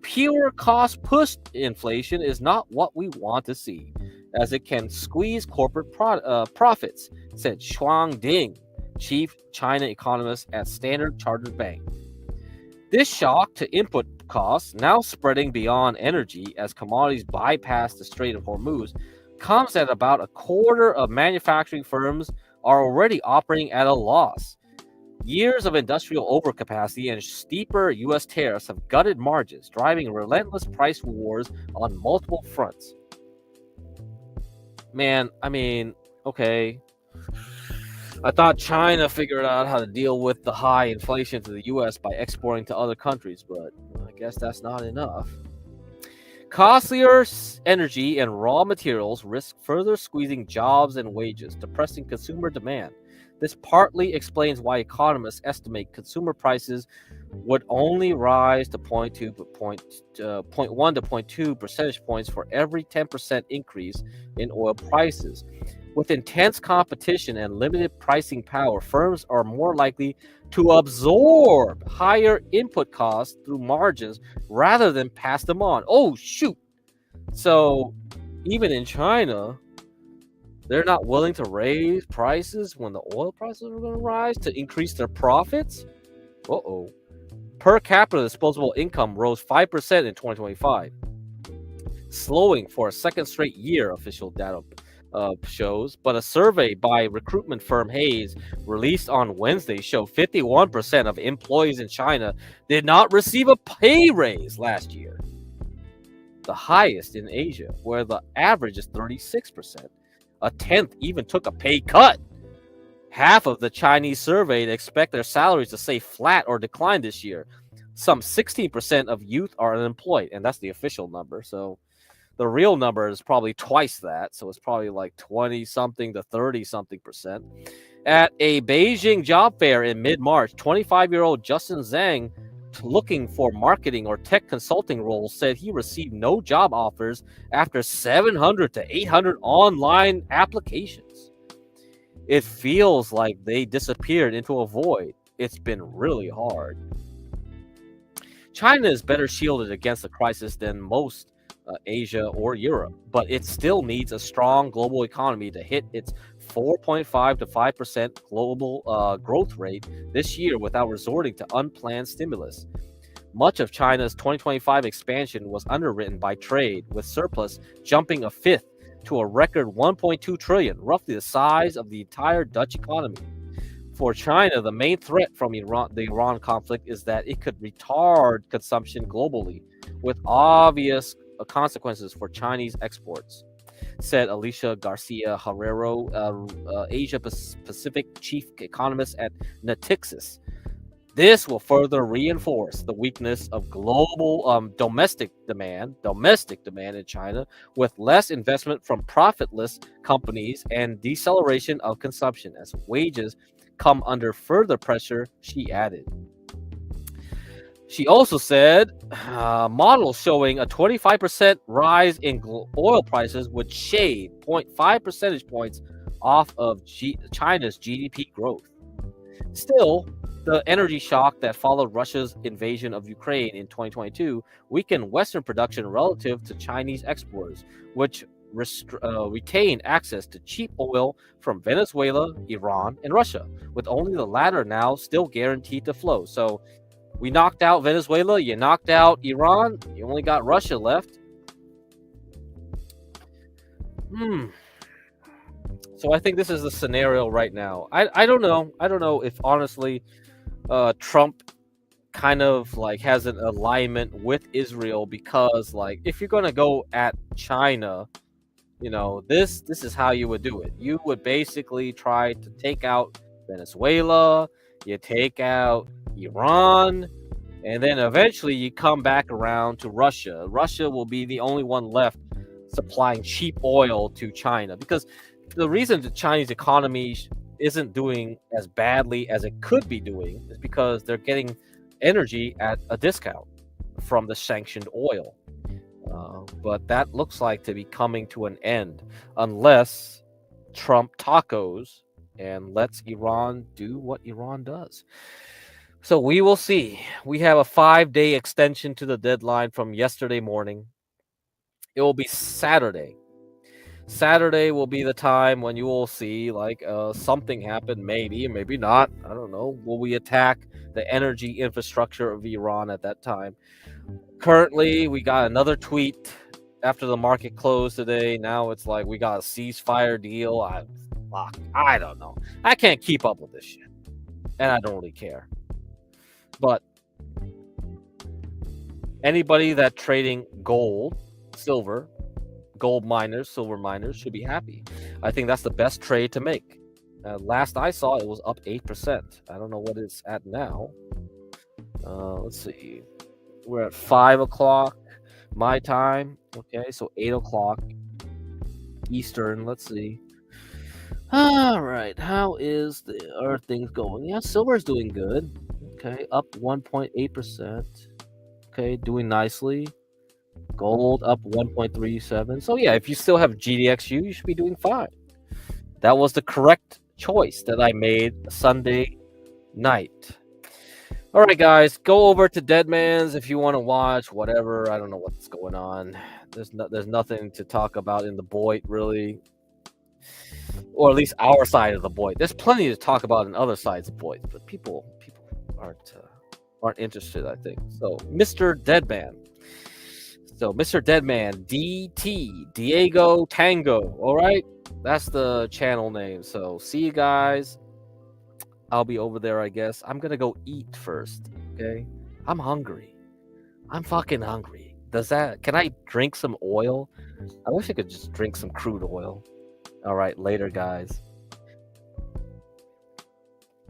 Pure cost-push inflation is not what we want to see, as it can squeeze corporate profits, said Shuang Ding, chief China economist at Standard Chartered Bank. This shock to input costs, now spreading beyond energy as commodities bypass the Strait of Hormuz, comes at about a quarter of manufacturing firms are already operating at a loss. Years of industrial overcapacity and steeper U.S. tariffs have gutted margins, driving relentless price wars on multiple fronts. Man, I mean, okay. I thought China figured out how to deal with the high inflation to the U.S. by exporting to other countries, but I guess that's not enough. Costlier energy and raw materials risk further squeezing jobs and wages, depressing consumer demand. This partly explains why economists estimate consumer prices would only rise to 0.1 to 0.2 percentage points for every 10% increase in oil prices. With intense competition and limited pricing power, firms are more likely to absorb higher input costs through margins rather than pass them on. Oh, shoot. So even in China, they're not willing to raise prices when the oil prices are going to rise to increase their profits? Uh-oh. Per capita disposable income rose 5% in 2025, slowing for a second straight year, official data shows. But a survey by recruitment firm Hayes released on Wednesday showed 51% of employees in China did not receive a pay raise last year, the highest in Asia, where the average is 36%. A tenth even took a pay cut. Half of the Chinese surveyed expect their salaries to stay flat or decline this year. Some 16% of youth are unemployed, and that's the official number. So the real number is probably twice that. So it's probably like 20-something to 30-something percent. At a Beijing job fair in mid-March, 25-year-old Justin Zhang, looking for marketing or tech consulting roles, said he received no job offers after 700 to 800 online applications. It feels like they disappeared into a void. It's been really hard. China is better shielded against the crisis than most Asia or Europe, but it still needs a strong global economy to hit its 4.5 to 5% global growth rate this year without resorting to unplanned stimulus. Much of China's 2025 expansion was underwritten by trade, with surplus jumping a fifth to a record 1.2 trillion, roughly the size of the entire Dutch economy. For China, the main threat from the Iran conflict is that it could retard consumption globally, with obvious consequences for Chinese exports, said Alicia Garcia Herrero, Asia Pacific chief economist at Natixis. This will further reinforce the weakness of global domestic demand in China, with less investment from profitless companies and deceleration of consumption as wages come under further pressure, she added. She also said models showing a 25% rise in oil prices would shave 0.5 percentage points off of China's GDP growth. Still, the energy shock that followed Russia's invasion of Ukraine in 2022 weakened Western production relative to Chinese exporters, which retain access to cheap oil from Venezuela, Iran, and Russia, with only the latter now still guaranteed to flow. So we knocked out Venezuela, you knocked out Iran, you only got Russia left. So I think this is the scenario right now. I don't know. I don't know if honestly Trump kind of like has an alignment with Israel, because like if you're gonna go at China, you know, this is how you would do it. You would basically try to take out Venezuela, you take out Iran, and then eventually you come back around to Russia. Russia will be the only one left supplying cheap oil to China, because the reason the Chinese economy isn't doing as badly as it could be doing is because they're getting energy at a discount from the sanctioned oil. But that looks like to be coming to an end unless Trump tacos and lets Iran do what Iran does. So we will see. We have a 5-day extension to the deadline from yesterday morning. It will be Saturday. Saturday will be the time when you will see like something happen, maybe, maybe not. I don't know. Will we attack the energy infrastructure of Iran at that time? Currently, we got another tweet after the market closed today. Now it's like we got a ceasefire deal. I don't know. I can't keep up with this shit, and I don't really care. But anybody that trading gold, silver, gold miners, silver miners should be happy. I think that's the best trade to make. Last I saw, it was up 8%. I don't know what it's at now. Let's see. We're at 5 o'clock my time. Okay, so 8 o'clock Eastern. Let's see. All right, how are things going? Yeah, silver is doing good. Okay, up 1.8%. Okay, doing nicely. Gold up 1.37. So yeah, if you still have GDXU, you should be doing fine. That was the correct choice that I made Sunday night. All right, guys, go over to Deadman's if you want to watch whatever. I don't know what's going on. There's nothing to talk about in the Boyd, really, or at least our side of the Boyd. There's plenty to talk about in other sides of Boyd, but people aren't interested, I think. So, Mr. Deadman. So, Mr. Deadman, DT, Diego Tango. All right, that's the channel name. So, see you guys. I'll be over there, I guess. I'm gonna go eat first. Okay, I'm hungry. I'm fucking hungry. Can I drink some oil? I wish I could just drink some crude oil. All right, later, guys.